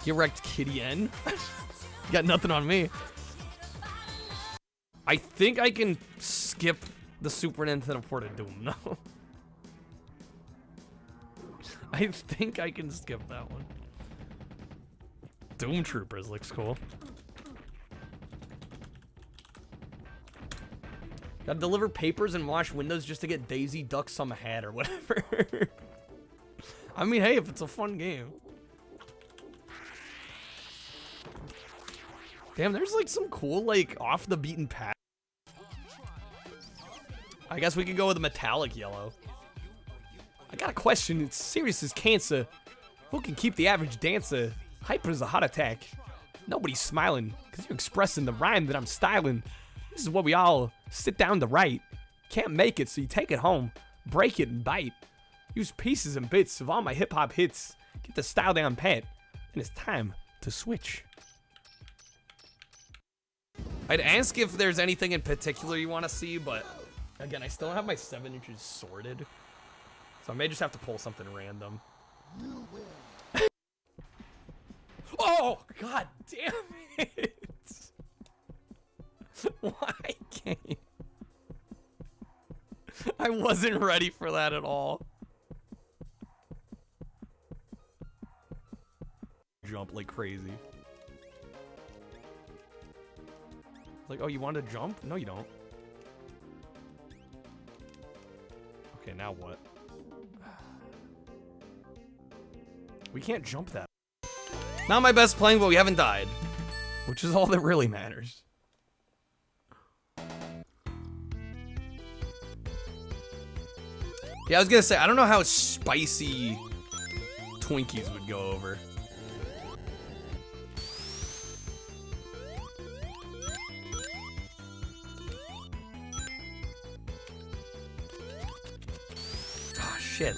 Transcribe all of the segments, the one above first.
He wrecked Kitty N. Got nothing on me. I think I can skip the Super Nintendo port of Doom, no? I think I can skip that one. Doom Troopers looks cool. Gotta deliver papers and wash windows just to get Daisy Duck some hat or whatever. I mean, hey, if it's a fun game. Damn, there's like some cool, like, off the beaten path. I guess we could go with a metallic yellow. I got a question. It's serious as cancer. Who can keep the average dancer? Hyper's a heart attack. Nobody's smiling because you're expressing the rhyme that I'm styling. This is what we all sit down to write. Can't make it, so you take it home, break it and bite. Use pieces and bits of all my hip-hop hits. Get the style down pat, and it's time to switch. I'd ask if there's anything in particular you want to see, but again, I still don't have my 7 inches sorted. So I may just have to pull something random. Oh, god damn it! Why game? I wasn't ready for that at all. Jump like crazy. Like, oh, you want to jump? No, you don't. Okay, now what? We can't jump that. Not my best playing, but we haven't died. Which is all that really matters. Yeah, I was gonna say, I don't know how spicy Twinkies would go over. Ah, shit.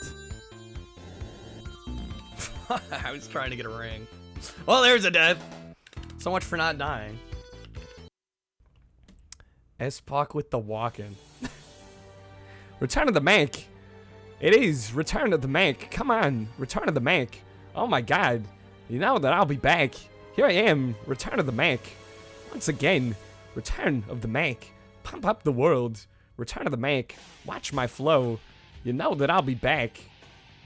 I was trying to get a ring. Well, there's a death. So much for not dying. S-Pac with the walking. Return of the Mank. It is Return of the Mank. Come on, Return of the Mank. Oh my god. You know that I'll be back. Here I am, Return of the Mank. Once again, Return of the Mank. Pump up the world. Return of the Mank. Watch my flow. You know that I'll be back.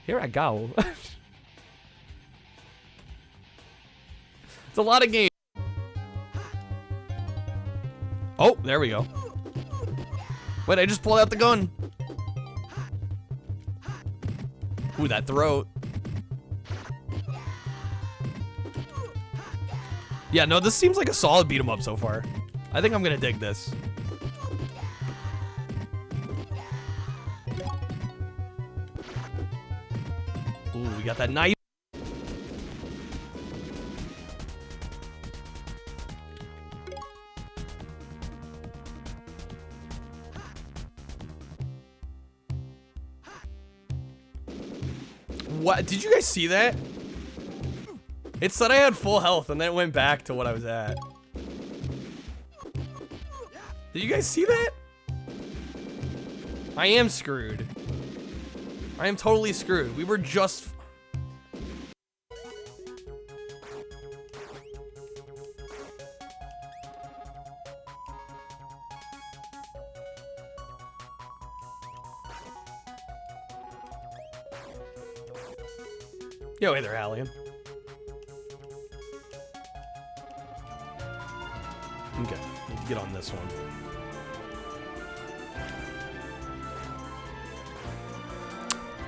Here I go. It's a lot of games. Oh, there we go. Wait, I just pulled out the gun. Ooh, that throat. Yeah, no, this seems like a solid beat 'em up so far. I think I'm gonna dig this. Ooh, we got that knife. What? Did you guys see that? It said I had full health and then it went back to what I was at. Did you guys see that? I am screwed. I am totally screwed. We were just... Yo, hey there, Alien. Okay, need to get on this one.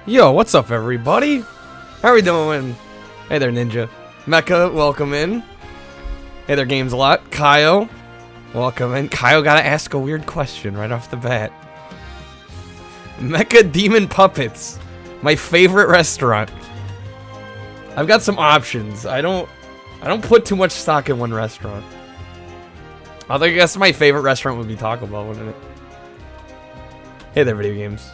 Yo, what's up, everybody? How are we doing? Hey there, Ninja. Mecha, welcome in. Hey there, Games a Lot. Kyle, welcome in. Kyle gotta ask a weird question right off the bat. Mecha Demon Puppets, my favorite restaurant. I've got some options. I don't put too much stock in one restaurant. I guess my favorite restaurant would be Taco Bell, wouldn't it? Hey there, video games.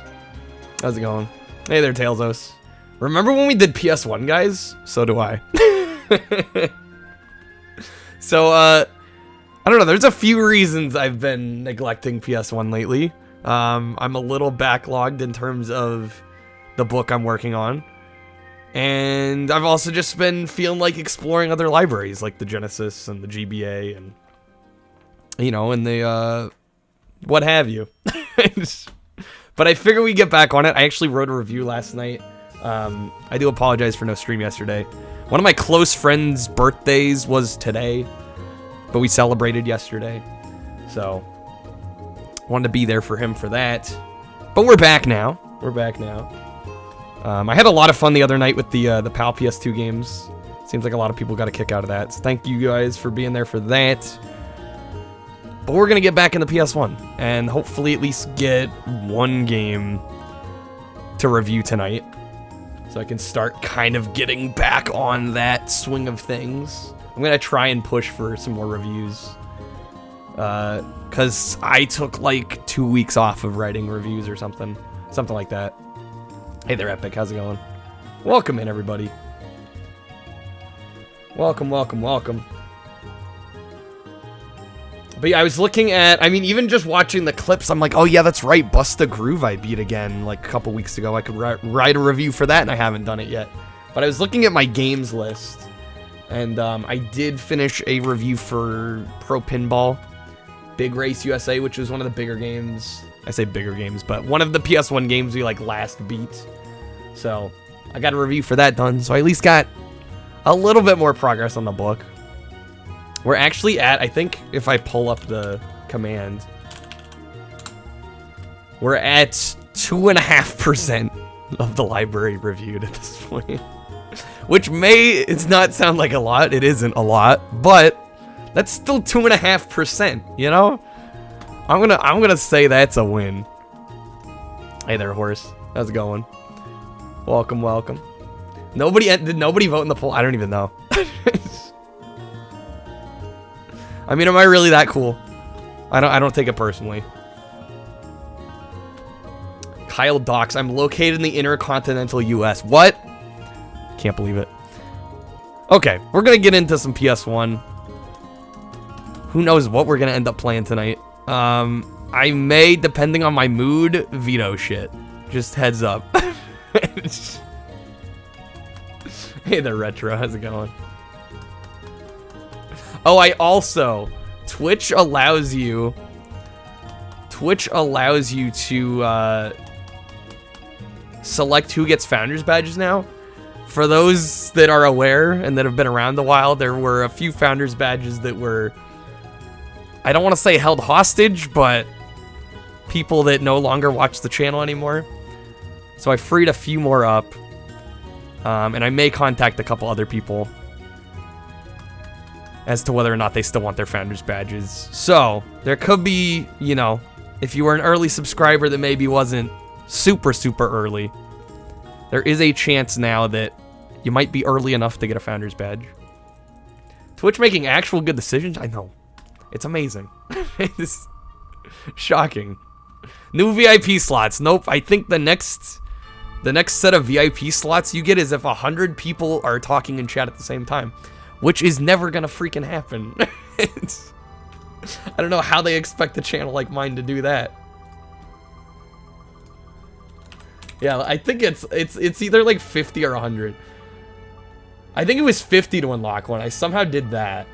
How's it going? Hey there, Tailsos. Remember when we did PS1, guys? So do I. So, I don't know. There's a few reasons I've been neglecting PS1 lately. I'm a little backlogged in terms of the book I'm working on. And I've also just been feeling like exploring other libraries, like the Genesis and the GBA and, you know, and the, what have you. But I figure we get back on it. I actually wrote a review last night. I do apologize for no stream yesterday. One of my close friends' birthdays was today, but we celebrated yesterday. So, wanted to be there for him for that. But we're back now. We're back now. I had a lot of fun the other night with the PAL PS2 games. Seems like a lot of people got a kick out of that. So thank you guys for being there for that. But we're going to get back in the PS1 and hopefully at least get one game to review tonight. So I can start kind of getting back on that swing of things. I'm going to try and push for some more reviews. Because I took like 2 weeks off of writing reviews or something. Something like that. Hey there, Epic. How's it going? Welcome in, everybody. Welcome, welcome, welcome. But yeah, I was looking at, I mean, even just watching the clips, I'm like, oh yeah, that's right, Bust a Groove I beat again like a couple weeks ago. I could write a review for that, and I haven't done it yet. But I was looking at my games list, and I did finish a review for Pro Pinball Big Race USA, which was one of the bigger games. I say bigger games, but one of the PS1 games we like last beat. So I got a review for that done, so I at least got a little bit more progress on the book. We're actually at, I think if I pull up the command, we're at 2.5% of the library reviewed at this point. Which it's not sound like a lot, it isn't a lot, but that's still 2.5%, you know? I'm gonna say that's a win. Hey there, horse. How's it going? Welcome, welcome. Did nobody vote in the poll? I don't even know. I mean, am I really that cool? I don't take it personally. Kyle Docks. I'm located in the intercontinental US. What? Can't believe it. Okay, we're gonna get into some PS1. Who knows what we're gonna end up playing tonight? I may, depending on my mood, veto shit. Just heads up. Hey there, Retro. How's it going? Oh, I also... Twitch allows you to select who gets Founders Badges now. For those that are aware and that have been around a while, there were a few Founders Badges that were... I don't want to say held hostage, but people that no longer watch the channel anymore. So I freed a few more up. And I may contact a couple other people as to whether or not they still want their Founders Badges. So, there could be, you know, if you were an early subscriber that maybe wasn't super, super early, there is a chance now that you might be early enough to get a Founders Badge. Twitch making actual good decisions? I know. It's amazing. It's shocking. New VIP slots. Nope, I think the next set of VIP slots you get is if 100 people are talking in chat at the same time, which is never gonna freaking happen. I don't know how they expect a channel like mine to do that. Yeah, I think it's either like 50 or 100. I think it was 50 to unlock one. I somehow did that.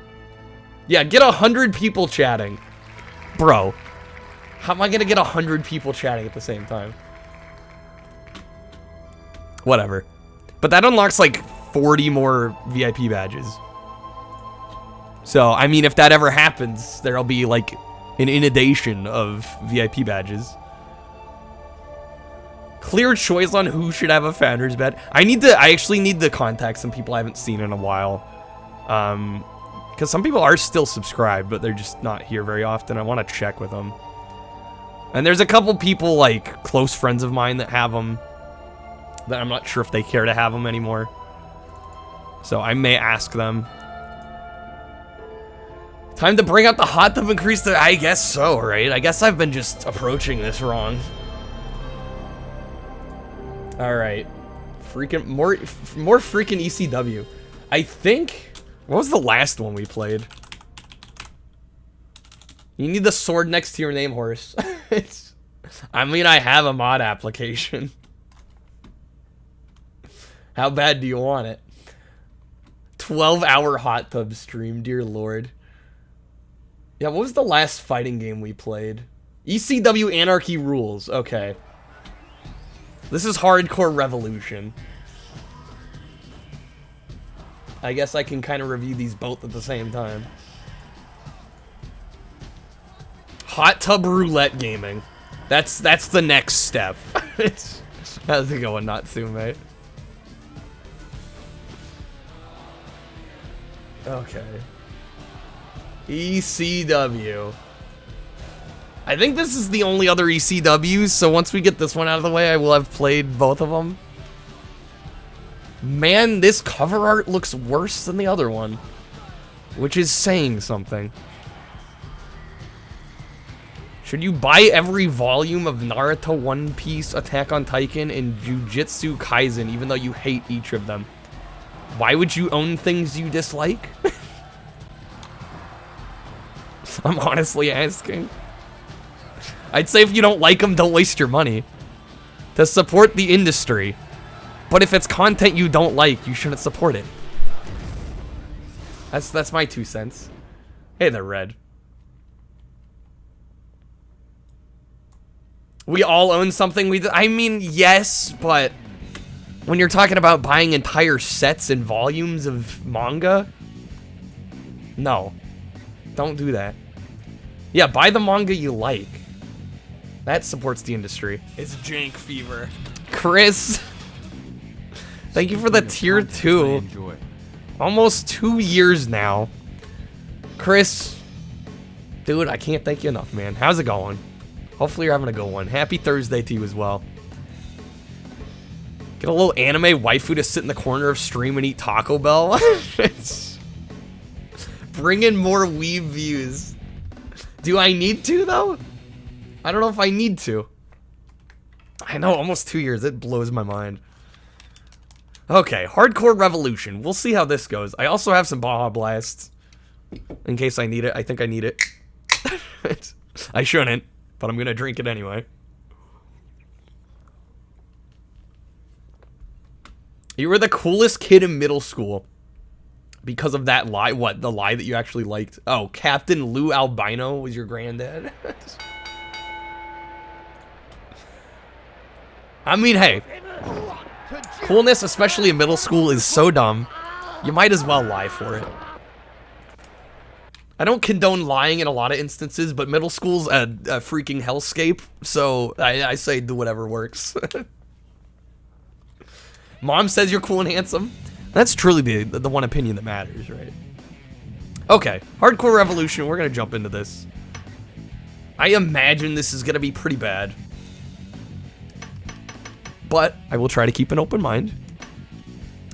Yeah, get 100 people chatting. Bro, how am I gonna get 100 people chatting at the same time? Whatever. But that unlocks like 40 more VIP badges. So, I mean, if that ever happens, there'll be like an inundation of VIP badges. Clear choice on who should have a Founders Badge. I actually need to contact some people I haven't seen in a while. Because some people are still subscribed, but they're just not here very often. I want to check with them. And there's a couple people, like, close friends of mine that have them, that I'm not sure if they care to have them anymore. So I may ask them. Time to bring out the hot tub, increase the... I guess so, right? I guess I've been just approaching this wrong. Alright. Freaking... More freaking ECW. I think... What was the last one we played? You need the sword next to your name, horse. I mean, I have a mod application. How bad do you want it? 12-hour hot tub stream, dear lord. Yeah, what was the last fighting game we played? ECW Anarchy Rules. Okay. This is Hardcore Revolution. I guess I can kind of review these both at the same time. Hot Tub Roulette Gaming. That's the next step. How's it going, Natsume? Okay. ECW. I think this is the only other ECW, so once we get this one out of the way, I will have played both of them. Man, this cover art looks worse than the other one, which is saying something. Should you buy every volume of Naruto, One Piece, Attack on Titan, and Jujutsu Kaisen, even though you hate each of them? Why would you own things you dislike? I'm honestly asking. I'd say if you don't like them, don't waste your money. To support the industry. But if it's content you don't like, you shouldn't support it. That's my 2 cents. Hey there, Red. We all own something I mean, yes, but when you're talking about buying entire sets and volumes of manga, no. Don't do that. Yeah, buy the manga you like. That supports the industry. It's Jank Fever. Chris, thank you for the tier 2. Almost 2 years now. Chris, dude, I can't thank you enough, man. How's it going? Hopefully you're having a good one. Happy Thursday to you as well. Get a little anime waifu to sit in the corner of stream and eat Taco Bell. Bring in more weeb views. Do I need to, though? I don't know if I need to. I know, almost 2 years. It blows my mind. Okay, Hardcore Revolution. We'll see how this goes. I also have some Baja Blasts. In case I need it. I think I need it. I shouldn't, but I'm going to drink it anyway. You were the coolest kid in middle school. Because of that lie. What? The lie that you actually liked? Oh, Captain Lou Albino was your granddad? I mean, hey. Coolness, especially in middle school, is so dumb. You might as well lie for it. I don't condone lying in a lot of instances, but middle school's a freaking hellscape, so I say do whatever works. Mom says you're cool and handsome. That's truly the one opinion that matters, right? Okay, Hardcore Revolution, we're gonna jump into this. I imagine this is gonna be pretty bad. But I will try to keep an open mind.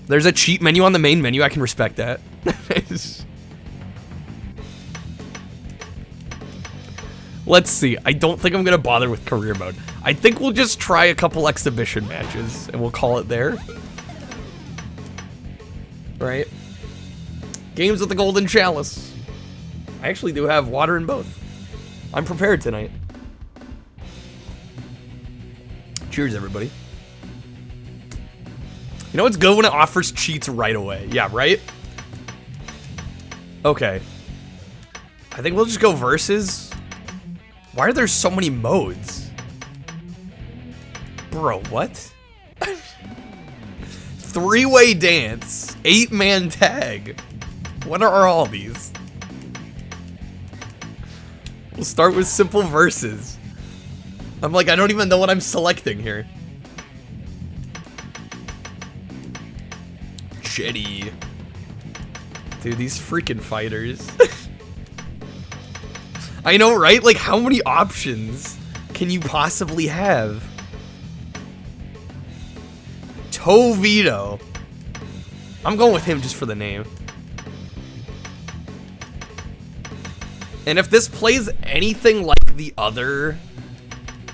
There's a cheat menu on the main menu, I can respect that. Let's see, I don't think I'm gonna bother with career mode. I think we'll just try a couple exhibition matches, and we'll call it there. Right? Games with the Golden Chalice. I actually do have water in both. I'm prepared tonight. Cheers, everybody. You know what's good when it offers cheats right away? Yeah, right? Okay. I think we'll just go versus. Why are there so many modes? Bro, what? 3-way dance, 8-man tag. What are all these? We'll start with simple verses. I'm like, I don't even know what I'm selecting here. Jetty. Dude, these freaking fighters. I know, right? Like, how many options can you possibly have? Tovito. I'm going with him just for the name. And if this plays anything like the other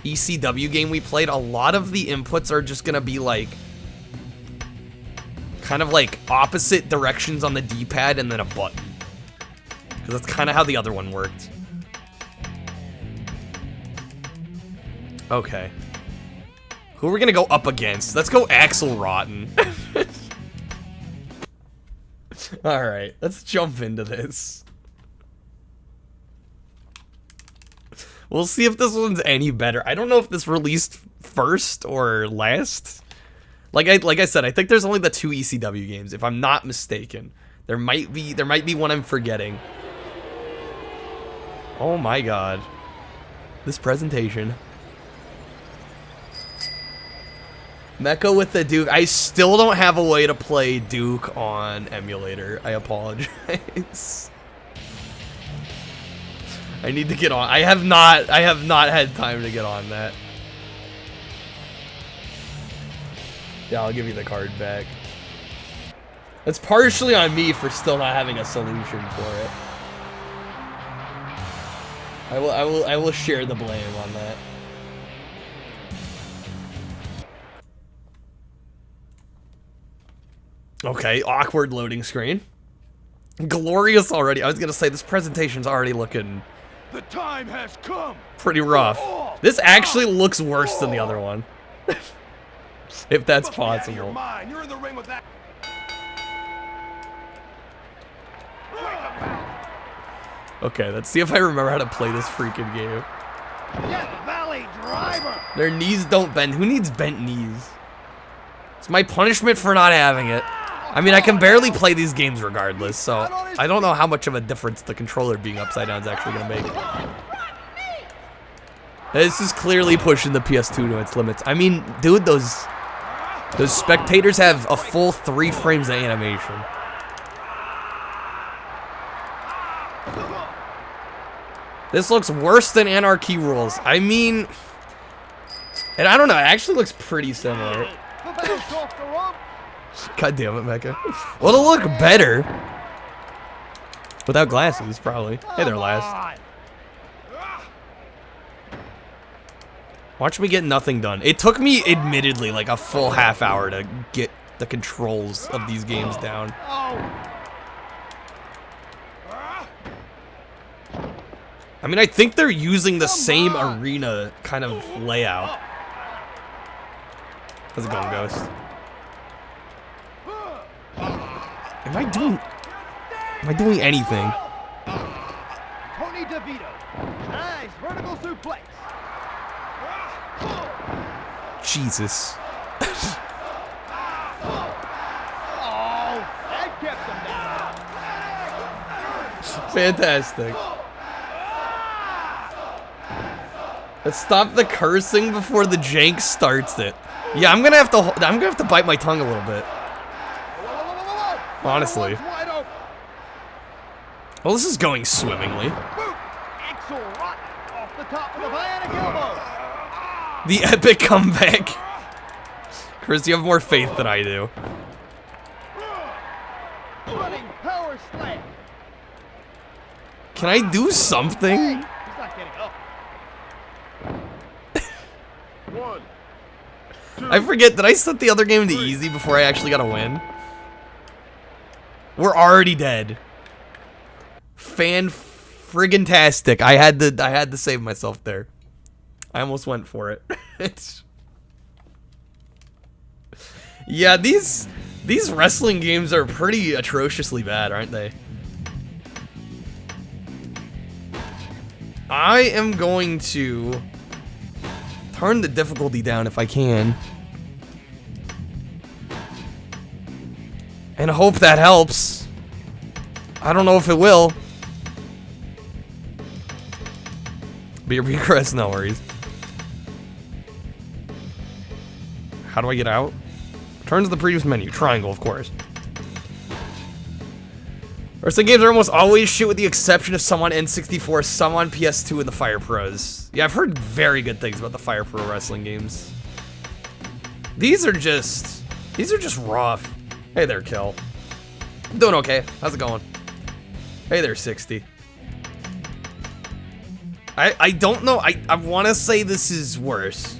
ECW game we played, a lot of the inputs are just gonna be like kind of like opposite directions on the D-pad and then a button. Because that's kind of how the other one worked. Okay. Who are we gonna go up against? Let's go Axel Rotten. Alright, let's jump into this. We'll see if this one's any better. I don't know if this released first or last. Like I said, I think there's only the 2 ECW games, if I'm not mistaken. There might be one I'm forgetting. Oh my god. This presentation. Mecha with the Duke. I still don't have a way to play Duke on emulator. I apologize. I need to get on. I have not had time to get on that. Yeah, I'll give you the card back. It's partially on me for still not having a solution for it. I will share the blame on that. Okay, awkward loading screen. Glorious already. I was gonna say this presentation's already looking The time has come. pretty rough. This actually looks worse than the other one. If that's possible. You're in the ring with that. Okay, let's see if I remember how to play this freaking game. Death Valley Driver. Their knees don't bend. Who needs bent knees? It's my punishment for not having it. I mean, I can barely play these games regardless, so I don't know how much of a difference the controller being upside down is actually going to make. This is clearly pushing the PS2 to its limits. I mean, dude, those spectators have a full 3 frames of animation. This looks worse than Anarchy Rules. I mean, and I don't know, it actually looks pretty similar. God damn it, Mecha. Well, it'll look better. Without glasses, probably. Hey there, lass. Watch me get nothing done. It took me, admittedly, like a full half hour to get the controls of these games down. I mean, I think they're using the same arena kind of layout. How's it going, Ghost? Am I doing anything? Tony DeVito. Nice vertical suplex. Jesus. Oh, that kept him down. Fantastic. Let's stop the cursing before the jank starts it. Yeah, I'm gonna have to bite my tongue a little bit. Honestly. Well, this is going swimmingly. The epic comeback. Chris, you have more faith than I do. Can I do something? I forget, did I set the other game to easy before I actually got a win? We're already dead. Fan-friggin-tastic. I had to save myself there. I almost went for it. Yeah, these wrestling games are pretty atrociously bad, aren't they? I am going to turn the difficulty down if I can. And hope that helps. I don't know if it will. But your progress, no worries. How do I get out? Turn to the previous menu. Triangle, of course. Wrestling games are almost always shit with the exception of some on N64, some on PS2, and the Fire Pros. Yeah, I've heard very good things about the Fire Pro wrestling games. These are just rough. Hey there, Kill. I'm doing okay. How's it going? Hey there, 60. I don't know. I want to say this is worse.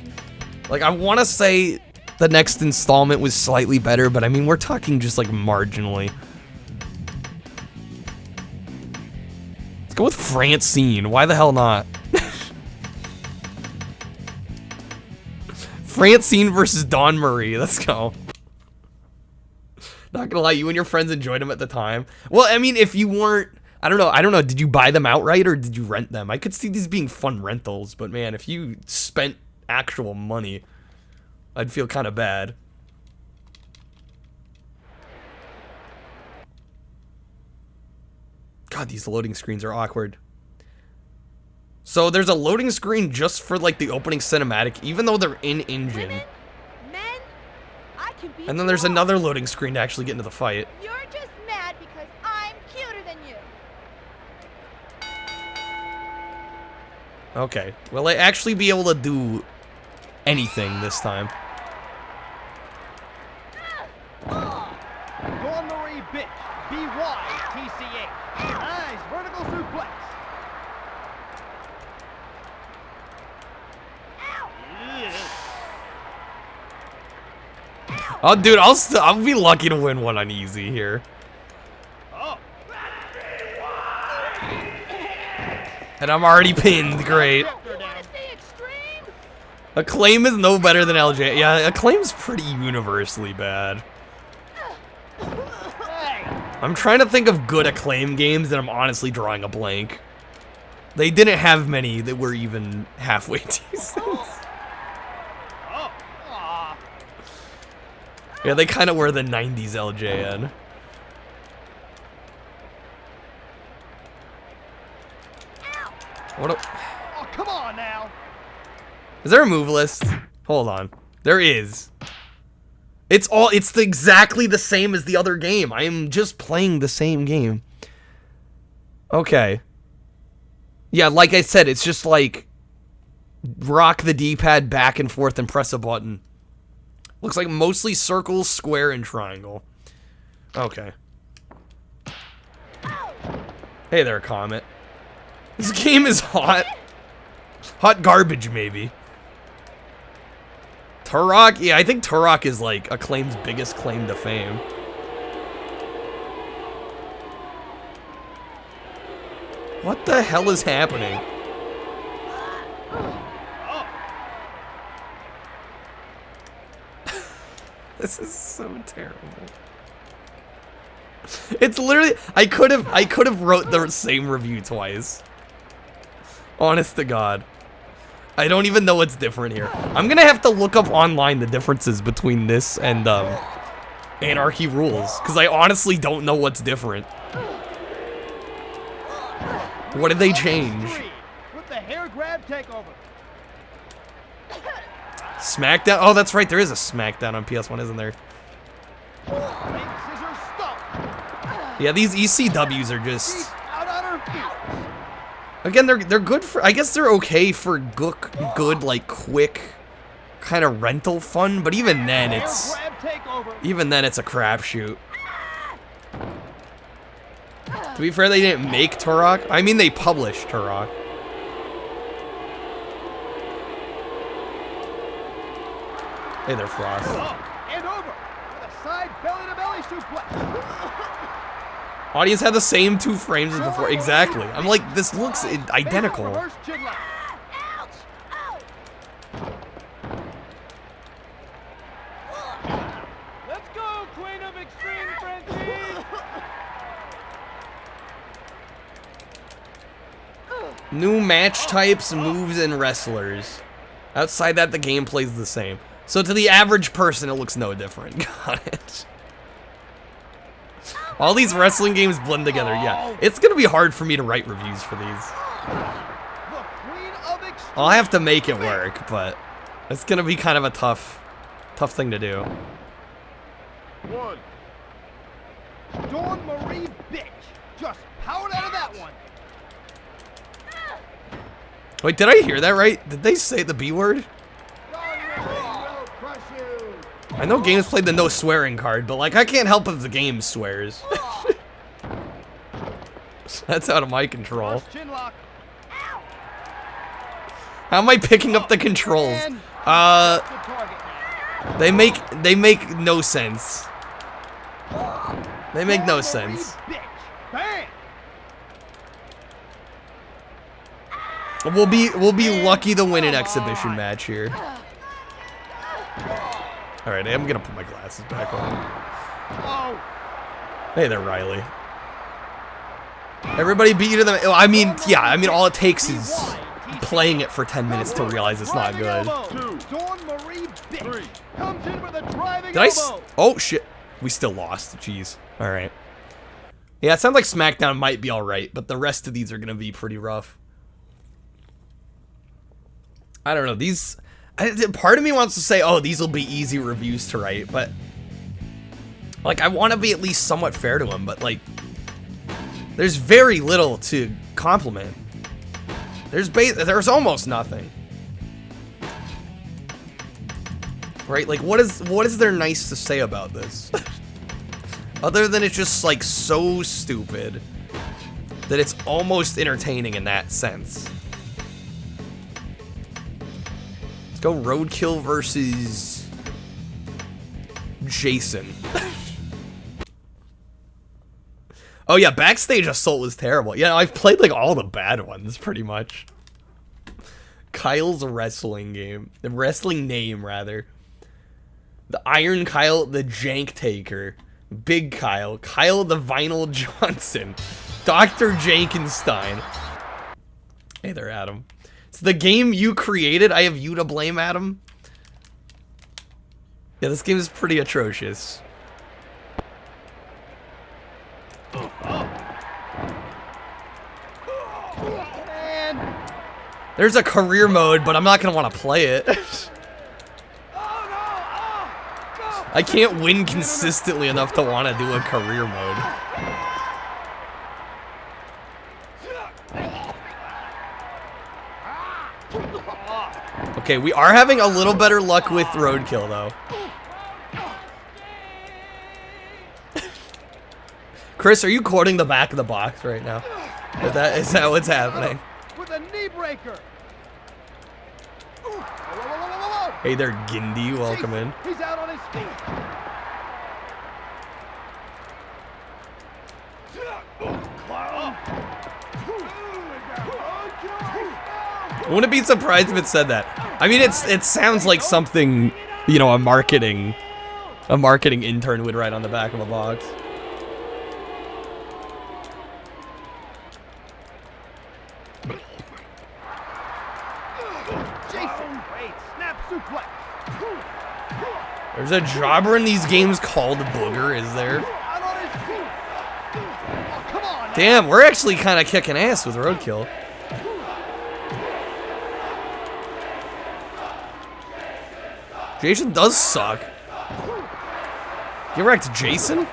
Like, I want to say the next installment was slightly better, but I mean, we're talking just like marginally. Let's go with Francine. Why the hell not? Francine versus Dawn Marie. Let's go. Not gonna lie, you and your friends enjoyed them at the time. Well, I mean, if you weren't, I don't know, did you buy them outright or did you rent them? I could see these being fun rentals, but man, if you spent actual money, I'd feel kind of bad. God, these loading screens are awkward. So there's a loading screen just for like the opening cinematic, even though they're in engine. Women, men, I can be And then there's another loading screen to actually get into the fight. You're just mad because I'm cuter than you. Okay, will I actually be able to do anything this time? Dawn Marie bitch. BYTCH. Nice vertical suplex. Oh, dude, I'll be lucky to win one on easy here. Oh. And I'm already pinned. Great. You want to stay extreme? Acclaim is no better than LJ. Yeah, Acclaim's pretty universally bad. Hey. I'm trying to think of good Acclaim games, and I'm honestly drawing a blank. They didn't have many that were even halfway decent. Oh. Aw. Yeah, they kind of were the 90s LJN. What a... Oh, come on now. Is there a move list? Hold on. There is. It's exactly the same as the other game. I am just playing the same game. Okay. Yeah, like I said, it's just like rock the D-pad back and forth and press a button. Looks like mostly circle, square, and triangle. Okay. Hey there, Comet. This game is hot. Hot garbage, maybe. Turok? Yeah, I think Turok is like Acclaim's biggest claim to fame. What the hell is happening? This is so terrible. It's literally I could have wrote the same review twice. Honest to God. I don't even know what's different here. I'm gonna have to look up online the differences between this and Anarchy Rules, because I honestly don't know what's different. What did they change? With the hair grab takeover. Smackdown? Oh, that's right. There is a Smackdown on PS1, isn't there? Big scissors stomp. Yeah, these ECWs are just... She's out on her feet. Again, they're good for... I guess they're okay for good like, quick kind of rental fun, but even then, it's... Hair grab takeover. Even then, it's a crapshoot. To be fair, they didn't make Turok. I mean, they published Turok. Hey there, Frost. Oh, and over with a side belly-to-belly suplex. Audience had the same 2 frames as before. Exactly. I'm like, this looks identical. Reverse chin lock. Ouch! Ouch! Let's go, Queen of Extreme Frenzy. New match types, moves, and wrestlers. Outside that, the gameplay's the same. So to the average person, it looks no different. Got it. All these wrestling games blend together, yeah. It's gonna be hard for me to write reviews for these. The Queen of Extreme. I'll have to make it work, but it's gonna be kind of a tough thing to do. One. Dawn Marie bitch. Just powered out of that one. Wait, did I hear that right? Did they say the B word? Dawn Marie will crush you. I know games played the no swearing card, but like I can't help if the game swears. That's out of my control. Reverse chin lock. How am I picking up the controls? And the target now. They make no sense. They make no Dawn sense. Marie bitch. Bam. We'll be lucky to win an exhibition match here. All right, I'm gonna put my glasses back on. Oh. Hey there, Riley. Everybody beat you to the... I mean, yeah, I mean, all it takes is playing it for 10 minutes to realize it's not good. Did I... Oh, shit. We still lost. Jeez. All right. Yeah, it sounds like SmackDown might be all right, but the rest of these are going to be pretty rough. I don't know. These... part of me wants to say, oh, these will be easy reviews to write, but... Like, I want to be at least somewhat fair to them, but, like... There's very little to compliment. There's almost nothing. Right? Like, what is there nice to say about this? Other than it's just, like, so stupid that it's almost entertaining in that sense. Let's go Roadkill versus Jason. Oh yeah, Backstage Assault was terrible. Yeah, I've played like all the bad ones pretty much. Kyle's wrestling game. The wrestling name, rather. The Iron Kyle, the Jank Taker. Big Kyle. Kyle the Vinyl Johnson. Dr. Jankenstein. Hey there, Adam. It's the game you created. I have you to blame, Adam. Yeah, this game is pretty atrocious. There's a career mode, but I'm not gonna want to play it. I can't win consistently enough to want to do a career mode. Okay, we are having a little better luck with Roadkill, though. Chris, are you quoting the back of the box right now? Is that what's happening? With a knee breaker. Hey there, Gindy. Welcome in. He's out on his feet. I wouldn't be surprised if it said that. I mean, it sounds like something, you know, a marketing intern would write on the back of a box. There's a jobber in these games called Booger, is there? Damn, we're actually kind of kicking ass with Roadkill. Jason does suck. Get wrecked, Jason?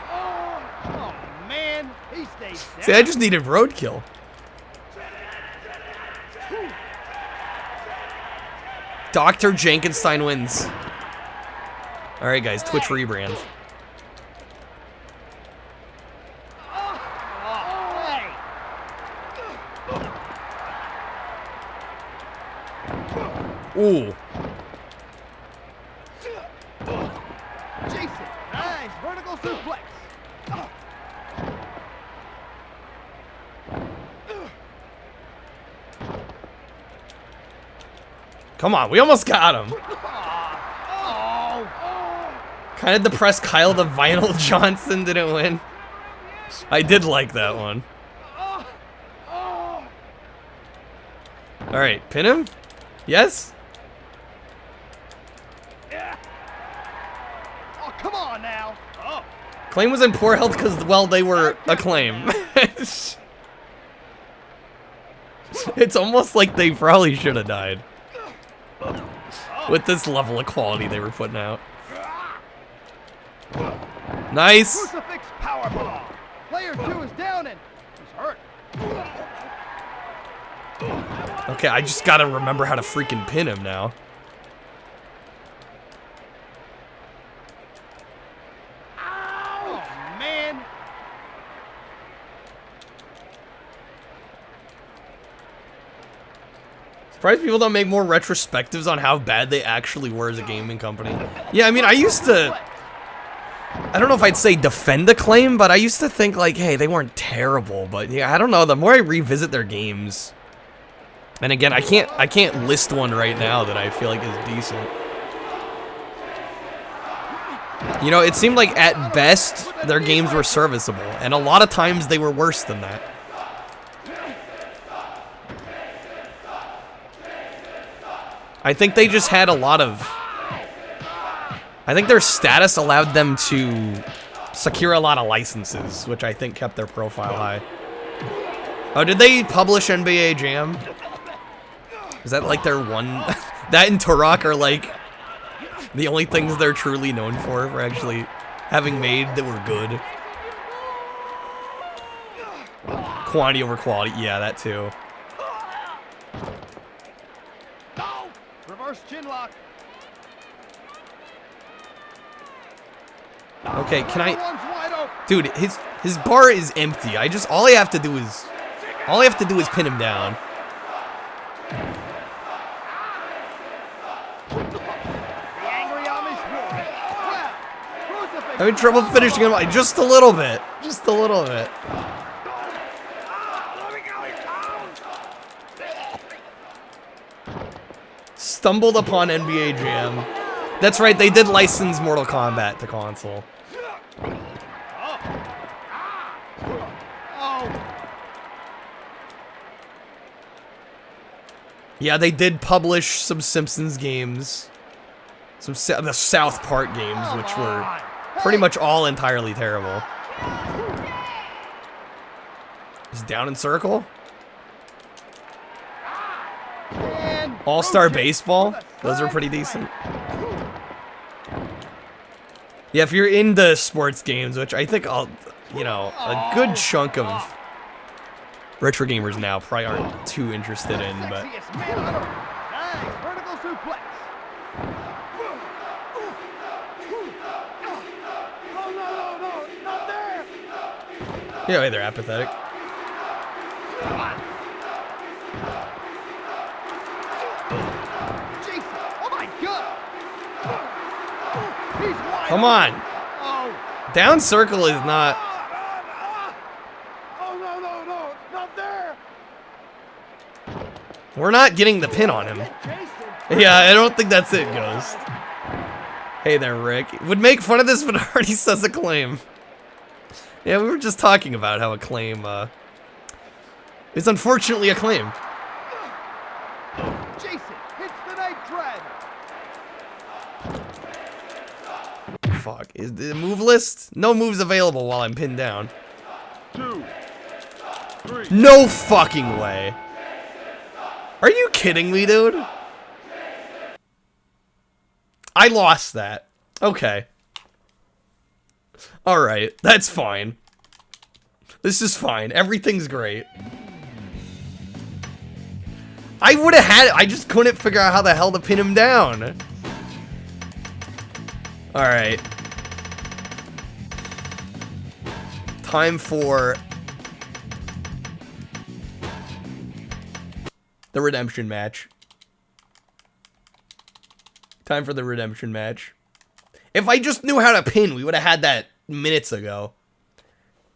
Oh, man. He stays down. See, I just needed Roadkill. Dr. Jankenstein wins. Alright, guys, Twitch rebrand. Ooh. Jason, nice vertical suplex. Come on, we almost got him. Kind of depressed Kyle the Vinyl Johnson didn't win. I did like that one. Alright, pin him? Yes? Oh, come on now. Oh. Claim was in poor health because, well, they were Acclaim. It's almost like they probably should have died. With this level of quality they were putting out. Nice. Crucifix powerbomb. Player 2 is down and he's hurt. Okay, I just gotta remember how to freaking pin him now. Oh, man. Surprised people don't make more retrospectives on how bad they actually were as a gaming company. Yeah, I mean, I used to... I don't know if I'd say defend Acclaim, but I used to think, like, hey, they weren't terrible. But, yeah, I don't know. The more I revisit their games... And again, I can't list one right now that I feel like is decent. You know, it seemed like at best their games were serviceable, and a lot of times they were worse than that. I think they just had a lot of... I think their status allowed them to secure a lot of licenses, which I think kept their profile high. Oh, did they publish NBA Jam? Is that like their one... That and Turok are like the only things they're truly known for actually having made that were good. Quantity over quality, yeah, that too. Reverse chin lock. Okay, can I... Dude, his bar is empty. All I have to do is pin him down. Having trouble finishing him just a little bit. Just a little bit. Stumbled upon NBA Jam. That's right, they did license Mortal Kombat to console. Yeah, they did publish some Simpsons games. The South Park games, which were pretty much all entirely terrible. Is down in circle? All-Star Baseball? Those are pretty decent. Yeah, if you're into sports games, which I think you know, a good chunk of retro gamers now probably aren't too interested in, but... Yeah, they're apathetic. Come on. Down circle is not... We're not getting the pin on him. Yeah, I don't think that's it, Ghost. Hey there, Rick. Would make fun of this, but already says a claim. Yeah, we were just talking about how a claim, is unfortunately a claim. Jason hits the Night Dragon. Fuck. Is the move list? No moves available while I'm pinned down. 2, 3. No fucking way. Are you kidding me, dude? I lost that. Okay. Alright, that's fine. This is fine. Everything's great. I would have had it. I just couldn't figure out how the hell to pin him down. Alright. Time for the redemption match. Time for the redemption match. If I just knew how to pin, we would have had that minutes ago.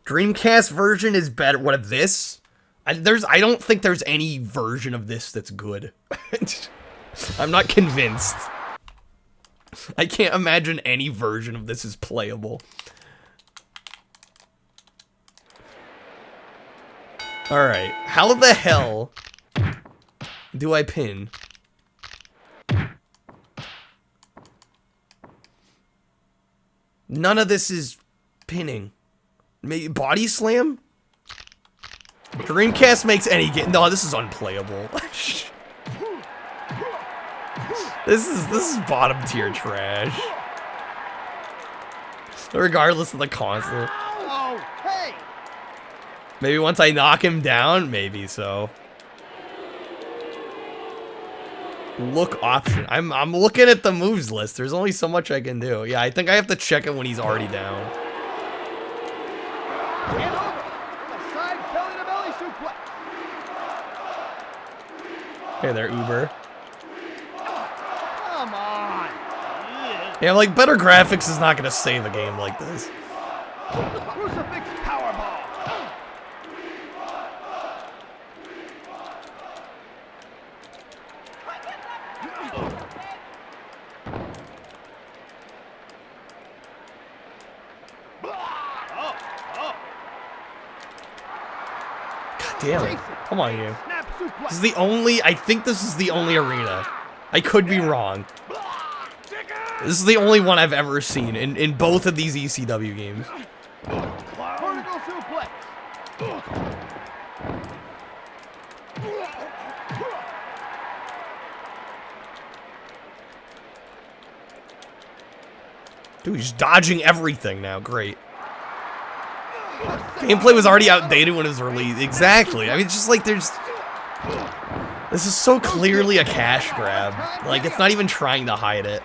Dreamcast version is better. What of this? I don't think there's any version of this that's good. I'm not convinced. I can't imagine any version of this is playable. Alright, how the hell do I pin? None of this is pinning. Maybe body slam? Dreamcast makes any game. No, this is unplayable. This is bottom tier trash. Regardless of the console. Oh, hey. Maybe once I knock him down, maybe so. Look option. I'm looking at the moves list. There's only so much I can do. Yeah, I think I have to check it when he's already down. And over. A side belly-to-belly suplex. Hey there, Uber. Come on. Yeah, like better graphics is not gonna save a game like this. Crucifix powerball. God damn it. Come on, you. Snap suplex. This is the only, I think this is the only arena. I could be wrong. This is the only one I've ever seen in both of these ECW games. Vertical suplex. Dude, he's dodging everything now. Great. Gameplay was already outdated when it was released. Exactly. I mean, it's just like there's... This is so clearly a cash grab. Like, it's not even trying to hide it.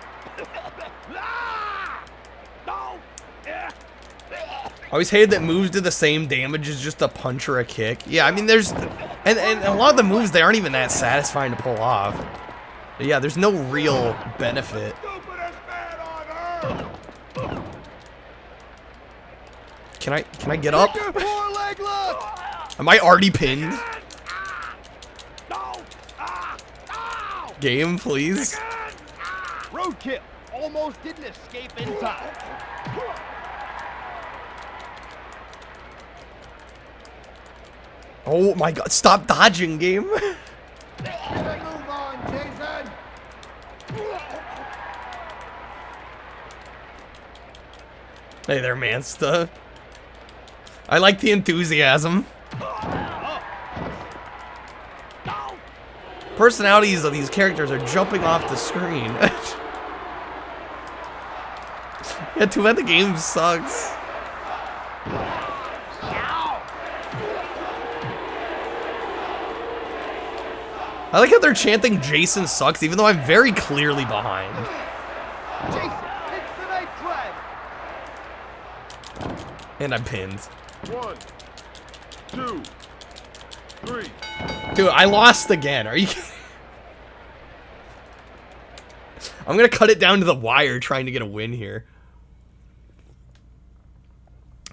I always hated that moves do the same damage as just a punch or a kick. Yeah, I mean, there's... And a lot of the moves, they aren't even that satisfying to pull off. But yeah, there's no real benefit. Can I get up? Am I already pinned? Game, please. Roadkill. Almost didn't escape in time. Oh my god, stop dodging, game. Move on, Jason. Hey there, Mansta. I like the enthusiasm. Personalities of these characters are jumping off the screen. Yeah, too bad the game sucks. I like how they're chanting Jason sucks, even though I'm very clearly behind. Jason hits the night drag. And I'm pinned. 1, 2, 3. Dude, I lost again. Are you kidding? I'm gonna cut it down to the wire trying to get a win here.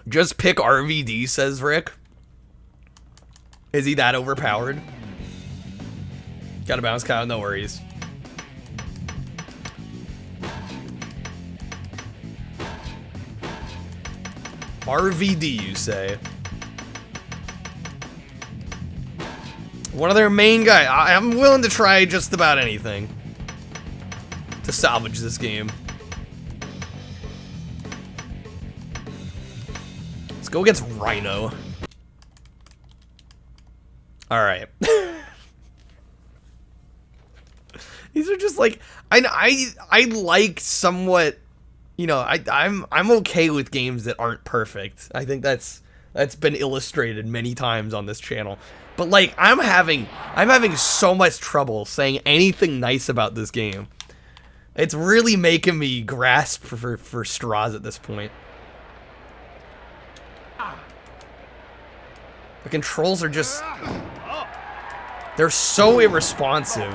Just pick RVD, says Rick. Is he that overpowered? Gotta bounce, Kyle, no worries. RVD, you say? One of their main guys. I'm willing to try just about anything to salvage this game. Let's go against Rhino. Alright. These are just like I like somewhat, you know, I'm okay with games that aren't perfect. I think that's been illustrated many times on this channel. But like I'm having so much trouble saying anything nice about this game. It's really making me grasp for straws at this point. The controls are just, they're so irresponsive.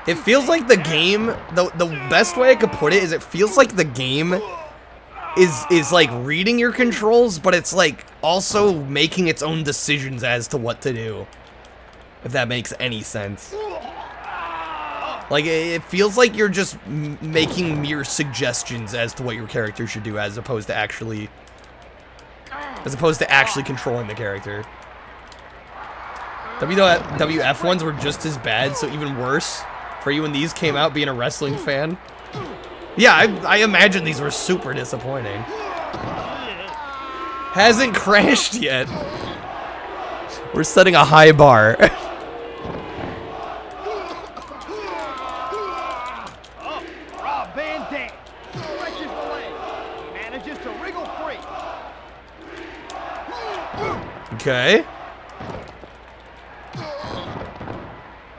It feels like the game, the best way I could put it is it feels like the game is like reading your controls, but it's like also making its own decisions as to what to do. If that makes any sense. Like, it feels like you're just making mere suggestions as to what your character should do as opposed to actually controlling the character. WWF ones were just as bad, so even worse for you when these came out, being a wrestling fan. Yeah, I imagine these were super disappointing. Hasn't crashed yet. We're setting a high bar. Rob Van Dam stretches the leg, manages to wriggle free. Okay.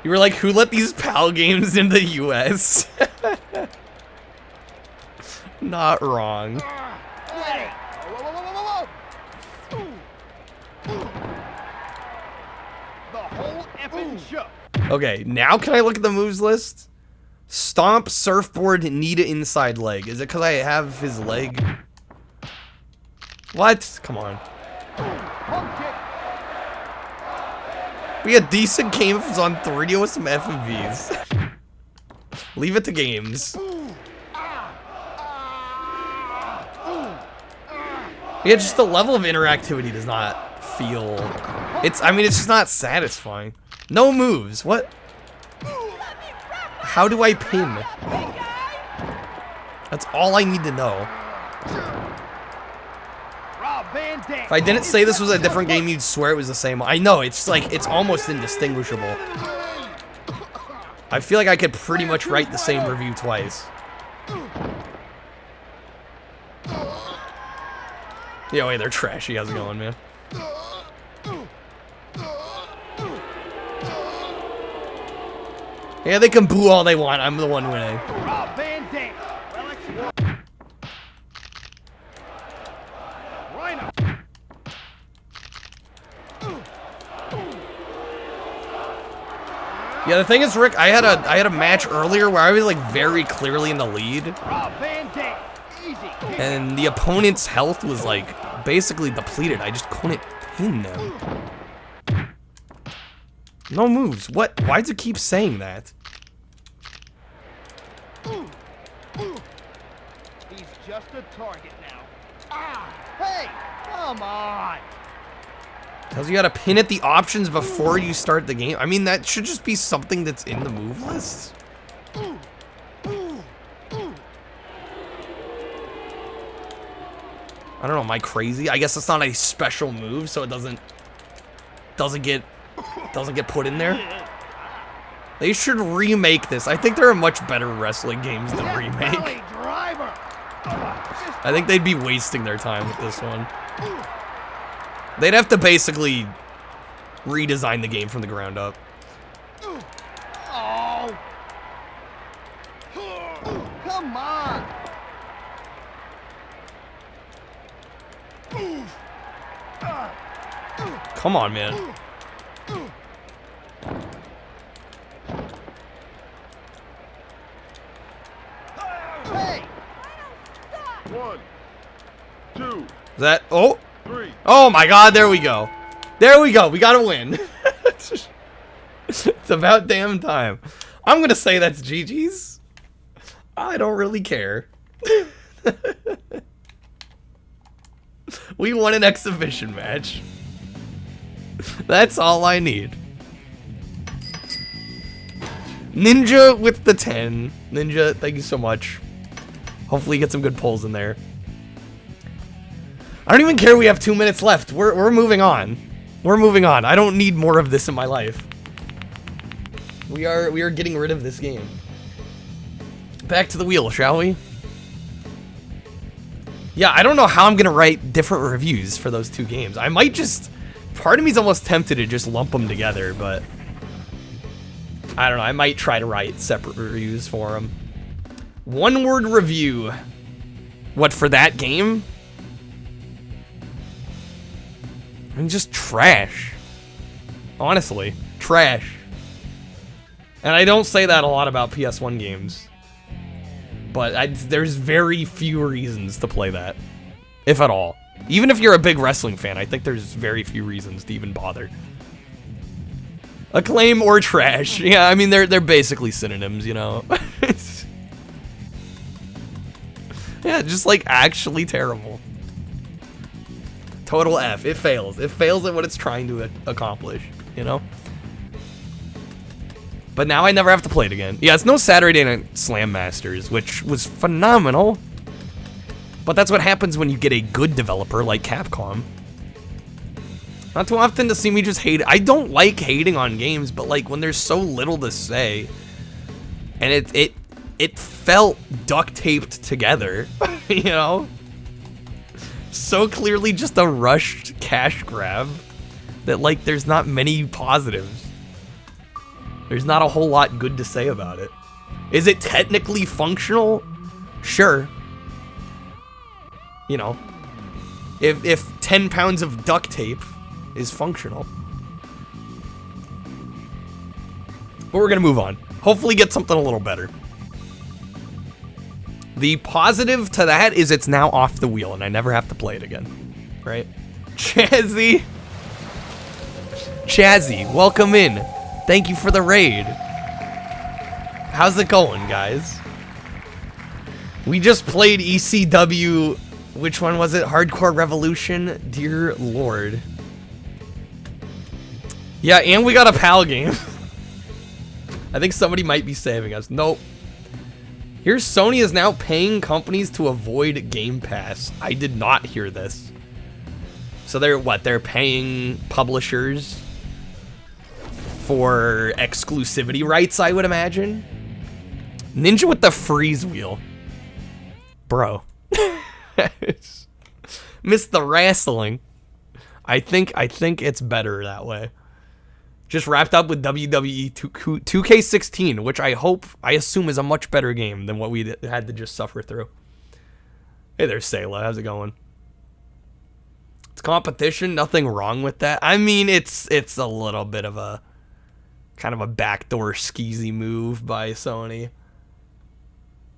You were like, who let these PAL games in the US? Not wrong. The whole effing show. Okay, now can I look at the moves list? Stomp, surfboard, knee to inside leg. Is it because I have his leg? What? Come on. Pump kick. Be a decent game if it's on 3D with some FMVs. Leave it to games. Yeah, just the level of interactivity does not feel... I mean, it's just not satisfying. No moves, what? How do I pin? That's all I need to know. If I didn't say this was a different game, you'd swear it was the same. I know, it's like, it's almost indistinguishable. I feel like I could pretty much write the same review twice. Yo, hey, they're trashy. How's it going, man? Yeah, they can boo all they want. I'm the one winning. Yeah, the thing is, Rick, I had a match earlier where I was like very clearly in the lead. And the opponent's health was like basically depleted. I just couldn't pin them. No moves. What? Why does it keep saying that? He's just a target now. Ah! Hey! Come on! Tells you how to pin at the options before you start the game. I mean, that should just be something that's in the move list. I don't know, am I crazy? I guess it's not a special move, so it doesn't get put in there. They should remake this. I think there are much better wrestling games to remake. I think they'd be wasting their time with this one. They'd have to basically redesign the game from the ground up. Oh! Come on! Come on, man. Hey! 1, 2, Is that... Oh! 3. Oh my god, there we go. There we go. We gotta win. It's about damn time. I'm gonna say that's GG's. I don't really care. We won an exhibition match. That's all I need. Ninja with the 10. Ninja, thank you so much. Hopefully you get some good pulls in there. I don't even care we have 2 minutes left. We're moving on. We're moving on. I don't need more of this in my life. We are getting rid of this game. Back to the wheel, shall we? Yeah, I don't know how I'm gonna write different reviews for those two games. I might just... Part of me's almost tempted to just lump them together, but... I don't know, I might try to write separate reviews for them. One-word review. What, for that game? I mean, just trash. Honestly, trash. And I don't say that a lot about PS1 games. But there's very few reasons to play that. If at all. Even if you're a big wrestling fan, I think there's very few reasons to even bother. Acclaim or trash. Yeah, I mean, they're basically synonyms, you know? Yeah, just like actually terrible. Total F. It fails. It fails at what it's trying to accomplish, you know? But now I never have to play it again. Yeah, it's no Saturday Night Slam Masters, which was phenomenal. But that's what happens when you get a good developer like Capcom. Not too often to see me just hate it. I don't like hating on games, but like when there's so little to say, and it felt duct taped together, you know? So clearly just a rushed cash grab that like there's not many positives. There's not a whole lot good to say about it. Is it technically functional? Sure. You know, if 10 pounds of duct tape is functional. But we're gonna move on. Hopefully get something a little better. The positive to that is it's now off the wheel and I never have to play it again. Right? Chazzy. Chazzy, welcome in. Thank you for the raid. How's it going, guys? We just played ECW. Which one was it? Hardcore Revolution? Dear Lord. Yeah, and we got a PAL game. I think somebody might be saving us. Nope. Here's Sony is now paying companies to avoid Game Pass. I did not hear this. So they're what? They're paying publishers for exclusivity rights, I would imagine. Ninja with the freeze wheel. Bro. Missed the wrestling. I think it's better that way. Just wrapped up with WWE 2K16, which I assume is a much better game than what we had to just suffer through. Hey there, Sayla. How's it going? It's competition. Nothing wrong with that. I mean, it's a little bit of a kind of a backdoor skeezy move by Sony.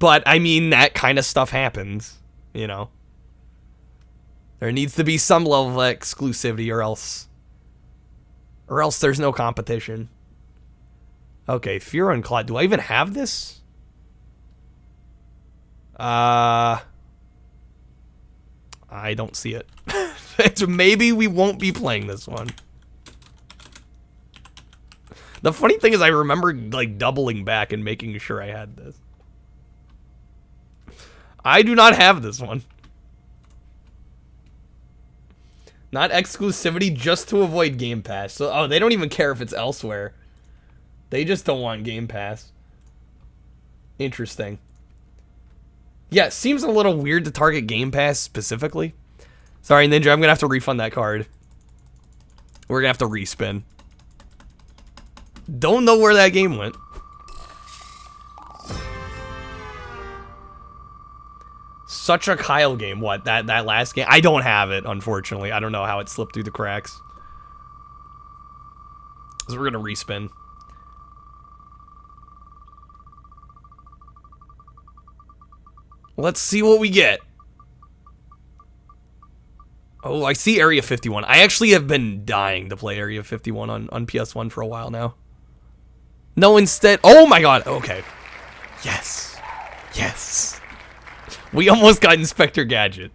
But, I mean, that kind of stuff happens, you know. There needs to be some level of exclusivity or else there's no competition. Okay, Fear and Clot. Do I even have this? I don't see it. Maybe we won't be playing this one. The funny thing is I remember, like, doubling back and making sure I had this. I do not have this one. Not exclusivity, just to avoid Game Pass. So, oh, they don't even care if it's elsewhere. They just don't want Game Pass. Interesting. Yeah, it seems a little weird to target Game Pass specifically. Sorry, Ninja, I'm gonna have to refund that card. We're gonna have to respin. Don't know where that game went. Such a Kyle game. What? That last game? I don't have it, unfortunately. I don't know how it slipped through the cracks. So we're gonna respin. Let's see what we get. Oh, I see Area 51. I actually have been dying to play Area 51 on PS1 for a while now. No, instead... Oh my god! Okay. Yes. Yes. We almost got Inspector Gadget.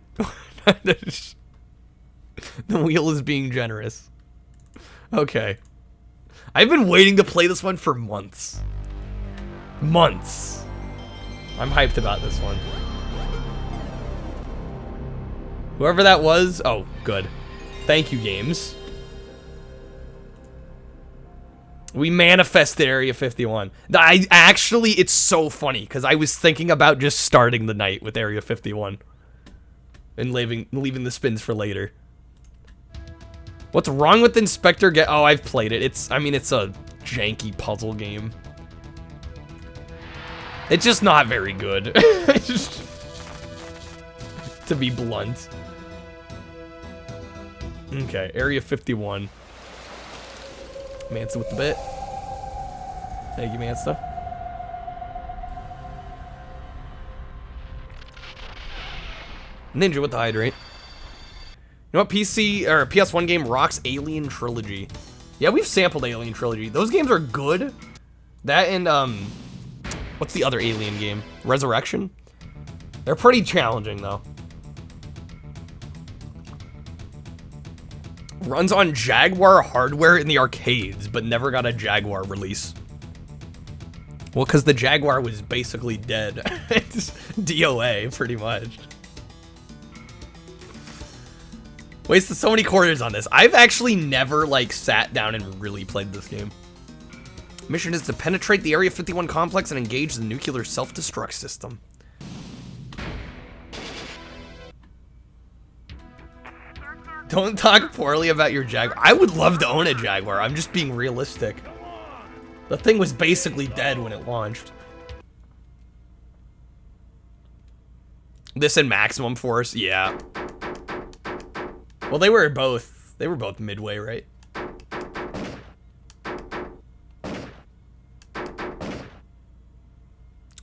The wheel is being generous. Okay. I've been waiting to play this one for months. Months. I'm hyped about this one. Whoever that was... Oh, good. Thank you, games. We manifested Area 51. Actually, it's so funny, because I was thinking about just starting the night with Area 51. And leaving the spins for later. What's wrong with Inspector Gadget? Oh, I've played it. I mean, it's a janky puzzle game. It's just not very good. To be blunt. Okay, Area 51. Mansa with the bit. Thank you, Mansa. Ninja with the hydrate. You know what PC or PS1 game rocks? Alien Trilogy. Yeah, we've sampled Alien Trilogy. Those games are good. That and what's the other Alien game? Resurrection? They're pretty challenging though. Runs on Jaguar hardware in the arcades, but never got a Jaguar release. Well, because the Jaguar was basically dead. It's DOA, pretty much. Wasted so many quarters on this. I've actually never, like, sat down and really played this game. Mission is to penetrate the Area 51 complex and engage the nuclear self-destruct system. Don't talk poorly about your Jaguar. I would love to own a Jaguar. I'm just being realistic. The thing was basically dead when it launched. This and Maximum Force, yeah. Well, they were both midway, right?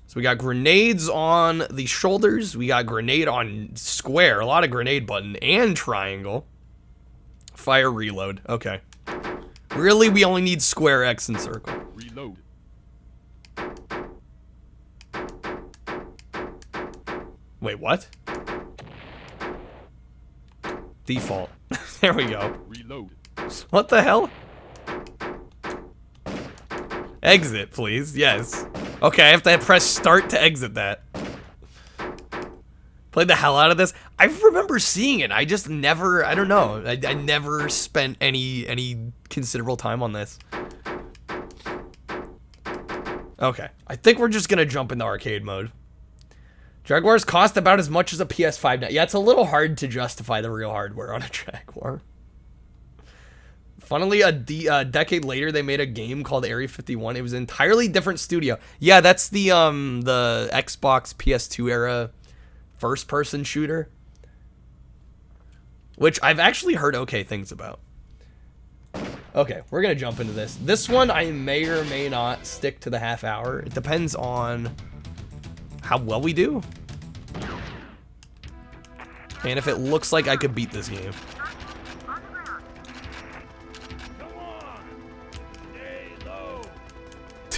So we got grenades on the shoulders. We got grenade on square. A lot of grenade button and triangle. Fire reload. Okay. Really, we only need square, X, and circle. Reload. Wait, what? Default. There we go. Reload. What the hell? Exit, please. Yes. Okay, I have to press start to exit that. Played the hell out of this. I remember seeing it. I just never, I don't know. I never spent any considerable time on this. Okay. I think we're just gonna jump into arcade mode. Jaguars cost about as much as a PS5 now. Yeah, it's a little hard to justify the real hardware on a Jaguar. Funnily, a decade later, they made a game called Area 51. It was an entirely different studio. Yeah, that's the Xbox PS2 era first-person shooter, which I've actually heard okay things about. Okay, we're gonna jump into this. This one, I may or may not stick to the half hour. It depends on how well we do, and if it looks like I could beat this game.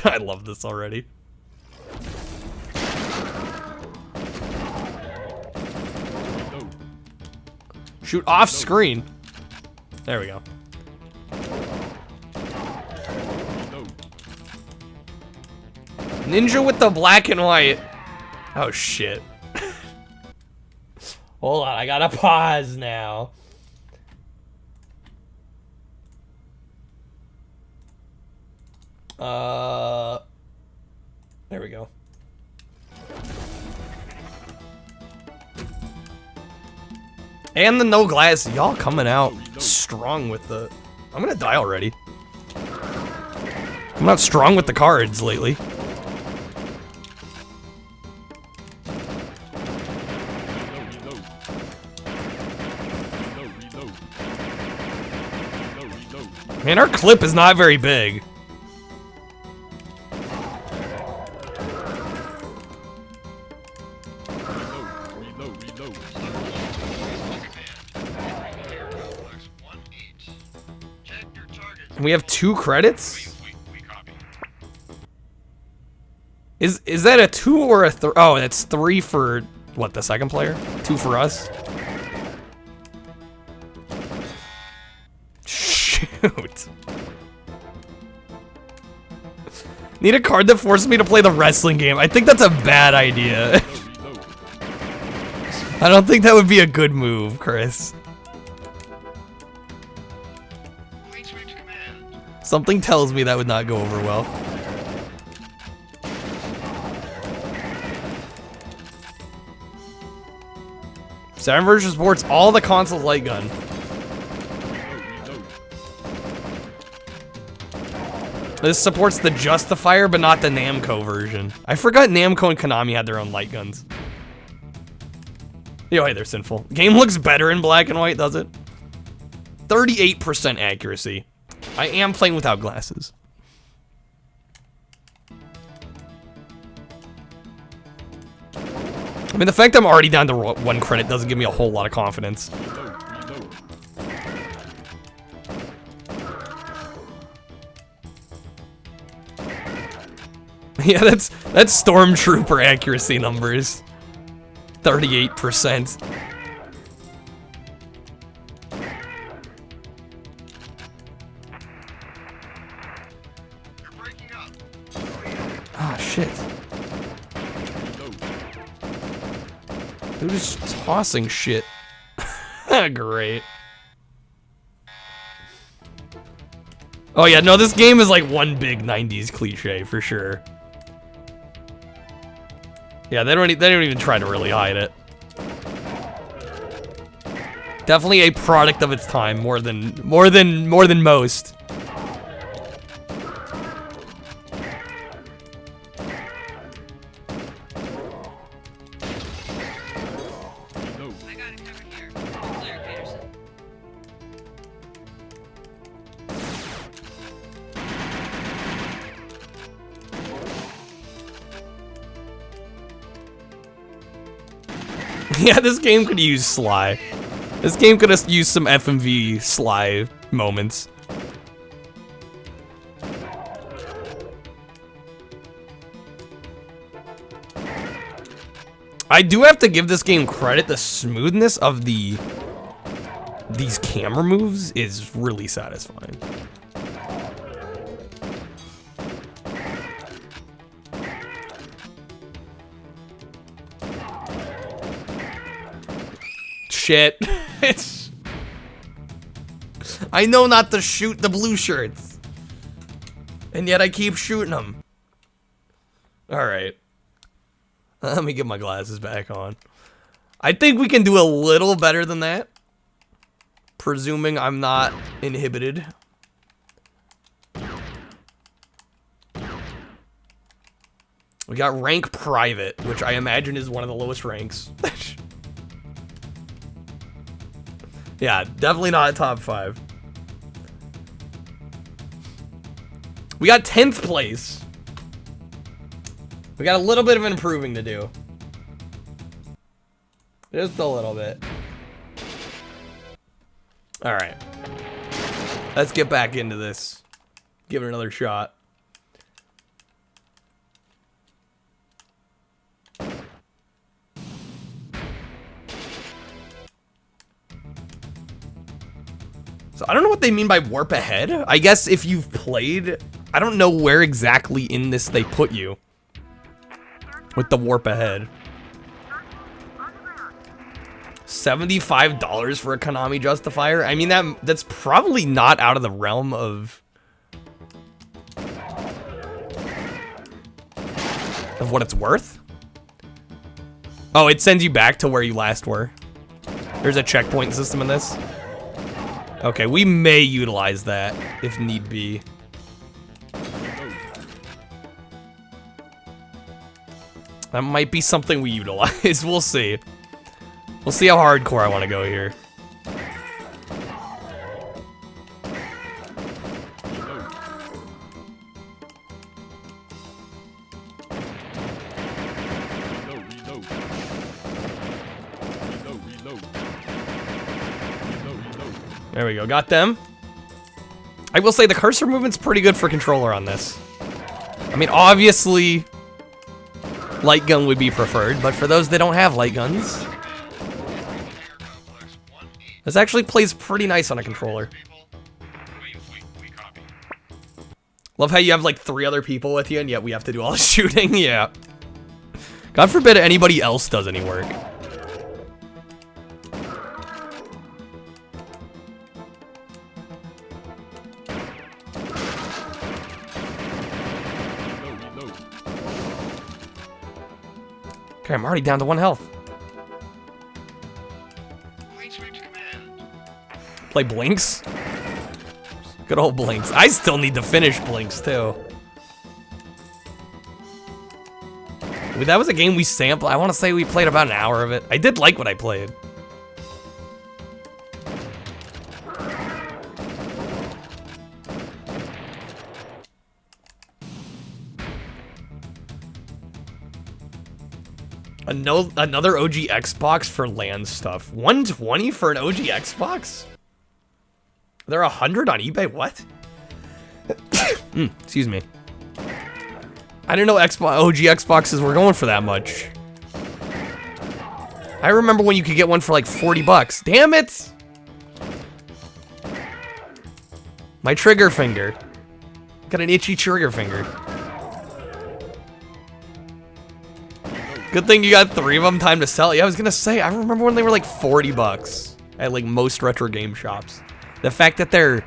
I love this already. Shoot off screen. There we go. Ninja with the black and white. Oh shit. Hold on, I gotta pause now. There we go. And the no glass, y'all coming out strong with the... I'm gonna die already. I'm not strong with the cards lately. Man, our clip is not very big. We have 2 credits? Is that a 2 or a 3? Oh, that's 3 for, what, the second player? 2 for us? Shoot. Need a card that forces me to play the wrestling game. I think that's a bad idea. I don't think that would be a good move, Chris. Something tells me that would not go over well. Saturn version supports all the consoles light gun. This supports the Justifier, but not the Namco version. I forgot Namco and Konami had their own light guns. Yo, hey, they're sinful. Game looks better in black and white, does it? 38% accuracy. I am playing without glasses. I mean, the fact I'm already down to 1 credit doesn't give me a whole lot of confidence. Yeah, that's Stormtrooper accuracy numbers. 38%. Ah, shit. Dude is tossing shit. Great. Oh yeah, no, this game is like one big 90s cliche for sure. Yeah, they don't even try to really hide it. Definitely a product of its time, more than most. Yeah, this game could use Sly. This game could have used some FMV Sly moments. I do have to give this game credit. The smoothness of these camera moves is really satisfying. Shit. It's... I know not to shoot the blue shirts. And yet I keep shooting them. Alright. Let me get my glasses back on. I think we can do a little better than that. Presuming I'm not inhibited. We got rank private, which I imagine is one of the lowest ranks. Yeah, definitely not top 5. We got 10th place. We got a little bit of improving to do. Just a little bit. Alright. Let's get back into this. Give it another shot. So I don't know what they mean by warp ahead. I guess if you've played, I don't know where exactly in this they put you with the warp ahead. $75 for a Konami justifier? I mean, that's probably not out of the realm of what it's worth. Oh, it sends you back to where you last were. There's a checkpoint system in this. Okay, we may utilize that if need be. That might be something we utilize. We'll see. We'll see how hardcore I want to go here. There we go, got them. I will say the cursor movement's pretty good for controller on this. I mean, obviously, light gun would be preferred, but for those that don't have light guns, this actually plays pretty nice on a controller. Love how you have like 3 other people with you, and yet we have to do all the shooting. Yeah. God forbid anybody else does any work. Okay, I'm already down to 1 health. Play Blinks? Good old Blinks. I still need to finish Blinks, too. That was a game we sampled. I want to say we played about an hour of it. I did like what I played. Another OG Xbox for LAN stuff. 120 for an OG Xbox? They're 100 on eBay? What? Excuse me. I didn't know OG Xboxes were going for that much. I remember when you could get one for like 40 bucks. Damn it! My trigger finger. Got an itchy trigger finger. Good thing you got 3 of them, time to sell. Yeah, I was gonna say, I remember when they were like 40 bucks at like most retro game shops. The fact that they're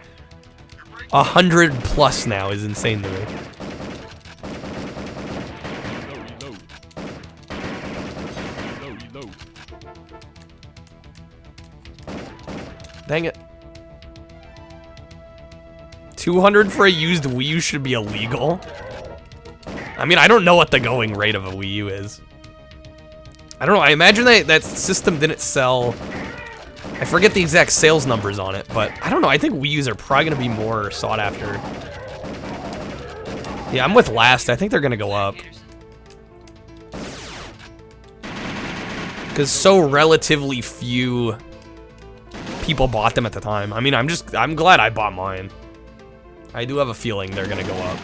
100 plus now is insane to me. Dang it. 200 for a used Wii U should be illegal. I mean, I don't know what the going rate of a Wii U is. I don't know, I imagine that system didn't sell... I forget the exact sales numbers on it, but I don't know, I think Wii U's are probably going to be more sought after. Yeah, I'm with last, I think they're going to go up. Because so relatively few people bought them at the time. I mean, I'm glad I bought mine. I do have a feeling they're going to go up.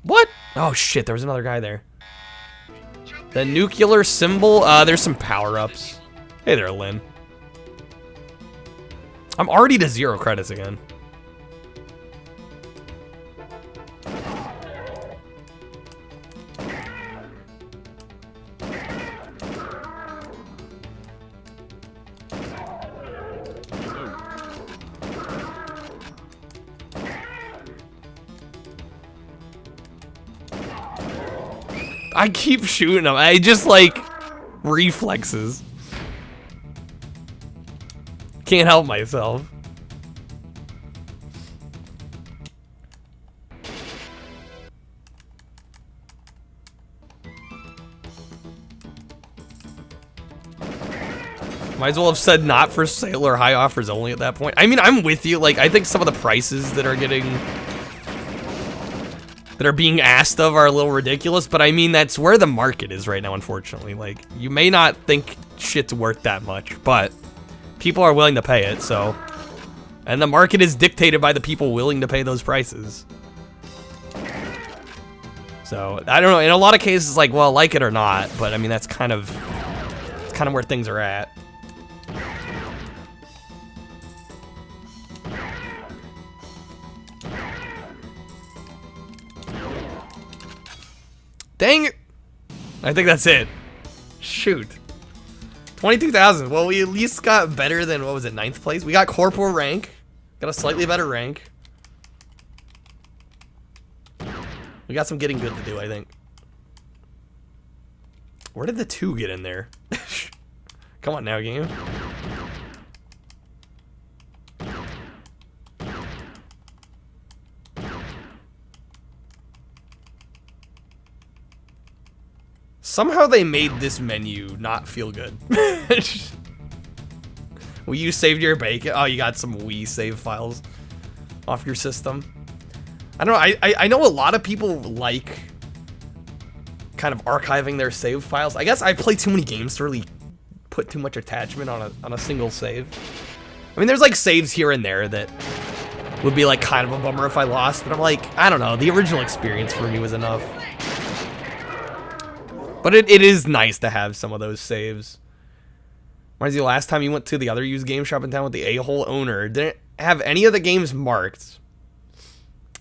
What? Oh shit, there was another guy there. The nuclear symbol, there's some power-ups. Hey there, Lynn. I'm already to 0 credits again. I keep shooting them. I just like reflexes. Can't help myself. Might as well have said not for sale or high offers only at that point. I mean, I'm with you. Like, I think some of the prices that are being asked of are a little ridiculous, but I mean, that's where the market is right now, unfortunately. Like, you may not think shit's worth that much, but people are willing to pay it, so. And the market is dictated by the people willing to pay those prices. So, I don't know, in a lot of cases, like, well, like it or not, but I mean, that's kind of where things are at. Dang it! I think that's it. Shoot. 22,000. Well, we at least got better than, what was it, 9th place? We got corporal rank. Got a slightly better rank. We got some getting good to do, I think. Where did the 2 get in there? Come on now, game. Somehow they made this menu not feel good. Well, you saved your bacon. Oh, you got some Wii save files off your system. I don't know. I know a lot of people like kind of archiving their save files. I guess I play too many games to really put too much attachment on a single save. I mean, there's like saves here and there that would be like kind of a bummer if I lost, but I'm like, I don't know. The original experience for me was enough. But it is nice to have some of those saves. Reminds you, last time you went to the other used game shop in town with the a-hole owner, didn't have any of the games marked.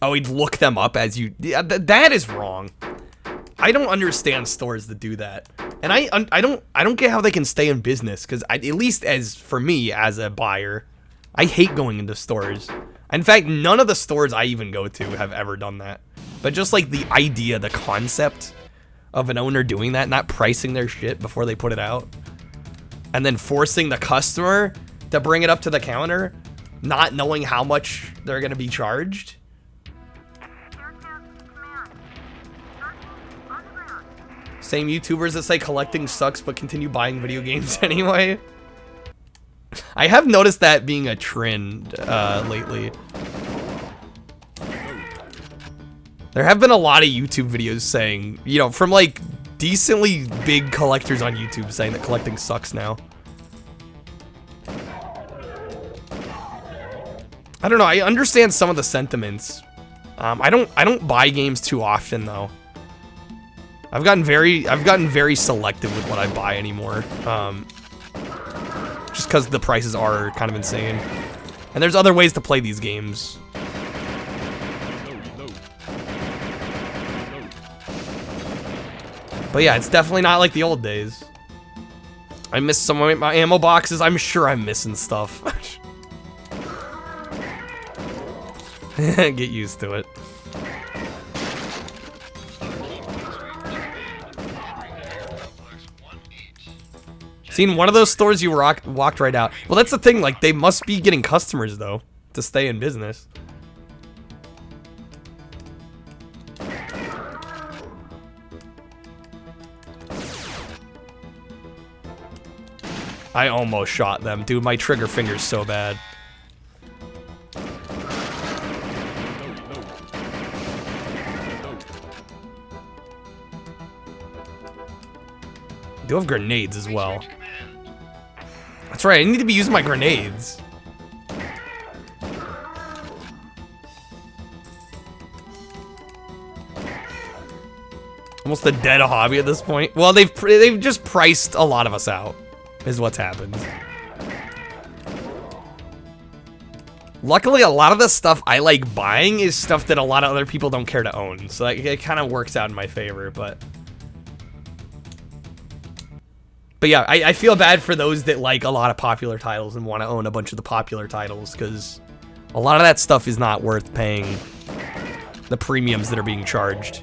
Oh, he'd look them up as you... Yeah, that is wrong. I don't understand stores that do that. And I don't get how they can stay in business, because at least as for me as a buyer, I hate going into stores. In fact, none of the stores I even go to have ever done that. But just like the idea, the concept of an owner doing that, not pricing their shit before they put it out, and then forcing the customer to bring it up to the counter, not knowing how much they're gonna be charged. Same YouTubers that say collecting sucks but continue buying video games anyway. I have noticed that being a trend lately. There have been a lot of YouTube videos saying, you know, from like decently big collectors on YouTube saying that collecting sucks now. I don't know, I understand some of the sentiments. I don't buy games too often though. I've gotten very selective with what I buy anymore. Just because the prices are kind of insane. And there's other ways to play these games. But yeah, it's definitely not like the old days. I missed some of my ammo boxes. I'm sure I'm missing stuff. Get used to it. Seen one of those stores you walked right out. Well, that's the thing. Like, they must be getting customers, though, to stay in business. I almost shot them. Dude, my trigger finger's so bad. I do have grenades as well. That's right, I need to be using my grenades. Almost a dead hobby at this point. Well, they've just priced a lot of us out, is what's happened. Luckily, a lot of the stuff I like buying is stuff that a lot of other people don't care to own, so it kind of works out in my favor, but yeah, I feel bad for those that like a lot of popular titles and want to own a bunch of the popular titles, because a lot of that stuff is not worth paying the premiums that are being charged.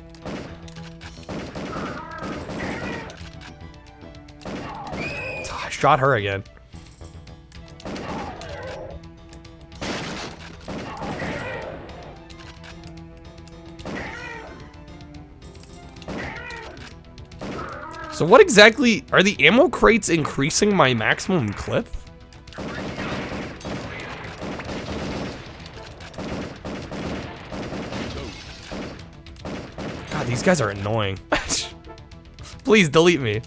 I shot her again. So what exactly, are the ammo crates increasing my maximum clip? God, these guys are annoying. Please delete me.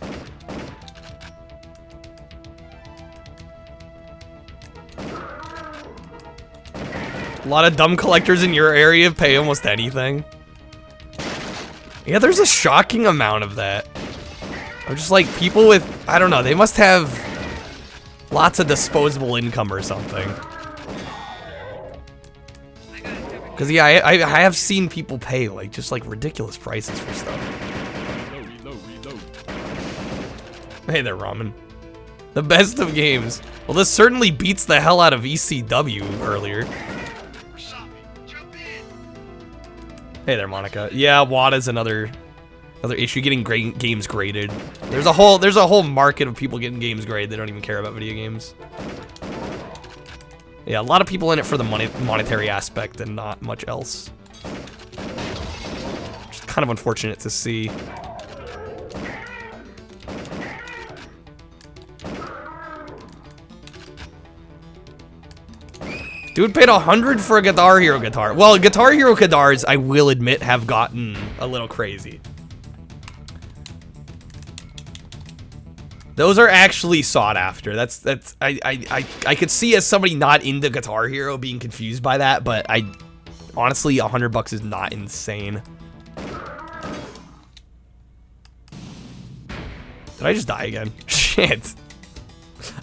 A lot of dumb collectors in your area pay almost anything. Yeah, there's a shocking amount of that. I'm just like, people with, I don't know, they must have lots of disposable income or something. Because yeah, I have seen people pay like just like ridiculous prices for stuff. Hey there, Ramen. The best of games. Well, this certainly beats the hell out of ECW earlier. Hey there, Monica. Yeah, WADA's another issue, getting games graded. There's a whole market of people getting games graded. They don't even care about video games. Yeah, a lot of people in it for the monetary aspect and not much else. Just kind of unfortunate to see. Dude paid $100 for a Guitar Hero guitar. Well, Guitar Hero guitars, I will admit, have gotten a little crazy. Those are actually sought after. I could see as somebody not into Guitar Hero being confused by that, but honestly, $100 is not insane. Did I just die again? Shit.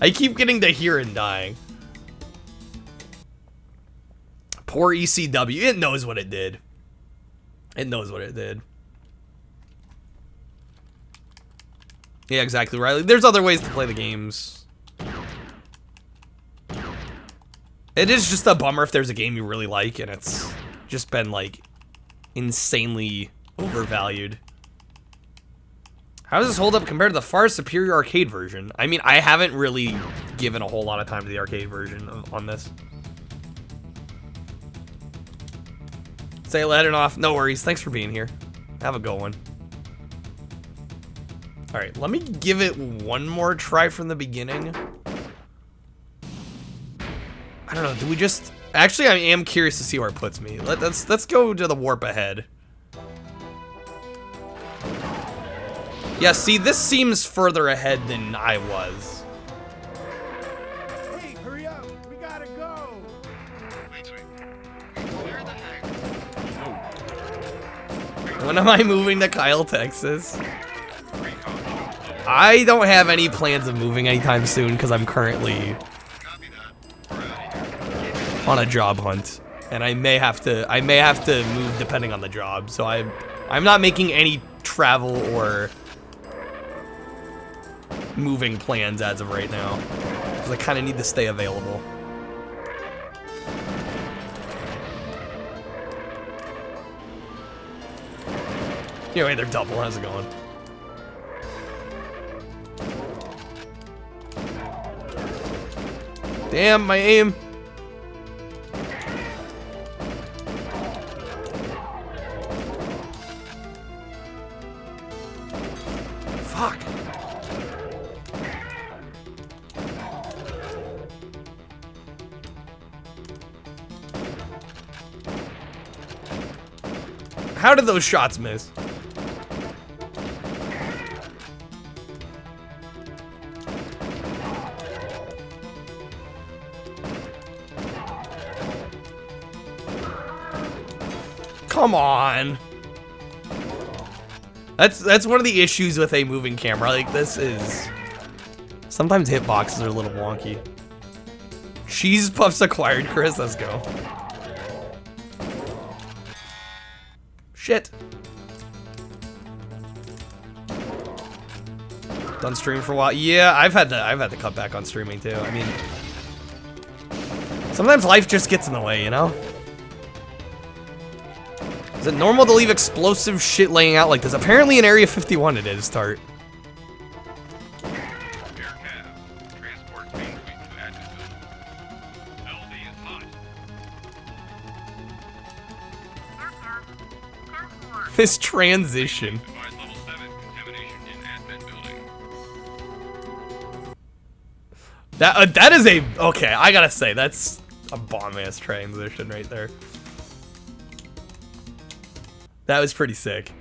I keep getting to here and dying. Poor ECW. It knows what it did. It knows what it did. Yeah, exactly, Riley. There's other ways to play the games. It is just a bummer if there's a game you really like and it's just been, like, insanely overvalued. How does this hold up compared to the far superior arcade version? I mean, I haven't really given a whole lot of time to the arcade version on this. Say let it off. No worries. Thanks for being here. Have a good one. All right, let me give it one more try from the beginning. I don't know. Do we just? Actually, I am curious to see where it puts me. Let's go to the warp ahead. Yeah. See, this seems further ahead than I was. Hey, hurry up! We gotta go. When am I moving to Kyle, Texas? I don't have any plans of moving anytime soon because I'm currently on a job hunt, and I may have to move depending on the job. So I'm not making any travel or moving plans as of right now because I kind of need to stay available. Anyway, they're double. How's it going? Damn, my aim. Fuck. How did those shots miss? Come on. That's one of the issues with a moving camera like this is sometimes hitboxes are a little wonky. Cheese Puffs acquired, Chris. Let's go. Shit. Done streaming for a while. Yeah, I've had to cut back on streaming too. I mean, sometimes life just gets in the way, you know? Is it normal to leave explosive shit laying out like this? Apparently in Area 51 it is, Tart. This transition. That is a, okay, I gotta say, that's a bomb-ass transition right there. That was pretty sick.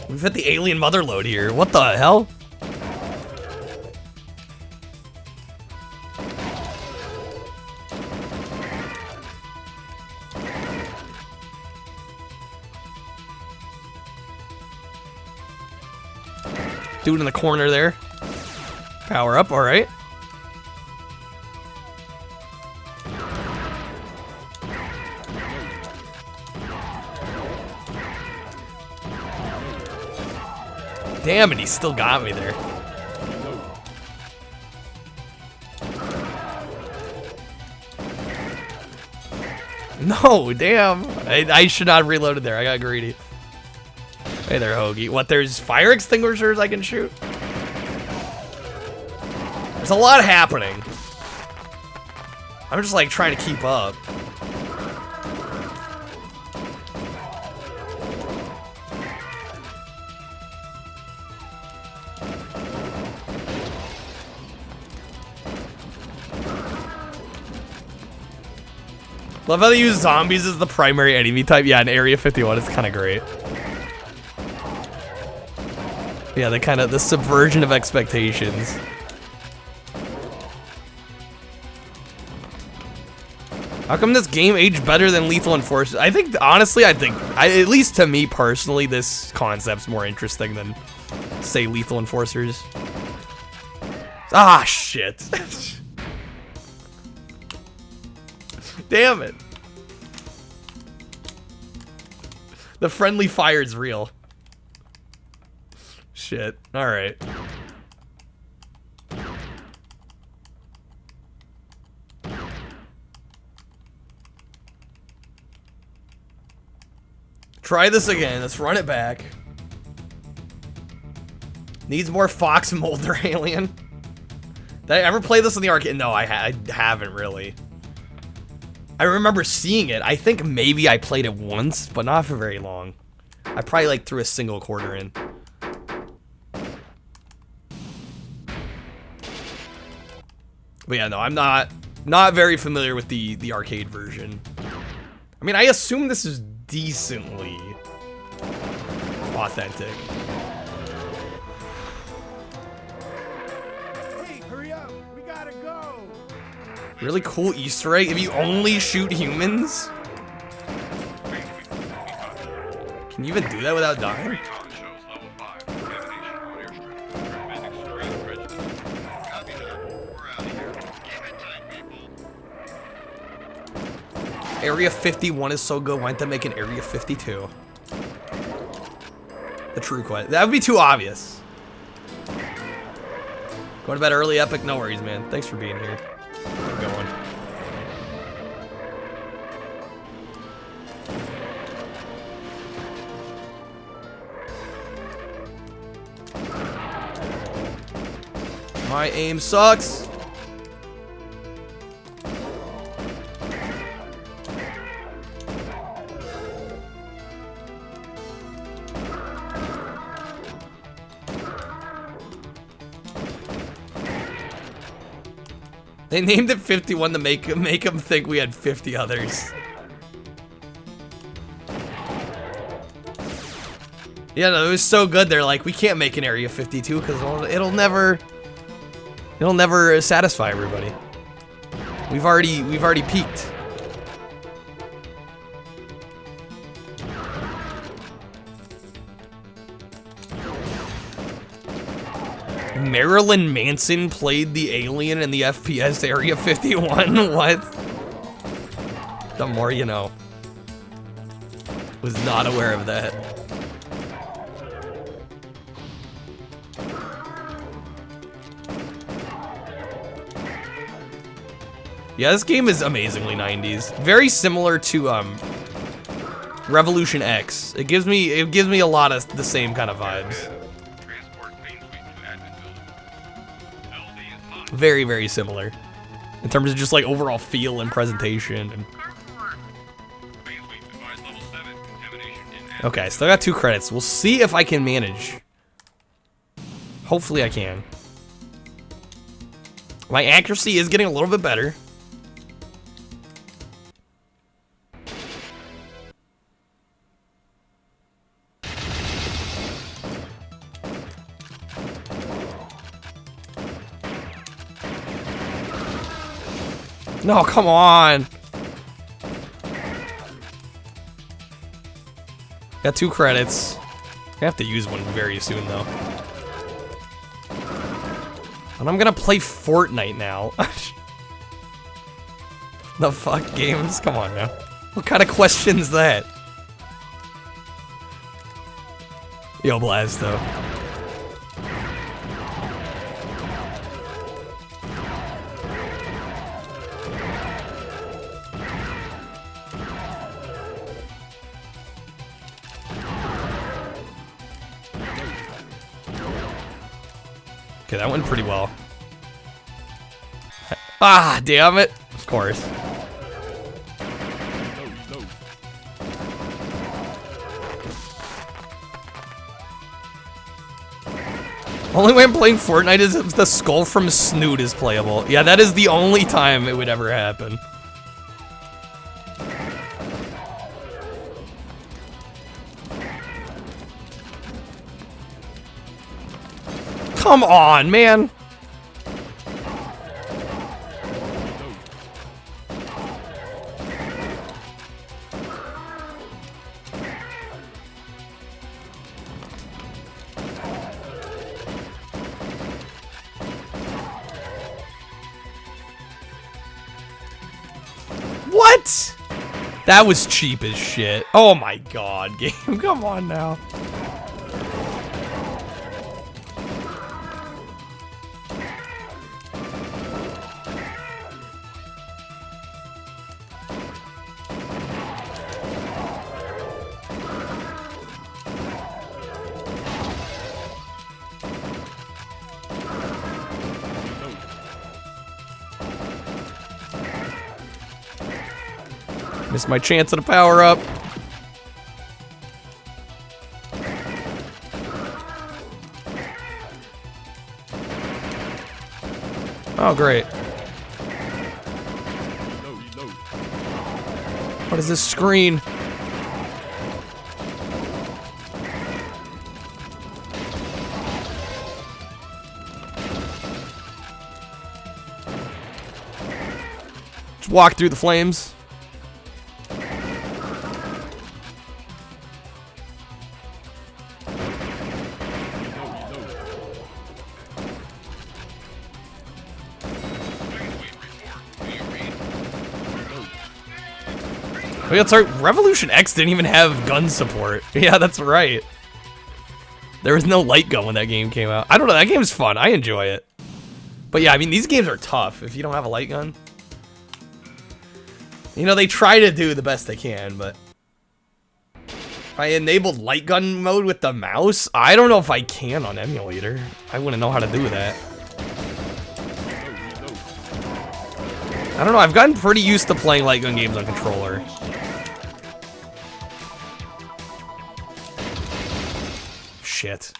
We've hit the alien mother load here. What the hell? Dude in the corner there. Power up, alright. Damn it, he still got me there. No, damn. I should not have reloaded there. I got greedy. Hey there, Hoagie. What, there's fire extinguishers I can shoot? There's a lot happening. I'm just like trying to keep up. Love how they use zombies as the primary enemy type. Yeah, in Area 51, it's kind of great. Yeah, the subversion of expectations. How come this game aged better than Lethal Enforcer? I think, honestly, at least to me personally, this concept's more interesting than, say, Lethal Enforcers. Ah, shit. Damn it. The friendly fire is real. Shit. Alright. Try this again. Let's run it back. Needs more Fox Mulder alien. Did I ever play this in the arcade? No, I haven't really. I remember seeing it. I think maybe I played it once, but not for very long. I probably like threw a single quarter in. But yeah, no, I'm not very familiar with the arcade version. I mean, I assume this is decently authentic. Hey, hurry up. We gotta go. Really cool Easter egg. If you only shoot humans? Can you even do that without dying? Area 51 is so good, why don't they make an Area 52? The true quest. That would be too obvious. Going to bed early, Epic? No worries, man. Thanks for being here. Good one. My aim sucks. They named it 51 to make them think we had 50 others. Yeah, no, it was so good. They're like, we can't make an Area 52 because it'll never It'll never satisfy everybody. We've already peaked. Marilyn Manson played the alien in the FPS Area 51? What? The more you know. Was not aware of that. Yeah, this game is amazingly 90s. Very similar to Revolution X. It gives me a lot of the same kind of vibes. Very, very similar. In terms of just like overall feel and presentation. And... Okay, still got 2 credits. We'll see if I can manage. Hopefully I can. My accuracy is getting a little bit better. No, come on. Got 2 credits. I have to use one very soon, though. And I'm gonna play Fortnite now. The fuck games? Come on now. What kind of question's that? Yo, Blasto. Okay, that went pretty well. Ah, damn it. Of course. Only way I'm playing Fortnite is if the skull from Snoot is playable. Yeah, that is the only time it would ever happen. Come on, man. What? That was cheap as shit. Oh my god, game. Come on now. Missed my chance at a power-up. Oh, great. What is this screen? Just walk through the flames. Oh, yeah, that's right. Revolution X didn't even have gun support. Yeah, that's right. There was no light gun when that game came out. I don't know. That game's fun. I enjoy it. But yeah, I mean, these games are tough if you don't have a light gun. You know, they try to do the best they can, but... If I enabled light gun mode with the mouse, I don't know if I can on emulator. I wouldn't know how to do that. I don't know. I've gotten pretty used to playing light gun games on controller. Shit.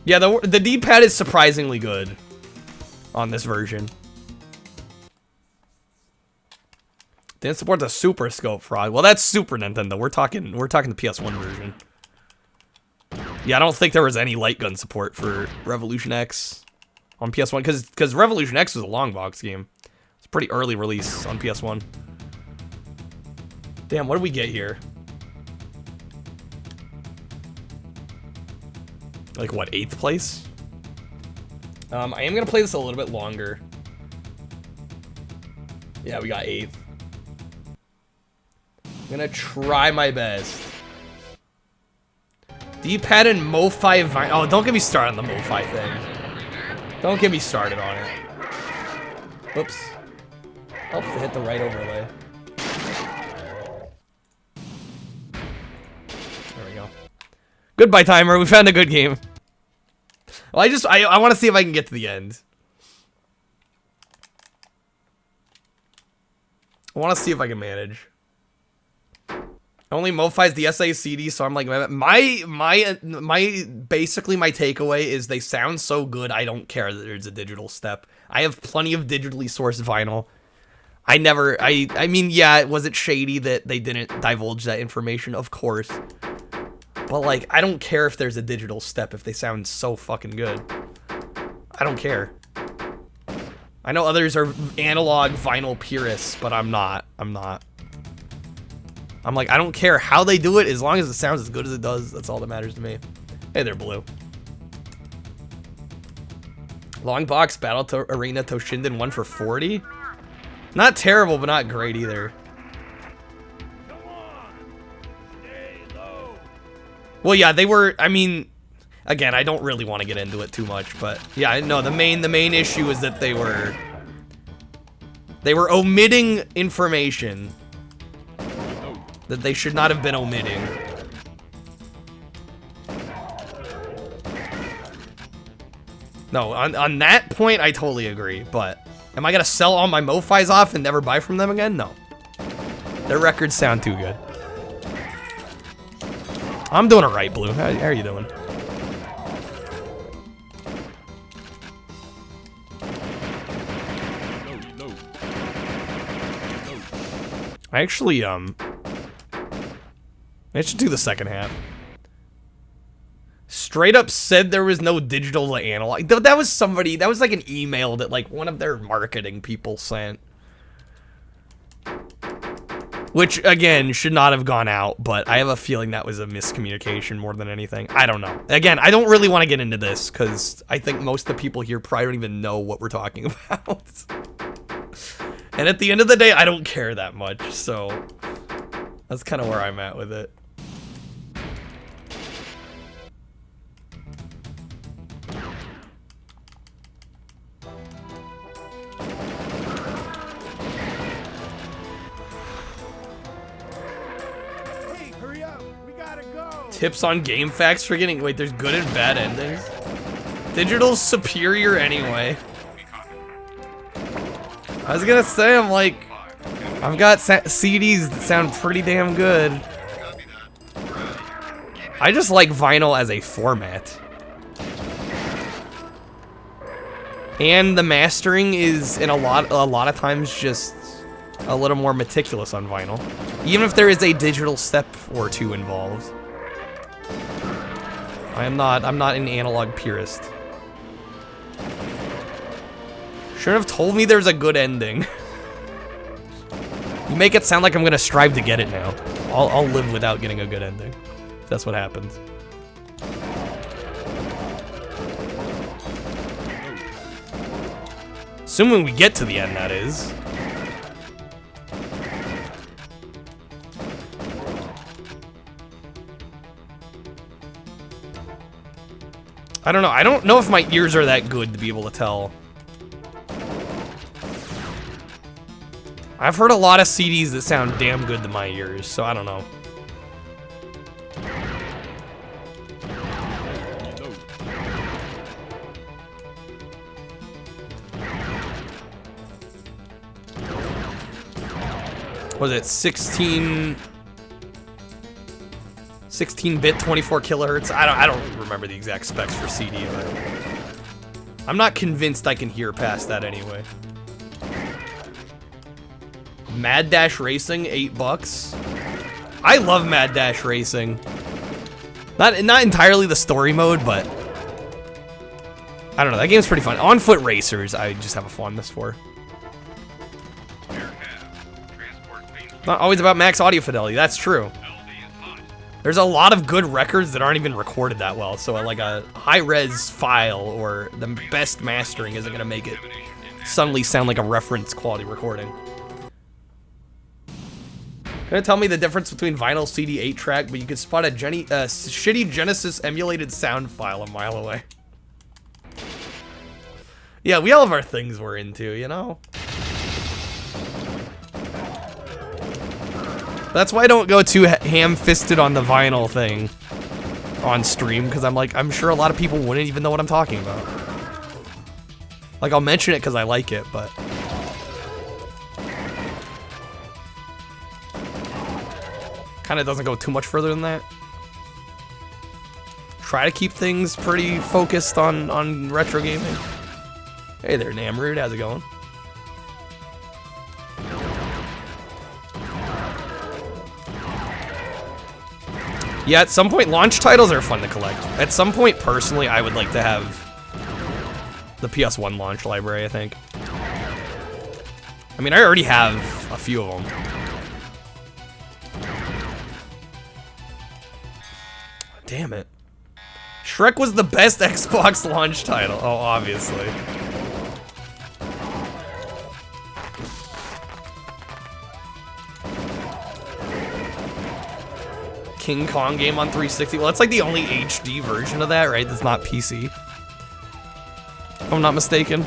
Yeah, the D-pad is surprisingly good on this version. Didn't support the Super Scope frog. Well, that's Super Nintendo. We're talking the PS1 version. Yeah, I don't think there was any light gun support for Revolution X on PS1 because Revolution X was a long box game. It's a pretty early release on PS1. Damn, what did we get here? Like what, 8th place? I am gonna play this a little bit longer. Yeah, we got 8th. I'm gonna try my best. D-pad and MoFi Vine. Oh, don't get me started on the MoFi thing. Don't get me started on it. Whoops. Helps to hit the right overlay. There we go. Goodbye, timer. We found a good game. Well, I want to see if I can get to the end. I want to see if I can manage. Only MoFi's the SACD, so I'm like, basically my takeaway is they sound so good, I don't care that there's a digital step. I have plenty of digitally sourced vinyl. I mean, yeah, was it shady that they didn't divulge that information? Of course. But, like, I don't care if there's a digital step if they sound so fucking good. I don't care. I know others are analog vinyl purists, but I'm not. I'm like, I don't care how they do it, as long as it sounds as good as it does, that's all that matters to me. Hey there, Blue. Long box battle to arena Toshinden 1 for 40? Not terrible, but not great either. Well, yeah, they were, I mean, again, I don't really want to get into it too much, but yeah, no, the main issue is that they were omitting information that they should not have been omitting. No, on that point, I totally agree, but am I gonna sell all my MoFis off and never buy from them again? No. Their records sound too good. I'm doing it right, Blue. How are you doing? I actually, I should do the second half. Straight up said there was no digital to analog. That was somebody, that was like an email that like one of their marketing people sent. Which, again, should not have gone out, but I have a feeling that was a miscommunication more than anything. I don't know. Again, I don't really want to get into this, because I think most of the people here probably don't even know what we're talking about. And at the end of the day, I don't care that much, so that's kind of where I'm at with it. Tips on game facts for getting... Wait, there's good and bad endings? Digital's superior anyway. I was gonna say, I'm like... I've got CDs that sound pretty damn good. I just like vinyl as a format. And the mastering is, in a lot of times, just a little more meticulous on vinyl. Even if there is a digital step or two involved. I'm not an analog purist. Shouldn't have told me there's a good ending. You make it sound like I'm gonna strive to get it now. I'll live without getting a good ending. If that's what happens. Assuming we get to the end, that is. I don't know. I don't know if my ears are that good to be able to tell. I've heard a lot of CDs that sound damn good to my ears, so I don't know. Was it 16-bit 24 kilohertz? I don't remember the exact specs for CD, but I'm not convinced I can hear past that anyway. Mad Dash Racing, $8. I love Mad Dash Racing. Not entirely the story mode, but I don't know. That game's pretty fun. On Foot Racers, I just have a fondness for. Not always about max audio fidelity. That's true. There's a lot of good records that aren't even recorded that well. So like a high-res file or the best mastering isn't gonna make it suddenly sound like a reference quality recording. Gonna tell me the difference between vinyl, CD, 8-track, but you could spot a shitty Genesis emulated sound file a mile away. Yeah, we all have our things we're into, you know? That's why I don't go too ham-fisted on the vinyl thing on stream, because I'm sure a lot of people wouldn't even know what I'm talking about. Like, I'll mention it because I like it, but... kind of doesn't go too much further than that. Try to keep things pretty focused on retro gaming. Hey there, Namrud, how's it going? Yeah, at some point, launch titles are fun to collect. At some point, personally, I would like to have the PS1 launch library, I think. I mean, I already have a few of them. Damn it. Shrek was the best Xbox launch title. Oh, obviously. King Kong game on 360. Well, that's like the only HD version of that, right? That's not PC. If I'm not mistaken.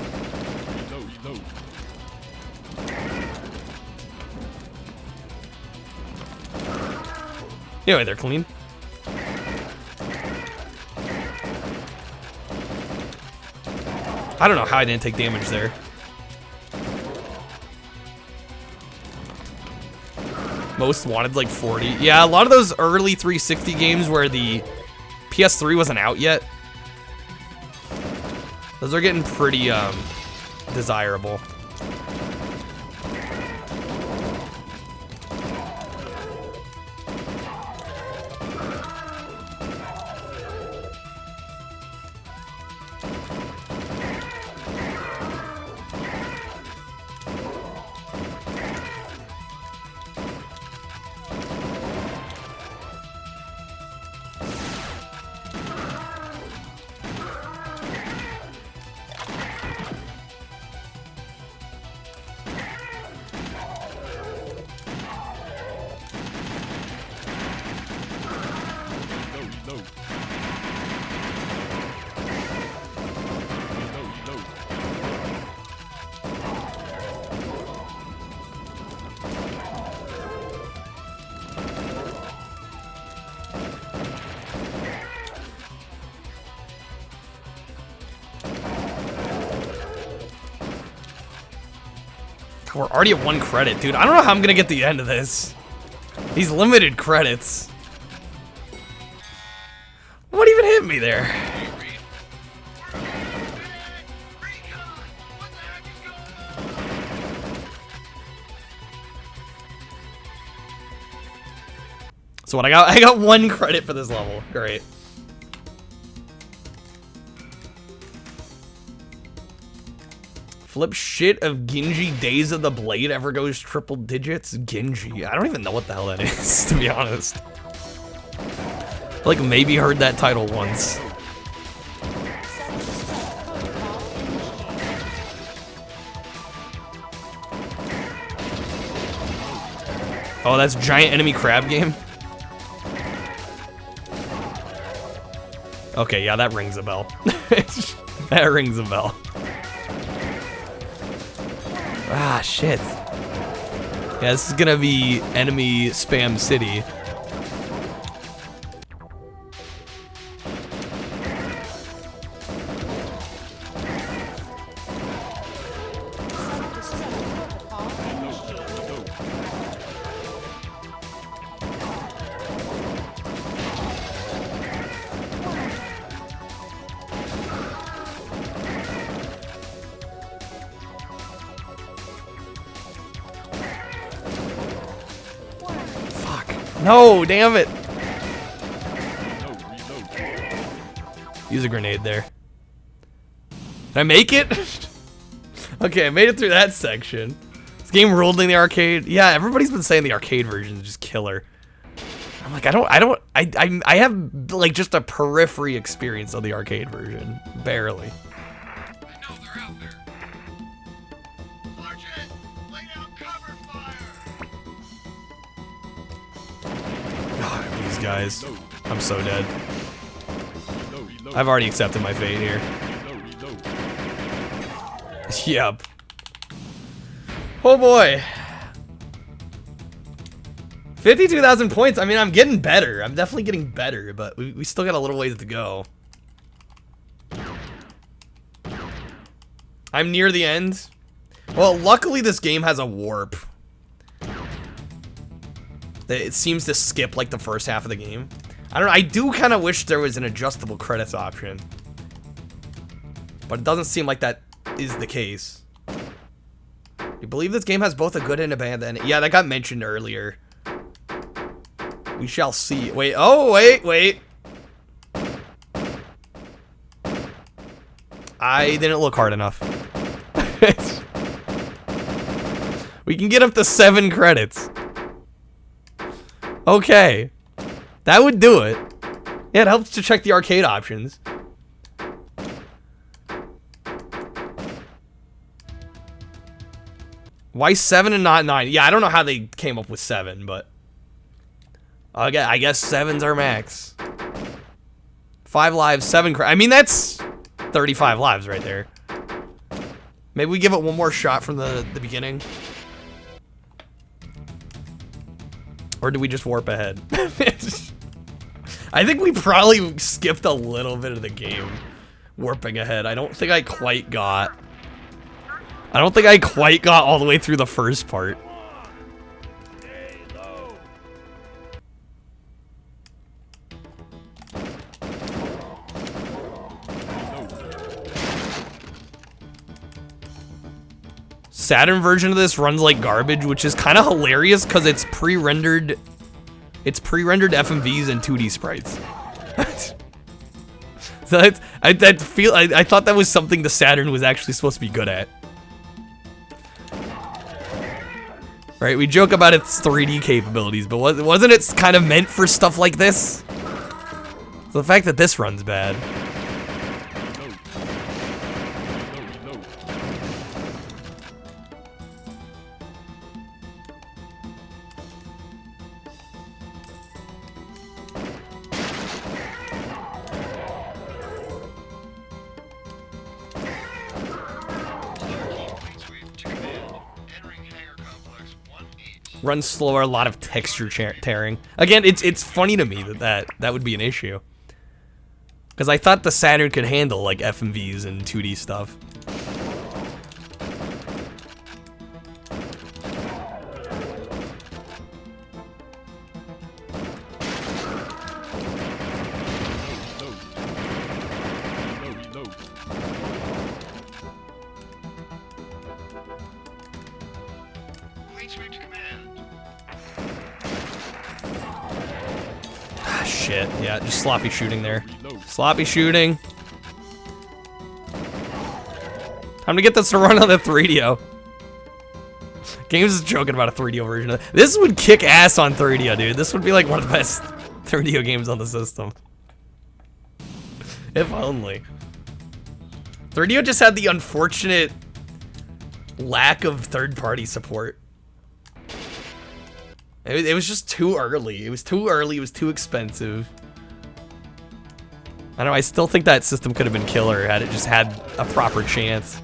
Anyway, they're clean. I don't know how I didn't take damage there. Most wanted like 40. Yeah, a lot of those early 360 games where the PS3 wasn't out yet, those are getting pretty desirable. We're already at 1 credit, dude. I don't know how I'm gonna get the end of this. These limited credits. What even hit me there? So what I got 1 credit for this level. Great. Flip shit of Genji Days of the Blade ever goes triple digits? Genji. I don't even know what the hell that is, to be honest. Like, maybe heard that title once. Oh, that's Giant Enemy Crab game? Okay, yeah, that rings a bell. That rings a bell. Ah, shit. Yeah, this is gonna be enemy spam city. No, damn it. Use a grenade there. Did I make it? Okay, I made it through that section. This game ruled in the arcade. Yeah, everybody's been saying the arcade version is just killer. I'm like, I have like just a periphery experience of the arcade version. Barely. I know they're out there. Sergeant, lay down cover fire. God, these guys. I'm so dead. I've already accepted my fate here. Yep. Oh boy. 52,000 points. I mean, I'm getting better. I'm definitely getting better, but we still got a little ways to go. I'm near the end. Well, luckily this game has a warp. It seems to skip like the first half of the game. I don't know. I do kind of wish there was an adjustable credits option, but it doesn't seem like that is the case. You believe this game has both a good and a bad ending? Yeah, that got mentioned earlier. We shall see. Wait. Oh, wait. I didn't look hard enough. We can get up to 7 credits. Okay. That would do it. Yeah, it helps to check the arcade options. Why 7 and not 9? Yeah, I don't know how they came up with 7, but I guess 7's our max. 5 lives, 7 I mean, that's 35 lives right there. Maybe we give it one more shot from the beginning. Or do we just warp ahead? I think we probably skipped a little bit of the game warping ahead. I don't think I quite got all the way through the first part. Saturn version of this runs like garbage, which is kind of hilarious because it's pre-rendered FMVs and 2D sprites. So I thought that was something the Saturn was actually supposed to be good at. Right, we joke about its 3D capabilities, but wasn't it kind of meant for stuff like this? So the fact that this runs bad. Runs slower, a lot of texture tearing. Again, it's funny to me that would be an issue. Because I thought the Saturn could handle like FMVs and 2D stuff. Shit, yeah, just sloppy shooting there. Sloppy shooting. Time to get this to run on the 3DO. Games is joking about a 3DO version of it. This would kick ass on 3DO, dude. This would be like one of the best 3DO games on the system. If only. 3DO just had the unfortunate lack of third-party support. It was just too early. It was too early. It was too expensive. I don't know. I still think that system could have been killer had it just had a proper chance.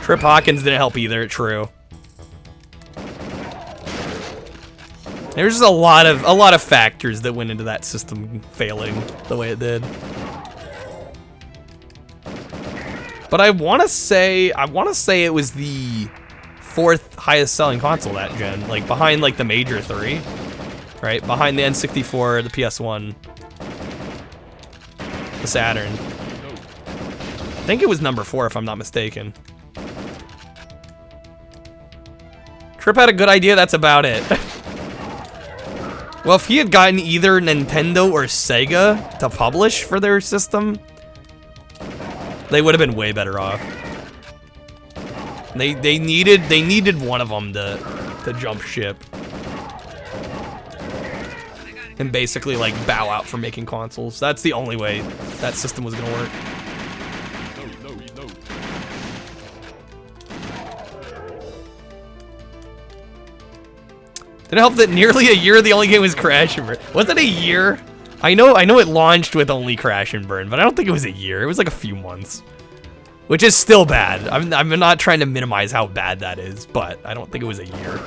Trip Hawkins didn't help either. True. There's just a lot of factors that went into that system failing the way it did. But I want to say it was the 4th highest selling console that gen, like behind like the major 3, right? Behind the N64, the PS1, the Saturn. I think it was number 4 if I'm not mistaken. Trip had a good idea, that's about it. Well, if he had gotten either Nintendo or Sega to publish for their system, they would have been way better off. They needed one of them to jump ship. And basically like bow out for making consoles. That's the only way that system was gonna work. Did it help that nearly a year the only game was Crash and Burn? Was it a year? I know it launched with only Crash and Burn, but I don't think it was a year. It was like a few months. Which is still bad. I'm not trying to minimize how bad that is, but I don't think it was a year.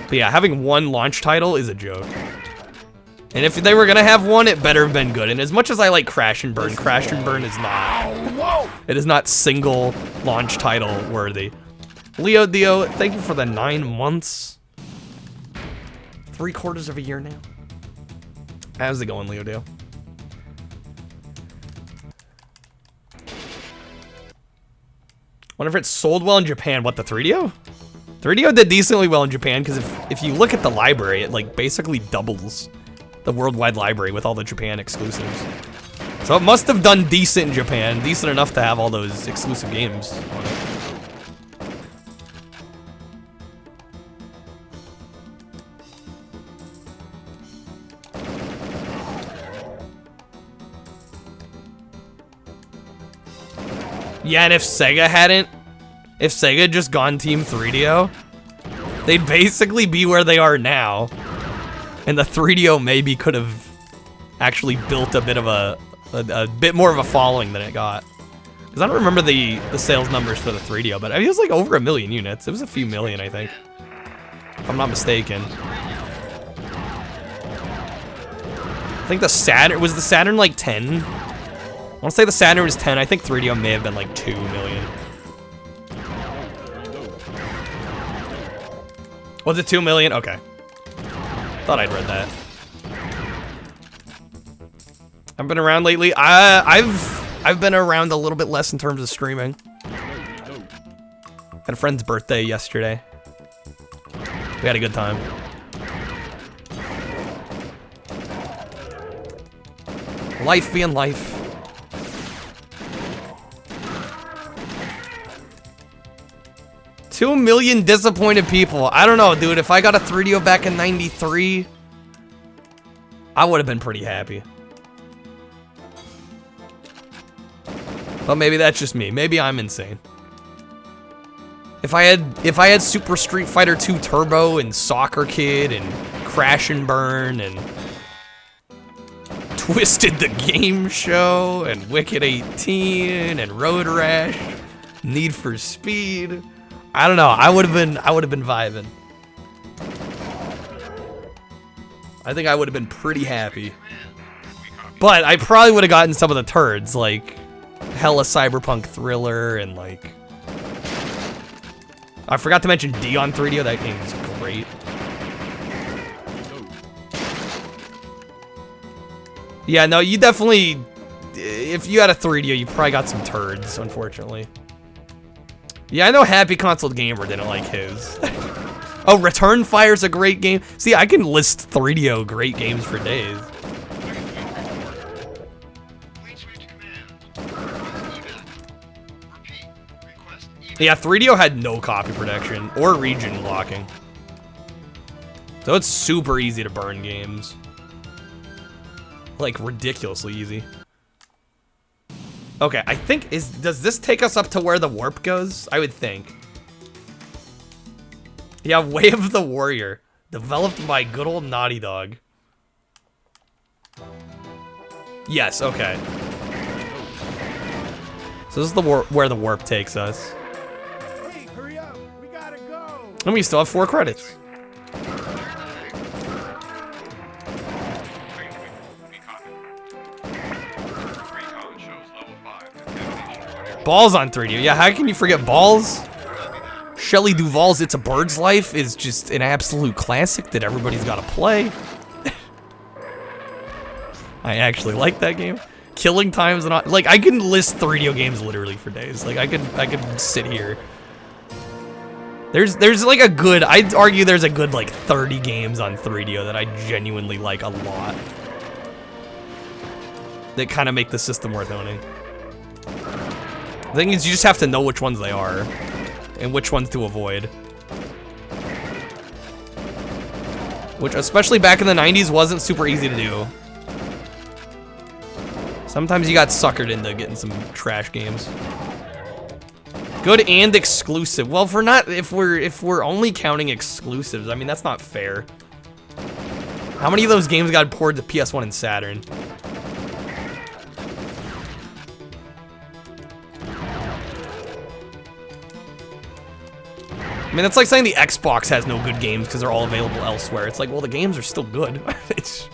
But yeah, having one launch title is a joke. And if they were gonna have one, it better have been good. And as much as I like Crash and Burn is not. It is not single launch title worthy. Leo Dio, thank you for the 9 months. 3/4 of a year now. How's it going, Leo Dio? Wonder if it sold well in Japan. What, the 3DO? 3DO did decently well in Japan because if you look at the library, it like basically doubles the worldwide library with all the Japan exclusives. So it must have done decent in Japan, decent enough to have all those exclusive games on it. Yeah, and if Sega had just gone Team 3DO, they'd basically be where they are now. And the 3DO maybe could have actually built a bit of a bit more of a following than it got. Because I don't remember the sales numbers for the 3DO, but I mean, it was like over 1 million units. It was a few million, I think. If I'm not mistaken. I think the Saturn, was the Saturn like 10? I want to say the Saturn was 10. I think 3DO may have been like 2 million. Was it 2 million? Okay. Thought I'd read that. I've been around lately. I've been around a little bit less in terms of streaming. Had a friend's birthday yesterday. We had a good time. Life being life. $2 million disappointed people. I don't know, dude. If I got a 3DO back in '93, I would have been pretty happy. But maybe that's just me. Maybe I'm insane. If I had Super Street Fighter 2 Turbo and Soccer Kid and Crash and Burn and Twisted the Game Show and Wicked 18 and Road Rash, Need for Speed, I don't know. I would have been vibing. I think I would have been pretty happy. But I probably would have gotten some of the turds, like hella Cyberpunk Thriller and like, I forgot to mention D on 3DO. That game is great. Yeah, no, you definitely, if you had a 3DO, you probably got some turds, unfortunately. Yeah, I know Happy Console Gamer didn't like his. Oh, Return Fire's a great game. See, I can list 3DO great games for days. Yeah, 3DO had no copy protection or region locking. So it's super easy to burn games. Like, ridiculously easy. Okay, I think, does this take us up to where the warp goes? I would think. Yeah, Way of the Warrior. Developed by good old Naughty Dog. Yes, okay. So this is the where the warp takes us. Hey, hurry up. We gotta go. And we still have 4 credits. Balls on 3D. Yeah, how can you forget Balls? Shelley Duvall's It's a Bird's Life is just an absolute classic that everybody's got to play. I actually like that game. Killing Times and all, like I can list 3DO games literally for days. Like I could sit here There's like a good, I'd argue there's a good like 30 games on 3DO that I genuinely like a lot. That kind of make the system worth owning. The thing is, you just have to know which ones they are and which ones to avoid. Which, especially back in the 90s, wasn't super easy to do. Sometimes you got suckered into getting some trash games. Good and exclusive. Well, if we're only counting exclusives, I mean that's not fair. How many of those games got ported to PS1 and Saturn? I mean, that's like saying the Xbox has no good games because they're all available elsewhere. It's like, well, the games are still good. It's...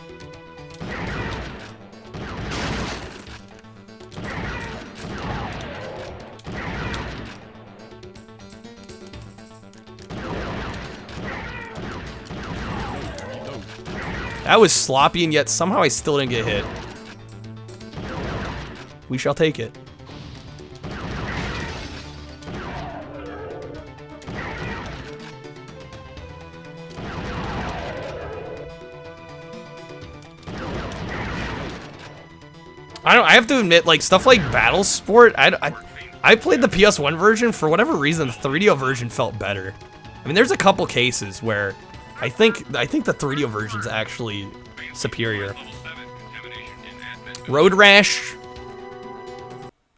That was sloppy, and yet somehow I still didn't get hit. We shall take it. I have to admit, like, stuff like Battle Sport, I played the PS1 version. For whatever reason, the 3DO version felt better. I mean, there's a couple cases where I think the 3DO version's actually superior. Road Rash,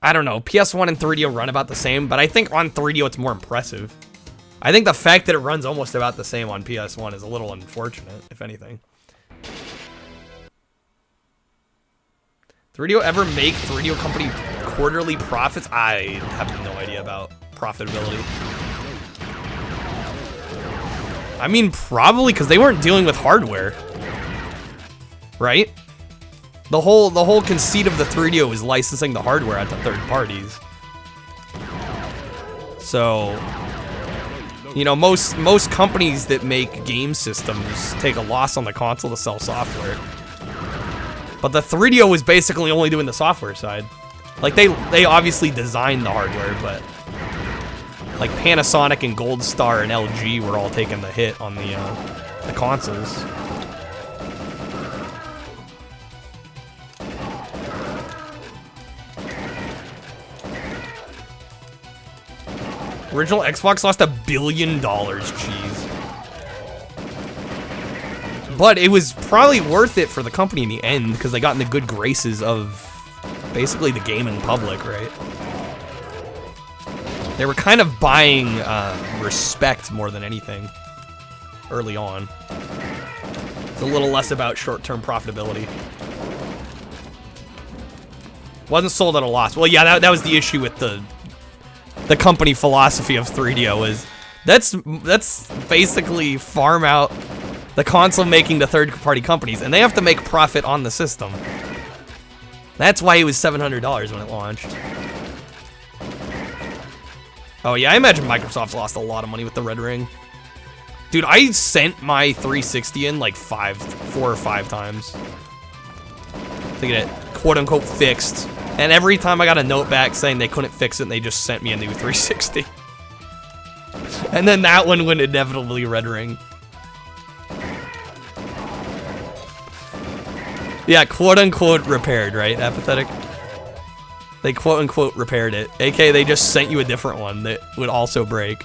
I don't know, PS1 and 3DO run about the same, but I think on 3DO it's more impressive. I think the fact that it runs almost about the same on PS1 is a little unfortunate, if anything. 3DO ever make 3DO company quarterly profits? I have no idea about profitability. I mean, probably because they weren't dealing with hardware, right? The whole conceit of the 3DO is licensing the hardware out to third parties. So, you know, most companies that make game systems take a loss on the console to sell software. But the 3DO was basically only doing the software side. Like, they obviously designed the hardware, but like Panasonic and Gold Star and LG were all taking the hit on the consoles. Original Xbox lost $1 billion, cheese. But it was probably worth it for the company in the end because they got in the good graces of basically the gaming public, right? They were kind of buying respect more than anything early on. It's a little less about short-term profitability. Wasn't sold at a loss. Well, yeah, that was the issue with the company philosophy of 3DO is that's basically farm out the console making to third-party companies, and they have to make profit on the system. That's why it was $700 when it launched. Oh yeah, I imagine Microsoft's lost a lot of money with the Red Ring. Dude, I sent my 360 in like 4 or 5 times to get it quote-unquote fixed. And every time I got a note back saying they couldn't fix it, they just sent me a new 360. And then that one would inevitably Red Ring. Yeah, quote-unquote repaired, right? Apathetic. They quote-unquote repaired it. AK, they just sent you a different one that would also break.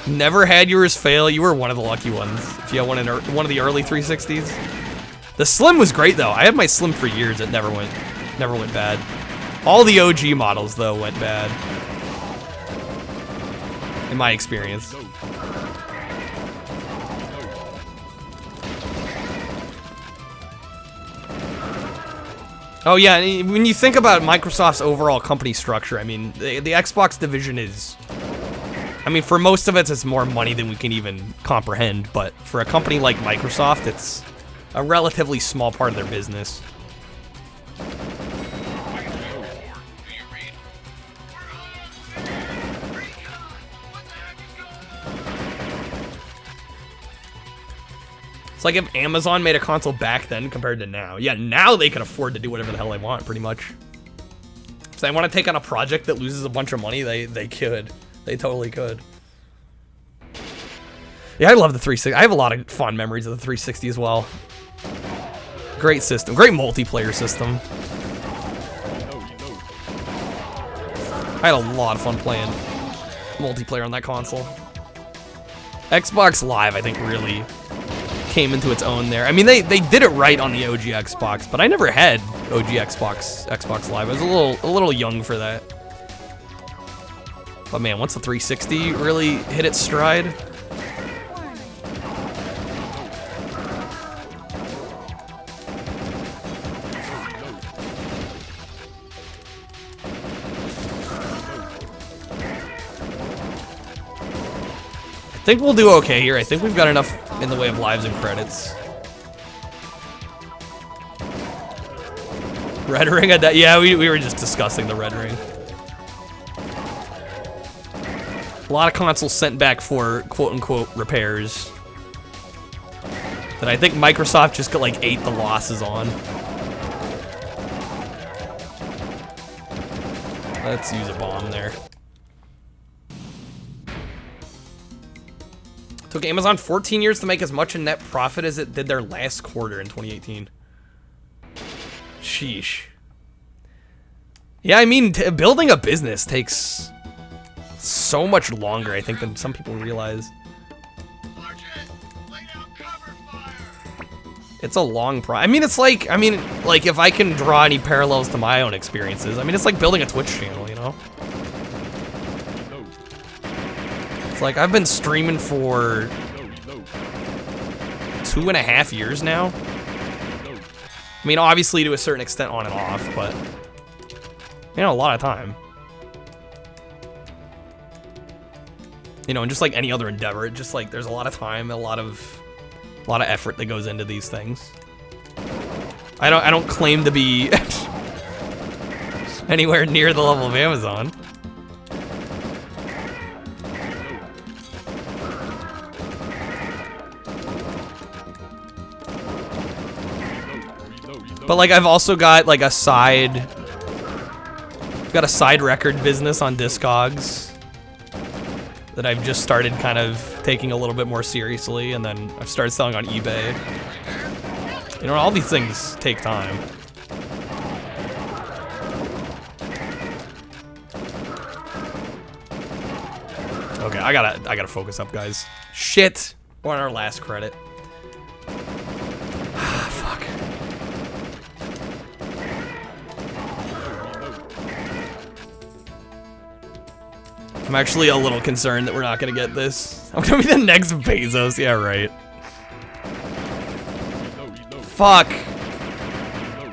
Never had yours fail. You were one of the lucky ones. If you had one of the early 360s. The Slim was great though. I had my Slim for years. It never went bad. All the OG models though went bad. In my experience. Oh yeah, when you think about Microsoft's overall company structure, I mean, the Xbox division is... I mean, for most of it, it's more money than we can even comprehend, but for a company like Microsoft, it's a relatively small part of their business. It's like if Amazon made a console back then compared to now. Yeah, now they can afford to do whatever the hell they want, pretty much. If they want to take on a project that loses a bunch of money, they could. They totally could. Yeah, I love the 360. I have a lot of fond memories of the 360 as well. Great system. Great multiplayer system. I had a lot of fun playing multiplayer on that console. Xbox Live, I think, really came into its own there. I mean, they did it right on the OG Xbox, but I never had OG Xbox Live. I was a little young for that. But man, once the 360 really hit its stride. I think we'll do okay here. I think we've got enough in the way of lives and credits. Red ring? Yeah, we were just discussing the red ring. A lot of consoles sent back for quote-unquote repairs that I think Microsoft just got, like, ate the losses on. Let's use a bomb there. Took Amazon 14 years to make as much in net profit as it did their last quarter in 2018. Sheesh. Yeah, I mean, building a business takes so much longer, I think, than some people realize. It's a long I mean, it's like, if I can draw any parallels to my own experiences, I mean, it's like building a Twitch channel, you know? It's like, I've been streaming for 2.5 years now. I mean, obviously to a certain extent on and off, but, you know, a lot of time. You know, and just like any other endeavor, it just like, there's a lot of time, a lot of effort that goes into these things. I don't claim to be anywhere near the level of Amazon. But like, I've also got like a side record business on Discogs that I've just started kind of taking a little bit more seriously, and then I've started selling on eBay. You know, all these things take time. Okay, I gotta focus up, guys. Shit, we're on our last credit. Fuck. I'm actually a little concerned that we're not gonna get this. I'm gonna be the next Bezos. Yeah, right. Fuck.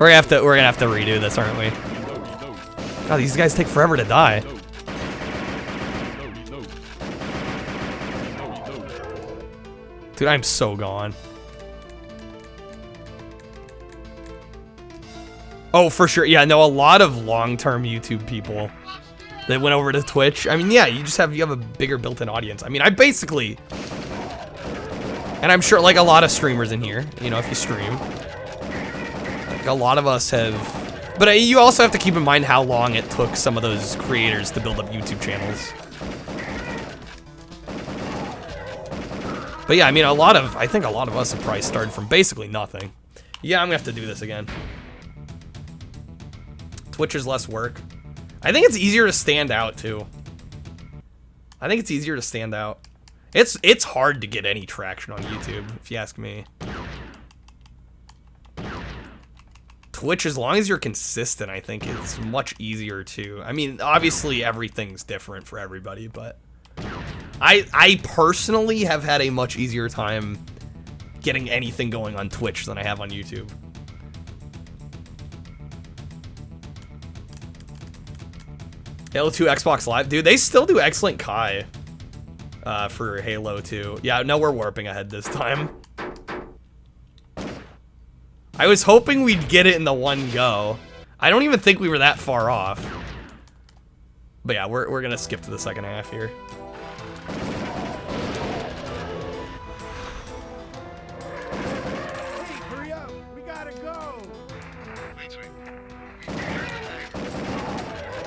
We're gonna have to redo this, aren't we? God, these guys take forever to die. Dude, I'm so gone. Oh, for sure. Yeah, no, a lot of long-term YouTube people that went over to Twitch. I mean, yeah, you have a bigger built-in audience. I mean, I basically, and I'm sure like a lot of streamers in here, you know, if you stream, like a lot of us have, but you also have to keep in mind how long it took some of those creators to build up YouTube channels. But yeah, I mean, I think a lot of us have probably started from basically nothing. Yeah, I'm gonna have to do this again. Twitch is less work. I think it's easier to stand out too. I think it's easier to stand out. It's hard to get any traction on YouTube, if you ask me. Twitch, as long as you're consistent, I think is much easier too. I mean, obviously everything's different for everybody, but I personally have had a much easier time getting anything going on Twitch than I have on YouTube. Halo 2 Xbox Live, dude, they still do excellent Kai for Halo 2. Yeah, no, we're warping ahead this time. I was hoping we'd get it in the one go. I don't even think we were that far off. But yeah, we're gonna skip to the second half here. Hey, hurry up. We gotta go. Wait,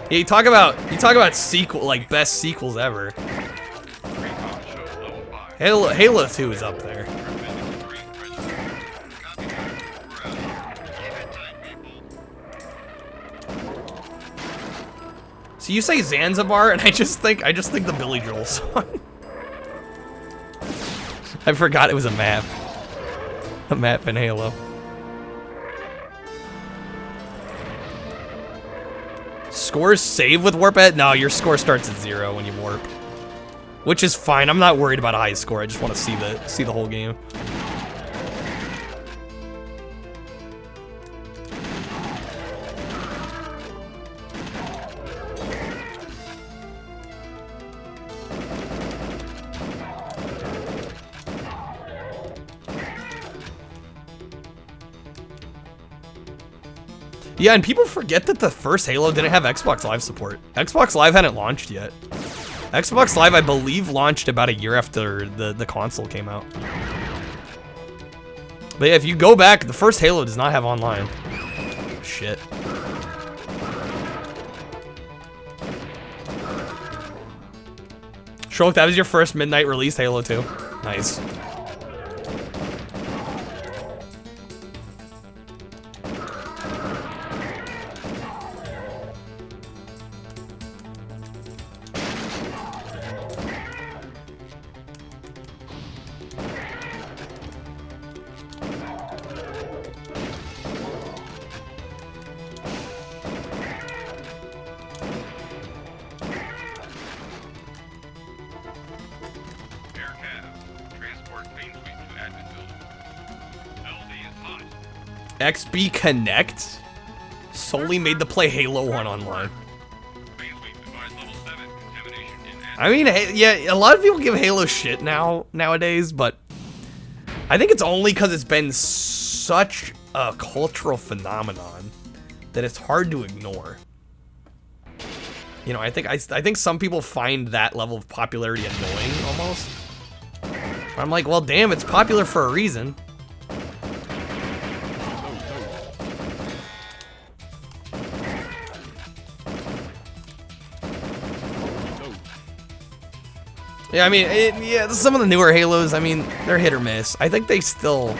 Yeah, you talk about sequel, like best sequels ever. Halo 2 is up there. So you say Zanzibar, and I just think the Billy Joel song. I forgot it was a map. A map in Halo. Scores save with warp at? No, your score starts at 0 when you warp. Which is fine. I'm not worried about a high score. I just want to see the whole game. Yeah, and people forget that the first Halo didn't have Xbox Live support. Xbox Live hadn't launched yet. Xbox Live, I believe, launched about a year after the console came out. But yeah, if you go back, the first Halo does not have online. Shit. Shulk, that was your first midnight release, Halo 2. Nice. XB Connect solely made to play Halo 1 online. I mean, yeah, a lot of people give Halo shit nowadays, but I think it's only because it's been such a cultural phenomenon that it's hard to ignore. You know, I think some people find that level of popularity annoying almost. I'm like, well, damn, it's popular for a reason. Yeah, I mean, yeah, some of the newer Halos, I mean, they're hit or miss. I think they still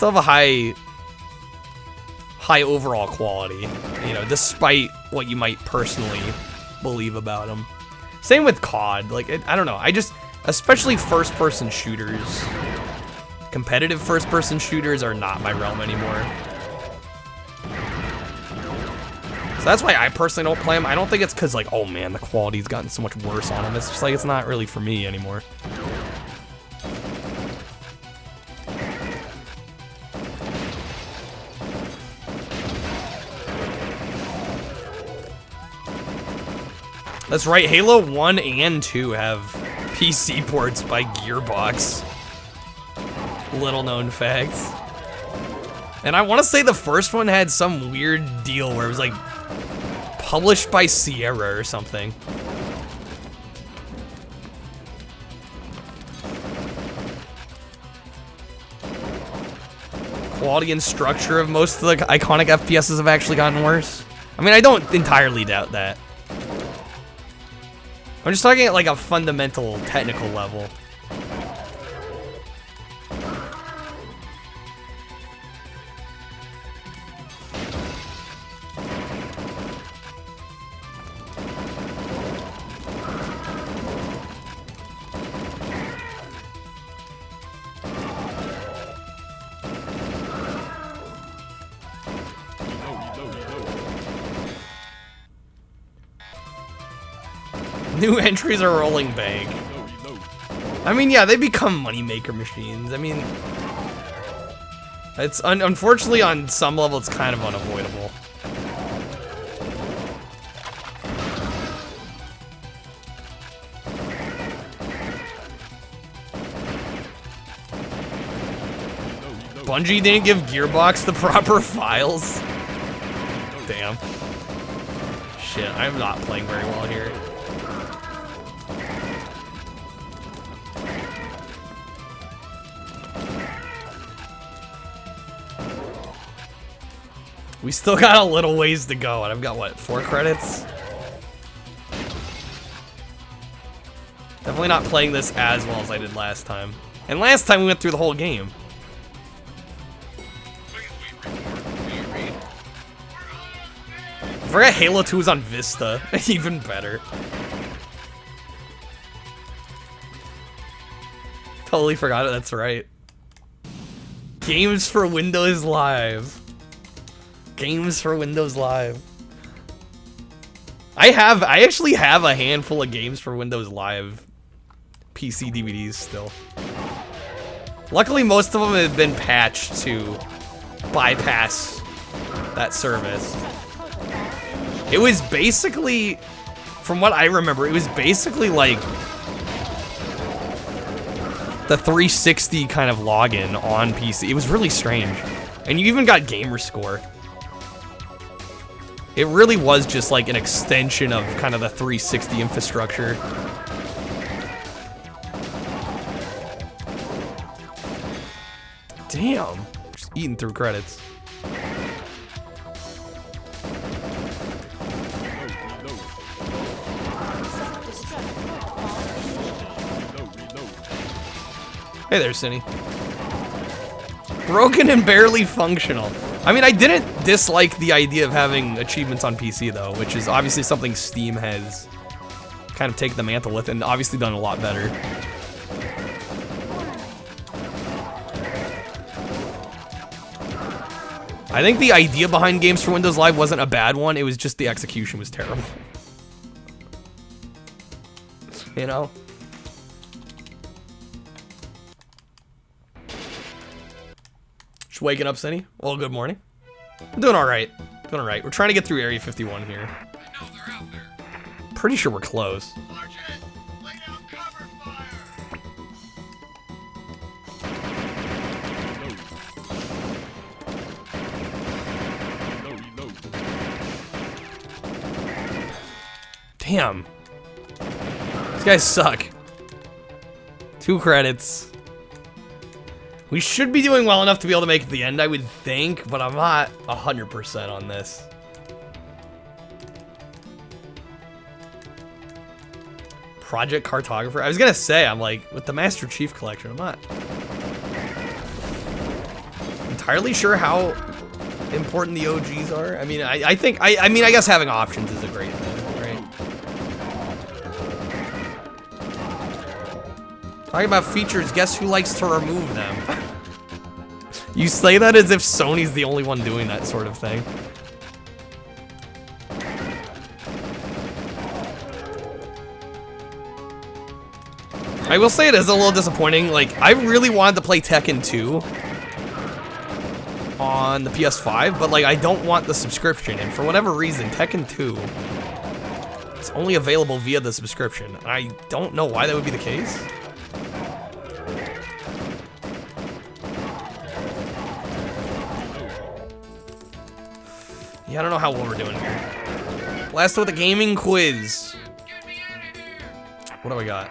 have a high overall quality, you know, despite what you might personally believe about them. Same with COD, like, I don't know, especially first-person shooters, competitive first-person shooters are not my realm anymore. So that's why I personally don't play them. I don't think it's because, like, oh man, the quality's gotten so much worse on them. It's just like, it's not really for me anymore. That's right, Halo 1 and 2 have PC ports by Gearbox. Little known facts. And I want to say the first one had some weird deal where it was like published by Sierra or something. Quality and structure of most of the iconic FPSs have actually gotten worse. I mean, I don't entirely doubt that. I'm just talking at like a fundamental technical level. New entries are rolling bank. I mean, yeah, they become moneymaker machines. I mean, it's unfortunately on some level it's kind of unavoidable. Bungie didn't give Gearbox the proper files. Damn. Shit, I'm not playing very well here. We still got a little ways to go, and I've got, what, 4 credits? Definitely not playing this as well as I did last time. And last time we went through the whole game. I forgot Halo 2 was on Vista. Even better. Totally forgot it, that's right. Games for Windows Live. Games for Windows Live. I actually have a handful of games for Windows Live PC DVDs still. Luckily, most of them have been patched to bypass that service. It was basically, from what I remember, it was basically like the 360 kind of login on PC. It was really strange. And you even got gamer score. It really was just like an extension of kind of the 360 infrastructure. Damn. Just eating through credits. Hey there, Cindy. Broken and barely functional. I mean, I didn't dislike the idea of having achievements on PC, though, which is obviously something Steam has kind of taken the mantle with and obviously done a lot better. I think the idea behind games for Windows Live wasn't a bad one, it was just the execution was terrible. You know? Just waking up, Cindy? Well, good morning. I'm doing alright. Doing alright. We're trying to get through Area 51 here. I know they're out there. Pretty sure we're close. Sergeant, lay down cover fire. Damn. These guys suck. 2 credits. We should be doing well enough to be able to make it to the end, I would think, but I'm not 100% on this. Project Cartographer? I was gonna say, I'm like, with the Master Chief Collection, I'm not entirely sure how important the OGs are. I mean, I think, I mean, I guess having options is a great thing, right? Talking about features, guess who likes to remove them? You say that as if Sony's the only one doing that sort of thing. I will say it is a little disappointing. Like, I really wanted to play Tekken 2 on the PS5, but like, I don't want the subscription, and for whatever reason, Tekken 2 is only available via the subscription. I don't know why that would be the case. Yeah, I don't know how well we're doing here. Last with a gaming quiz. Get me out of here. What do we got?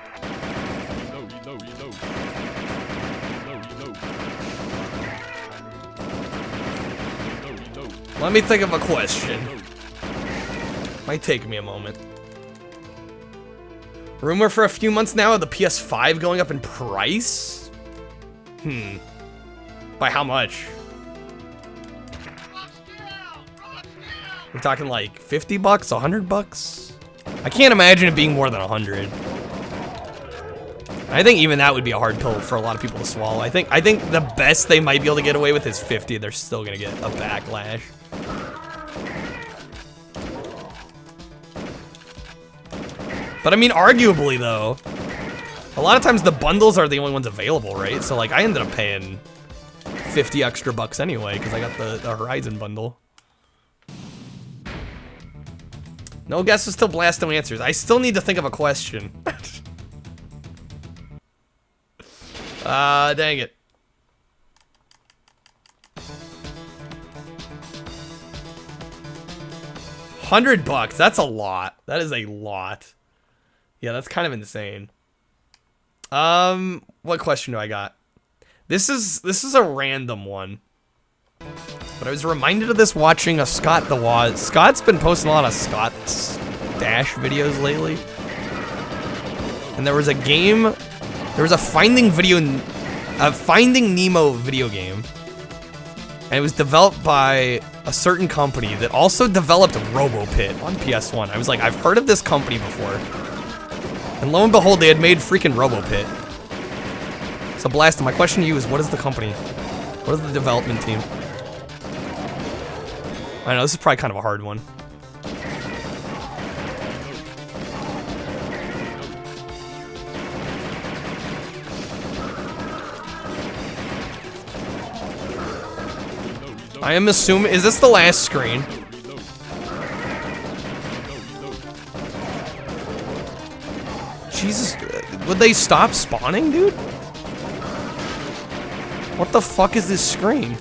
Let me think of a question. Might take me a moment. Rumor for a few months now of the PS5 going up in price? By how much? We're talking like 50 bucks, 100 bucks? I can't imagine it being more than 100. I think even that would be a hard pill for a lot of people to swallow. I think the best they might be able to get away with is 50. They're still gonna get a backlash. But I mean, arguably though, a lot of times the bundles are the only ones available, right? So like, I ended up paying 50 extra bucks anyway because I got the Horizon bundle. No guesses till blast no answers. I still need to think of a question. Dang it. $100, that's a lot. That is a lot. Yeah, that's kind of insane. What question do I got? This is a random one. But I was reminded of this watching a Scott the Waz. Scott's been posting a lot of Scott's Dash videos lately. And there was a game, there was a Finding Nemo video game. And it was developed by a certain company that also developed RoboPit on PS1. I was like, I've heard of this company before. And lo and behold, they had made freaking RoboPit. So Blast, my question to you is, what is the company? What is the development team? I know, this is probably kind of a hard one. I am assuming, is this the last screen? Jesus, would they stop spawning, dude? What the fuck is this screen?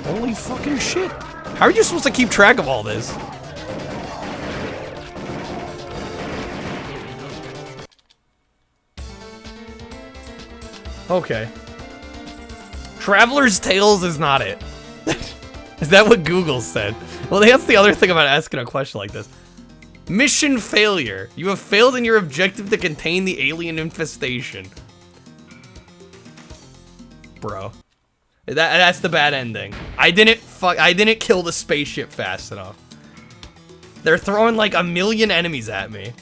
Holy fucking shit. How are you supposed to keep track of all this? Okay. Traveler's Tales is not it. Is that what Google said? Well, that's the other thing about asking a question like this. Mission failure. You have failed in your objective to contain the alien infestation. Bro. That's the bad ending. I didn't kill the spaceship fast enough. They're throwing like a million enemies at me.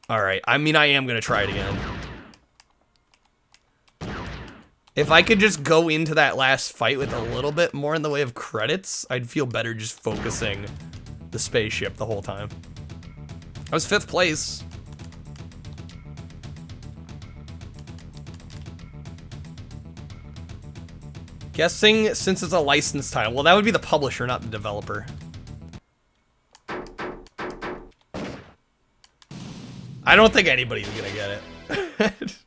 Alright, I mean, I am gonna try it again. If I could just go into that last fight with a little bit more in the way of credits, I'd feel better just focusing the spaceship the whole time. I was 5th place. Guessing since it's a licensed title. Well, that would be the publisher, not the developer. I don't think anybody's gonna get it.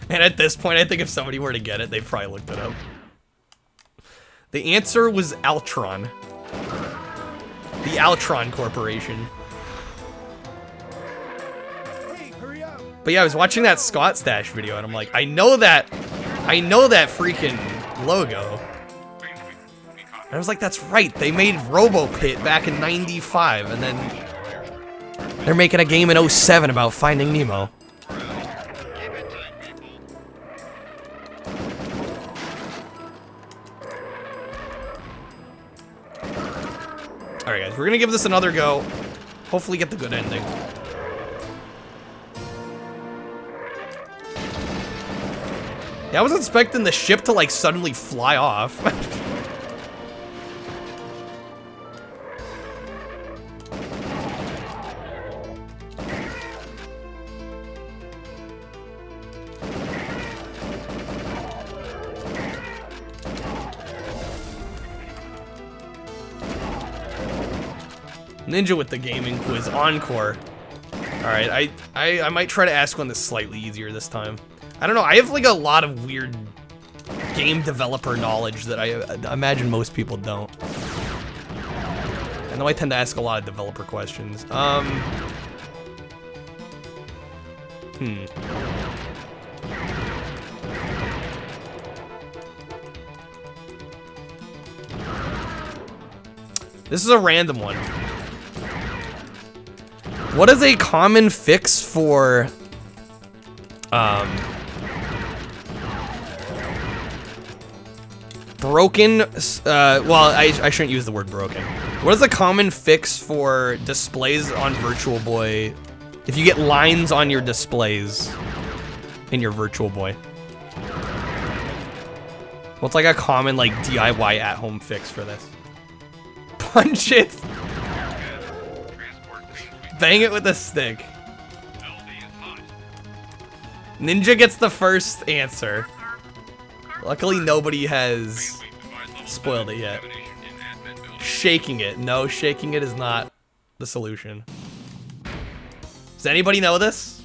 And at this point, I think if somebody were to get it, they probably looked it up. The answer was Altron. The Altron Corporation. Hey, hurry up. But yeah, I was watching that Scott Stash video, and I'm like, I know that freaking logo. And I was like, that's right, they made RoboPit back in '95, and then they're making a game in '07 about Finding Nemo. Alright guys, we're gonna give this another go. Hopefully get the good ending. Yeah, I was expecting the ship to like suddenly fly off. Ninja with the gaming quiz encore. Alright, I might try to ask one that's slightly easier this time. I don't know, I have like a lot of weird game developer knowledge that I imagine most people don't. I know I tend to ask a lot of developer questions. This is a random one. What is a common fix for, broken, well, I shouldn't use the word broken. What is a common fix for displays on Virtual Boy if you get lines on your displays in your Virtual Boy? What's like a common like DIY at-home fix for this? Punch it! Bang it with a stick. Ninja gets the first answer. Luckily, nobody has spoiled it yet. Shaking it. No, shaking it is not the solution. Does anybody know this?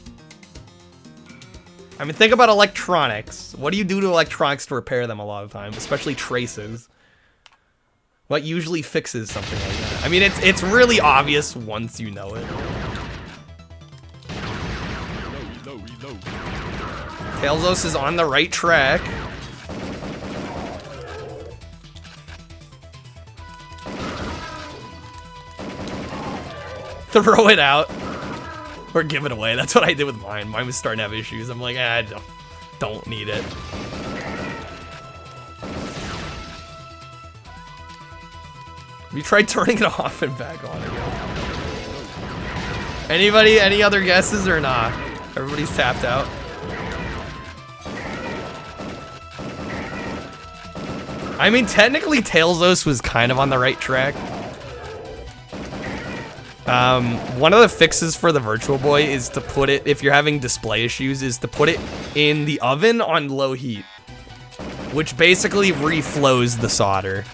I mean, think about electronics. What do you do to electronics to repair them a lot of times, especially traces? What usually fixes something like that? I mean, it's really obvious once you know it. Tailsos is on the right track. Throw it out. Or give it away. That's what I did with mine. Mine was starting to have issues. I'm like, I don't need it. Have you tried turning it off and back on again? Anybody, any other guesses or not? Everybody's tapped out. I mean, technically Tailsos was kind of on the right track. One of the fixes for the Virtual Boy is to put it, if you're having display issues, is to put it in the oven on low heat, which basically reflows the solder.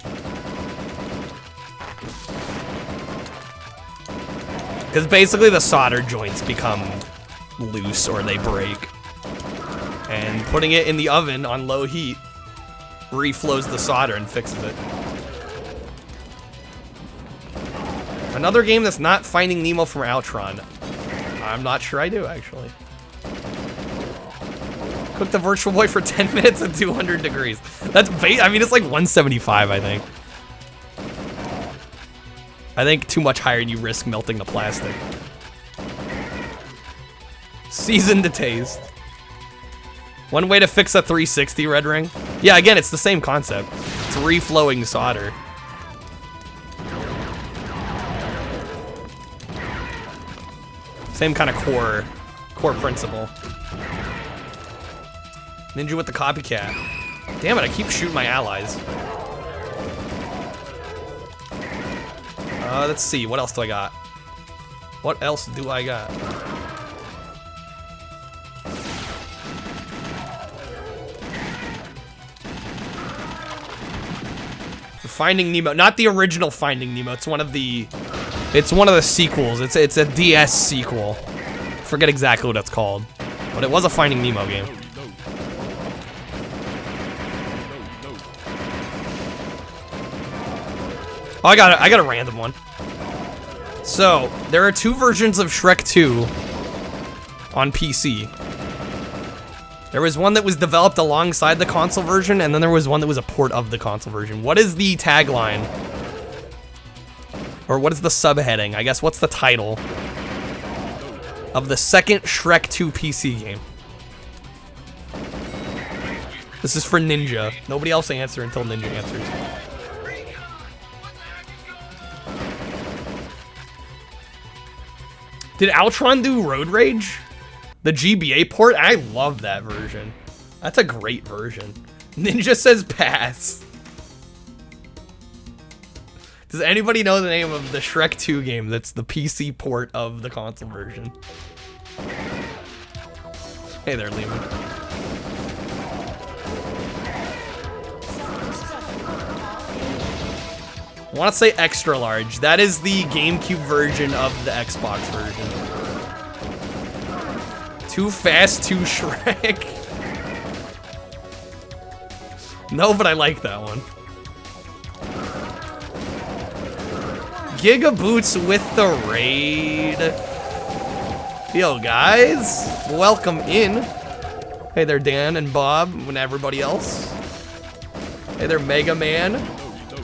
Because basically the solder joints become loose or they break. And putting it in the oven on low heat reflows the solder and fixes it. Another game that's not Finding Nemo from Outrun. I'm not sure I do, actually. Cook the Virtual Boy for 10 minutes at 200 degrees. That's I mean, it's like 175, I think. I think too much higher and you risk melting the plastic. Seasoned to taste. One way to fix a 360 red ring. Yeah, again, it's the same concept. It's reflowing solder. Same kind of core principle. Ninja with the copycat. Damn it, I keep shooting my allies. Let's see, what else do I got? What else do I got? Finding Nemo, not the original Finding Nemo. It's one of the sequels. It's a DS sequel. Forget exactly what it's called, but it was a Finding Nemo game. Oh, I got a random one. So there are two versions of Shrek 2 on PC. There was one that was developed alongside the console version, and then there was one that was a port of the console version. What is the tagline? Or what is the subheading? I guess, what's the title of the second Shrek 2 PC game? This is for Ninja. Nobody else answer until Ninja answers. Did Outrun do Road Rage? The GBA port? I love that version. That's a great version. Ninja says pass. Does anybody know the name of the Shrek 2 game that's the PC port of the console version? Hey there, Lehman. I want to say extra large. That is the GameCube version of the Xbox version. Too Fast, Too Shrek. No, but I like that one. Giga Boots with the raid. Yo, guys. Welcome in. Hey there, Dan and Bob and everybody else. Hey there, Mega Man.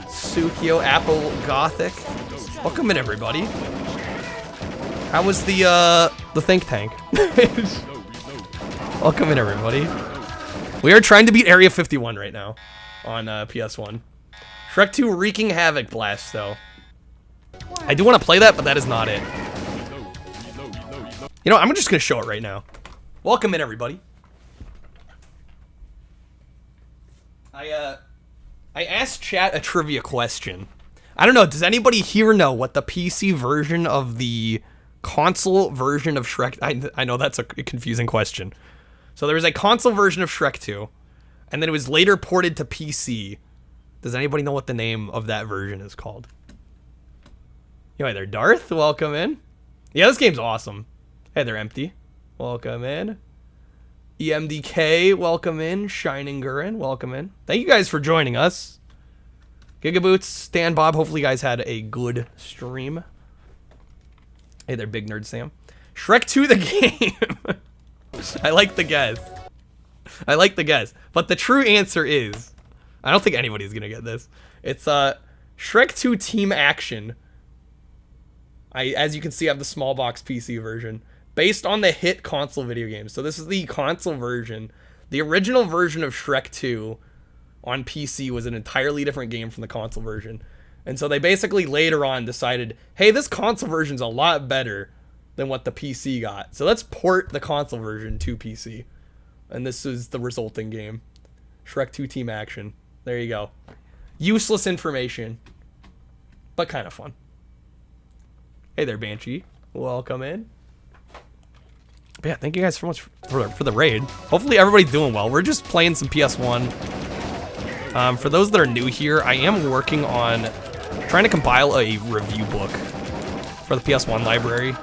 Sukio, Apple, Gothic. Welcome in, everybody. How was the think tank? Welcome in, everybody. We are trying to beat Area 51 right now on PS1. Shrek 2 wreaking havoc blast, though. I do want to play that, but that is not it. You know, I'm just gonna show it right now. Welcome in, everybody. I asked chat a trivia question. I don't know, does anybody here know what the PC version of the console version of Shrek... I know that's a confusing question. So there was a console version of Shrek 2, and then it was later ported to PC. Does anybody know what the name of that version is called? Yo, hey there, Darth. Welcome in. Yeah, this game's awesome. Hey there, Empty. Welcome in. EMDK, welcome in. Shining Gurin, welcome in. Thank you guys for joining us. Gigaboots, Stan Bob, hopefully you guys had a good stream. Hey there, Big Nerd Sam. Shrek 2 the game. I like the guess. I like the guess. But the true answer is, I don't think anybody's gonna get this. It's Shrek 2 Team Action. As you can see, I have the small box PC version. Based on the hit console video game. So this is the console version. The original version of Shrek 2 on PC was an entirely different game from the console version. And so they basically later on decided, hey, this console version's a lot better than what the PC got. So let's port the console version to PC. And this is the resulting game. Shrek 2 Team Action. There you go. Useless information, but kind of fun. Hey there, Banshee. Welcome in. But yeah, thank you guys so much for the raid. Hopefully everybody's doing well. We're just playing some PS1. For those that are new here, I am working on trying to compile a review book for the PS1 library.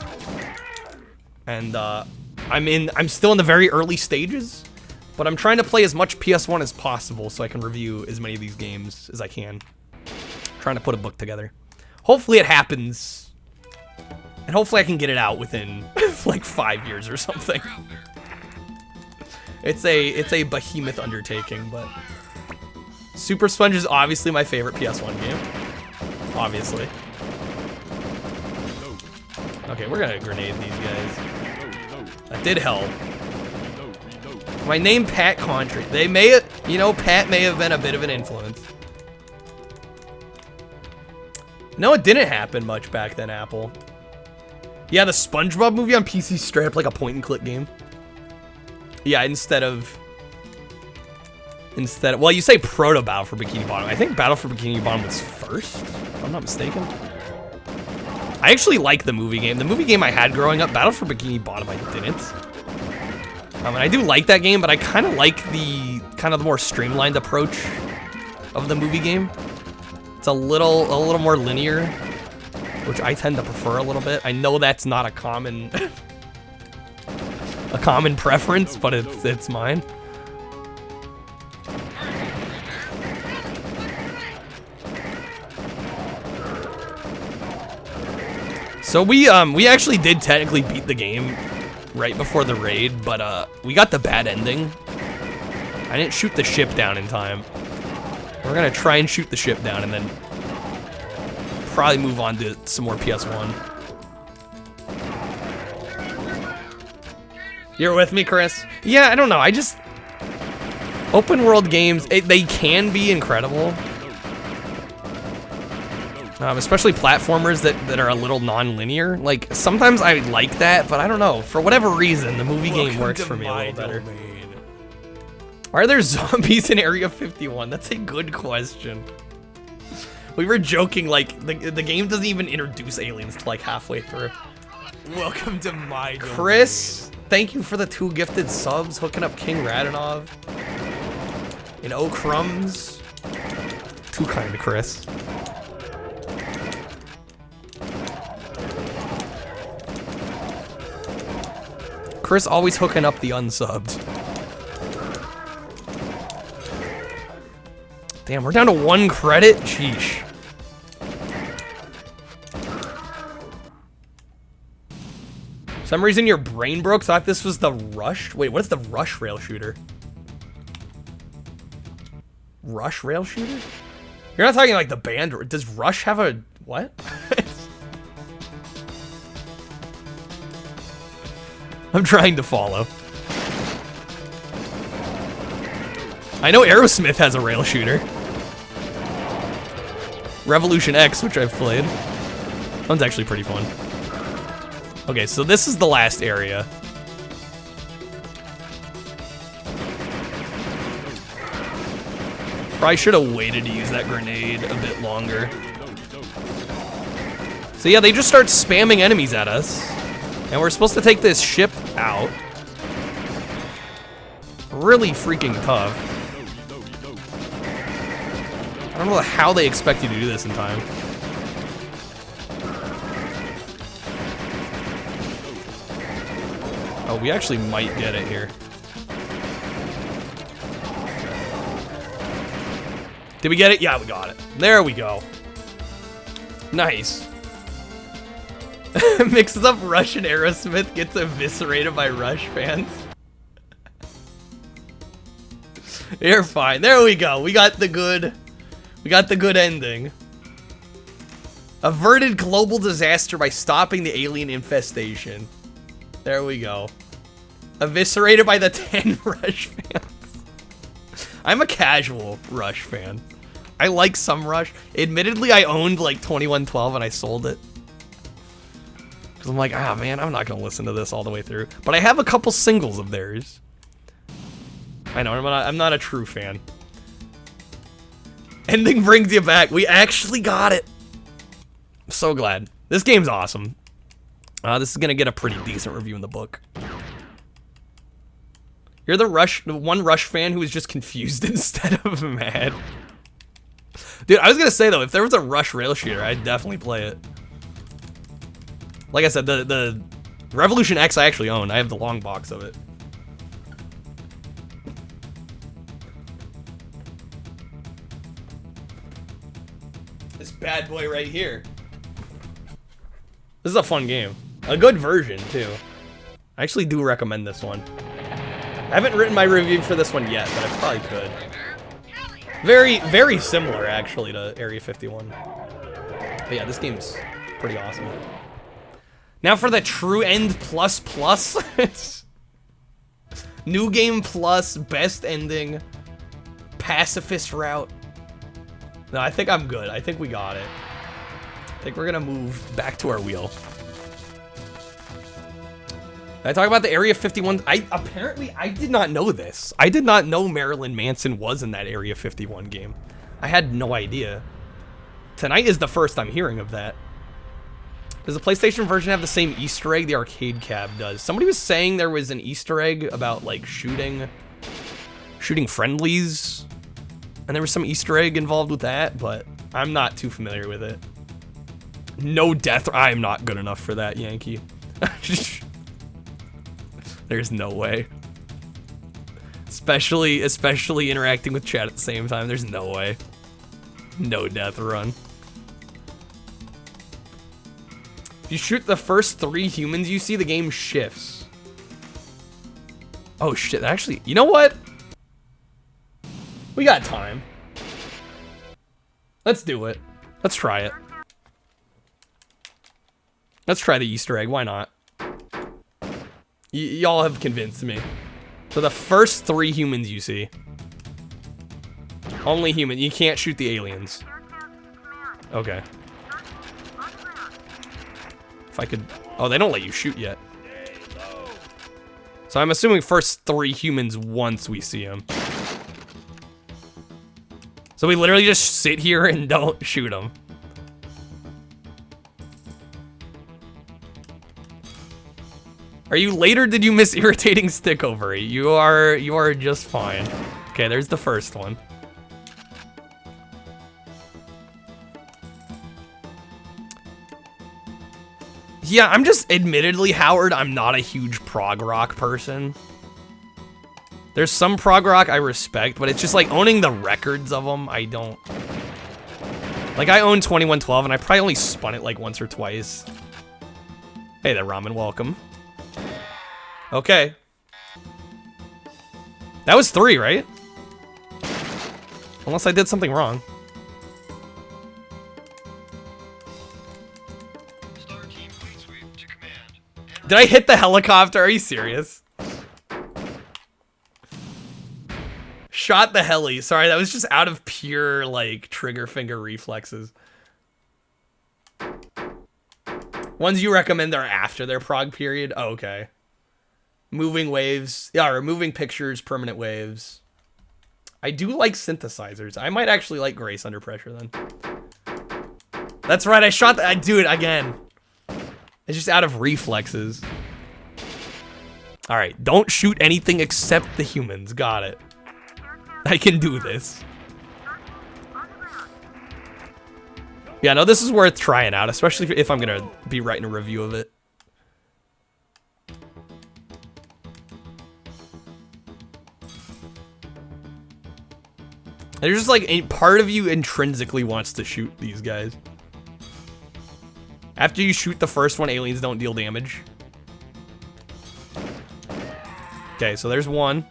And I'm still in the very early stages, but I'm trying to play as much PS1 as possible so I can review as many of these games as I can. Trying to put a book together. Hopefully it happens. And hopefully I can get it out within like 5 years or something. It's a behemoth undertaking, but Super Sponge is obviously my favorite PS1 game. Obviously. Okay, we're gonna grenade these guys. That did help. My name Pat Contry. They may, Pat may have been a bit of an influence. No, it didn't happen much back then, Apple. Yeah, the SpongeBob movie on PC straight up like a point-and-click game. Yeah, instead of, well, you say Proto Battle for Bikini Bottom. I think Battle for Bikini Bottom was first, if I'm not mistaken. I actually like the movie game. The movie game I had growing up, Battle for Bikini Bottom, I didn't. And I do like that game, but I kind of like the more streamlined approach of the movie game. It's a little more linear, which I tend to prefer a little bit. I know that's not a common preference, but it's mine. So we actually did technically beat the game right before the raid, but we got the bad ending. I didn't shoot the ship down in time. We're gonna try and shoot the ship down and then probably move on to some more PS1. You're with me, Chris? Yeah, I don't know. Open world games, they can be incredible. Especially platformers that are a little non-linear. Like, sometimes I like that, but I don't know. For whatever reason, the movie game works for me a little better. Are there zombies in Area 51? That's a good question. We were joking, like, the game doesn't even introduce aliens till like halfway through. Welcome to my domain. Chris, thank you for the 2 gifted subs, hooking up King Radonov. And O Crumbs. Too kind to Chris. Chris always hooking up the unsubbed. Damn, we're down to 1 credit? Sheesh. For some reason your brain broke. Thought this was the Rush. Wait, what's the Rush rail shooter? Rush rail shooter? You're not talking like the band. Does Rush have a what? I'm trying to follow. I know Aerosmith has a rail shooter. Revolution X, which I've played. That one's actually pretty fun. Okay, so this is the last area. Probably should have waited to use that grenade a bit longer. So yeah, they just start spamming enemies at us. And we're supposed to take this ship out. Really freaking tough. I don't know how they expect you to do this in time. Oh, we actually might get it here. Did we get it? Yeah, we got it. There we go. Nice. Mixes up Rush and Aerosmith, gets eviscerated by Rush fans. You're fine. There we go. We got the good ending. Averted global disaster by stopping the alien infestation. There we go. Eviscerated by the 10 Rush fans. I'm a casual Rush fan. I like some Rush. Admittedly, I owned like 2112 and I sold it. Because I'm like, ah, man, I'm not going to listen to this all the way through. But I have a couple singles of theirs. I know, I'm not a true fan. Ending brings you back. We actually got it. I'm so glad. This game's awesome. This is going to get a pretty decent review in the book. You're the one Rush fan who was just confused instead of mad. Dude, I was going to say, though, if there was a Rush rail shooter, I'd definitely play it. Like I said, the Revolution X I actually own. I have the long box of it. This bad boy right here. This is a fun game. A good version, too. I actually do recommend this one. I haven't written my review for this one yet, but I probably could. Very, very similar, actually, to Area 51. But yeah, this game's pretty awesome. Now for the True End Plus Plus. New Game Plus, best ending, pacifist route. No, I think I'm good. I think we got it. I think we're gonna move back to our wheel. Did I talk about the Area 51? Apparently I did not know this. I did not know Marilyn Manson was in that Area 51 game. I had no idea. Tonight is the first I'm hearing of that. Does the PlayStation version have the same Easter egg the arcade cab does? Somebody was saying there was an Easter egg about like shooting friendlies, and there was some Easter egg involved with that, but I'm not too familiar with it. No death. I'm not good enough for that, Yankee. There's no way. Especially interacting with chat at the same time. There's no way. No death run. If you shoot the first 3 humans you see, the game shifts. Oh shit, actually, you know what? We got time. Let's do it. Let's try it. Let's try the Easter egg, why not? Y'all have convinced me. So the first 3 humans you see. Only human, you can't shoot the aliens. Okay. If I could, oh, they don't let you shoot yet. So I'm assuming first 3 humans once we see them. So we literally just sit here and don't shoot them. Are you late or did you miss irritating stick over? You are just fine. Okay, there's the first one. Yeah, I'm just, admittedly, Howard, I'm not a huge prog rock person. There's some prog rock I respect, but it's just like owning the records of them, I don't. Like, I own 2112, and I probably only spun it like once or twice. Hey there, Ramen, welcome. Okay. That was 3, right? Unless I did something wrong. Did I hit the helicopter? Are you serious? Shot the heli. Sorry, that was just out of pure, like, trigger finger reflexes. Ones you recommend are after their prog period? Oh, okay. Moving waves. Yeah, or moving pictures, permanent waves. I do like synthesizers. I might actually like Grace Under Pressure then. That's right, I shot that. I do it again. It's just out of reflexes. All right, don't shoot anything except the humans. Got it. I can do this. Yeah, no, this is worth trying out, especially if I'm gonna be writing a review of it. There's just like a part of you intrinsically wants to shoot these guys. After you shoot the first one, aliens don't deal damage. Okay, so there's one.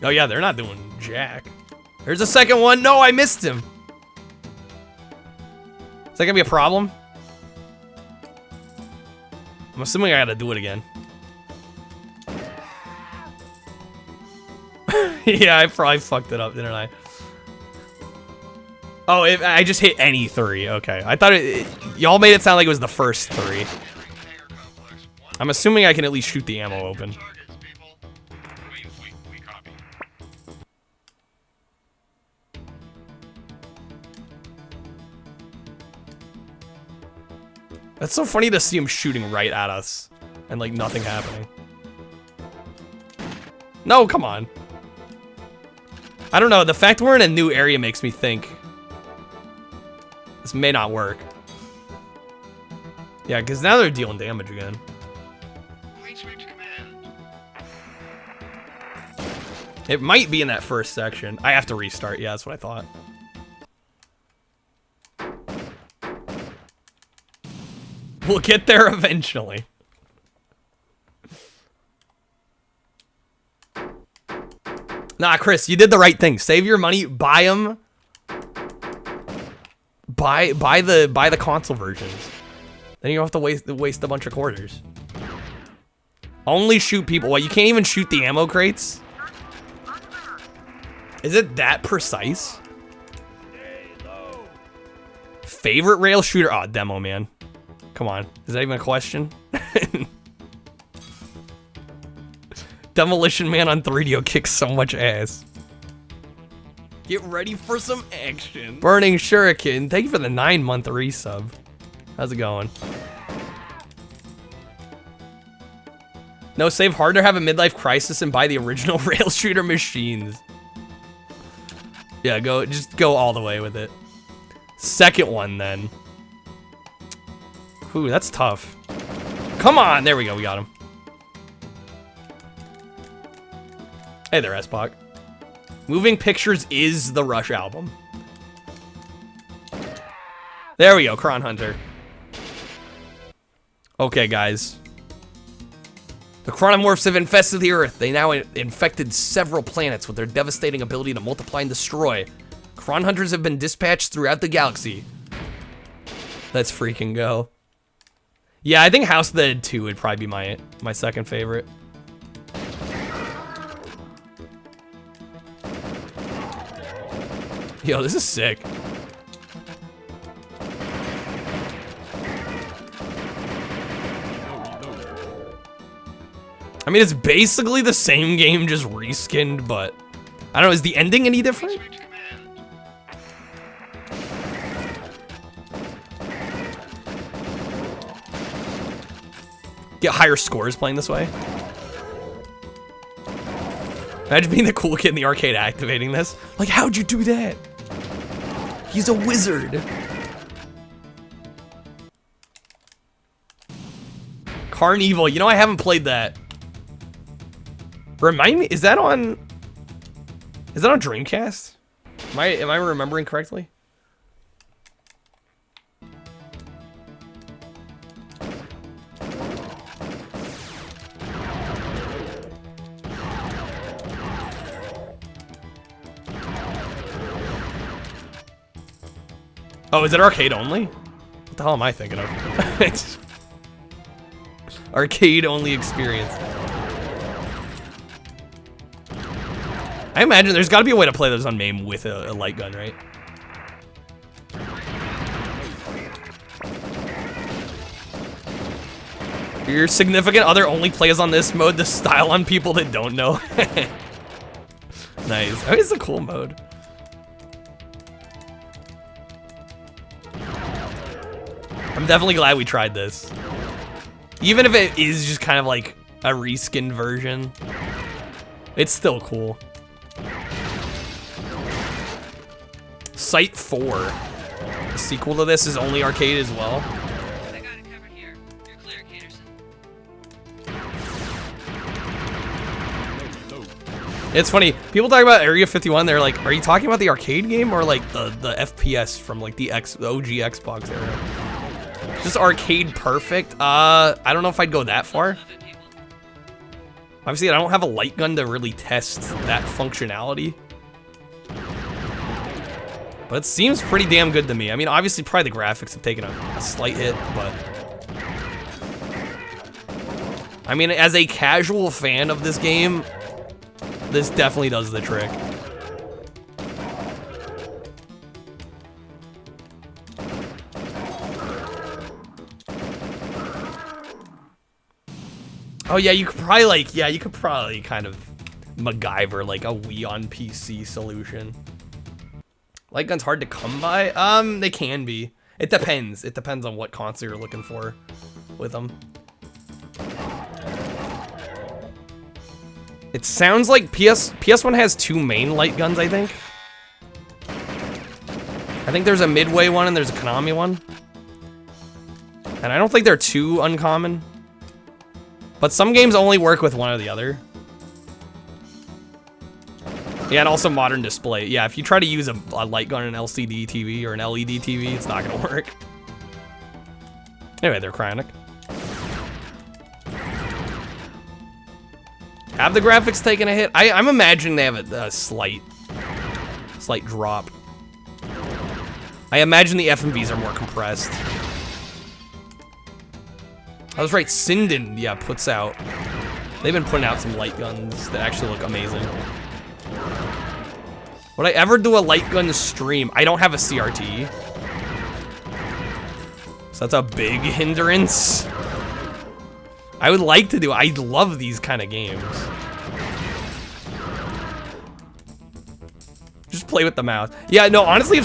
Oh yeah, they're not doing jack. There's a second one. No, I missed him. Is that gonna be a problem? I'm assuming I gotta do it again. Yeah, I probably fucked it up, didn't I? Oh, I just hit any 3. Okay, I thought y'all made it sound like it was the first 3. I'm assuming I can at least shoot the ammo open. That's so funny to see him shooting right at us and like nothing happening. No, come on. I don't know, the fact we're in a new area makes me think this may not work. Yeah, because now they're dealing damage again. It might be in that first section. I have to restart, yeah, that's what I thought. We'll get there eventually. Nah, Chris, you did the right thing. Save your money, buy them. Buy the console versions. Then you don't have to waste a bunch of quarters. Only shoot people. What, you can't even shoot the ammo crates? Is it that precise? Favorite rail shooter? Oh, Demo Man. Come on, is that even a question? Demolition Man on 3DO kicks so much ass. Get ready for some action. Burning Shuriken, thank you for the 9-month resub. How's it going? No, save harder, have a midlife crisis, and buy the original rail shooter machines. Yeah, just go all the way with it. Second one then. Ooh, that's tough. Come on, there we go, we got him. Hey there, S-Pac. Moving Pictures is the Rush album. There we go, Kron Hunter. Okay, guys. The Chronomorphs have infested the Earth. They now infected several planets with their devastating ability to multiply and destroy. Kron Hunters have been dispatched throughout the galaxy. Let's freaking go. Yeah, I think House of the Dead 2 would probably be my second favorite. Yo, this is sick. I mean, it's basically the same game, just reskinned, but I don't know, is the ending any different? Get higher scores playing this way. Imagine being the cool kid in the arcade activating this. Like, how'd you do that? He's a wizard. Carnival, you know I haven't played that. Remind me, is that on Dreamcast? Am I remembering correctly? Oh, is it arcade only? What the hell am I thinking of? It's arcade only experience. I imagine there's got to be a way to play those on MAME with a light gun, right? Your significant other only plays on this mode to style on people that don't know. Nice. Oh, it's a cool mode. I'm definitely glad we tried this. Even if it is just kind of like a reskinned version, it's still cool. Site 4. the sequel to this is only arcade as well. I got it covered here. You're clear, Caterson. It's funny. People talk about Area 51. They're like, "Are you talking about the arcade game or like the FPS from like the OG Xbox era?" Just arcade perfect. I don't know if I'd go that far. Obviously, I don't have a light gun to really test that functionality. But it seems pretty damn good to me. I mean, obviously, probably the graphics have taken a slight hit, but... I mean, as a casual fan of this game, this definitely does the trick. Oh yeah, you could probably kind of MacGyver like a Wii on PC solution. Light gun's hard to come by. They can be. It depends. It depends on what console you're looking for with them. It sounds like PS1 has 2 main light guns, I think. I think there's a Midway one and there's a Konami one. And I don't think they're too uncommon. But some games only work with one or the other. Yeah, and also modern display. Yeah, if you try to use a light gun on an LCD TV or an LED TV, it's not gonna work. Anyway, they're cryonic. Have the graphics taken a hit? I'm imagining they have a slight drop. I imagine the FMVs are more compressed. I was right, Sinden, yeah, puts out. They've been putting out some light guns that actually look amazing. Would I ever do a light gun stream? I don't have a CRT. So that's a big hindrance. I would like to do, I love these kind of games. Just play with the mouse. Yeah, no, honestly,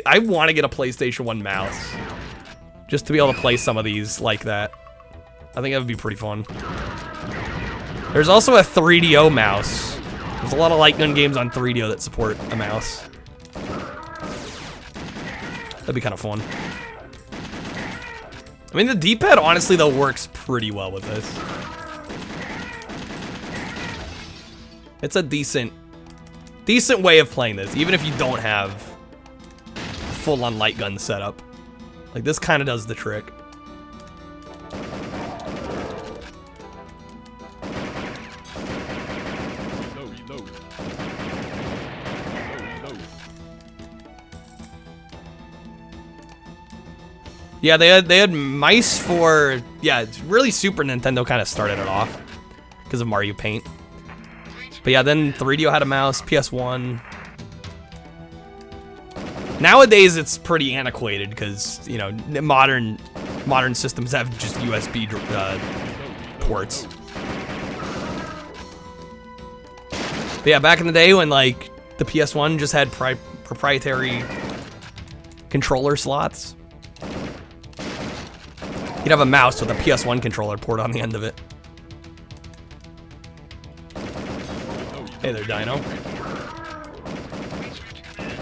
I want to get a PlayStation 1 mouse. Just to be able to play some of these like that. I think that would be pretty fun. There's also a 3DO mouse. There's a lot of light gun games on 3DO that support a mouse. That'd be kind of fun. I mean, the D-pad, honestly, though, works pretty well with this. It's a decent way of playing this, even if you don't have a full-on light gun setup. Like, this kind of does the trick. Yeah, they had mice for, yeah, it's really Super Nintendo kind of started it off because of Mario Paint. But yeah, then 3DO had a mouse, PS1. Nowadays, it's pretty antiquated because, you know, modern systems have just USB ports. But yeah, back in the day when, like, the PS1 just had proprietary controller slots, you'd have a mouse with a PS1 controller port on the end of it. Hey there, Dino.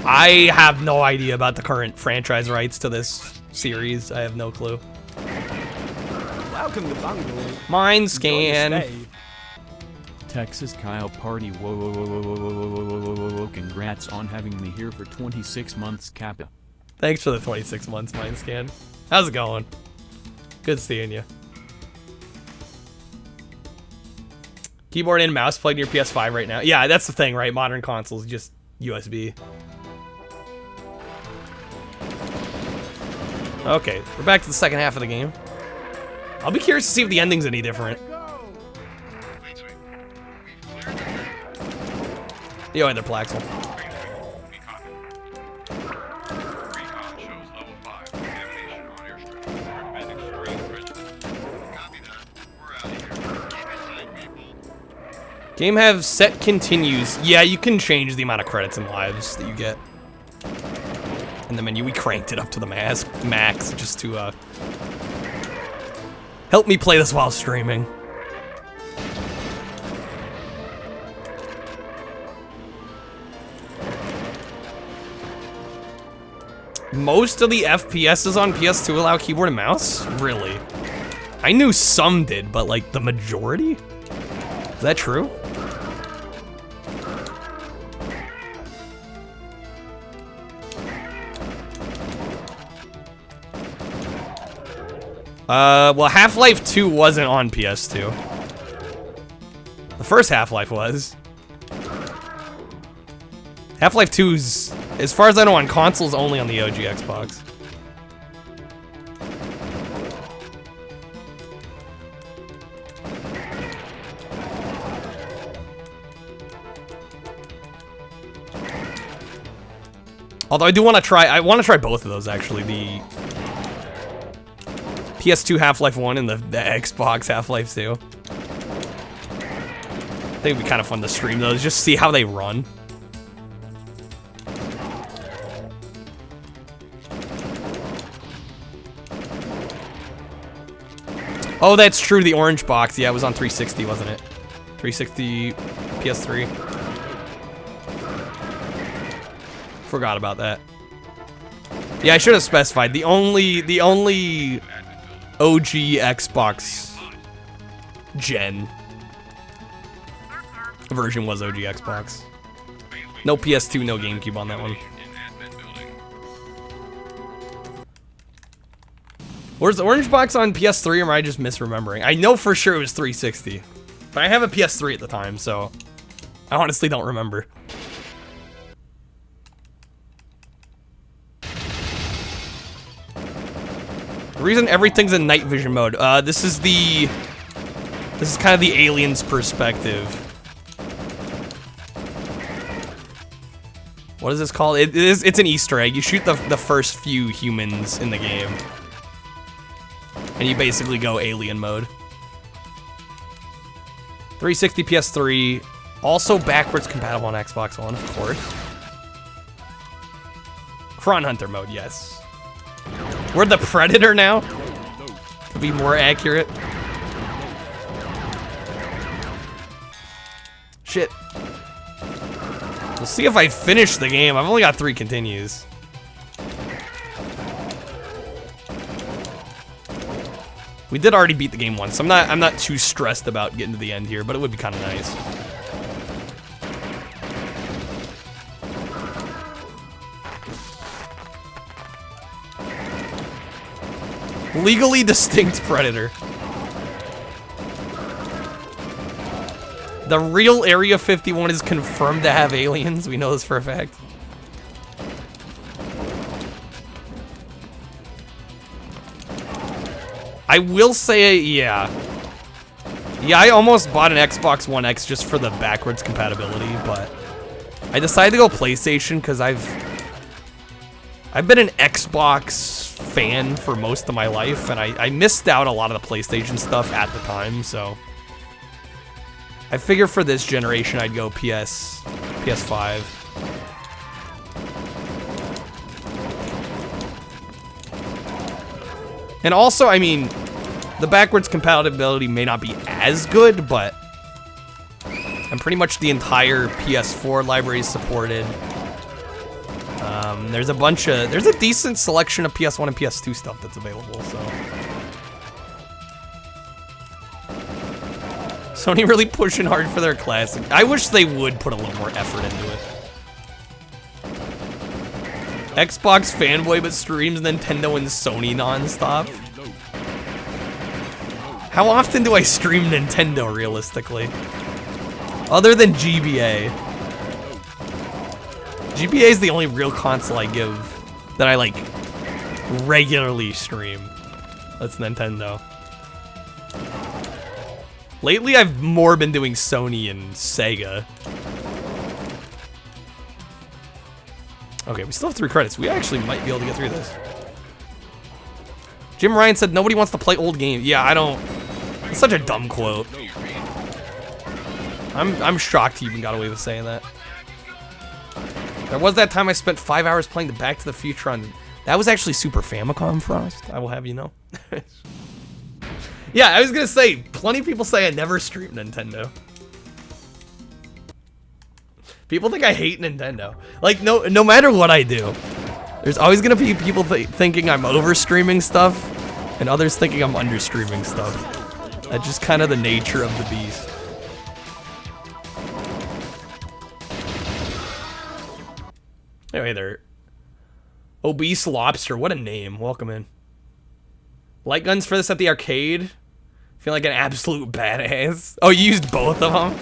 I have no idea about the current franchise rights to this series. I have no clue. Welcome to Bungle. Mind scan. Texas Kyle Party, whoa, whoa, whoa, whoa, whoa, whoa, whoa, whoa, whoa, whoa, congrats on having me here for 26 months, Kappa. Thanks for the 26 months, Mind scan. How's it going? Good seeing you. Keyboard and mouse plugged in your PS5 right now. Yeah, that's the thing, right? Modern consoles, just USB. Okay, we're back to the second half of the game. I'll be curious to see if the ending's any different. Yo, hey there, Plaxel. Recon shows level 5. Examination on airstrip. Recommend extreme prejudice. Copy that. We're out of here. Keep it tight, people. Game have set continues. Yeah, you can change the amount of credits and lives that you get. In the menu, we cranked it up to the max just to help me play this while streaming. Most of the FPSs on PS2 allow keyboard and mouse? Really? I knew some did, but like the majority? Is that true? Well, Half-Life 2 wasn't on PS2. The first Half-Life was. Half-Life 2's, as far as I know, on consoles only on the OG Xbox. Although I do want to try, both of those actually. The PS2 Half-Life 1 and the Xbox Half-Life 2. I think it'd be kind of fun to stream those, just see how they run. Oh, that's true, the orange box. Yeah, it was on 360, wasn't it? 360, PS3. Forgot about that. Yeah, I should have specified. The only OG Xbox gen version was OG Xbox. No PS2, no GameCube on that one. Where's the orange box on PS3, or am I just misremembering? I know for sure it was 360. But I have a PS3 at the time, so I honestly don't remember. The reason everything's in night vision mode. This is kind of the alien's perspective. What is this called? It's an Easter egg. You shoot the first few humans in the game, and you basically go alien mode. 360 PS3, also backwards compatible on Xbox One, of course. Cron Hunter mode, yes. We're the Predator now, to be more accurate. Shit. We'll see if I finish the game. I've only got 3 continues. We did already beat the game once, so I'm not too stressed about getting to the end here, but it would be kind of nice. Legally distinct Predator. The real Area 51 is confirmed to have aliens. We know this for a fact. I will say, yeah. Yeah, I almost bought an Xbox One X just for the backwards compatibility, but I decided to go PlayStation because I've been an Xbox fan for most of my life, and I missed out a lot of the PlayStation stuff at the time, so I figure for this generation I'd go PS5. And also, I mean, the backwards compatibility may not be as good, but I'm pretty much the entire PS4 library is supported. There's a decent selection of PS1 and PS2 stuff that's available, so. Sony really pushing hard for their classic. I wish they would put a little more effort into it. Xbox fanboy but streams Nintendo and Sony non-stop. How often do I stream Nintendo realistically? Other than GBA. GBA is the only real console I give that I like regularly stream. That's Nintendo. Lately I've more been doing Sony and Sega. Okay, we still have 3 credits. We actually might be able to get through this. Jim Ryan said nobody wants to play old games. Yeah, I don't. It's such a dumb quote. I'm shocked he even got away with saying that. There was that time I spent 5 hours playing the Back to the Future on. That was actually Super Famicom, Frost. I will have you know. Yeah, I was gonna say, plenty of people say I never stream Nintendo. People think I hate Nintendo. Like, no matter what I do, There's always gonna be people thinking I'm over streaming stuff, and others thinking I'm under streaming stuff. That's just kind of the nature of the beast. Hey there. Obese Lobster, what a name. Welcome in. Light guns for this at the arcade? Feel like an absolute badass. Oh, you used both of them?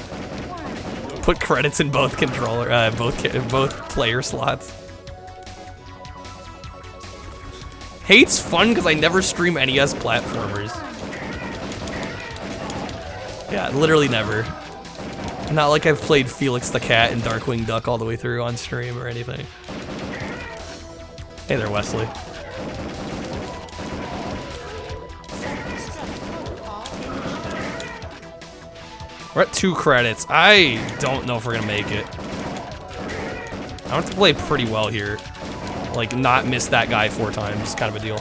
Put credits in both controller, both player slots. Hate's fun because I never stream NES platformers. Yeah, literally never. Not like I've played Felix the Cat and Darkwing Duck all the way through on stream or anything. Hey there, Wesley. We're at 2 credits. I don't know if we're gonna make it. I have to play pretty well here. Like, not miss that guy 4 times, kind of a deal.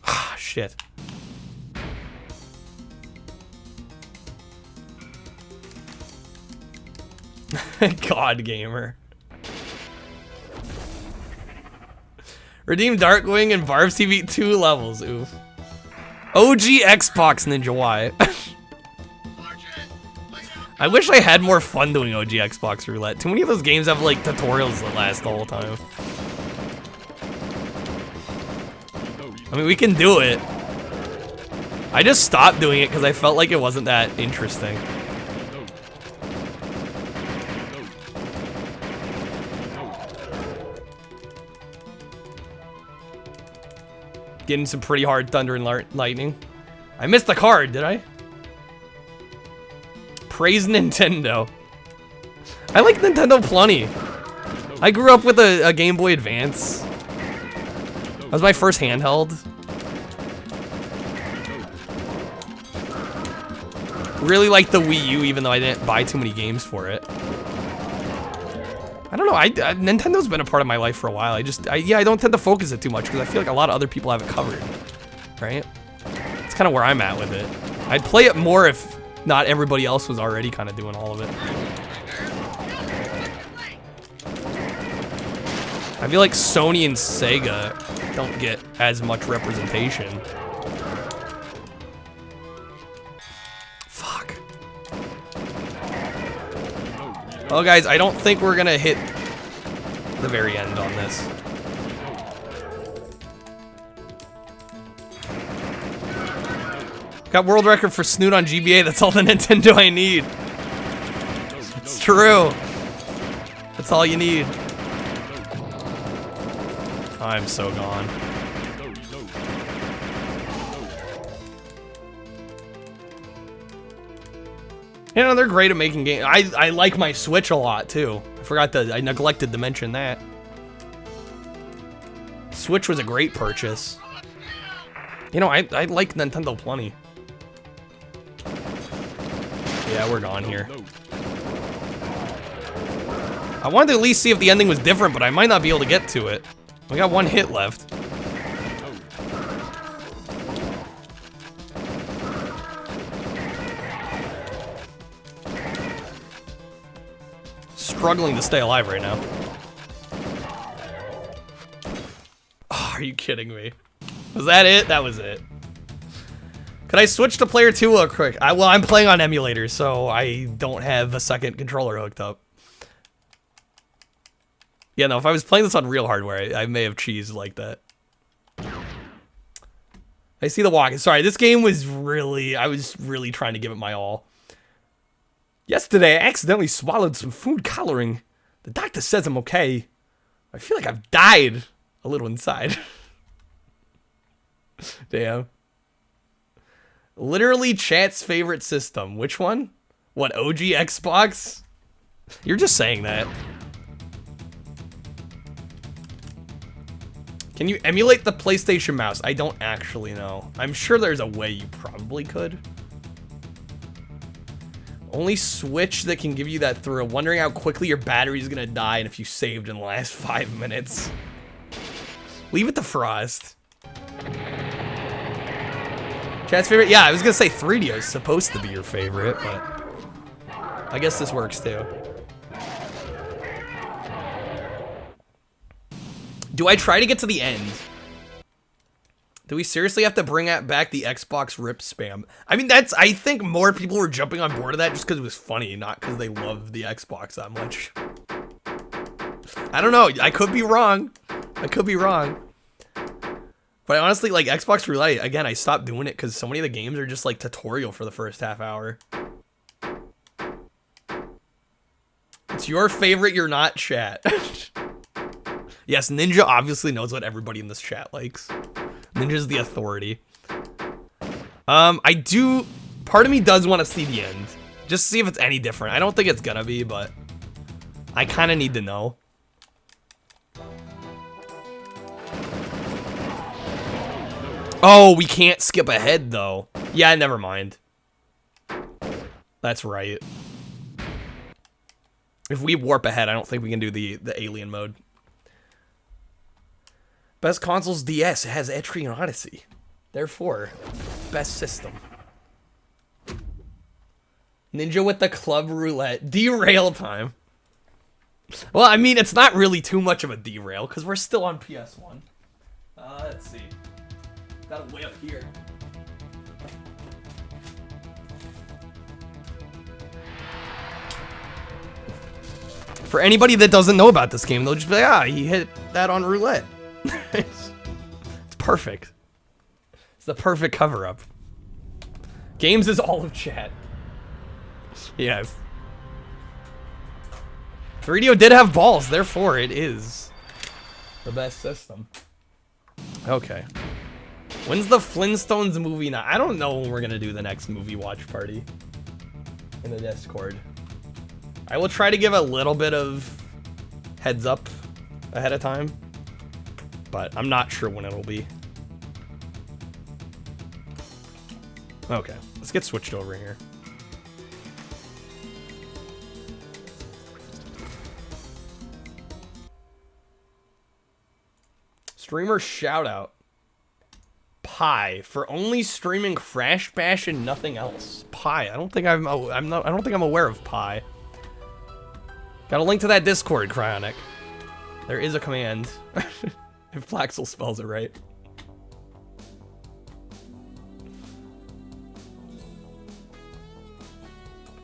Ah, shit. God gamer. Redeem Darkwing and Barb's TV 2 levels. Oof. OG Xbox Ninja Y. I wish I had more fun doing OG Xbox Roulette. Too many of those games have like tutorials that last the whole time. I mean, we can do it. I just stopped doing it because I felt like it wasn't that interesting. Getting some pretty hard thunder and lightning. I missed the card, did I? Praise Nintendo. I like Nintendo plenty. I grew up with a Game Boy Advance. That was my first handheld. Really liked the Wii U, even though I didn't buy too many games for it. I don't know, Nintendo's been a part of my life for a while. I don't tend to focus it too much because I feel like a lot of other people have it covered, right? It's kind of where I'm at with it. I'd play it more if not everybody else was already kind of doing all of it. I feel like Sony and Sega don't get as much representation. Well, guys, I don't think we're gonna hit the very end on this. Got world record for Snoot on GBA. That's all the Nintendo I need. It's true. That's all you need. I'm so gone. You know, they're great at making games. I like my Switch a lot, too. I neglected to mention that. Switch was a great purchase. You know, I like Nintendo plenty. Yeah, we're gone here. I wanted to at least see if the ending was different, but I might not be able to get to it. We got 1 hit left. Struggling to stay alive right now. Oh, are you kidding me? Was that it? That was it. Could I switch to player 2 real quick? Well, I'm playing on emulator, so I don't have a second controller hooked up. Yeah, no, if I was playing this on real hardware, I may have cheesed like that. I see the walk. Sorry, this game was I was really trying to give it my all. Yesterday, I accidentally swallowed some food coloring. The doctor says I'm okay. I feel like I've died a little inside. Damn. Literally chat's favorite system. Which one? What, OG Xbox? You're just saying that. Can you emulate the PlayStation mouse? I don't actually know. I'm sure there's a way you probably could. Only Switch that can give you that thrill. Wondering how quickly your battery's gonna die and if you saved in the last 5 minutes. Leave it to Frost. Chat's favorite? Yeah, I was gonna say 3D is supposed to be your favorite, but I guess this works too. Do I try to get to the end? Do we seriously have to bring back the Xbox rip spam? I mean, I think more people were jumping on board of that just because it was funny, not because they love the Xbox that much. I don't know. I could be wrong. But honestly, like, Xbox Roulette, again, I stopped doing it because so many of the games are just, like, tutorial for the first half hour. It's your favorite, you're not, chat. Yes, Ninja obviously knows what everybody in this chat likes. Ninja's the authority. Part of me does want to see the end. Just to see if it's any different. I don't think it's gonna be, but I kind of need to know. Oh, we can't skip ahead, though. Yeah, never mind. That's right. If we warp ahead, I don't think we can do the alien mode. Best console's DS. It has Etrian Odyssey. Therefore, best system. Ninja with the club roulette. Derail time. Well, I mean, it's not really too much of a derail, because we're still on PS1. Let's see. Got it way up here. For anybody that doesn't know about this game, they'll just be like, ah, he hit that on roulette. It's perfect. It's the perfect cover-up. Games is all of chat. Yes. 3DO did have balls, therefore it is the best system. Okay. When's the Flintstones movie now? I don't know when we're gonna do the next movie watch party in the Discord. I will try to give a little bit of heads up ahead of time, but I'm not sure when it'll be. Okay, let's get switched over here. Streamer shout out. Pie for only streaming Crash Bash and nothing else. Pie. I don't think I'm aware of Pie. Got a link to that Discord, Cryonic. There is a command. If Flaxel spells it right.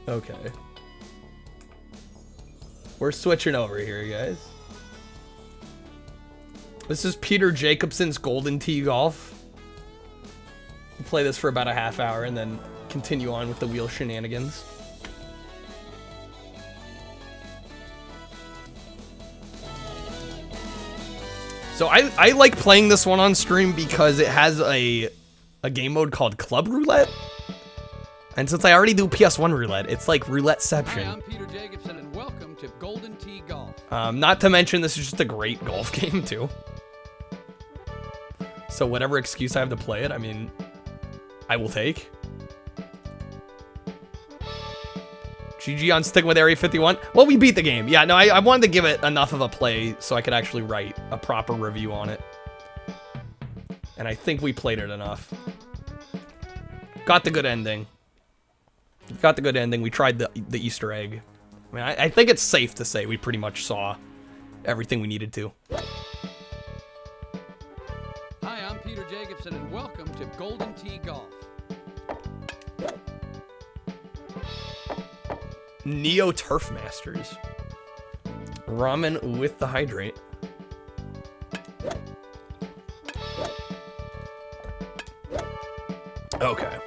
Okay. We're switching over here, guys. This is Peter Jacobson's Golden Tee Golf. We'll play this for about a half hour and then continue on with the wheel shenanigans. So I like playing this one on stream because it has a game mode called Club Roulette. And since I already do PS1 Roulette, it's like Roulette-ception. Hi, I'm Peter Jacobson and welcome to Golden Tee Golf. Not to mention this is just a great golf game too. So whatever excuse I have to play it, I mean, I will take. GG on sticking with Area 51. Well, we beat the game. Yeah, no, I wanted to give it enough of a play so I could actually write a proper review on it. And I think we played it enough. Got the good ending. Got the good ending. We tried the Easter egg. I mean, I think it's safe to say we pretty much saw everything we needed to. Hi, I'm Peter Jacobson and welcome to Golden Tee Golf. Neo Turf Masters. Ramen with the hydrate. Okay.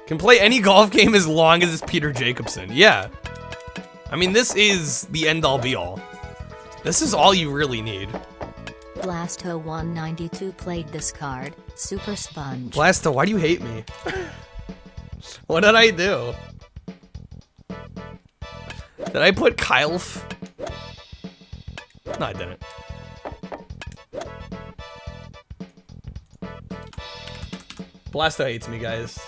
Can play any golf game as long as it's Peter Jacobson. Yeah. I mean, this is the end-all be-all. This is all you really need. Blasto192 played this card. Super Sponge. Blasto, why do you hate me? What did I do? Did I put Kyle? No, I didn't. Blasto hates me, guys.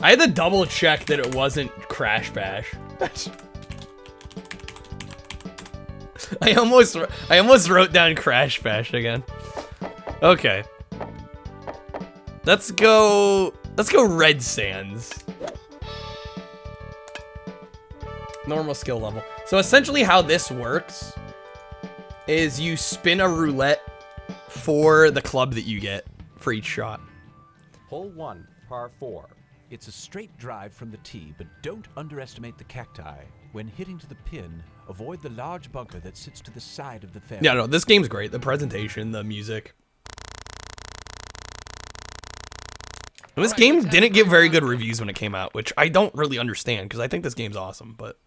I had to double check that it wasn't Crash Bash. I almost wrote down Crash Bash again. Okay. Let's go Red Sands. Normal skill level. So essentially how this works is you spin a roulette for the club that you get for each shot. Hole 1, par 4. It's a straight drive from the tee, but don't underestimate the cacti. When hitting to the pin, avoid the large bunker that sits to the side of the fairway. Yeah, no, this game's great. The presentation, the music. And this game didn't get very good reviews when it came out, which I don't really understand, because I think this game's awesome, but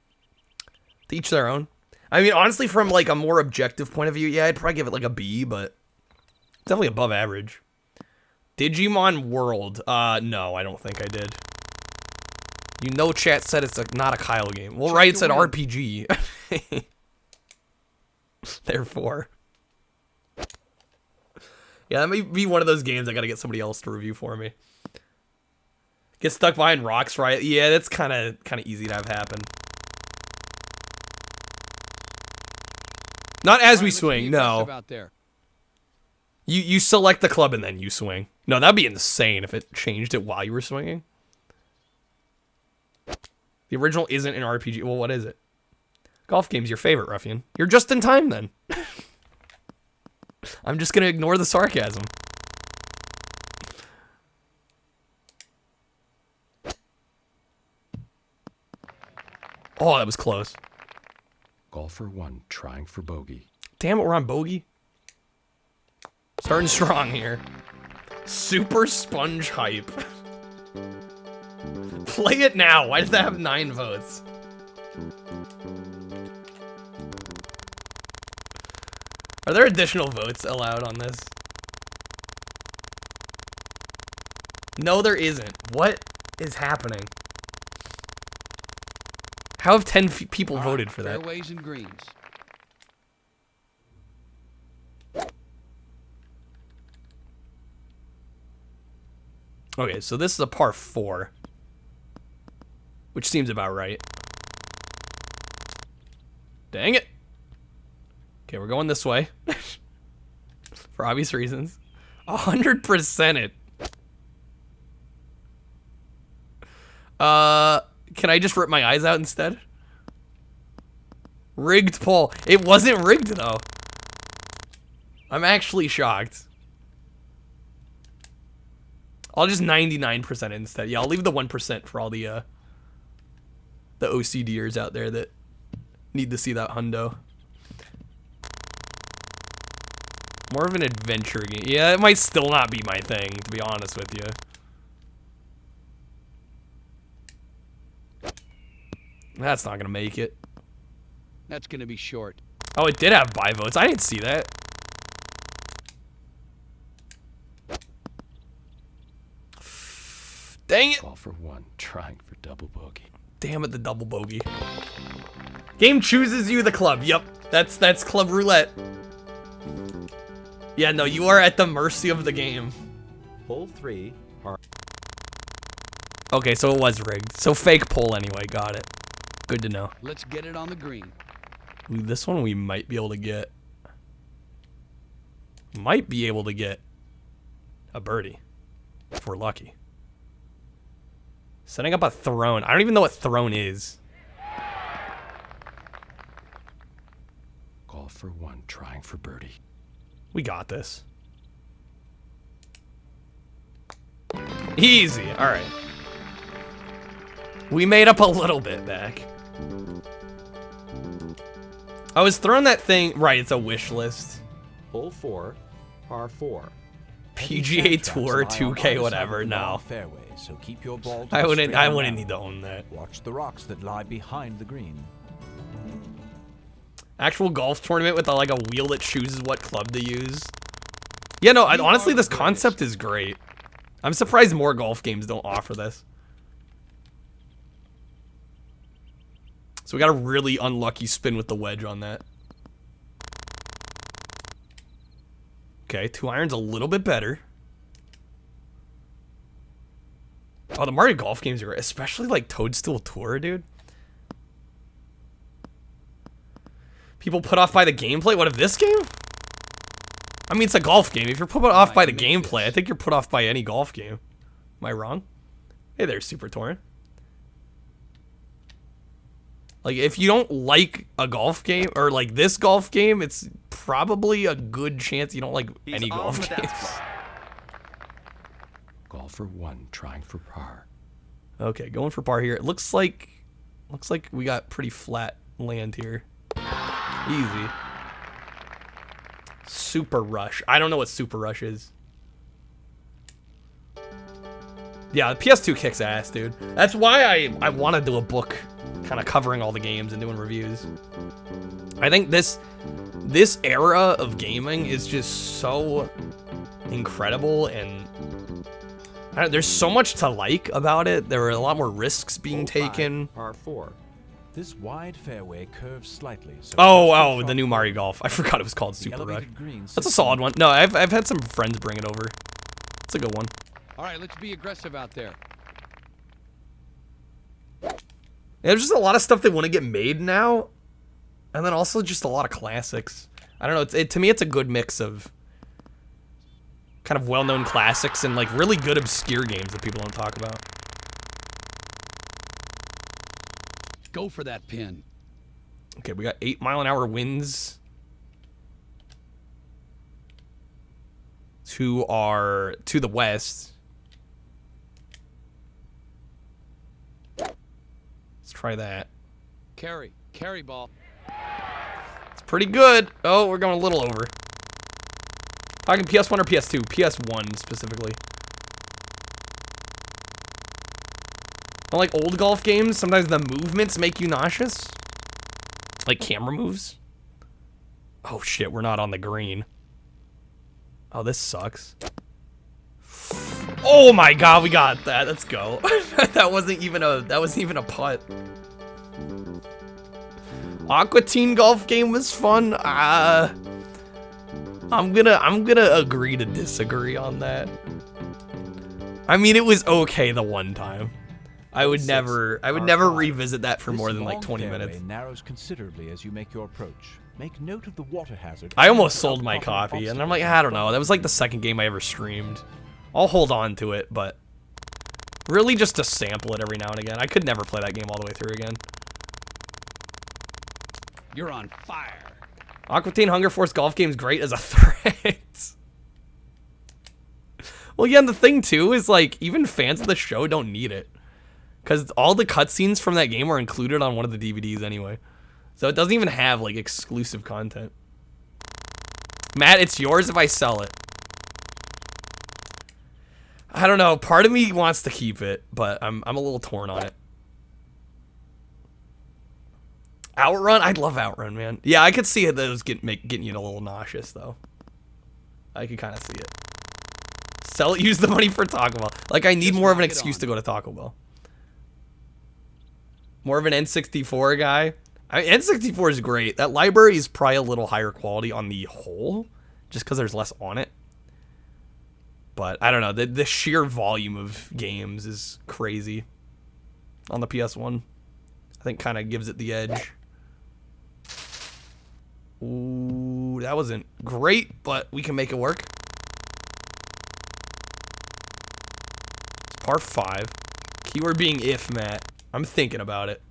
to each their own. I mean, honestly, from like a more objective point of view, yeah, I'd probably give it like a B, but definitely above average. Digimon World. No, I don't think I did. You know, chat said it's not a Kyle game. Well, right, it said RPG. Therefore. Yeah, that may be one of those games I gotta get somebody else to review for me. Get stuck behind rocks, right? Yeah, that's kind of easy to have happen. Not as we swing, no. You select the club and then you swing. No, that'd be insane if it changed it while you were swinging. The original isn't an RPG. Well, what is it? Golf game's your favorite, Ruffian. You're just in time then. I'm just gonna ignore the sarcasm. Oh, that was close. Golfer 1 trying for bogey. Damn it, we're on bogey. Starting strong here. Super sponge hype. Play it now. Why does that have 9 votes? Are there additional votes allowed on this? No, there isn't. What is happening? How have 10 people voted for that? Fairways and greens. Okay, so this is a par 4. Which seems about right. Dang it. Okay, we're going this way. For obvious reasons. 100% it. Can I just rip my eyes out instead? Rigged poll. It wasn't rigged, though. I'm actually shocked. I'll just 99% instead. Yeah, I'll leave the 1% for all the OCDers out there that need to see that hundo. More of an adventure game. Yeah, it might still not be my thing, to be honest with you. That's not gonna make it. That's gonna be short. Oh, it did have buy votes. I didn't see that. Dang it. Golfer 1 trying for double bogey. Damn it, the double bogey. Game chooses you the club. Yep, that's Club Roulette. Yeah, no, you are at the mercy of the game. Hole 3, par. Okay, so it was rigged. So fake poll anyway. Got it. Good to know. Let's get it on the green. Ooh, this one we might be able to get. Might be able to get a birdie if we're lucky. Setting up a throne. I don't even know what throne is. Golfer 1 trying for birdie. We got this. Easy. All right. We made up a little bit back. I was throwing that thing. Right, it's a wish list. Hole 4, par 4. PGA Tour, 2K, whatever. No. Fairway, so keep your ball I wouldn't need to own that. Watch the rocks that lie behind the green. Actual golf tournament with like a wheel that chooses what club to use. Yeah, no, honestly, this concept is great. I'm surprised more golf games don't offer this. So we got a really unlucky spin with the wedge on that. Okay, 2 irons a little bit better. Oh, the Mario Golf games are great, especially like Toadstool Tour, dude. People put off by the gameplay. What of this game? I mean, it's a golf game. If you're put off by the gameplay, I think you're put off by any golf game. Am I wrong? Hey there, Super Torrent. Like, if you don't like a golf game, or like this golf game, it's probably a good chance you don't like any golf games. Golfer 1 trying for par. Okay, going for par here. It looks like we got pretty flat land here. Easy. Super Rush. I don't know what Super Rush is. Yeah, the PS2 kicks ass, dude. That's why I want to do a book kind of covering all the games and doing reviews. I think this era of gaming is just so incredible, and there's so much to like about it. There are a lot more risks being taken. Par 4. This wide fairway curves slightly. So oh, the new Mario Golf. I forgot it was called Super Rush. That's a solid one. No, I've had some friends bring it over. It's a good one. All right, let's be aggressive out there. There's just a lot of stuff that want to get made now, and then also just a lot of classics. I don't know. To me, it's a good mix of kind of well-known classics and like really good obscure games that people don't talk about. Go for that pin. Okay, we got 8-mile-an-hour winds to the west. Let's try that. Carry ball. It's pretty good. Oh, we're going a little over. Talking PS1 or PS2? PS1 specifically. Unlike old golf games, sometimes the movements make you nauseous. Like camera moves. Oh shit, we're not on the green. Oh, this sucks. Oh my god, we got that. Let's go. that wasn't even a putt. Aqua Teen golf game was fun. I'm gonna agree to disagree on that. I mean, it was okay the one time. I would never revisit that for more than like 20 minutes. Narrows considerably as you make your approach. Make note of the water hazard. I almost sold my copy, and I'm like, I don't know. That was like the second game I ever streamed. I'll hold on to it, but really just to sample it every now and again. I could never play that game all the way through again. You're on fire. Aqua Teen Hunger Force golf game's great as a threat. Well, yeah, and the thing too is like even fans of the show don't need it. Because all the cutscenes from that game are included on one of the DVDs anyway. So it doesn't even have, like, exclusive content. Matt, it's yours if I sell it. I don't know. Part of me wants to keep it, but I'm a little torn on it. Outrun? I love Outrun, man. Yeah, I could see it. Those getting you a little nauseous, though. I could kind of see it. Sell it, use the money for Taco Bell. Like, I need more of an excuse to go to Taco Bell. More of an N64 guy. N64 is great. That library is probably a little higher quality on the whole, just because there's less on it. But I don't know. The sheer volume of games is crazy on the PS1. I think kind of gives it the edge. Ooh, that wasn't great, but we can make it work. It's par 5. Keyword being if, Matt. I'm thinking about it.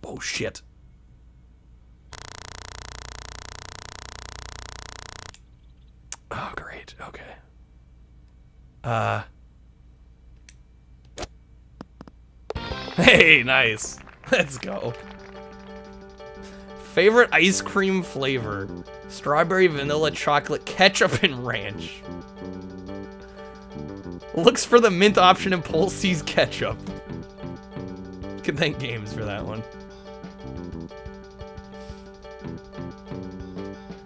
Oh, shit. Oh, great. Okay. Hey, nice. Let's go. Favorite ice cream flavor? Strawberry, vanilla, chocolate, ketchup, and ranch. Looks for the mint option and Pole sees ketchup. Can thank Games for that one.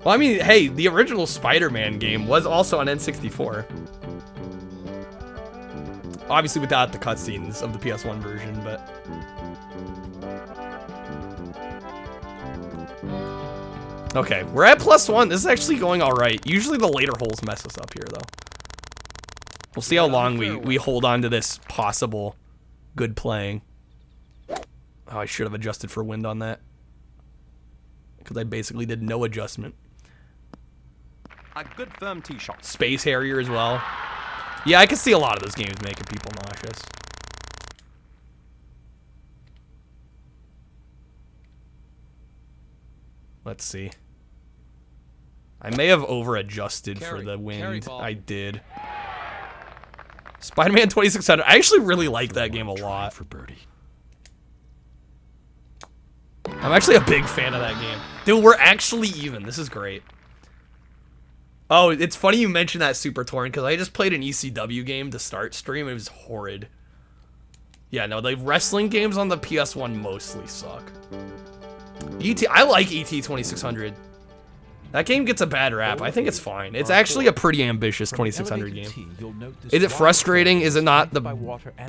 Well, I mean, hey, the original Spider-Man game was also on N64. Obviously without the cutscenes of the PS1 version, but... Okay, we're at +1. This is actually going all right. Usually the later holes mess us up here, though. We'll see how long we hold on to this possible good playing. Oh, I should have adjusted for wind on that. Because I basically did no adjustment. A good firm tee shot. Space Harrier as well. Yeah, I can see a lot of those games making people nauseous. Let's see. I may have over-adjusted for the wind. I did. Spider-Man 2600. I actually really like that game a lot. For birdie. I'm actually a big fan of that game. Dude, we're actually even. This is great. Oh, it's funny you mentioned that Super Torrent, because I just played an ECW game to start stream. It was horrid. Yeah, no, the wrestling games on the PS1 mostly suck. I like ET 2600. That game gets a bad rap. I think it's fine. It's actually a pretty ambitious 2600 game. Is it frustrating? Is it not the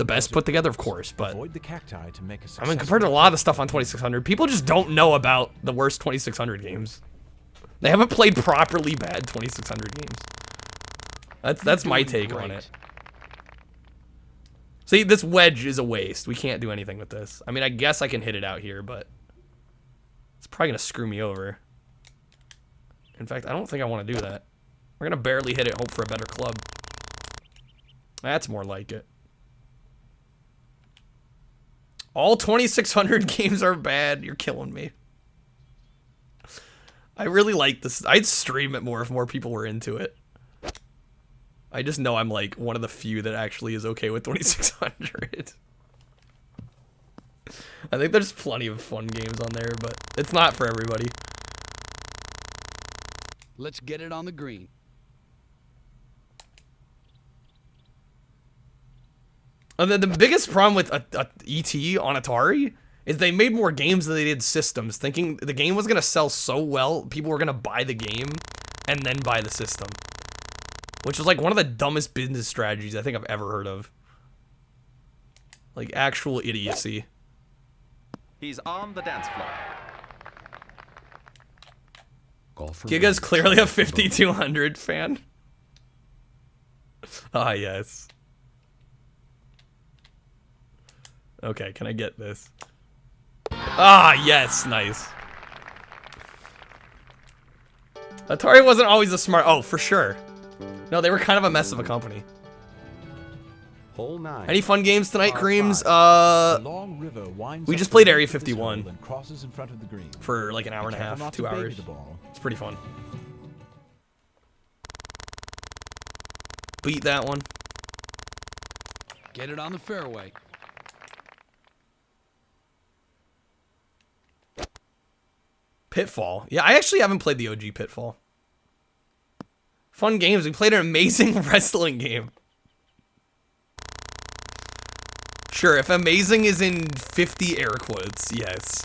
best put together? Of course, but I mean, compared to a lot of the stuff on 2600, people just don't know about the worst 2600 games. They haven't played properly bad 2600 games. That's my take on it. See, this wedge is a waste. We can't do anything with this. I mean, I guess I can hit it out here, but it's probably gonna screw me over. In fact, I don't think I want to do that. We're gonna barely hit it, hope for a better club. That's more like it. All 2600 games are bad. You're killing me. I really like this. I'd stream it more if more people were into it. I just know I'm like one of the few that actually is okay with 2600. I think there's plenty of fun games on there, but it's not for everybody. Let's get it on the green. And then the biggest problem with ET on Atari is they made more games than they did systems, thinking the game was going to sell so well, people were going to buy the game and then buy the system. Which was like one of the dumbest business strategies I think I've ever heard of. Like actual idiocy. He's on the dance floor. Giga's clearly a 5200 fan. Ah, yes. Okay, can I get this? Ah, yes, nice. Atari wasn't always a smart... Oh, for sure. No, they were kind of a mess of a company. Hole 9. Any fun games tonight, Creams? We just played Area 51 for like an hour and a half, 2 hours. It's pretty fun. Beat that one. Get it on the fairway. Pitfall. Yeah, I actually haven't played the OG Pitfall. Fun games. We played an amazing wrestling game. Sure, if amazing is in 50 air quotes, yes.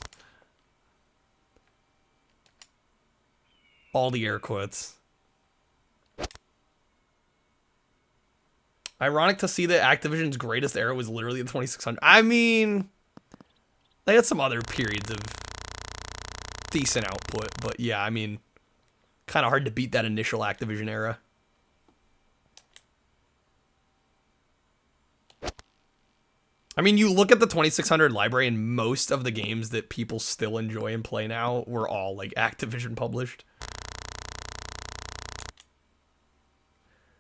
All the air quotes. Ironic to see that Activision's greatest era was literally the 2600. I mean, they had some other periods of decent output, but yeah, I mean, kind of hard to beat that initial Activision era. I mean, you look at the 2600 library, and most of the games that people still enjoy and play now were all like Activision published.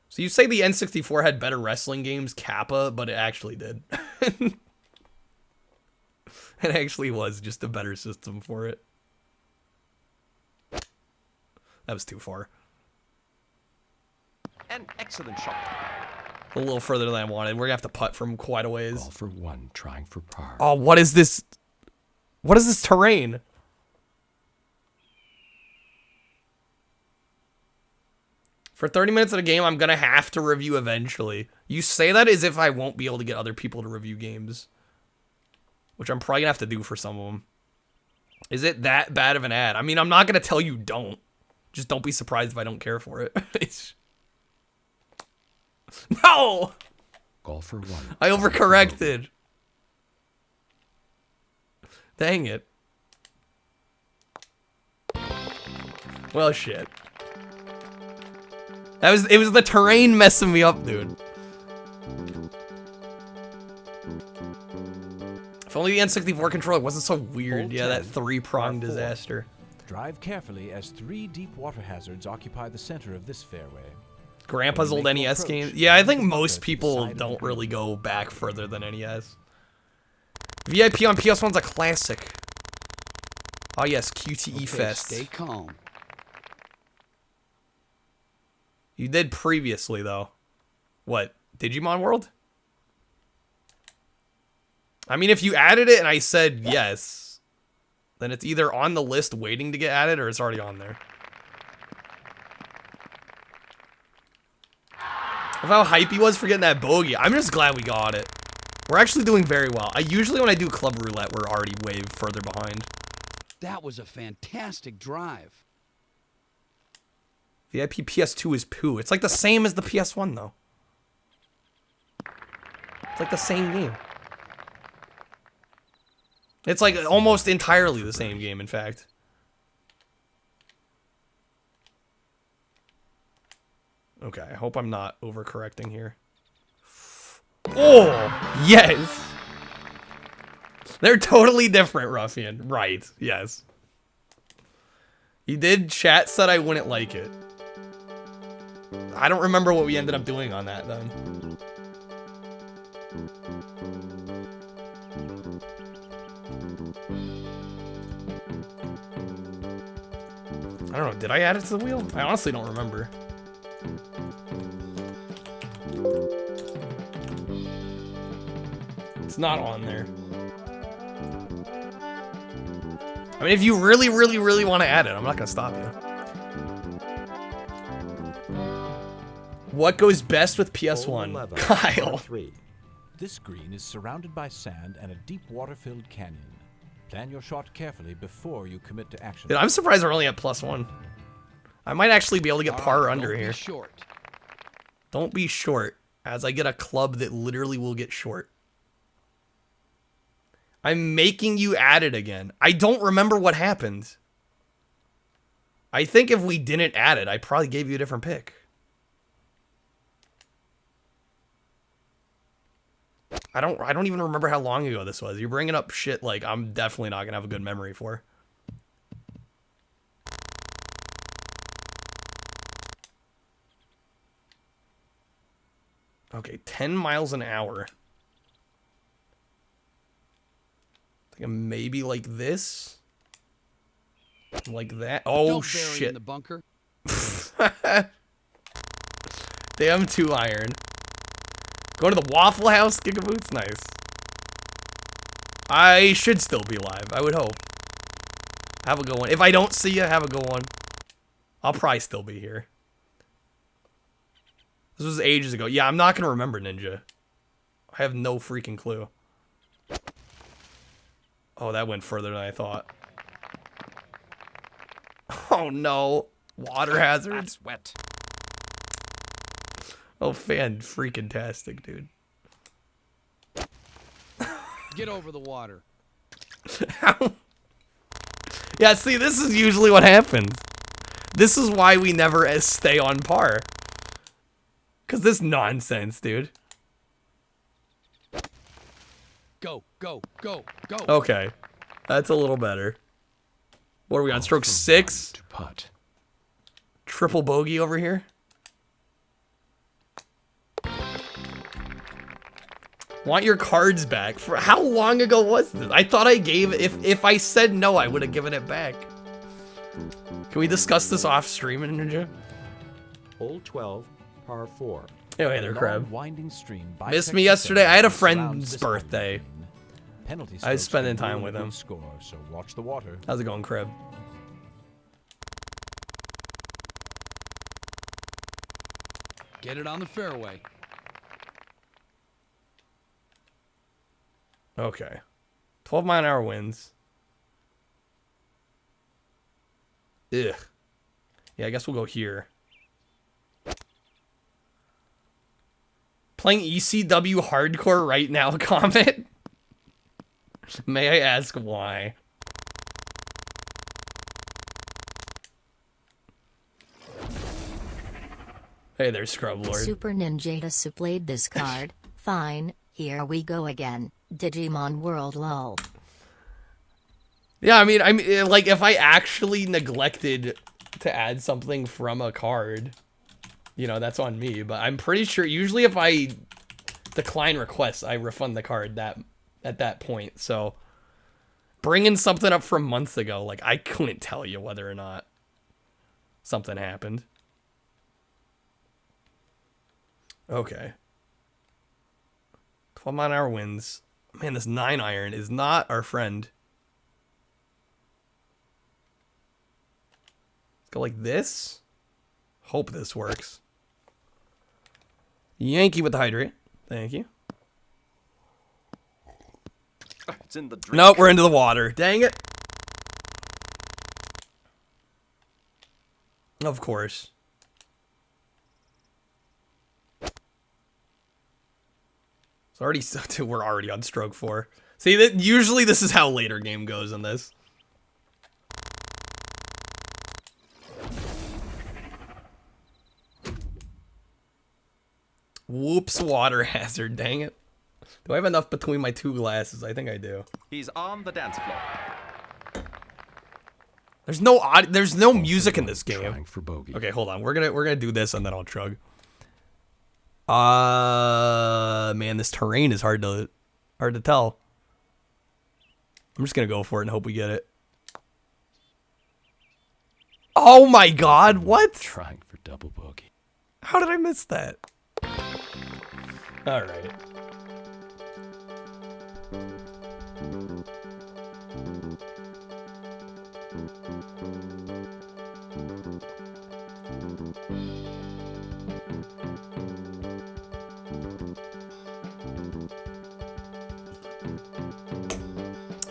So you say the N64 had better wrestling games, Kappa, but it actually did. It actually was just a better system for it. That was too far. An excellent shot. A little further than I wanted. We're gonna have to putt from quite a ways. Ball for 1, trying for par. Oh, what is this? What is this terrain? For 30 minutes of the game, I'm gonna have to review eventually. You say that as if I won't be able to get other people to review games. Which I'm probably gonna have to do for some of them. Is it that bad of an ad? I mean, I'm not gonna tell you don't. Just don't be surprised if I don't care for it. No! Golf for 1. I overcorrected. Dang it. Well, shit. It was the terrain messing me up, dude. If only the N64 controller wasn't so weird. Yeah, that 3-pronged disaster. Drive carefully as 3 deep water hazards occupy the center of this fairway. Grandpa's old NES game. Yeah, I think most people don't really go back further than NES. VIP on PS1's a classic. Oh yes, QTE Fest. Stay calm. You did previously though. What? Digimon World? I mean, if you added it and I said yes, then it's either on the list waiting to get added or it's already on there. Of how hype he was for getting that bogey. I'm just glad we got it. We're actually doing very well. Usually when I do Club Roulette, we're already way further behind. That was a fantastic drive. VIP PS2 is poo. It's like the same as the PS1 though. It's like the same game. It's like almost entirely the same game, in fact. Okay, I hope I'm not overcorrecting here. Oh, yes. They're totally different, Ruffian. Right, yes. You did chat said I wouldn't like it. I don't remember what we ended up doing on that then. I don't know, did I add it to the wheel? I honestly don't remember. It's not on there. I mean, if you really, really, really want to add it, I'm not gonna stop you. What goes best with PS1? Kyle. This green is surrounded by sand and a deep water-filled canyon. Plan your shot carefully before you commit to action. Dude, I'm surprised we're only at +1. I might actually be able to get par or under here. Short. Don't be short, as I get a club that literally will get short. I'm making you add it again. I don't remember what happened. I think if we didn't add it, I probably gave you a different pick. I don't even remember how long ago this was. You're bringing up shit like I'm definitely not gonna have a good memory for. Okay, 10 miles an hour. I think maybe like this. Like that. Oh, Don't bury shit. in the bunker. Damn 2 iron. Go to the Waffle House, Gigaboots? Nice. I should still be alive, I would hope. Have a good one. If I don't see you, have a good one. I'll probably still be here. This was ages ago. Yeah, I'm not going to remember Ninja. I have no freaking clue. Oh, that went further than I thought. Oh, no. Water hazards. That's wet. Oh, fan-freaking-tastic, dude. Get over the water. Yeah, see, this is usually what happens. This is why we never stay on par. Because this nonsense, dude. Go, go, go, go. Okay. That's a little better. What are we on? Stroke 6? To putt. Triple bogey over here. Want your cards back. For how long ago was this? I thought I gave if I said no, I would have given it back. Can we discuss this off stream, Ninja? Hole 12, par 4. Oh, hey there, Crab. Winding stream Missed me yesterday. I had a friend's birthday. Penalty I was spending strokes time with him. Score, so watch the water. How's it going, Crab? Get it on the fairway. Okay. 12-mile-an-hour winds. Ugh. Yeah, I guess we'll go here. Playing ECW hardcore right now, comment? May I ask why? Hey there, Scrub Lord. Super Ninjata played this card. Fine, here we go again. Digimon World lol. Yeah, I mean, like, if I actually neglected to add something from a card, you know, that's on me. But I'm pretty sure, usually if I decline requests, I refund the card at that point. So, bringing something up from months ago, like, I couldn't tell you whether or not something happened. Okay. 12-mile-an-hour winds. Man, this 9-iron is not our friend. Let's go like this. Hope this works. Yankee with the hydrate. Thank you. It's in the drink. Nope, we're into the water. Dang it. Of course. We're already on stroke 4. See, usually this is how later game goes in this. Whoops, water hazard, dang it. Do I have enough between my two glasses? I think I do. He's on the dance floor. There's no music in this game. For bogey. Okay, hold on. We're gonna do this and then I'll chug. Man, this terrain is hard to tell. I'm just gonna go for it and hope we get it. Oh my god, what? Trying for double bogey. How did I miss that? Alright.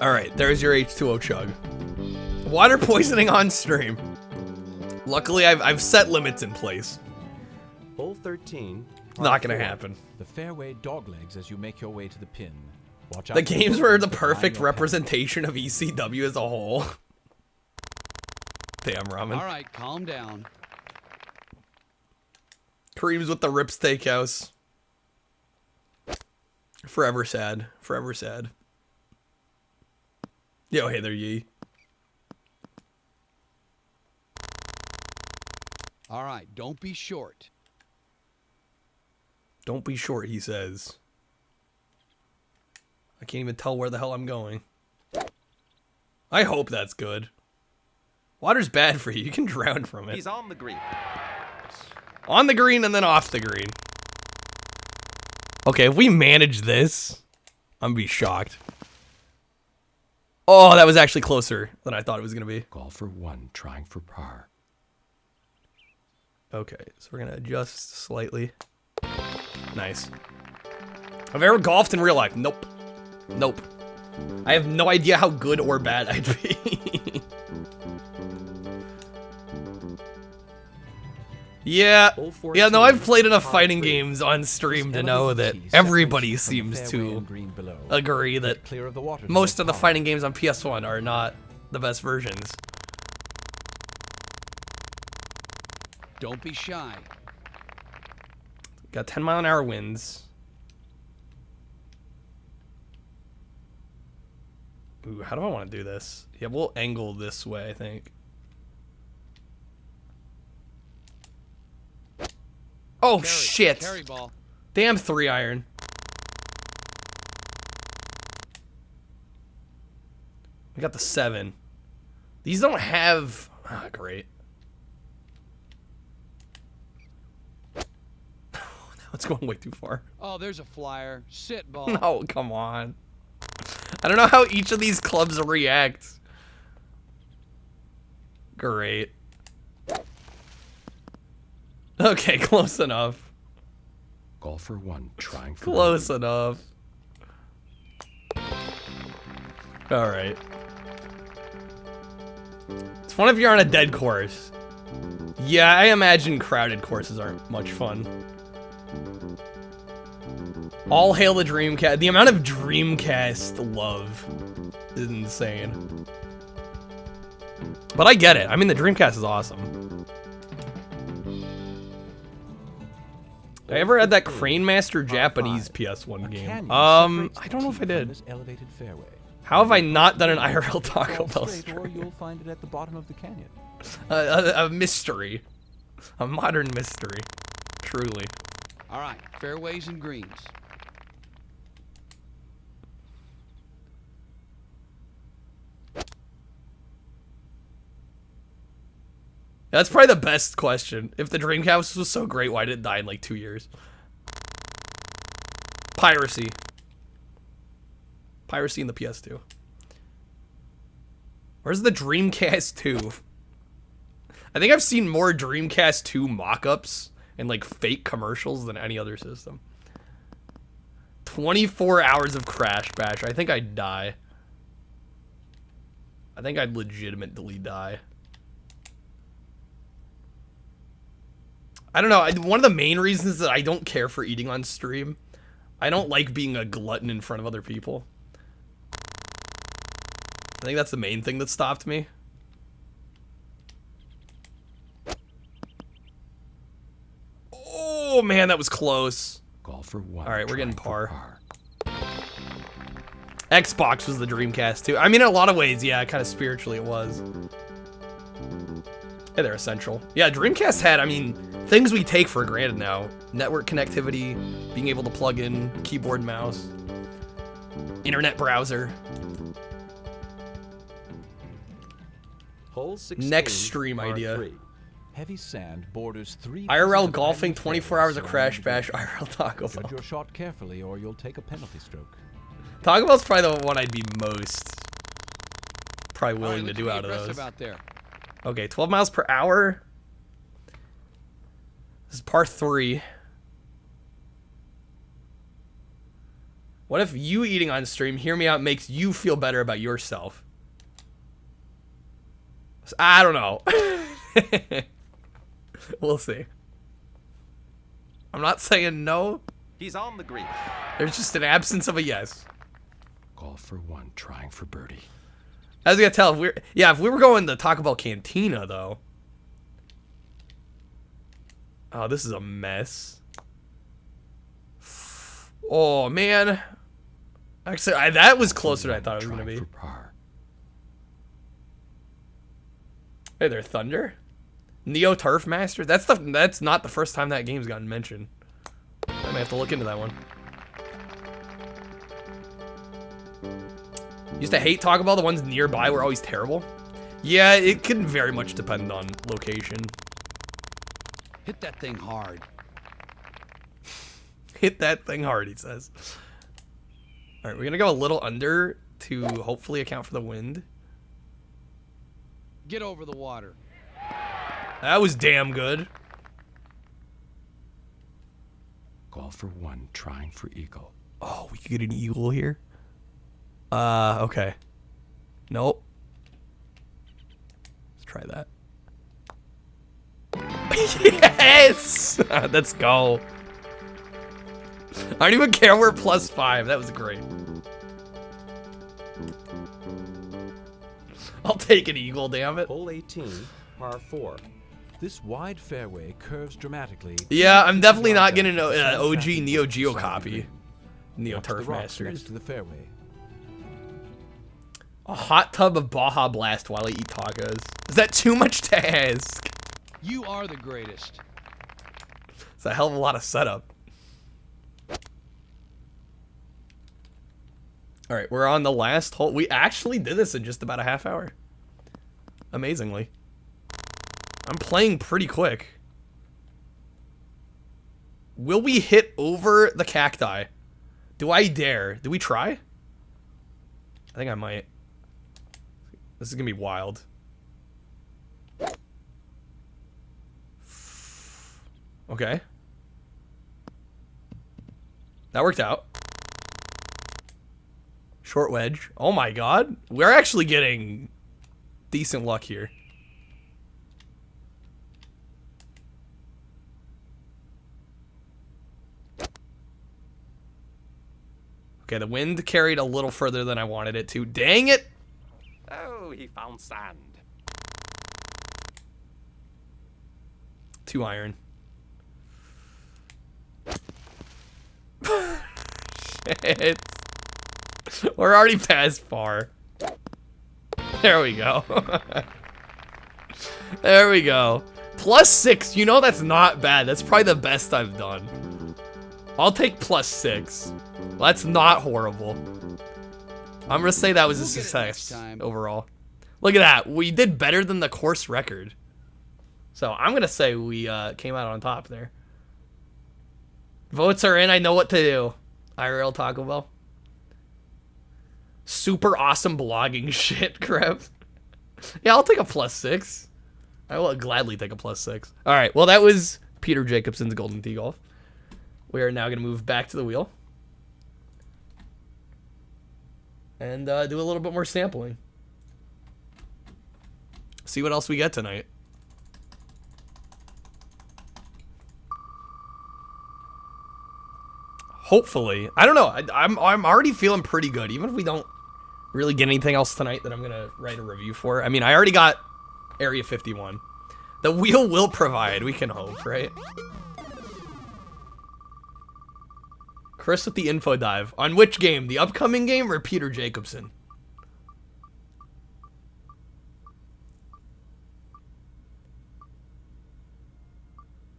Alright, there's your H2O chug. Water poisoning on stream. Luckily, I've set limits in place. Hole 13. Not gonna happen. The fairway doglegs as you make your way to the pin. Watch out. The games were the perfect representation of ECW as a whole. Damn, Ramen. All right, calm down. Kareem's with the Rip Steakhouse. Forever sad. Forever sad. Yo, hey there, Yee. All right, don't be short. Don't be short, he says. I can't even tell where the hell I'm going. I hope that's good. Water's bad for you. You can drown from it. He's on the green. On the green and then off the green. Okay, if we manage this, I'm gonna be shocked. Oh, that was actually closer than I thought it was gonna be. Golf for 1, trying for par. Okay, so we're gonna adjust slightly. Nice. Have I ever golfed in real life? Nope. Nope. I have no idea how good or bad I'd be. Yeah. Yeah, no, I've played enough fighting games on stream to know that everybody seems to agree that most of the fighting games on PS1 are not the best versions. Don't be shy. Got 10-mile-an-hour winds. Ooh, how do I want to do this? Yeah, we'll angle this way, I think. Oh, shit. Carry ball. Damn 3-iron. We got the 7. These don't have... Ah, great. It's going way too far. Oh, there's a flyer. Sit ball. No, come on. I don't know how each of these clubs react. Great. Okay, close enough. Golf for 1, trying for Close enough. Alright. It's fun if you're on a dead course. Yeah, I imagine crowded courses aren't much fun. All hail the Dreamcast. The amount of Dreamcast love is insane. But I get it. I mean, the Dreamcast is awesome. I ever had that Crane Master Japanese PS1 game? I don't know if I did. How have I not done an IRL Taco Bell stream? You'll find it at the bottom of the canyon. A mystery. A modern mystery. Truly. All right, fairways and greens. That's probably the best question. If the Dreamcast was so great, why did it die in like 2 years? Piracy. Piracy in the PS2. Where's the Dreamcast 2? I think I've seen more Dreamcast 2 mock-ups and like fake commercials than any other system. 24 hours of Crash Bash. I think I'd die. I think I'd legitimately die. I don't know. One of the main reasons that I don't care for eating on stream, I don't like being a glutton in front of other people. I think that's the main thing that stopped me. Oh man, that was close. Golfer 1. All right, we're getting par. Xbox was the Dreamcast too. I mean, in a lot of ways, yeah, kind of spiritually it was. Yeah, they're essential. Yeah, Dreamcast had, I mean, things we take for granted now. Network connectivity, being able to plug in keyboard, mouse, internet browser. Hole 16, Next stream par idea. 3. Heavy sand borders 3 IRL golfing, 24 hours of Crash Bash, IRL Taco Bell. Judge your shot carefully or you'll take a penalty stroke. Taco Bell's probably the one I'd be most probably willing to do out of those. Out there. Okay, 12 miles per hour. This is par 3. What if you eating on stream, hear me out, makes you feel better about yourself? I don't know. We'll see. I'm not saying no. He's on the green. There's just an absence of a yes. Golfer 1 trying for birdie. I was gonna tell if we were going to Taco Bell Cantina though. Oh, this is a mess. Oh man. Actually, that was closer than I thought it was gonna be. Hey there, Thunder. Neo Turf Master. That's not the first time that game's gotten mentioned. I may have to look into that one. Used to hate Taco Bell. The ones nearby were always terrible. Yeah, it can very much depend on location. Hit that thing hard. Hit that thing hard, he says. All right, we're gonna go a little under to hopefully account for the wind. Get over the water. That was damn good. Golfer 1 trying for eagle. Oh, we could get an eagle here. Okay. Nope. Let's try that. Yes! Let's go. I don't even care we're +5. That was great. I'll take an eagle, damn it. Hole 18, par 4. This wide fairway curves dramatically. Yeah, I'm definitely not getting an OG Neo Geo copy. Neo Turf Masters. To the fairway. A hot tub of Baja Blast while I eat tacos. Is that too much to ask? You are the greatest. It's a hell of a lot of setup. All right, we're on the last hole. We actually did this in just about a half hour. Amazingly. I'm playing pretty quick. Will we hit over the cacti? Do I dare? Do we try? I think I might. This is gonna be wild. Okay. That worked out. Short wedge. Oh my god. We're actually getting decent luck here. Okay, the wind carried a little further than I wanted it to. Dang it! Oh, he found sand. 2 iron. We're already past far. There we go. There we go. +6, you know that's not bad. That's probably the best I've done. I'll take +6. That's not horrible. I'm gonna say that was a success overall. Look at that. We did better than the course record. So I'm gonna say we came out on top there. Votes are in. I know what to do. IRL Taco Bell. Super awesome blogging shit, crap. Yeah, I'll take a +6. I will gladly take a +6. All right, well, that was Peter Jacobson's Golden Tee Golf. We are now going to move back to the wheel. And do a little bit more sampling. See what else we get tonight. Hopefully. I don't know. I'm already feeling pretty good, even if we don't really get anything else tonight that I'm going to write a review for. I mean, I already got Area 51. The wheel will provide, we can hope, right? Chris with the info dive. On which game? The upcoming game or Peter Jacobson?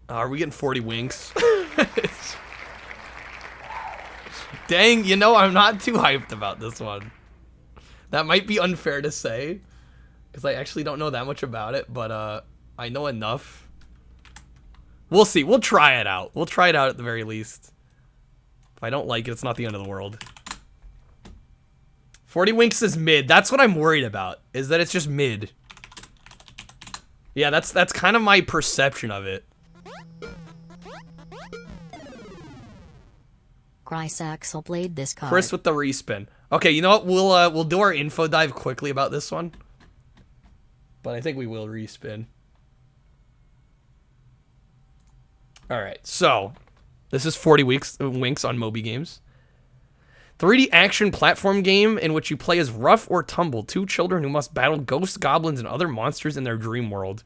Are we getting 40 winks? Dang, you know, I'm not too hyped about this one. That might be unfair to say, because I actually don't know that much about it, but I know enough. We'll see. We'll try it out. We'll try it out at the very least. If I don't like it, it's not the end of the world. 40 winks is mid. That's what I'm worried about, is that it's just mid. Yeah, that's kind of my perception of it. Chris Axel played this card. Chris with the respin. Okay, you know what? We'll do our info dive quickly about this one. But I think we will respin. Alright, so this is 40 winks on Moby Games. 3D action platform game in which you play as Rough or Tumble, two children who must battle ghosts, goblins, and other monsters in their dream world.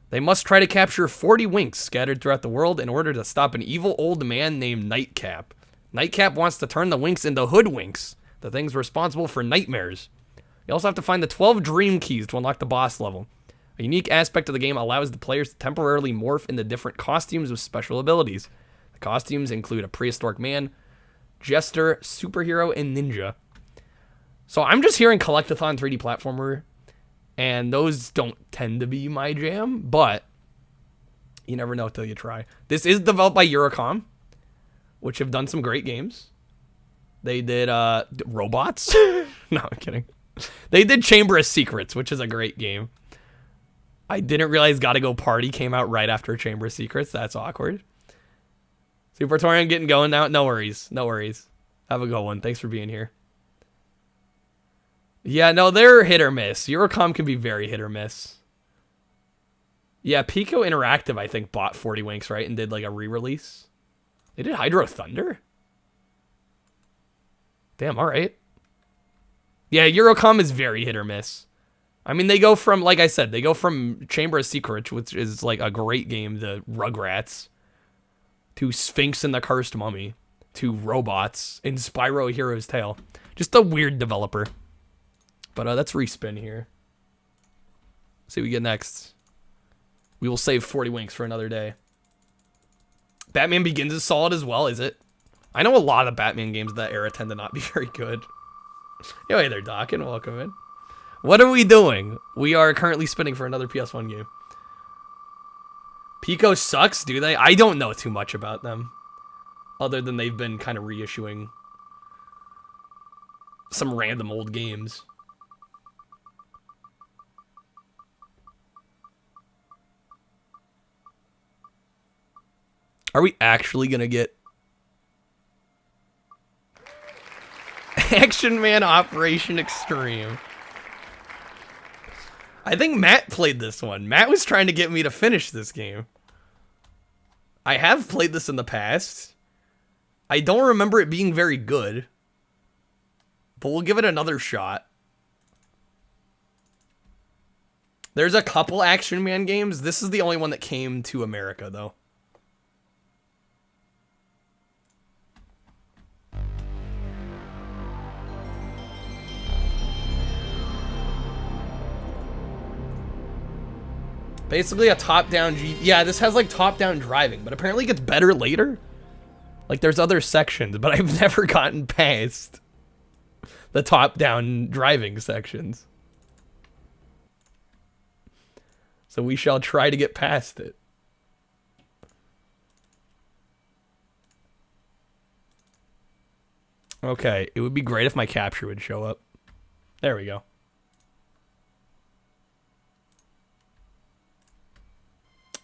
They must try to capture 40 winks scattered throughout the world in order to stop an evil old man named Nightcap. Nightcap wants to turn the winks into hoodwinks, the things responsible for nightmares. You also have to find the 12 dream keys to unlock the boss level. A unique aspect of the game allows the players to temporarily morph into different costumes with special abilities. The costumes include a prehistoric man, jester, superhero, and ninja. So I'm just hearing collectathon 3D platformer, and those don't tend to be my jam, but you never know till you try. This is developed by Eurocom, which have done some great games. They did Robots. No, I'm kidding. They did Chamber of Secrets, which is a great game. I didn't realize Gotta Go Party came out right after Chamber of Secrets. That's awkward. Super Torian getting going now. No worries. No worries. Have a good one. Thanks for being here. Yeah, no, they're hit or miss. Eurocom can be very hit or miss. Yeah, Pico Interactive, I think, bought 40 Winks, right? And did like a re-release. They did Hydro Thunder? Damn, alright. Yeah, Eurocom is very hit or miss. I mean, they go from, like I said, they go from Chamber of Secrets, which is like a great game, to Rugrats, to Sphinx and the Cursed Mummy, to Robots, and Spyro Hero's Tale. Just a weird developer. But that's respin here. Let's see what we get next. We will save 40 Winks for another day. Batman Begins is solid as well, is it? I know a lot of Batman games of that era tend to not be very good. Yo, hey there, Doc, and welcome in. What are we doing? We are currently spinning for another PS1 game. Pico sucks, do they? I don't know too much about them. Other than they've been kind of reissuing some random old games. Are we actually gonna get Action Man Operation Extreme? I think Matt played this one. Matt was trying to get me to finish this game. I have played this in the past. I don't remember it being very good. But we'll give it another shot. There's a couple Action Man games. This is the only one that came to America, though. Basically a top-down yeah, this has like top-down driving, but apparently it gets better later. Like there's other sections, but I've never gotten past the top-down driving sections. So we shall try to get past it. Okay, it would be great if my capture would show up. There we go.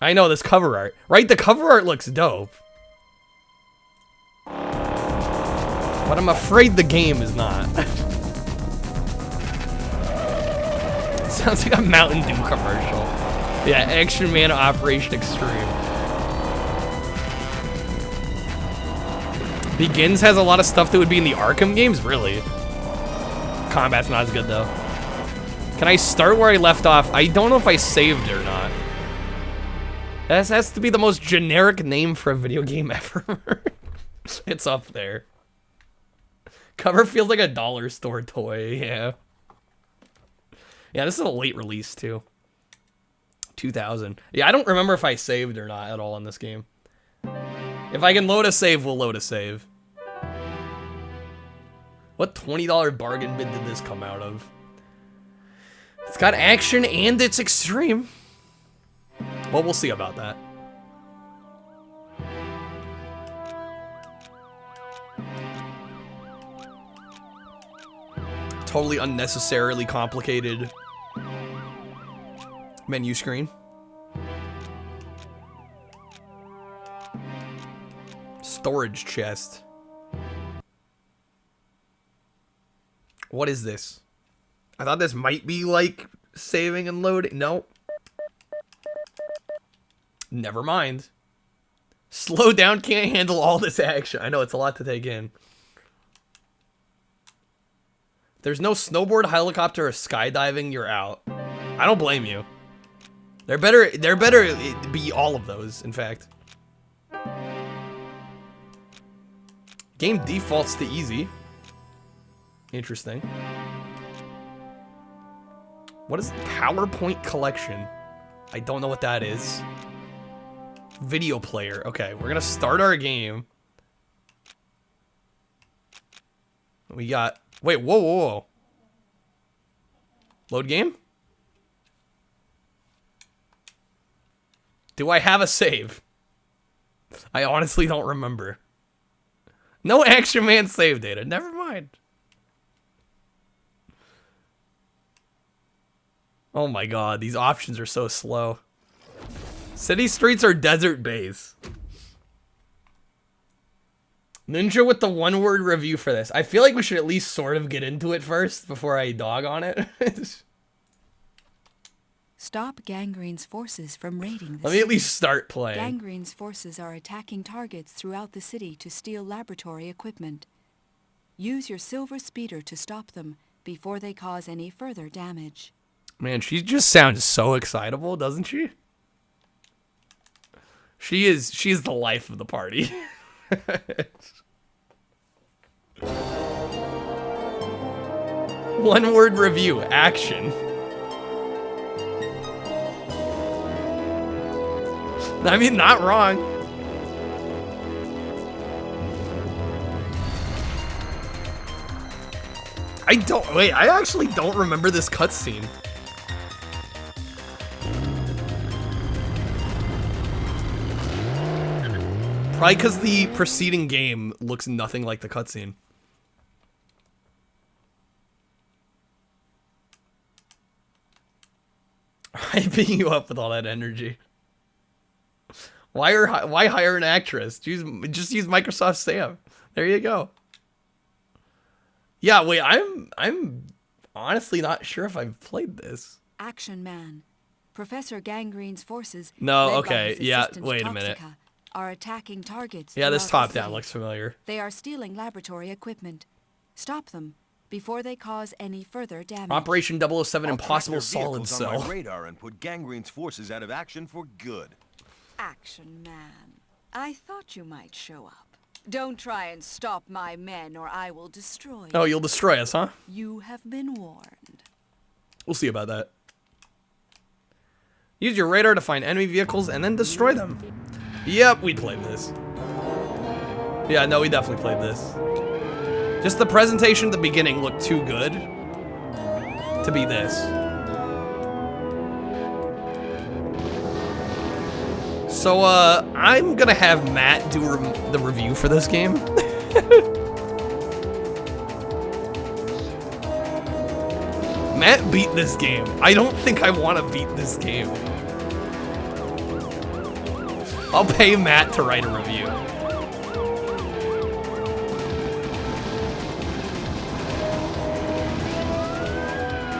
I know this cover art, right? The cover art looks dope. But I'm afraid the game is not. Sounds like a Mountain Dew commercial. Yeah, Action Man Operation Extreme. Begins has a lot of stuff that would be in the Arkham games, really. Combat's not as good though. Can I start where I left off? I don't know if I saved or not. That has to be the most generic name for a video game ever. It's up there. Cover feels like a dollar store toy, yeah. Yeah, this is a late release too. 2000. Yeah, I don't remember if I saved or not at all in this game. If I can load a save, we'll load a save. What $20 bargain bin did this come out of? It's got action and it's extreme. Well, we'll see about that. Totally unnecessarily complicated menu screen. Storage chest. What is this? I thought this might be like saving and loading. Nope. Never mind. Slow down, can't handle all this action. I know, it's a lot to take in. There's no snowboard, helicopter, or skydiving, you're out. I don't blame you. There better be all of those, in fact. Game defaults to easy. Interesting. What is PowerPoint collection? I don't know what that is. Video player. Okay, we're gonna start our game. We got... Wait, whoa, whoa, whoa. Load game? Do I have a save? I honestly don't remember. No Action Man save data. Never mind. Oh my god, these options are so slow. City streets or desert base? Ninja with the one-word review for this. I feel like we should at least sort of get into it first before I dog on it. Stop Gangrene's forces from raiding the Let me at least start playing. Gangrene's forces are attacking targets throughout the city to steal laboratory equipment. Use your silver speeder to stop them before they cause any further damage. Man, she just sounds so excitable, doesn't she? She's the life of the party. One word review, action. I mean, not wrong. I actually don't remember this cutscene. Probably because the preceding game looks nothing like the cutscene. Hyping you up with all that energy. Why hire an actress? Just use Microsoft Sam. There you go. Yeah, wait, I'm honestly not sure if I've played this. Action Man. Professor Gangrene's forces. No, led by okay, his yeah, assistant wait a minute. Toxica, are attacking targets. Yeah, this throughout the top-down city. looks familiar. They are stealing laboratory equipment. Stop them before they cause any further damage. Operation 007 I'll track Impossible their Solid vehicles on Cell. my radar and put Gangrene's forces out of action for good. Action Man. I thought you might show up. Don't try and stop my men or I will destroy you. Oh, you'll destroy us, huh? You have been warned. We'll see about that. Use your radar to find enemy vehicles and then destroy them. Yep, we played this. Yeah, no, we definitely played this. Just the presentation at the beginning looked too good to be this. So, I'm gonna have Matt do the review for this game. Matt beat this game. I don't think I want to beat this game. I'll pay Matt to write a review.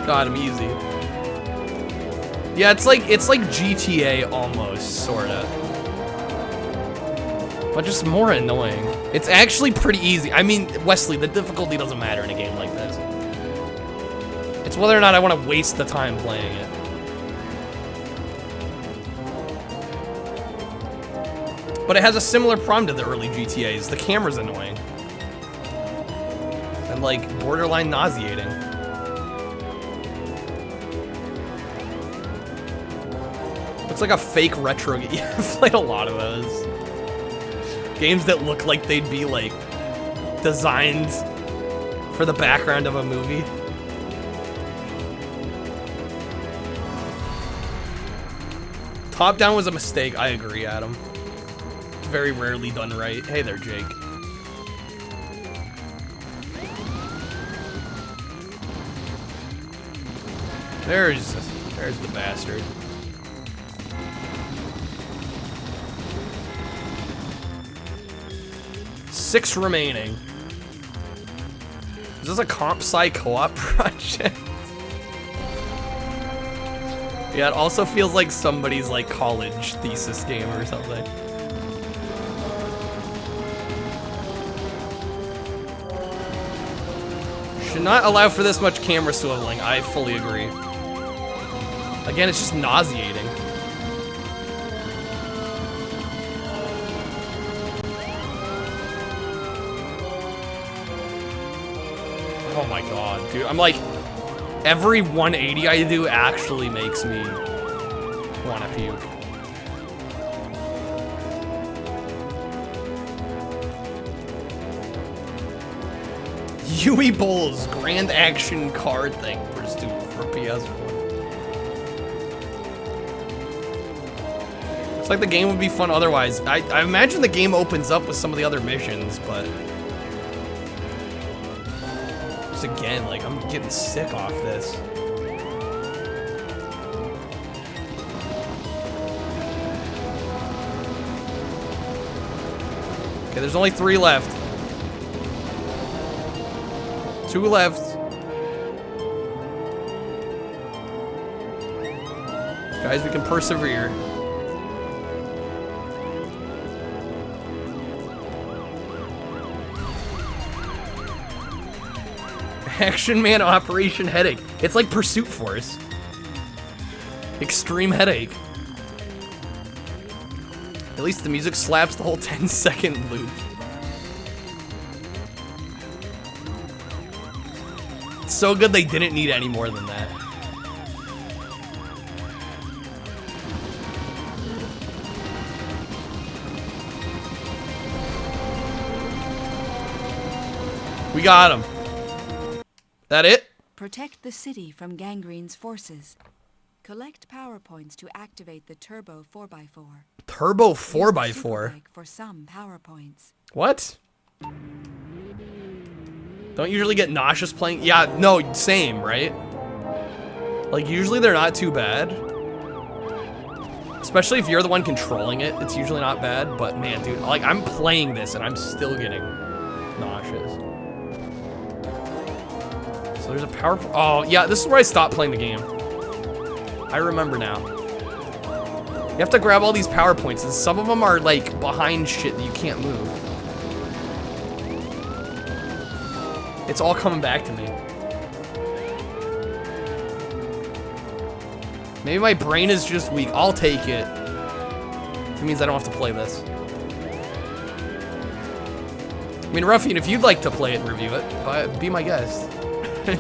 Got him easy. Yeah, it's like GTA almost, sorta. But just more annoying. It's actually pretty easy. I mean, Wesley, the difficulty doesn't matter in a game like this. It's whether or not I want to waste the time playing it. But it has a similar problem to the early GTAs. The camera's annoying. And like, borderline nauseating. Looks like a fake retro game. I've played a lot of those. Games that look like they'd be like designed for the background of a movie. Top down was a mistake, I agree, Adam. It's very rarely done right. Hey there, Jake. There's the bastard. Six remaining. Is this a comp sci co-op project? Yeah, it also feels like somebody's like college thesis game or something. Should not allow for this much camera swiveling. I fully agree. Again, it's just nauseating. Oh my god, dude. I'm like, every 180 I do actually makes me want to puke. Yui Bowl's Grand Action Card thing for PS1. It's like the game would be fun otherwise. I imagine the game opens up with some of the other missions, but... just again, like, I'm getting sick off this. Okay, there's only 3 left. 2 left. Guys, we can persevere. Action Man Operation Headache. It's like Pursuit Force. Extreme Headache. At least the music slaps the whole 10-second loop. It's so good they didn't need any more than that. We got him. That it? Protect the city from Gangrene's forces. Collect power points to activate the Turbo 4x4. Turbo 4x4? For some power points. What? Don't usually get nauseous playing? Yeah, no, same, right? Like, usually they're not too bad. Especially if you're the one controlling it, it's usually not bad. But man, dude, like, I'm playing this and I'm still getting nauseous. So there's a power... oh, yeah, this is where I stopped playing the game. I remember now. You have to grab all these power points, and some of them are, like, behind shit that you can't move. It's all coming back to me. Maybe my brain is just weak. I'll take it. It means I don't have to play this. I mean, Ruffian, if you'd like to play it and review it, be my guest. I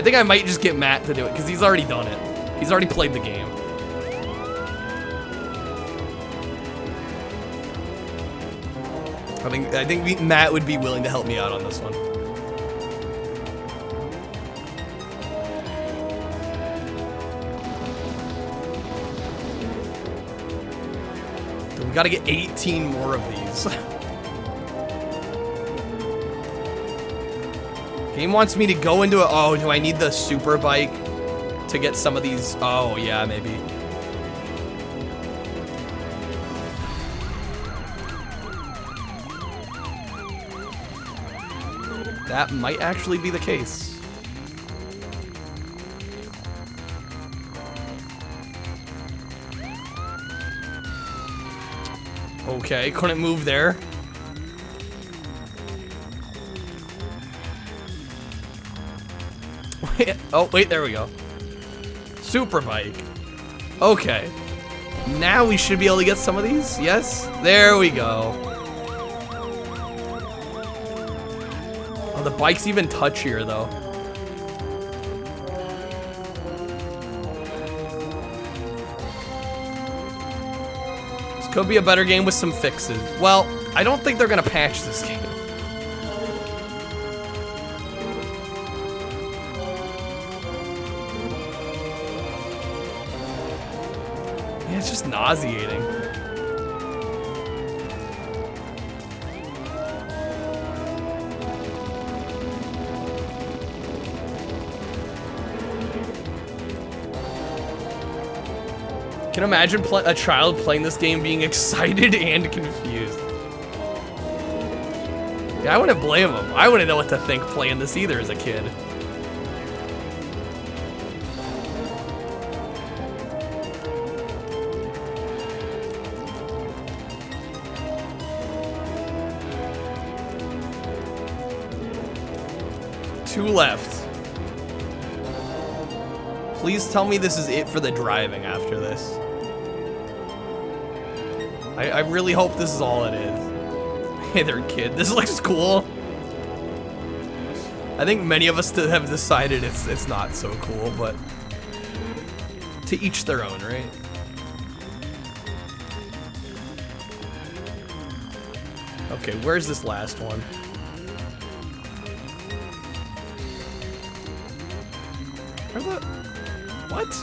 think I might just get Matt to do it, because he's already done it. He's already played the game. I think Matt would be willing to help me out on this one. We gotta get 18 more of these. Game wants me to go into a... Oh, do I need the super bike to get some of these? Oh, yeah, maybe. That might actually be the case. Okay, couldn't move there. Wait, oh, wait, there we go. Super bike. Okay. Now we should be able to get some of these. Yes? There we go. Oh, the bike's even touchier, though. Could be a better game with some fixes. Well, I don't think they're gonna patch this game. Yeah, it's just nauseating. Can you imagine a child playing this game being excited and confused? Yeah, I wouldn't blame him. I wouldn't know what to think playing this either as a kid. Two left. Please tell me this is it for the driving after this. I really hope this is all it is. Hey there, kid. This looks cool. I think many of us have decided it's not so cool, but to each their own, right? Okay, where's this last one? Where the... What?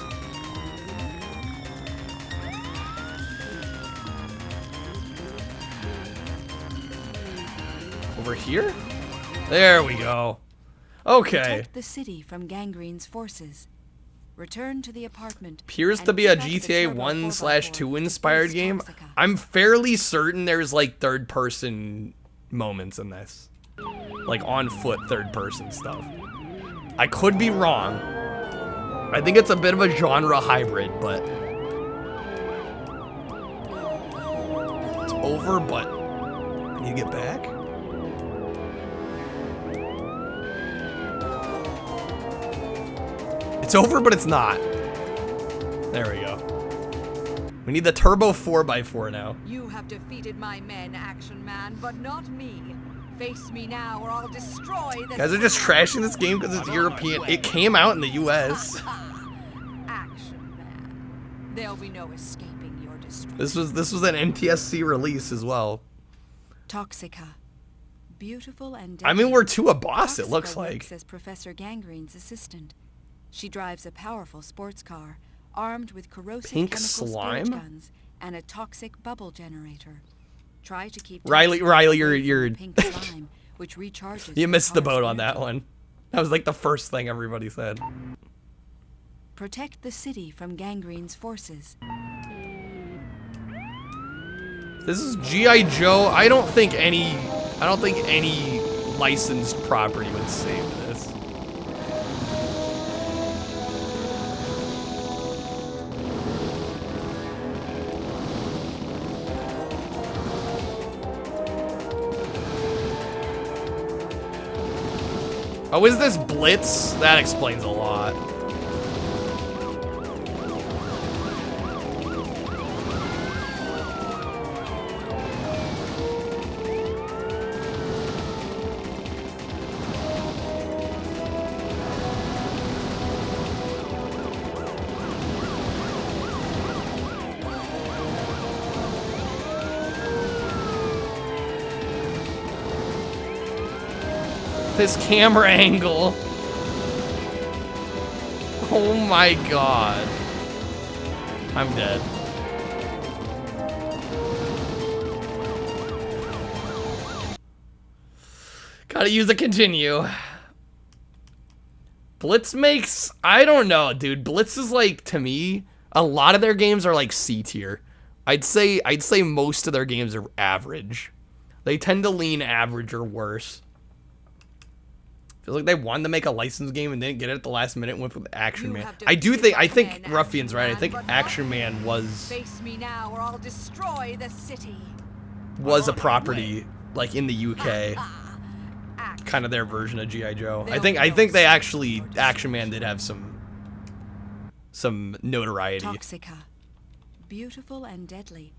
Over here? There we go. Okay. Protect the city from Gangrene's forces. Return to the apartment. Appears to be a GTA 1/2 inspired game. I'm fairly certain there's like third-person moments in this. Like on-foot third-person stuff. I could be wrong. I think it's a bit of a genre hybrid, but... It's over, but... I need to get back? It's over, but it's not. There we go. We need the turbo 4x4 now. You have defeated my men, Action Man, but not me. Face me now or I'll destroy the... Guys are just trashing this game because it's European. It came out in the US. Action Man. There'll be no escaping your destruction. This was an NTSC release as well. Toxica. Beautiful and I mean, we're to a boss, it looks like. Works as Professor Gangrene's assistant. She drives a powerful sports car, armed with corrosive Pink chemical slime? splurge guns and a toxic bubble generator. Try to keep Riley, you're pink slime, which recharges. You missed the boat on that one. That was like the first thing everybody said. Protect the city from Gangrene's forces. This is G.I. Joe. I don't think any licensed property would save this. Oh, is this Blitz? That explains a lot. This camera angle. Oh my god. I'm dead. Gotta use a continue. Blitz makes, I don't know, dude. Blitz is like, to me, a lot of their games are like C tier. I'd say most of their games are average. They tend to lean average or worse. Feels like they wanted to make a licensed game and didn't get it at the last minute and went with Action Man. I think Ruffian's right. I think Action Man was a property like in the UK. Kind of their version of G.I. Joe. I think they actually, Action Man did have some notoriety. Toxica. Beautiful and deadly.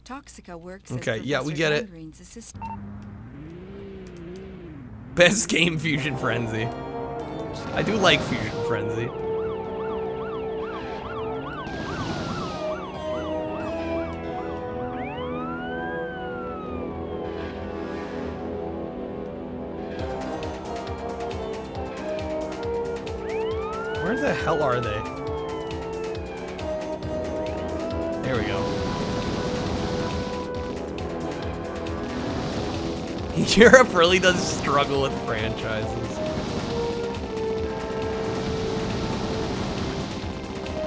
Toxica works okay, as yeah, we get it. Assistant. Best game, Fusion Frenzy. I do like Fusion Frenzy. Where the hell are they? There we go. Europe really does struggle with franchises.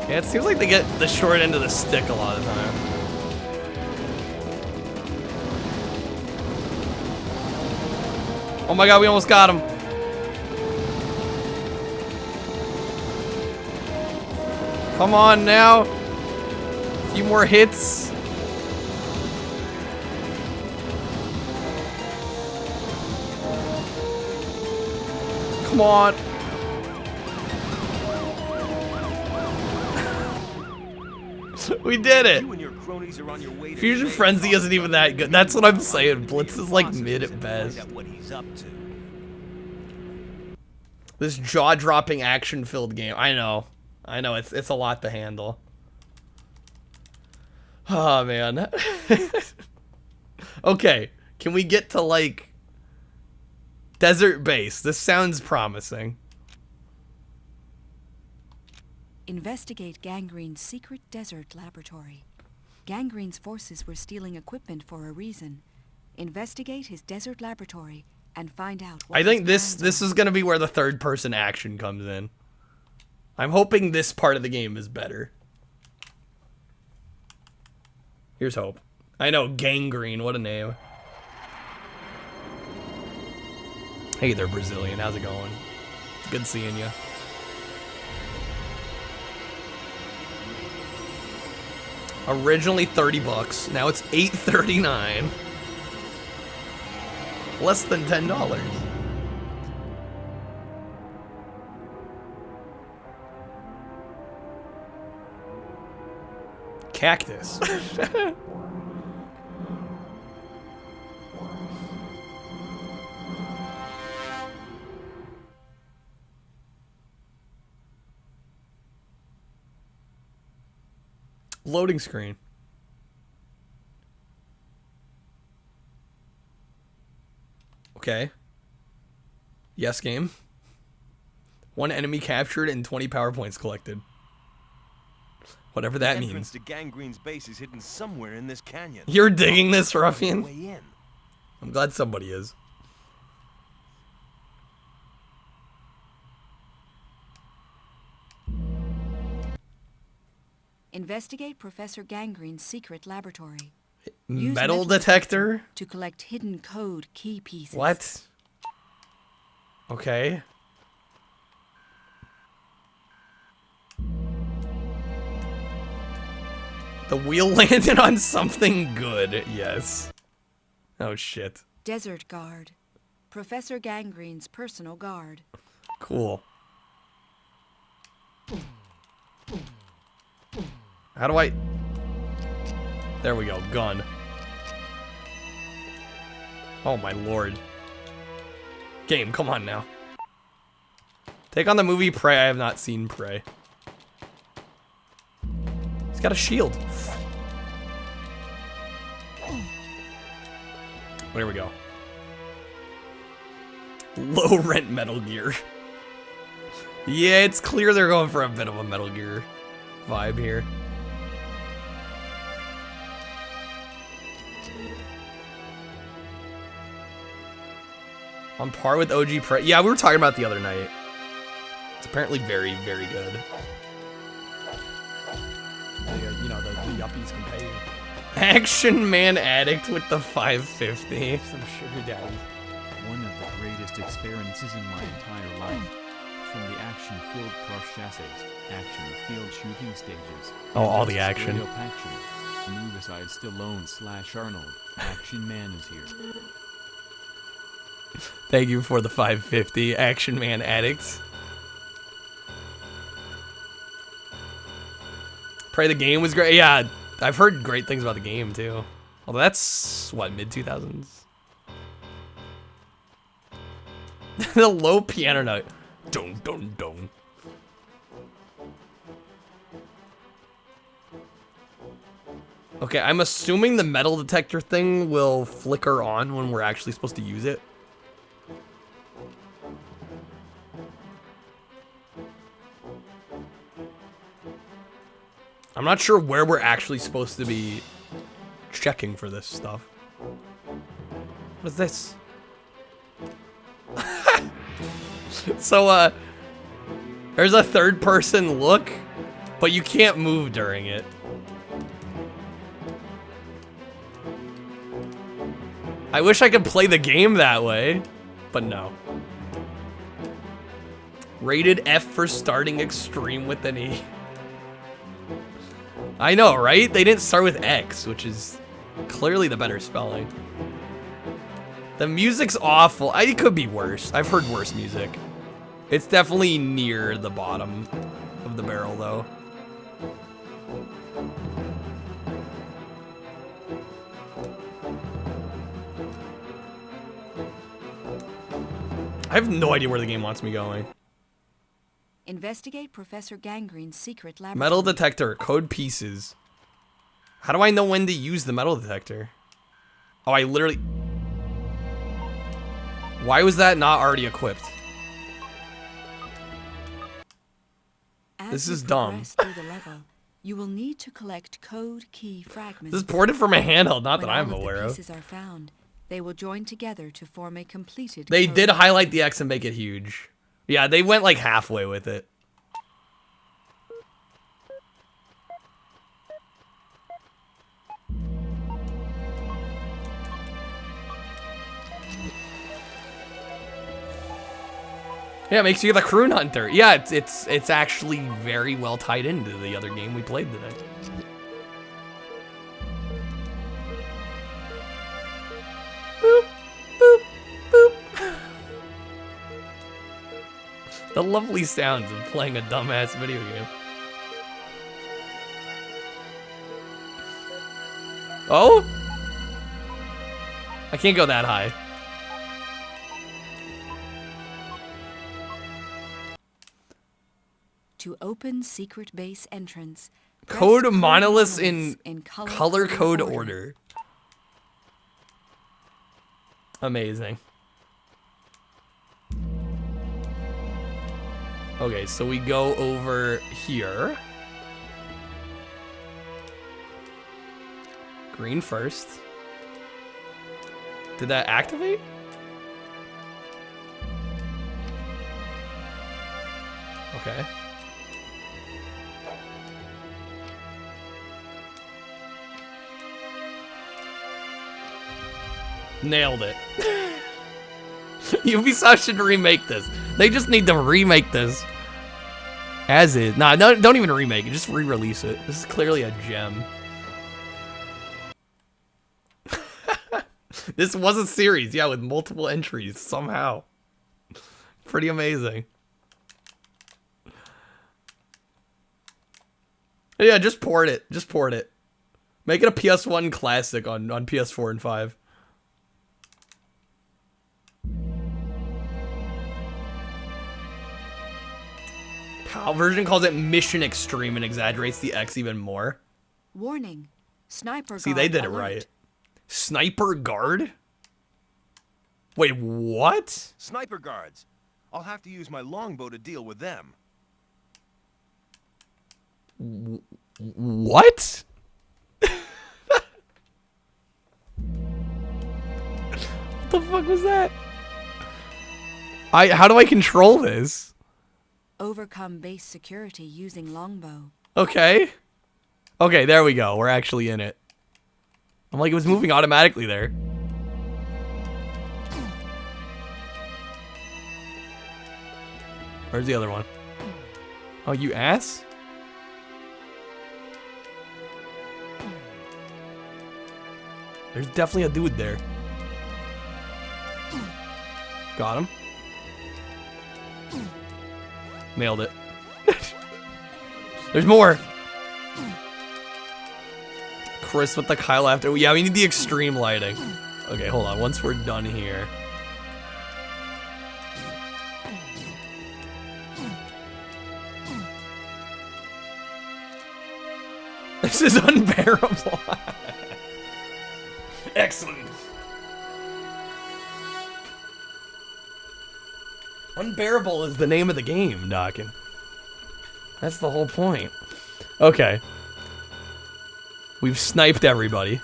Yeah, it seems like they get the short end of the stick a lot of the time. Oh my god, we almost got him. Come on now. A few more hits. Come on. We did it. Fusion Frenzy isn't even that good. That's what I'm saying. Blitz is like mid at best. This jaw-dropping action-filled game. I know, it's a lot to handle. Oh man. Okay, can we get to like Desert Base? This sounds promising. Investigate Gangrene's secret desert laboratory. Gangrene's forces were stealing equipment for a reason. Investigate his desert laboratory and find out what I think this is gonna be where the third-person action comes in. I'm hoping this part of the game is better. Here's hope. I know, Gangrene, what a name. Hey there, Brazilian, how's it going? Good seeing you. Originally 30 bucks, now it's $8.39. Less than $10. Cactus. Loading screen. Okay. Yes, game. 1 enemy captured and 20 power points collected. Whatever that means. Entrance to Gangrene's base is hidden somewhere in this canyon. You're digging this, Ruffian? I'm glad somebody is. Investigate Professor Gangrene's secret laboratory. Metal detector? To collect hidden code key pieces. What? Okay. The wheel landed on something good, yes. Oh shit. Desert Guard. Professor Gangrene's personal guard. Cool. How do I... There we go, gun. Oh my lord. Game, come on now. Take on the movie Prey. I have not seen Prey. He's got a shield. There we go. Low rent Metal Gear. Yeah, it's clear they're going for a bit of a Metal Gear vibe here. On par with OG Pre. Yeah, we were talking about it the other night. It's apparently very, very good. You know, the yuppies can pay you. Action Man Addict with the 550. Some sugar daddy. One of the greatest experiences in my entire life. From the action-filled crush essays, action-filled shooting stages. Oh, all the action. Move aside Stallone / Arnold. Action Man is here. Thank you for the 550, Action Man Addicts. Pray the game was great. Yeah, I've heard great things about the game too. Although that's what, mid-2000s? The low piano note. Dun dun dun. Okay, I'm assuming the metal detector thing will flicker on when we're actually supposed to use it. I'm not sure where we're actually supposed to be checking for this stuff. What is this? So, there's a third person look, but you can't move during it. I wish I could play the game that way, but no. Rated F for starting extreme with an E. I know, right? They didn't start with X, which is clearly the better spelling. The music's awful. It could be worse. I've heard worse music. It's definitely near the bottom of the barrel, though. I have no idea where the game wants me going. Investigate Professor Gangrene's secret laboratory. Metal detector, code pieces. How do I know when to use the metal detector? Oh, I literally... Why was that not already equipped? This is dumb. Through the level, you will need to collect code key fragments. This is ported from a handheld, not that I'm When all aware the of. pieces are found, they will join together to form a completed They code. did highlight the X and make it huge. Yeah, they went like halfway with it. Yeah, it makes you the Croon Hunter. Yeah, it's actually very well tied into the other game we played today. Boop, boop, boop. The lovely sounds of playing a dumbass video game. Oh? I can't go that high. To open secret base entrance, Code press monoliths in color color code order. Amazing. Okay, so we go over here. Green first. Did that activate? Okay. Nailed it. Ubisoft should remake this. They just need to remake this. As is. Nah, no, don't even remake it. Just re-release it. This is clearly a gem. This was a series, yeah, with multiple entries somehow. Pretty amazing. Yeah, just port it. Just port it. Make it a PS1 classic on PS4 and 5. PAL version calls it Mission Extreme and exaggerates the X even more. Warning. Sniper See, they guard did it alert. right. Sniper guard? Wait, what? Sniper guards. I'll have to use my longbow to deal with them. What? What the fuck was that? How do I control this? Overcome base security using longbow. Okay. Okay, there we go. We're actually in it. I'm like, it was moving automatically there. Where's the other one? Oh, you ass? There's definitely a dude there. Got him. Nailed it. There's more. Chris with the Kyle after. Yeah, we need the extreme lighting. Okay, hold on. Once we're done here. This is unbearable. Excellent. Unbearable is the name of the game, Dockin. That's the whole point. Okay. We've sniped everybody.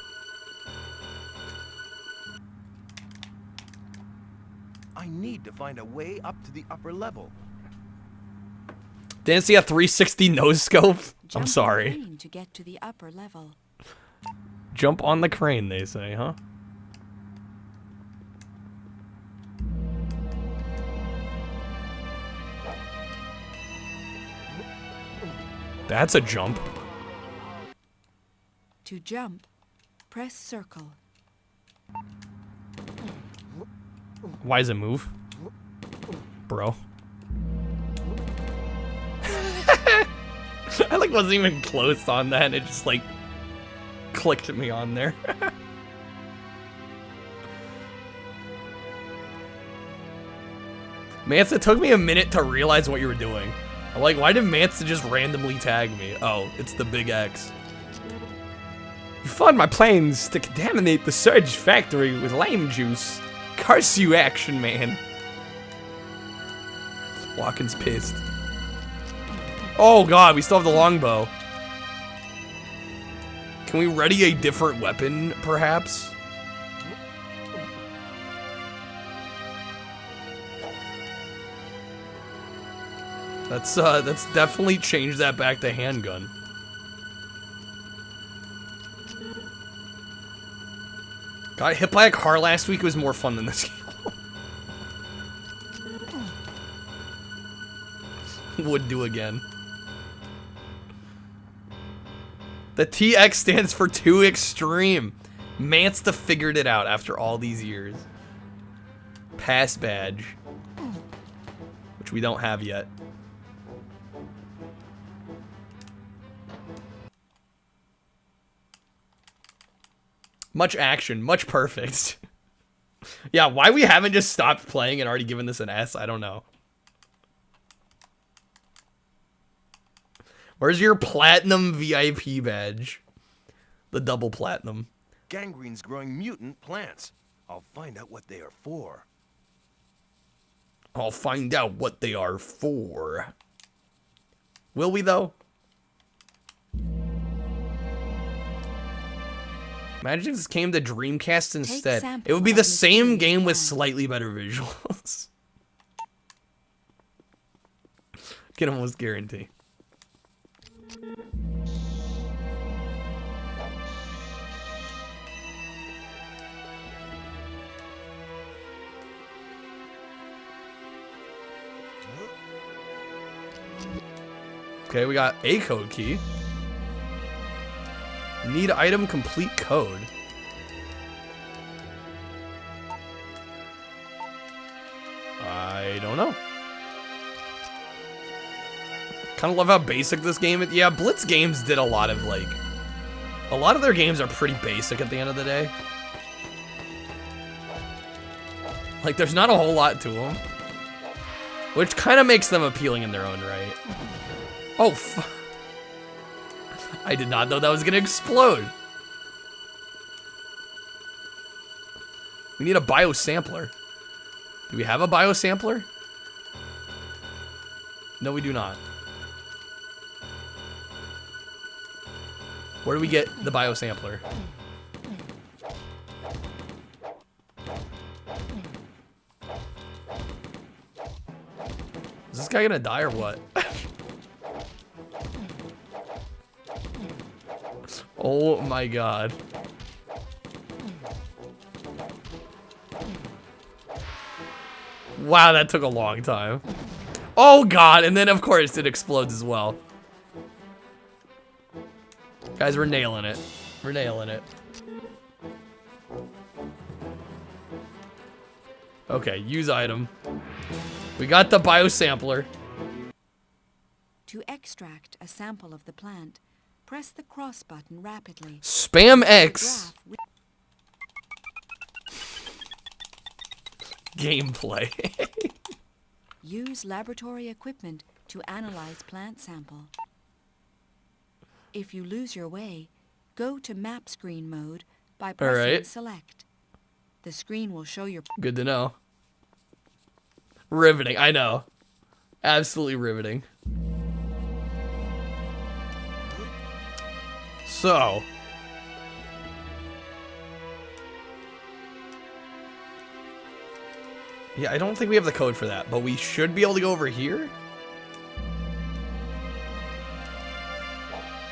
I need to find a way up to the upper level. Didn't see a 360 nose scope? I'm Jump sorry. on the crane to get to the upper level. Jump on the crane, they say, huh? That's a jump. To jump, press circle. Why does it move? Bro. I like wasn't even close on that and it just like clicked me on there. Mansa, it took me a minute to realize what you were doing. I'm like, why did Mansa just randomly tag me? Oh, it's the big X. You fund my plans to contaminate the Surge factory with lime juice. Curse you, Action Man. Walken's pissed. Oh god, we still have the longbow. Can we ready a different weapon, perhaps? That's definitely changed that back to handgun. Got hit by a car last week. It was more fun than this game. Would do again. The TX stands for too extreme. Mansta figured it out after all these years. Pass badge. Which we don't have yet. Much action, much perfect. Yeah, why we haven't just stopped playing and already given this an S, I don't know. Where's your platinum VIP badge? The double platinum. Gangrene's growing mutant plants. I'll find out what they are for. I'll find out what they are for. Will we, though? Imagine if this came to Dreamcast instead. It would be the same game with slightly better visuals. Can almost guarantee. Okay, we got a code key. Need item complete code. I don't know. Kind of love how basic this game is. Yeah, Blitz games did a lot of like... A lot of their games are pretty basic at the end of the day. Like, there's not a whole lot to them. Which kind of makes them appealing in their own right. Oh, I did not know that was gonna explode. We need a bio sampler. Do we have a biosampler? No, we do not. Where do we get the biosampler? Is this guy gonna die or what? Oh my god. Wow, that took a long time. Oh god, and then of course it explodes as well. Guys, we're nailing it. We're nailing it. Okay, use item. We got the biosampler. To extract a sample of the plant, press the cross button rapidly. Spam X. Gameplay. Use laboratory equipment to analyze plant sample. If you lose your way, go to map screen mode by pressing select. The screen will show your... Good to know. Riveting, I know. Absolutely riveting. So. Yeah, I don't think we have the code for that, but we should be able to go over here.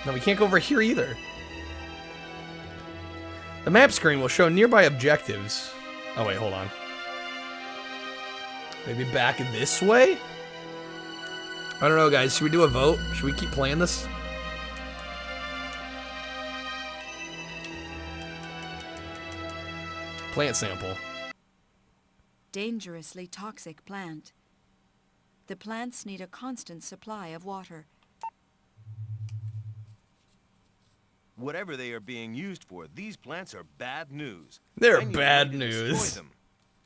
No, we can't go over here either. The map screen will show nearby objectives. Oh, wait, hold on. Maybe back this way? I don't know, guys. Should we do a vote? Should we keep playing this? Plant sample. Dangerously toxic plant. The plants need a constant supply of water. Whatever they are being used for, these plants are bad news. They're bad news.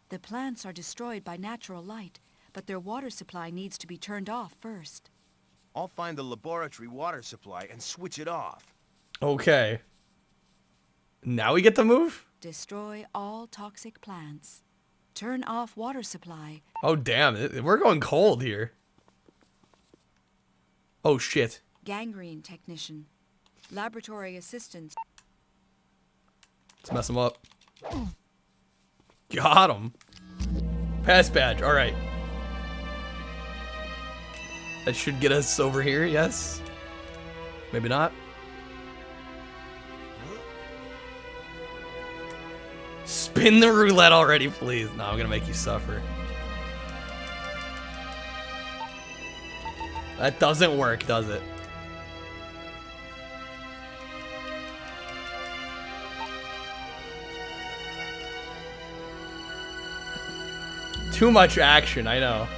The plants are destroyed by natural light, but their water supply needs to be turned off first. I'll find the laboratory water supply and switch it off. Okay. Now we get to move? Destroy all toxic plants. Turn off water supply. Oh, damn. We're going cold here. Oh, shit. Gangrene technician. Laboratory assistants. Let's mess him up. Got him. Pass badge. All right. That should get us over here, yes? Maybe not. Spin the roulette already, please. No, I'm gonna make you suffer. That doesn't work, does it? Too much action, I know.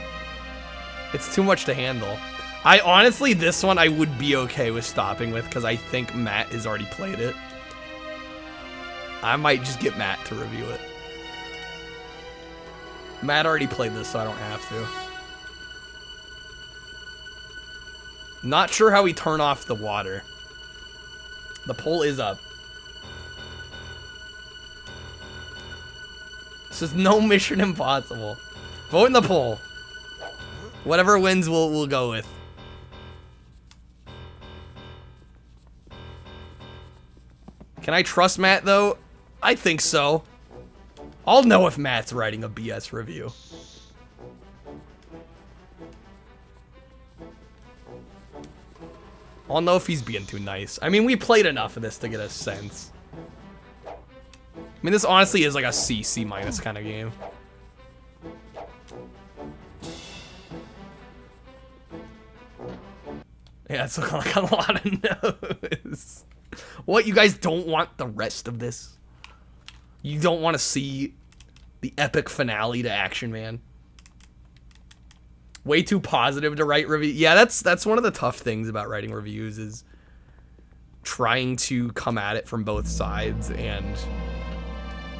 It's too much to handle. I honestly, this one I would be okay with stopping with because I think Matt has already played it. I might just get Matt to review it. Matt already played this, so I don't have to. Not sure how we turn off the water. The poll is up. This is no Mission Impossible. Vote in the poll. Whatever wins, we'll go with. Can I trust Matt, though? I think so. I'll know if Matt's writing a BS review. I'll know if he's being too nice. I mean, we played enough of this to get a sense. I mean, this honestly is like a C minus kind of game. Yeah, it's like a lot of no's. What, you guys don't want the rest of this? You don't want to see the epic finale to Action Man? Way too positive to write review. Yeah, that's one of the tough things about writing reviews is trying to come at it from both sides and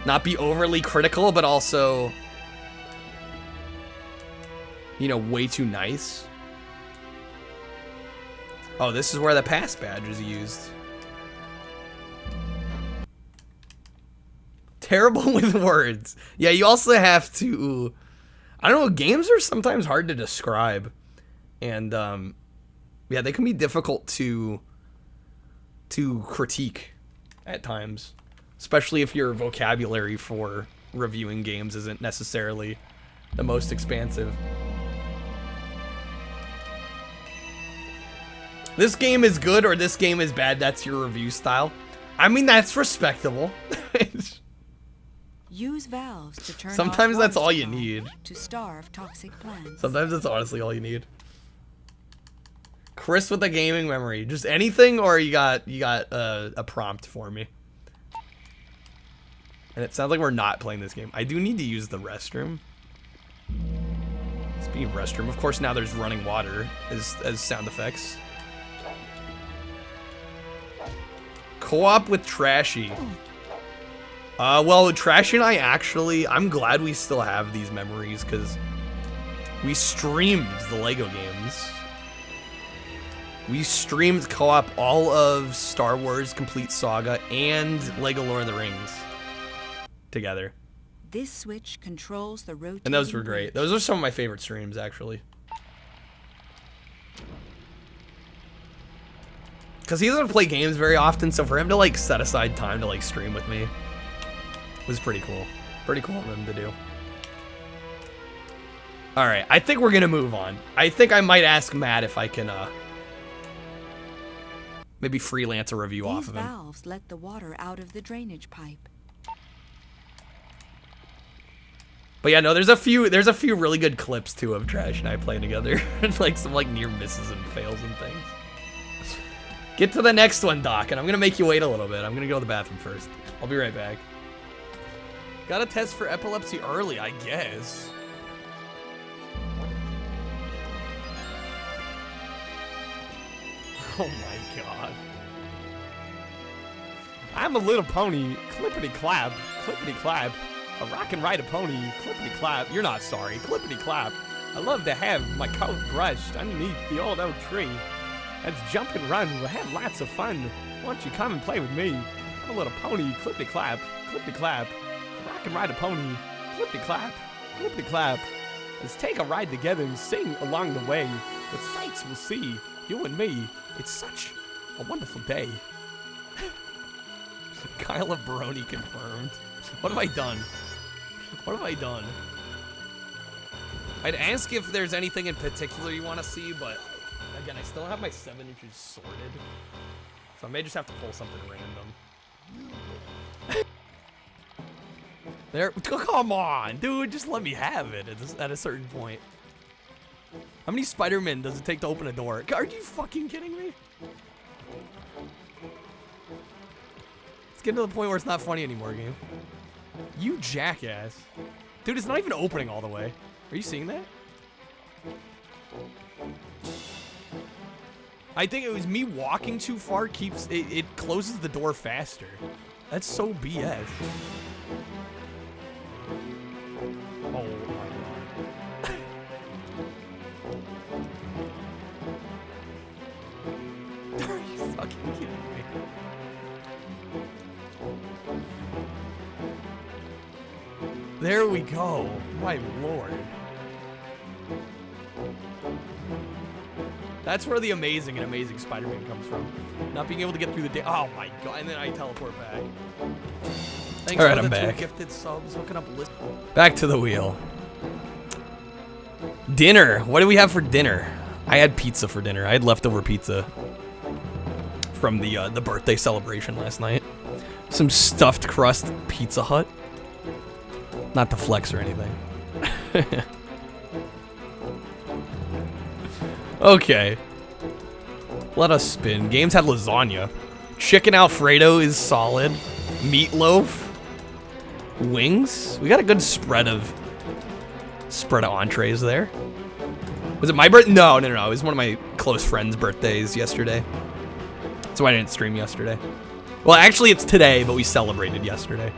not be overly critical, but also, you know, way too nice. Oh, this is where the pass badge is used. Terrible with words. Yeah, you also have to I don't know, games are sometimes hard to describe. And, yeah, they can be difficult to critique at times. Especially if your vocabulary for reviewing games isn't necessarily the most expansive. This game is good or this game is bad, that's your review style. I mean, that's respectable. Use valves to turn Sometimes off that's all water you supply need. to starve toxic plants. Sometimes that's honestly all you need. Chris with a gaming memory. Just anything, or you got a prompt for me. And it sounds like we're not playing this game. I do need to use the restroom. Speaking of restroom, of course now there's running water as sound effects. Co-op with Trashy. Well, Trashy and I'm glad we still have these memories because we streamed the Lego games. We streamed co-op all of Star Wars Complete Saga and Lego Lord of the Rings together. This switch controls the rotating. And those were great. Those are some of my favorite streams, actually. Because he doesn't play games very often, so for him to, like, set aside time to, like, stream with me was pretty cool. Pretty cool of him to do. Alright, I think we're gonna move on. I think I might ask Matt if I can, maybe freelance a review off of him. These valves let the water out of the drainage pipe. But yeah, no, there's a few really good clips too of Trash and I playing together. And like some like near misses and fails and things. Get to the next one, Doc, and I'm gonna make you wait a little bit. I'm gonna go to the bathroom first. I'll be right back. Got a test for epilepsy early, I guess. Oh my god. I'm a little pony, clippity clap, clippity clap. A rock and ride a pony, clippity clap. You're not sorry, clippity clap. I love to have my coat brushed underneath the old oak tree. Let's jump and run, we'll have lots of fun. Why don't you come and play with me? I'm a little pony, clippity clap, clippity clap. A rock and ride a pony, clippity clap, clippity clap. Let's take a ride together and sing along the way. What sights we'll see, you and me. It's such a wonderful day. Kyle Brony confirmed. What have I done? What have I done? I'd ask if there's anything in particular you want to see, but again, I still have my 7 inches sorted. So I may just have to pull something random. There, come on, dude, just let me have it at a certain point. How many Spider-Men does it take to open a door? Are you fucking kidding me? It's getting to the point where it's not funny anymore, game. You jackass. Dude, it's not even opening all the way. Are you seeing that? I think it was me walking too far it closes the door faster. That's so BS. Oh my god. Are you fucking kidding me? There we go. My lord. That's where the amazing and amazing Spider-Man comes from. Not being able to get through the day. Oh my god. And then I teleport back. Thanks for the 2 gifted subs. Hooking up list. Back to the wheel. Dinner. What do we have for dinner? I had pizza for dinner. I had leftover pizza from the birthday celebration last night. Some stuffed crust Pizza Hut. Not to flex or anything. Okay. Let us spin. Games had lasagna. Chicken Alfredo is solid. Meatloaf. Wings. We got a good spread of entrees there. Was it my birthday? No. It was one of my close friends' birthdays yesterday. That's why I didn't stream yesterday. Well, actually, it's today, but we celebrated yesterday.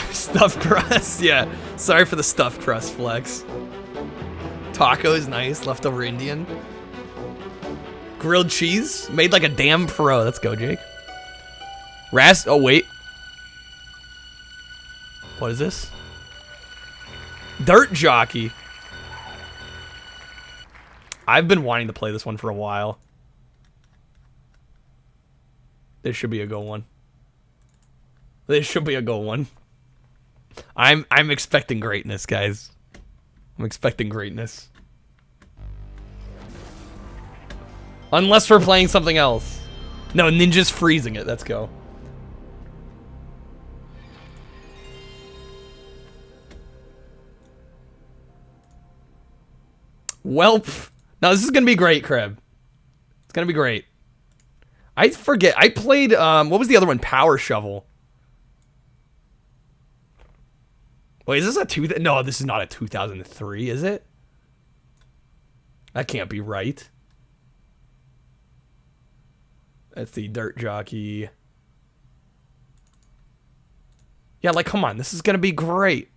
Stuffed crust, yeah. Sorry for the stuffed crust flex. Taco is nice, leftover Indian. Grilled cheese, made like a damn pro. Let's go, Jake. Oh, wait. What is this? Dirt Jockey. I've been wanting to play this one for a while. This should be a good one. This should be a good one. I'm expecting greatness, guys. I'm expecting greatness. Unless we're playing something else. No, Ninja's freezing it. Let's go. Welp. No, this is gonna be great, Kreb. It's gonna be great. I forget. I played, what was the other one? Power Shovel. Wait, is this a no, this is not a 2003, is it? That can't be right. That's the Dirt Jockey. Yeah, like, come on. This is gonna be great.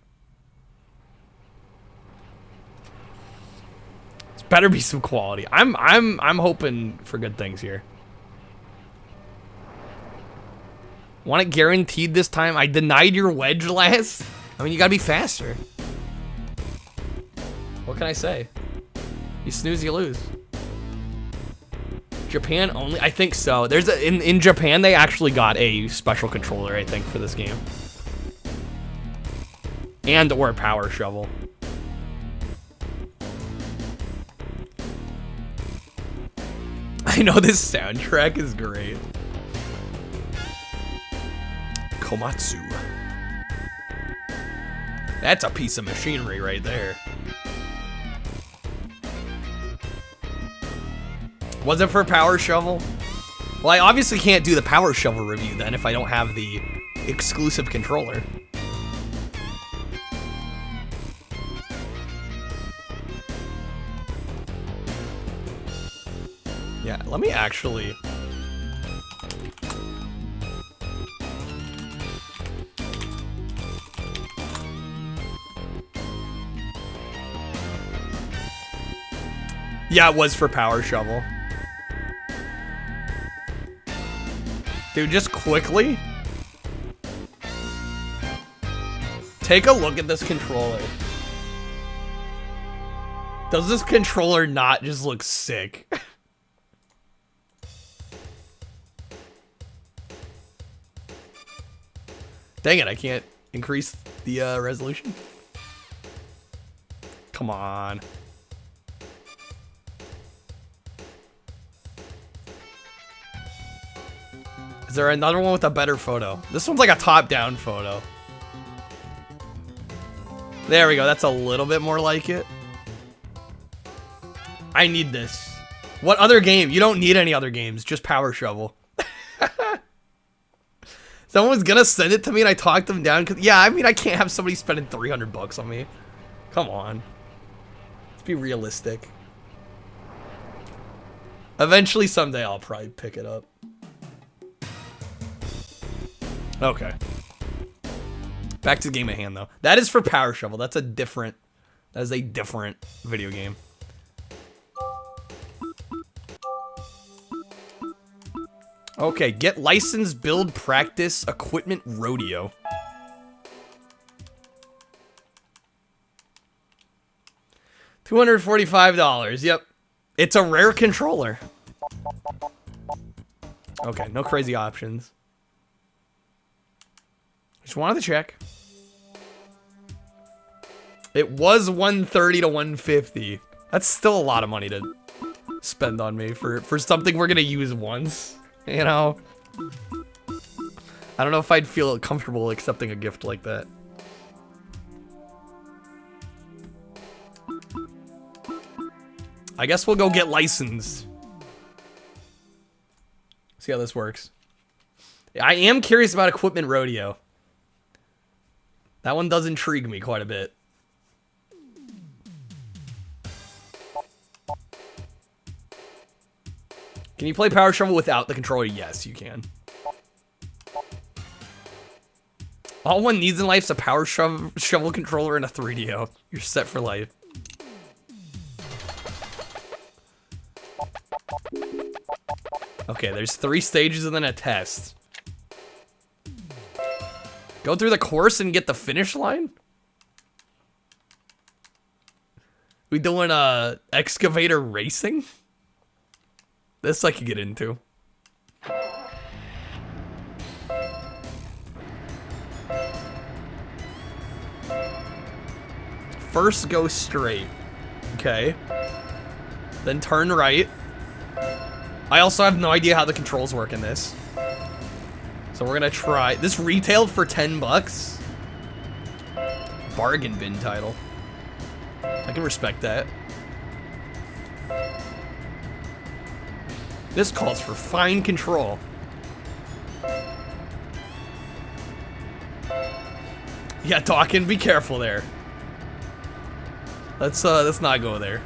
It's better be some quality. I'm hoping for good things here. Want it guaranteed this time? I denied your wedge last. I mean, you gotta be faster. What can I say? You snooze, you lose. Japan only? I think so. There's a in Japan they actually got a special controller, I think, for this game. And or a power shovel. I know this soundtrack is great. Komatsu. That's a piece of machinery right there. Was it for Power Shovel? Well, I obviously can't do the Power Shovel review then if I don't have the exclusive controller. Yeah, let me actually... Yeah, it was for Power Shovel. Dude, just quickly take a look at this controller. Does this controller not just look sick? Dang it, I can't increase the resolution. Come on. Is there another one with a better photo? This one's like a top-down photo. There we go. That's a little bit more like it. I need this. What other game? You don't need any other games. Just Power Shovel. Someone's gonna send it to me and I talked them down. Cause, yeah, I mean, I can't have somebody spending 300 bucks on me. Come on. Let's be realistic. Eventually, someday, I'll probably pick it up. Okay. Back to the game at hand, though. That is for Power Shovel. That is a different video game. Okay, get license, build, practice, equipment, rodeo. $245. Yep. It's a rare controller. Okay, no crazy options. Just wanted to check. It was $130 to $150. That's still a lot of money to spend on me for something we're gonna use once. You know? I don't know if I'd feel comfortable accepting a gift like that. I guess we'll go get licensed. See how this works. I am curious about Equipment Rodeo. That one does intrigue me quite a bit. Can you play Power Shovel without the controller? Yes, you can. All one needs in life is a Power Shovel controller and a 3DO. You're set for life. Okay, there's 3 stages and then a test. Go through the course and get the finish line? We doing excavator racing? This I could get into. First go straight. Okay. Then turn right. I also have no idea how the controls work in this. So we're gonna try. This retailed for 10 bucks. Bargain bin title. I can respect that. This calls for fine control. Yeah, Dawkins, be careful there. Let's not go there.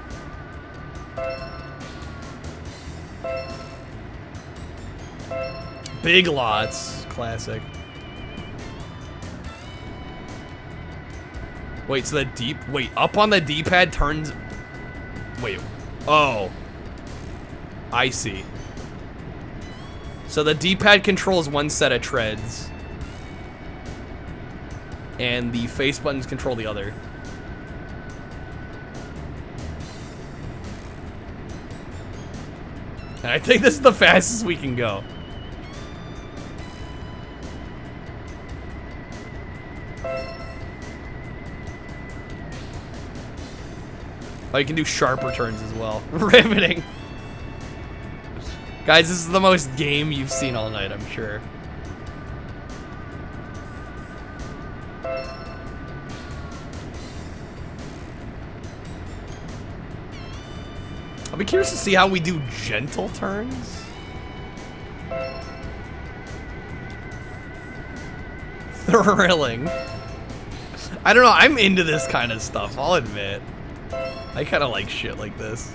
Big lots, classic. Wait, so the up on the D-pad turns. Wait, oh, I see. So the D-pad controls one set of treads, and the face buttons control the other. And I think this is the fastest we can go. Oh, you can do sharper turns as well. Riveting. Guys, this is the most game you've seen all night, I'm sure. I'll be curious to see how we do gentle turns. Thrilling. I don't know, I'm into this kind of stuff, I'll admit. I kind of like shit like this.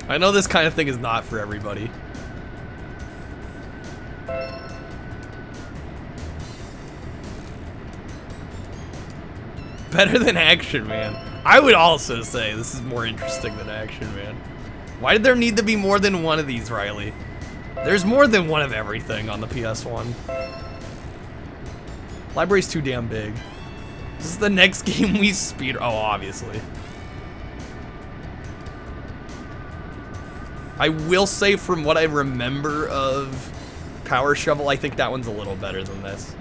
I know this kind of thing is not for everybody. Better than Action Man. I would also say this is more interesting than Action Man. Why did there need to be more than one of these, Riley? There's more than one of everything on the PS1. Library's too damn big. This is the next game we speed. Oh, obviously. I will say, from what I remember of Power Shovel, I think that one's a little better than this.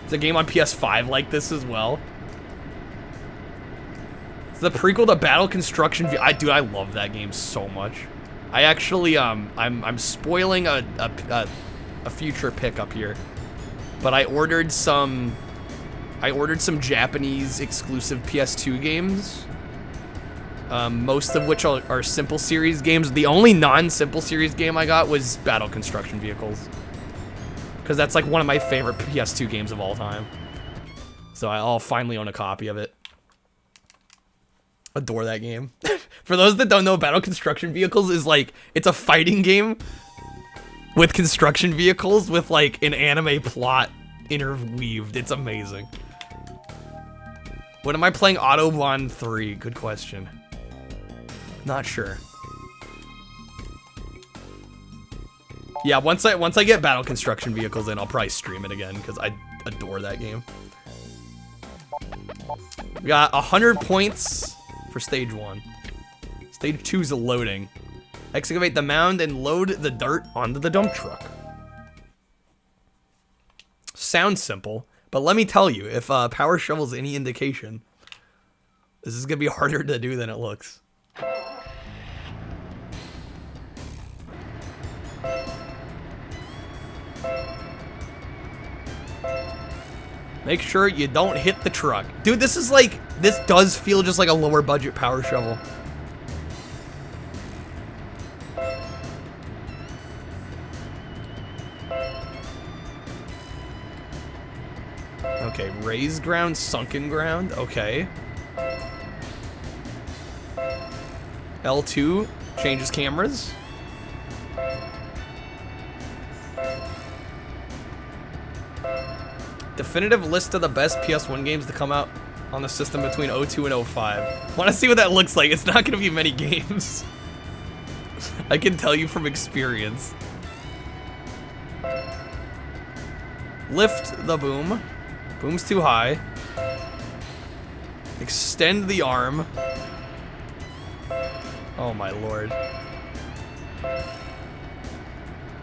Is a game on PS5 like this as well? It's the prequel to Battle Construction. Dude, I love that game so much. I actually, I'm spoiling a future pickup here, but I ordered some Japanese exclusive PS2 games. Most of which are Simple Series games. The only non-Simple Series game I got was Battle Construction Vehicles, because that's like one of my favorite PS2 games of all time. So I'll finally own a copy of it. Adore that game. For those that don't know, Battle Construction Vehicles is like, it's a fighting game with construction vehicles with like an anime plot interweaved. It's amazing. When am I playing Autobahn 3? Good question. Not sure. Yeah, once I get Battle Construction Vehicles in, I'll probably stream it again because I adore that game. We got 100 points for stage 1. Stage 2 is loading. Excavate the mound and load the dirt onto the dump truck. Sounds simple, but let me tell you, if Power Shovel's any indication, this is gonna be harder to do than it looks. Make sure you don't hit the truck. Dude, this is like, this does feel just like a lower budget Power Shovel. Okay, raised ground, sunken ground, okay. L2 changes cameras. Definitive list of the best PS1 games to come out on the system between 02 and 05. Want to see what that looks like? It's not going to be many games. I can tell you from experience. Lift the boom. Boom's too high. Extend the arm. Oh my lord.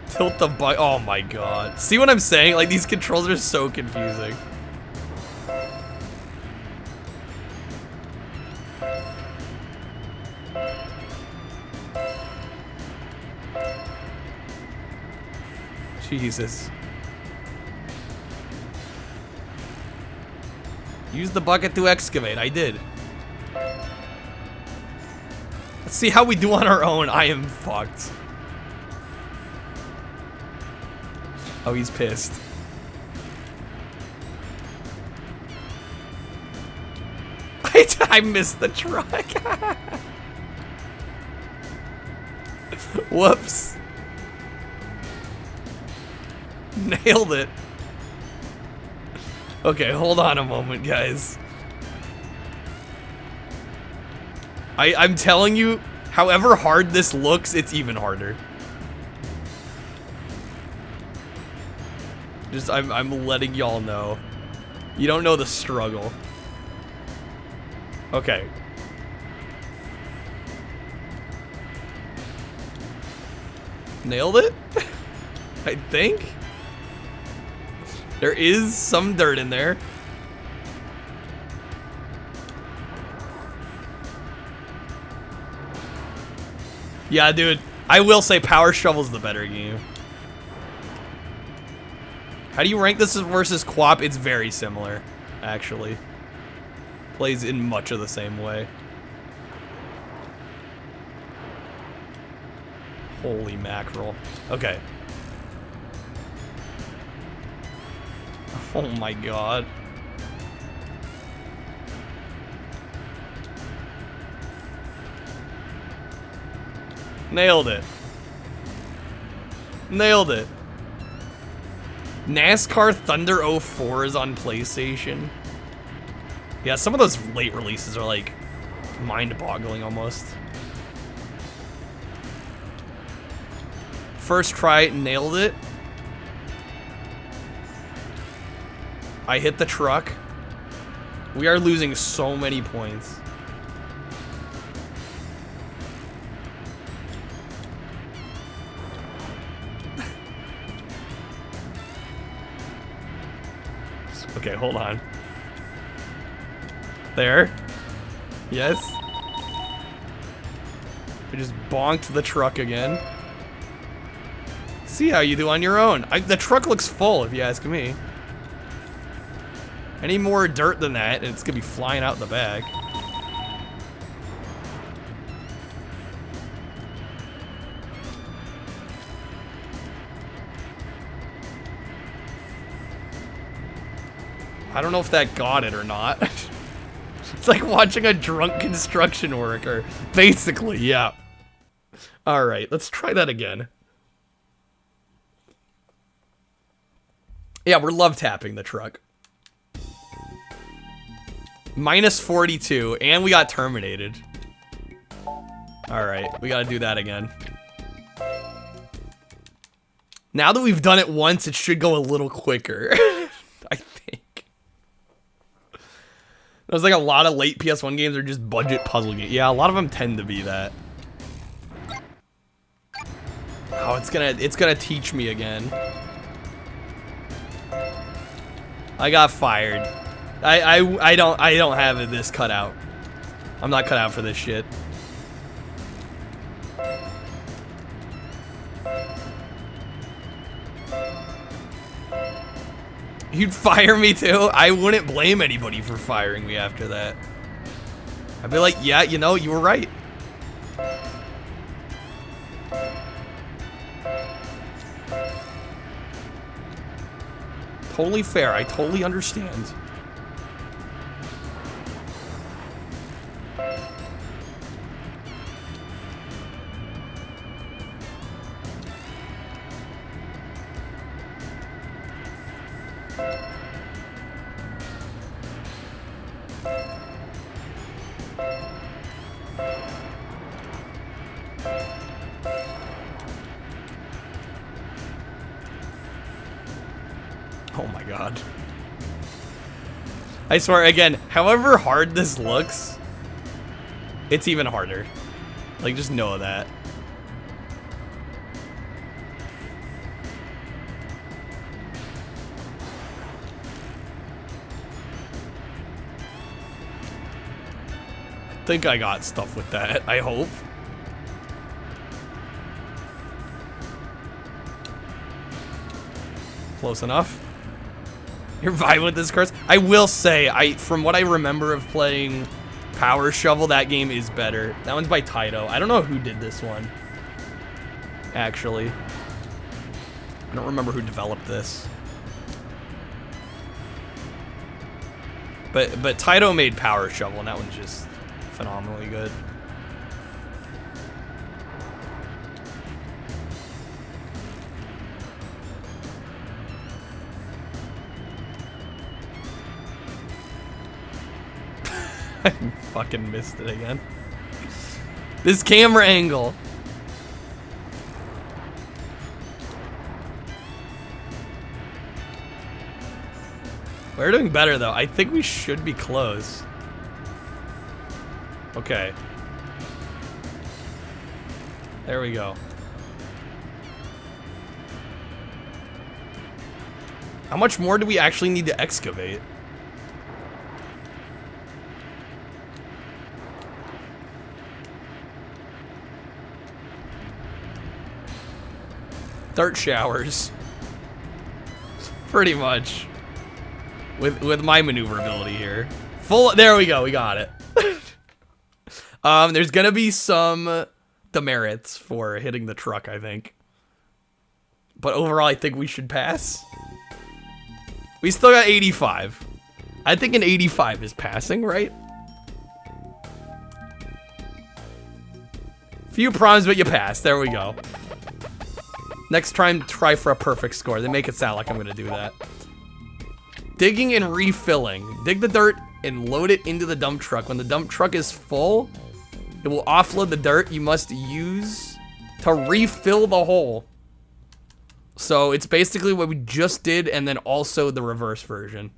Tilt the bike. Oh my god. See what I'm saying? Like, these controls are so confusing. Jesus. Use the bucket to excavate. I did. Let's see how we do on our own. I am fucked. Oh, he's pissed. I missed the truck. Whoops. Nailed it. Okay, hold on a moment, guys. I'm telling you, however hard this looks, it's even harder. Just, I'm letting y'all know. You don't know the struggle. Okay. Nailed it? I think. There is some dirt in there. Yeah, dude. I will say Power Shovel's the better game. How do you rank this versus Quap? It's very similar, actually. Plays in much of the same way. Holy mackerel. Okay. Oh my god. Nailed it. Nailed it. NASCAR Thunder 04 is on PlayStation. Yeah, some of those late releases are like mind-boggling almost. First try, nailed it. I hit the truck. We are losing so many points. Okay, hold on. There. Yes. We just bonked the truck again. See how you do on your own. The truck looks full, if you ask me. Any more dirt than that, and it's gonna be flying out the back. I don't know if that got it or not. It's like watching a drunk construction worker. Basically, yeah. Alright, let's try that again. Yeah, we're love tapping the truck. Minus 42, and we got terminated. Alright, we gotta do that again. Now that we've done it once, it should go a little quicker. I think. There's like a lot of late PS1 games are just budget puzzle games. Yeah, a lot of them tend to be that. Oh, it's gonna teach me again. I got fired. I don't have it this cut out. I'm not cut out for this shit. You'd fire me too? I wouldn't blame anybody for firing me after that. I'd be like, yeah, you know, you were right. Totally fair. I totally understand. Oh my god. I swear, again, however hard this looks, it's even harder. Like, just know that. I think I got stuff with that, I hope. Close enough. You're vibing with this course? I will say, from what I remember of playing Power Shovel, that game is better. That one's by Taito. I don't know who did this one, actually. I don't remember who developed this. But Taito made Power Shovel, and that one's just phenomenally good. I fucking missed it again. This camera angle. We're doing better though. I think we should be close. Okay. There we go. How much more do we actually need to excavate? Dirt showers. Pretty much. With my maneuverability here. There we go, we got it. There's gonna be some demerits for hitting the truck, I think. But overall, I think we should pass. We still got 85. I think an 85 is passing, right? Few problems, but you pass. There we go. Next time, try for a perfect score. They make it sound like I'm gonna do that. Digging and refilling. Dig the dirt and load it into the dump truck. When the dump truck is full, it will offload the dirt you must use to refill the hole. So it's basically what we just did and then also the reverse version.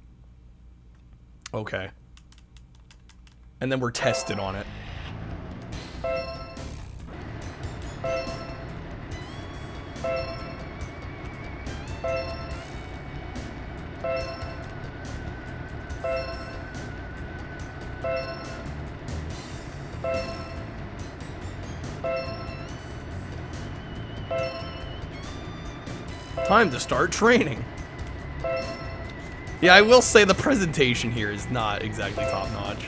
Okay. And then we're tested on it. Time to start training. Yeah, I will say the presentation here is not exactly top-notch.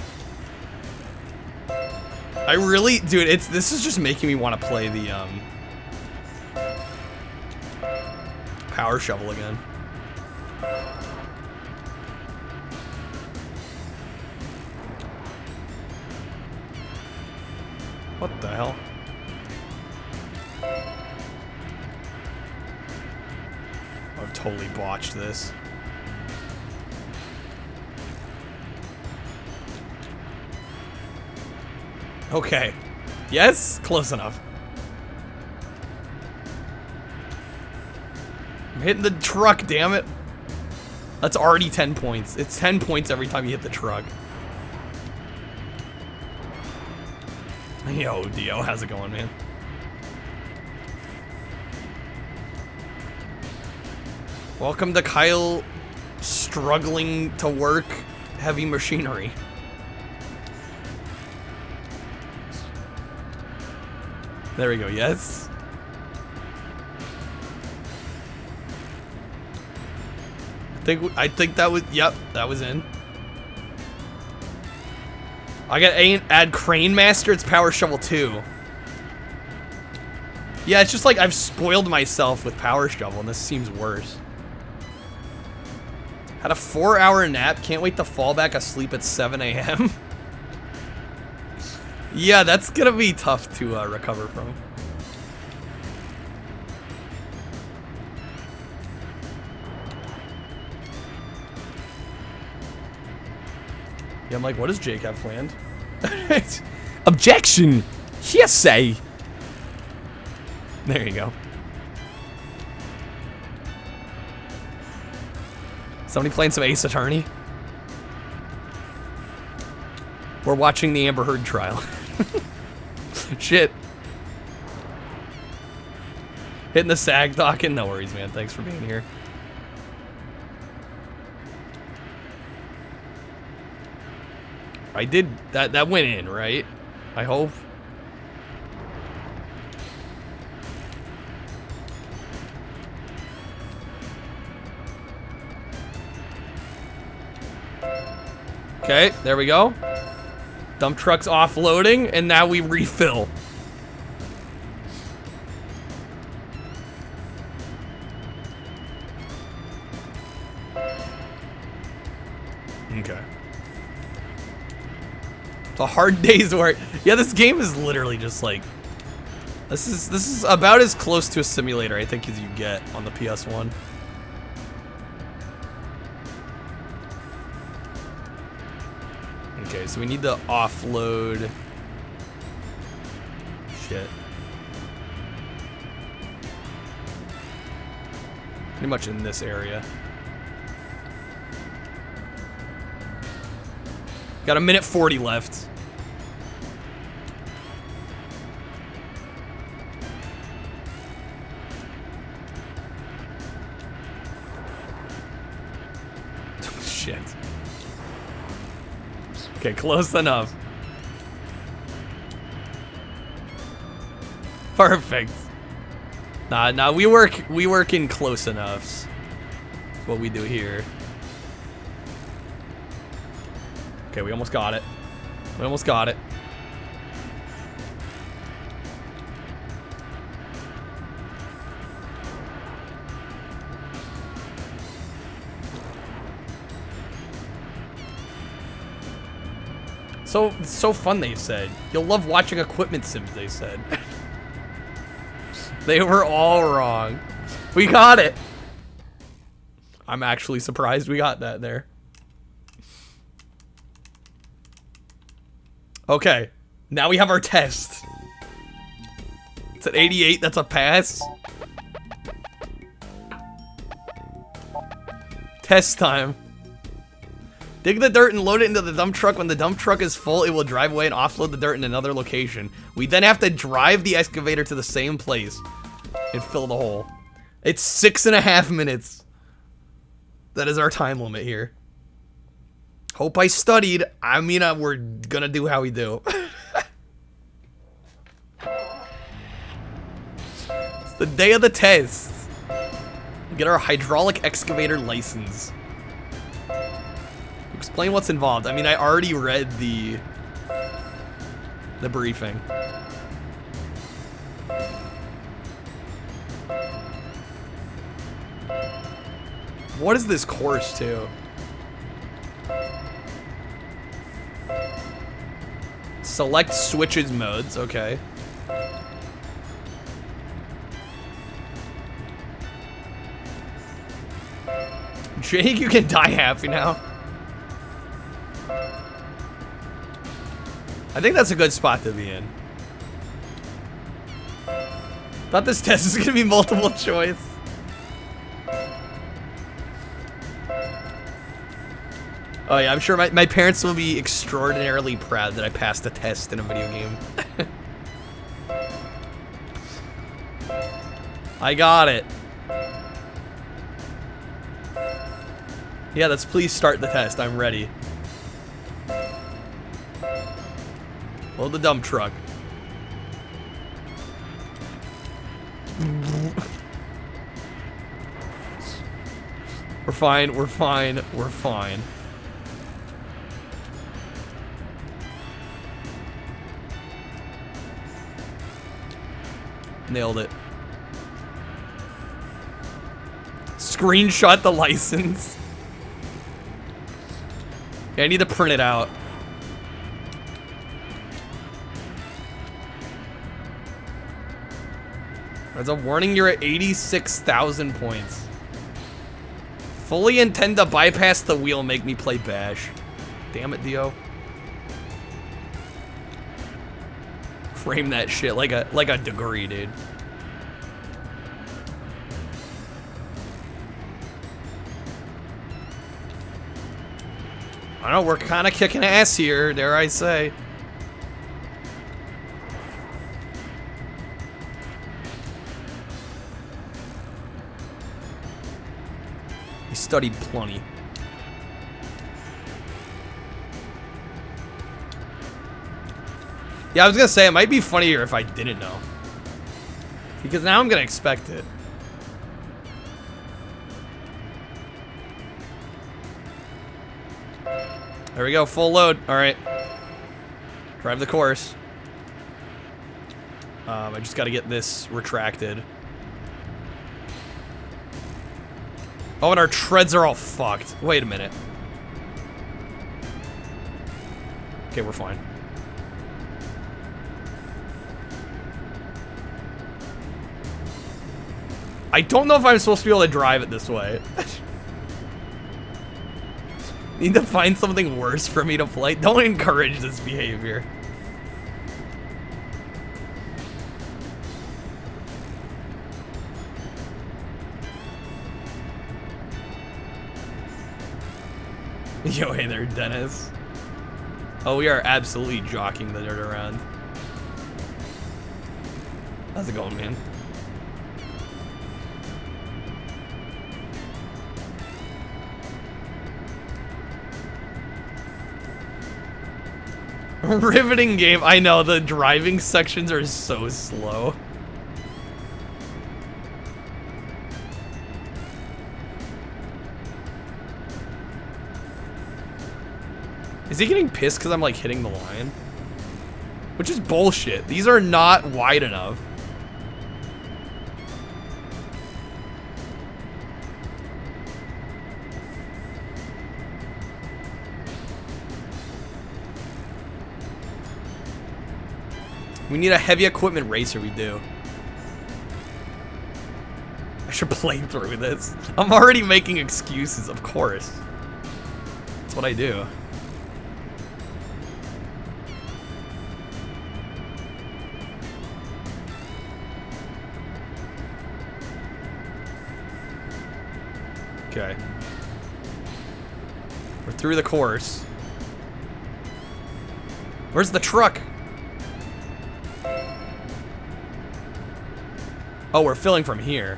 I really, dude, this is just making me want to play the Power Shovel again. What the hell? I've totally botched this. Okay. Yes? Close enough. I'm hitting the truck, damn it. That's already 10 points. It's 10 points every time you hit the truck. Yo, Dio, how's it going, man? Welcome to Kyle struggling to work heavy machinery. There we go, yes. I think that was, yep, that was in. I gotta add Crane Master, it's Power Shovel 2. Yeah, it's just like I've spoiled myself with Power Shovel and this seems worse. Had a 4-hour nap, can't wait to fall back asleep at 7 a.m. Yeah, that's gonna be tough to recover from. Yeah, I'm like, what does Jake have planned? Objection! Hearsay! There you go. Somebody playing some Ace Attorney? We're watching the Amber Heard trial. Shit. Hitting the sag talking. No worries, man. Thanks for being here. I did that went in, right? I hope. Okay, there we go. Dump truck's offloading, and now we refill. Okay. It's a hard day's work. Yeah, this game is literally just like this is about as close to a simulator I think as you get on the PS1. Okay, so we need to offload shit. Pretty much in this area. Got a minute 40 left. Shit. Okay, close enough. Perfect. Nah, we work in close enoughs. That's what we do here. Okay, we almost got it. We almost got it. So fun, they said. You'll love watching equipment sims, they said. They were all wrong. We got it. I'm actually surprised we got that there. Okay, now we have our test. It's at 88, that's a pass. Test time. Dig the dirt and load it into the dump truck. When the dump truck is full, it will drive away and offload the dirt in another location. We then have to drive the excavator to the same place and fill the hole. It's 6.5 minutes. That is our time limit here. Hope I studied. I mean, we're gonna do how we do. It's the day of the test. We get our hydraulic excavator license. Explain what's involved. I mean, I already read the briefing. What is this course to? Select switches modes, okay. Jake, you can die happy now. I think that's a good spot to be in. Thought this test is gonna be multiple choice. Oh yeah, I'm sure my parents will be extraordinarily proud that I passed a test in a video game. I got it. Yeah, let's please start the test. I'm ready. Load the dump truck. We're fine, we're fine, we're fine. Nailed it. Screenshot the license. Yeah, I need to print it out. There's a warning, you're at 86,000 points. Fully intend to bypass the wheel, make me play Bash. Damn it, Dio. Frame that shit like a degree, dude. I know, we're kind of kicking ass here, dare I say. He studied plenty. Yeah, I was gonna say, it might be funnier if I didn't know. Because now I'm gonna expect it. There we go, full load. Alright. Drive the course. I just gotta get this retracted. Oh, and our treads are all fucked. Wait a minute. Okay, we're fine. I don't know if I'm supposed to be able to drive it this way. Need to find something worse for me to play. Don't encourage this behavior. Yo, hey there, Dennis. Oh, we are absolutely jockeying the dirt around. How's it going, man? Riveting game. I know, the driving sections are so slow. Is he getting pissed because I'm like hitting the line? Which is bullshit. These are not wide enough. We need a heavy equipment racer, we do. I should play through this. I'm already making excuses, of course. That's what I do. Okay. We're through the course. Where's the truck? Oh, we're filling from here.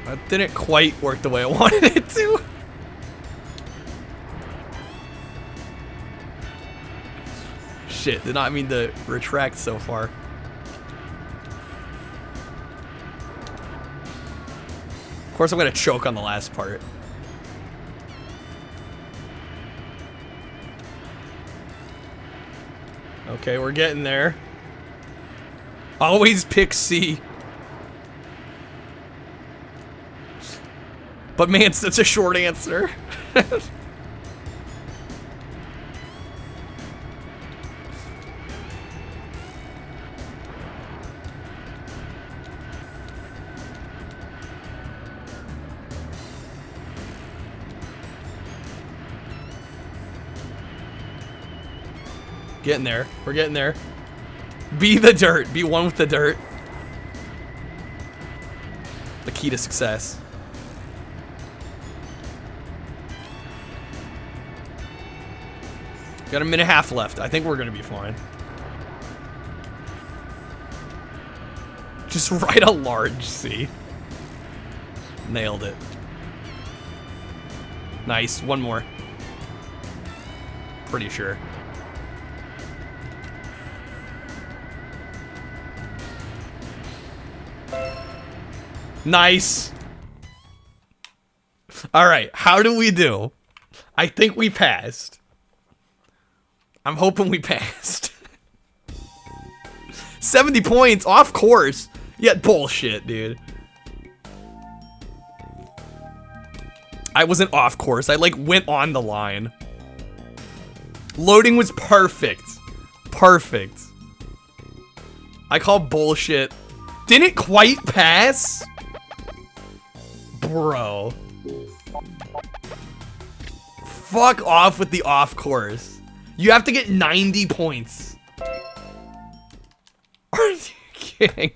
That didn't quite work the way I wanted it to. Shit, did not mean to retract so far. Of course, I'm gonna choke on the last part. Okay, we're getting there. Always pick C. But man, such a short answer. Getting there. We're getting there. Be the dirt. Be one with the dirt. The key to success. Got a minute and a half left. I think we're gonna be fine. Just write a large C. Nailed it. Nice. One more. Pretty sure. Nice. All right, how do we do? I think we passed. I'm hoping we passed. 70 points off course. Yeah, bullshit, dude. I wasn't off course. I like went on the line. Loading was perfect. Perfect. I call bullshit. Didn't quite pass? Bro. Fuck off with the off course. You have to get 90 points. Are you kidding?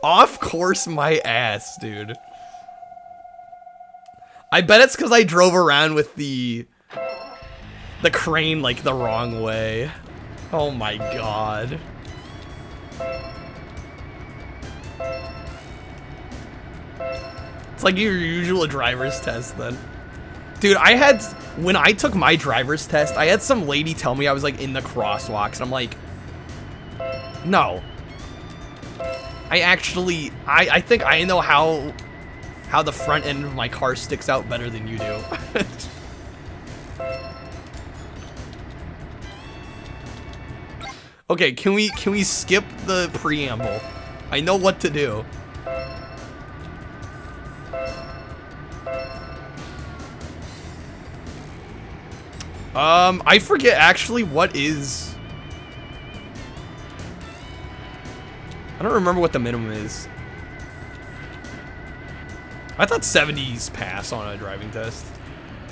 Off course my ass, dude. I bet it's because I drove around with the crane like the wrong way. Oh my god. It's like your usual driver's test then. Dude, when I took my driver's test, I had some lady tell me I was like in the crosswalks, and I'm like, no. I think I know how the front end of my car sticks out better than you do. Okay, can we skip the preamble? I know what to do. I forget actually what is... I don't remember what the minimum is. I thought 70s pass on a driving test.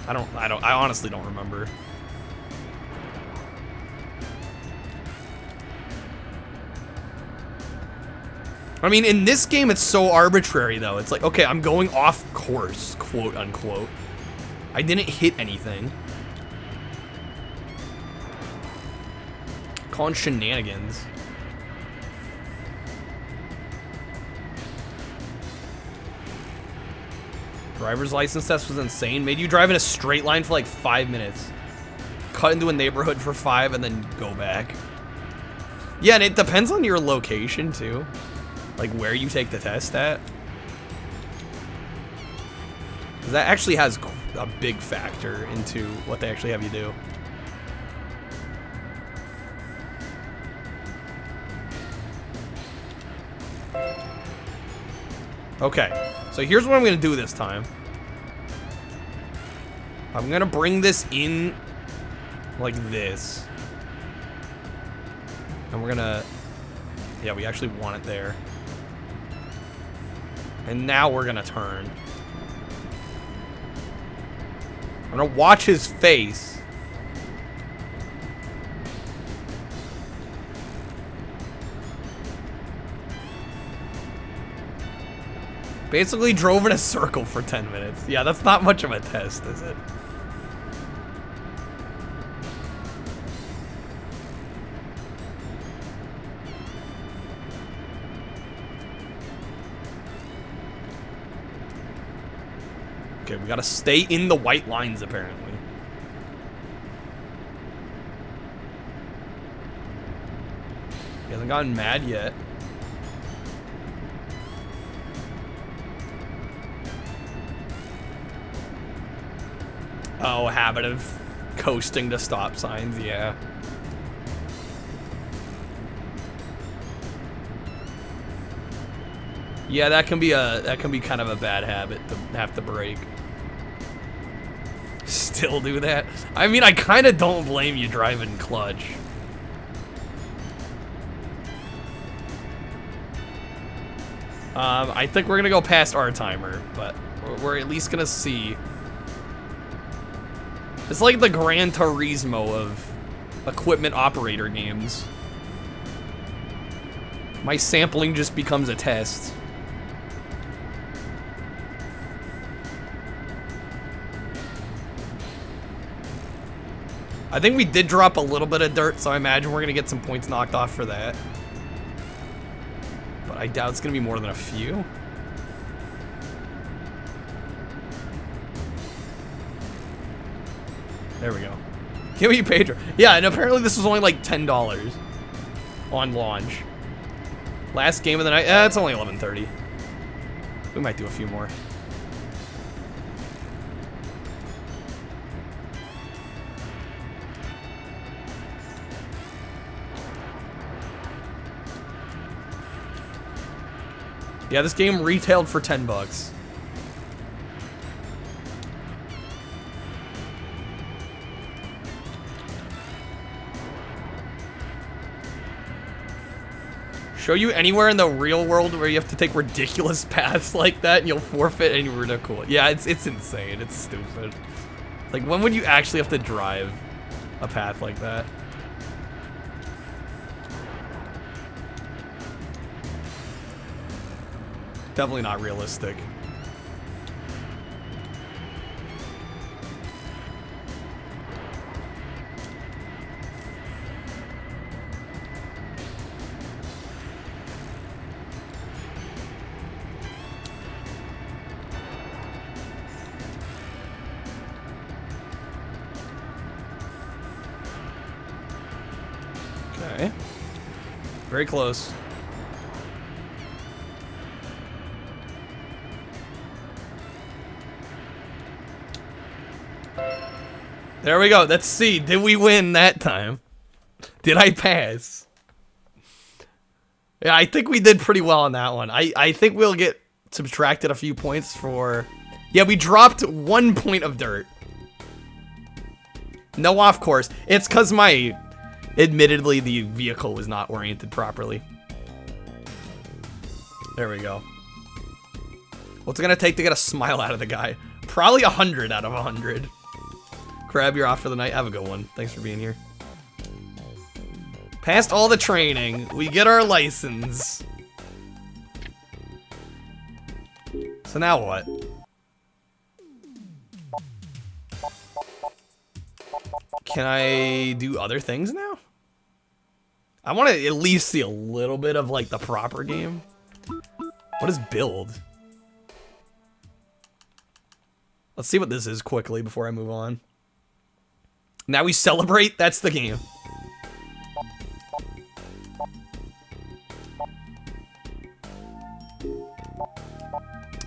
I honestly don't remember. I mean, in this game, it's so arbitrary, though. It's like, okay, I'm going off course, quote unquote. I didn't hit anything. Calling shenanigans. Driver's license test was insane. Made you drive in a straight line for like 5 minutes. Cut into a neighborhood for 5 and then go back. Yeah, and it depends on your location, too. Like, where you take the test at. Because that actually has a big factor into what they actually have you do. Okay, so here's what I'm gonna do this time. I'm gonna bring this in like this. And we're gonna... Yeah, we actually want it there. And now we're gonna turn. I'm gonna watch his face. Basically drove in a circle for 10 minutes. Yeah, that's not much of a test, is it? Okay, we gotta stay in the white lines, apparently. He hasn't gotten mad yet. Oh, habit of coasting to stop signs, yeah. Yeah, that can be kind of a bad habit to have to break. Still do that? I mean, I kind of don't blame you driving clutch. I think we're gonna go past our timer, but we're at least gonna see. It's like the Gran Turismo of equipment operator games. My sampling just becomes a test. I think we did drop a little bit of dirt, so I imagine we're gonna get some points knocked off for that. But I doubt it's gonna be more than a few. There we go. Give me Pedro. Yeah, and apparently this was only like $10 on launch. Last game of the night. It's only 11:30. We might do a few more. Yeah, this game retailed for $10. Show you anywhere in the real world where you have to take ridiculous paths like that and you'll forfeit any ridiculous. Yeah, it's insane. It's stupid. Like, when would you actually have to drive a path like that? Definitely not realistic. Okay. Very close. There we go. Let's see. Did we win that time? Did I pass? Yeah, I think we did pretty well on that one. I think we'll get subtracted a few points for... Yeah, we dropped 1 point of dirt. No off course. It's because my... Admittedly, the vehicle was not oriented properly. There we go. What's it gonna take to get a smile out of the guy? Probably 100 out of 100. Crab, you're off for the night. Have a good one. Thanks for being here. Passed all the training. We get our license. So now what? Can I do other things now? I want to at least see a little bit of like the proper game. What is build? Let's see what this is quickly before I move on. Now we celebrate. That's the game.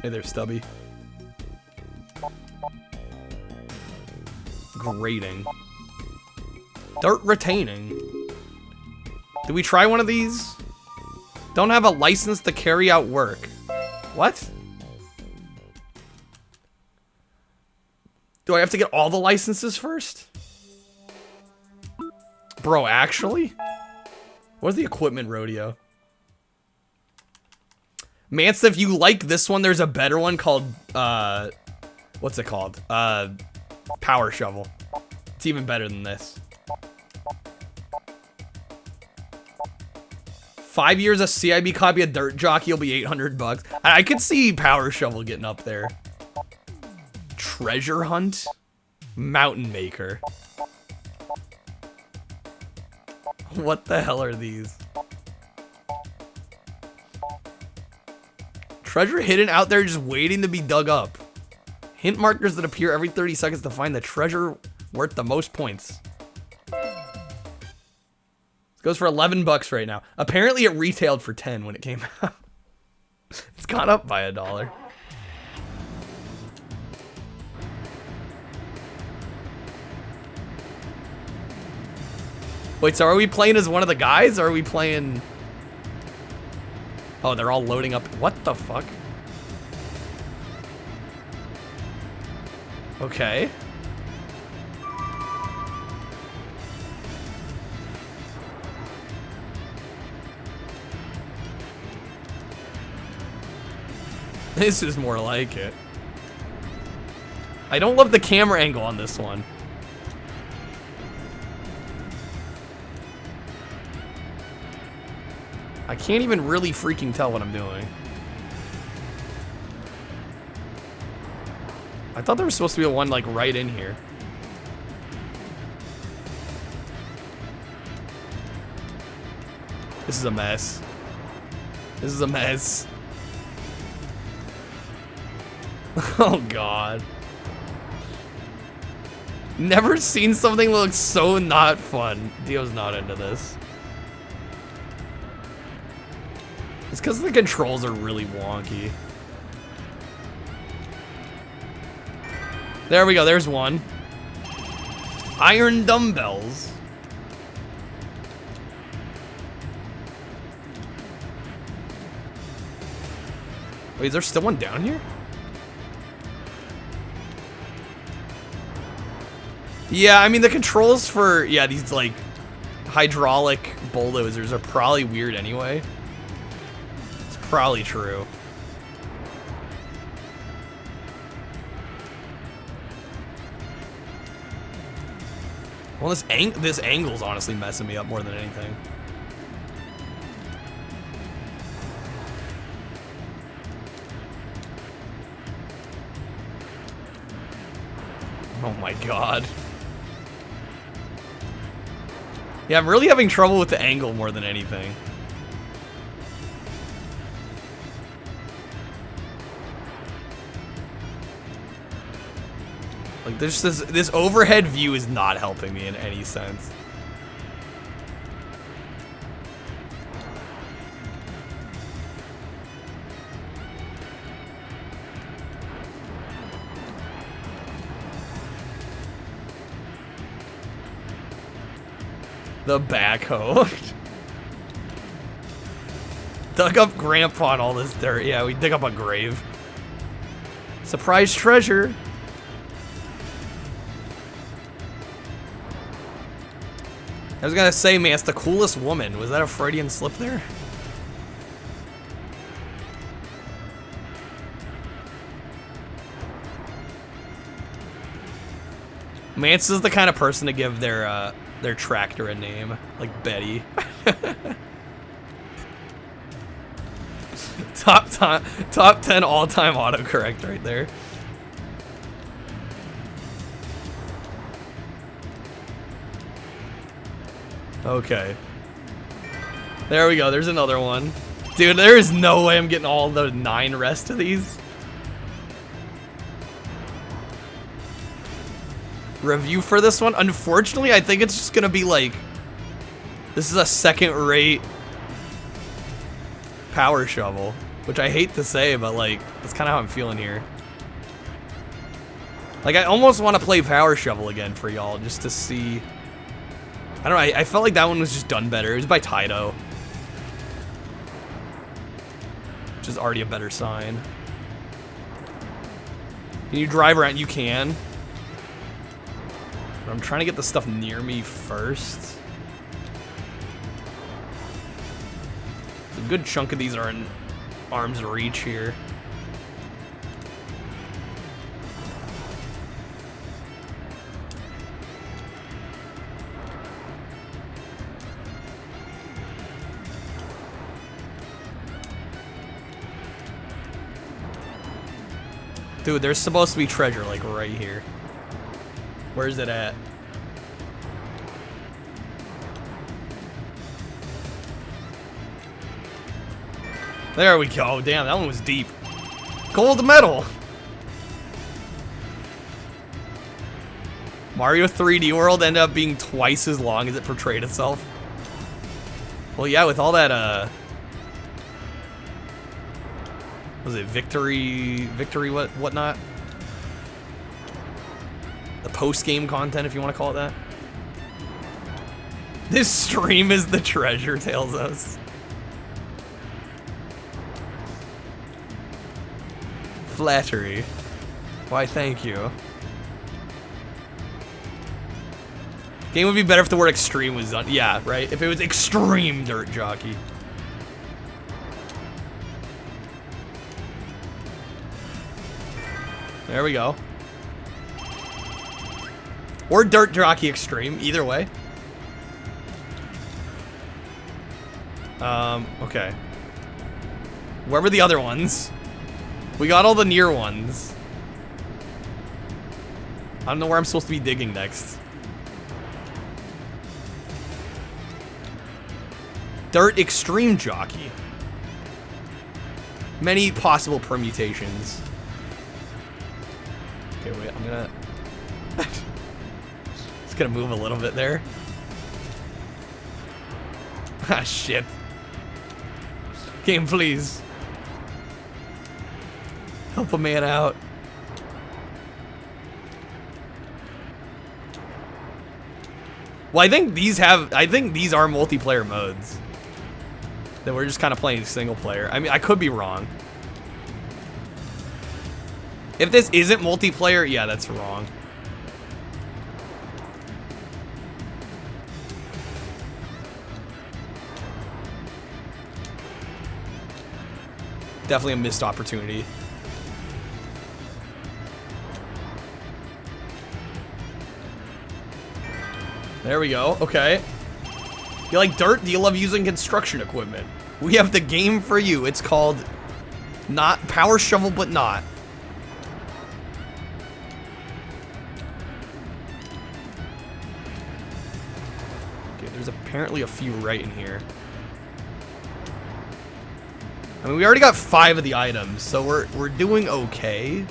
Hey there, Stubby. Grading. Dirt retaining. Did we try one of these? Don't have a license to carry out work. What? Do I have to get all the licenses first? Bro, actually? What's the equipment rodeo? Mansa, if you like this one, there's a better one called, what's it called? Power Shovel. It's even better than this. 5 years a CIB copy of Dirt Jockey will be $800. I could see Power Shovel getting up there. Treasure Hunt? Mountain Maker. What the hell are these? Treasure hidden out there just waiting to be dug up. Hint markers that appear every 30 seconds to find the treasure worth the most points. It goes for $11 right now. Apparently it retailed for 10 when it came out. It's gone up by $1. Wait, so are we playing as one of the guys, or are we playing... Oh, they're all loading up. What the fuck? Okay. This is more like it. I don't love the camera angle on this one. I can't even really freaking tell what I'm doing. I thought there was supposed to be a one like right in here. This is a mess. This is a mess. Oh god. Never seen something look so not fun. Dio's not into this. It's because the controls are really wonky. There we go, there's one. Iron dumbbells. Wait, is there still one down here? Yeah, I mean the controls for, yeah, these like hydraulic bulldozers are probably weird anyway. It's probably true. Well, this angle's honestly messing me up more than anything. Oh my god. Yeah, I'm really having trouble with the angle more than anything. Like, there's this overhead view is not helping me in any sense. The backhoe. Dug up Grandpa and all this dirt. Yeah, we dig up a grave. Surprise treasure. I was gonna say, man, it's the coolest woman. Was that a Freudian slip there? Mance is the kind of person to give their tractor a name, like Betty. top 10 all-time autocorrect right there. Okay. There we go. There's another one. Dude, there is no way I'm getting all the 9 rest of these. Review for this one? Unfortunately, I think it's just gonna be like, this is a second-rate power shovel, which I hate to say, but like, that's kind of how I'm feeling here. Like, I almost want to play power shovel again for y'all, just to see. I don't know, I felt like that one was just done better. It was by Taito, which is already a better sign. Can you drive around? You can. But I'm trying to get the stuff near me first. A good chunk of these are in arm's reach here. Dude, there's supposed to be treasure, like, right here. Where's it at? There we go. Damn, that one was deep. Gold medal! Mario 3D World ended up being twice as long as it portrayed itself. Well, yeah, with all that, was it victory whatnot? The post-game content, if you want to call it that. This stream is the treasure, tells us. Flattery. Why, thank you. Game would be better if the word extreme was done. Yeah, right? If it was extreme dirt jockey. There we go. Or Dirt Jockey Extreme, either way. Okay. Where were the other ones? We got all the near ones. I don't know where I'm supposed to be digging next. Dirt Extreme Jockey. Many possible permutations. Okay, wait, I'm gonna... Just gonna move a little bit there. Ah, shit. Game, please. Help a man out. Well, I think these are multiplayer modes. That we're just kind of playing single player. I mean, I could be wrong. If this isn't multiplayer, yeah, that's wrong. Definitely a missed opportunity. There we go. Okay. You like dirt? Do you love using construction equipment? We have the game for you. It's called not Power Shovel, but not. Okay, there's apparently a few right in here. I mean, we already got 5 of the items, so we're doing okay.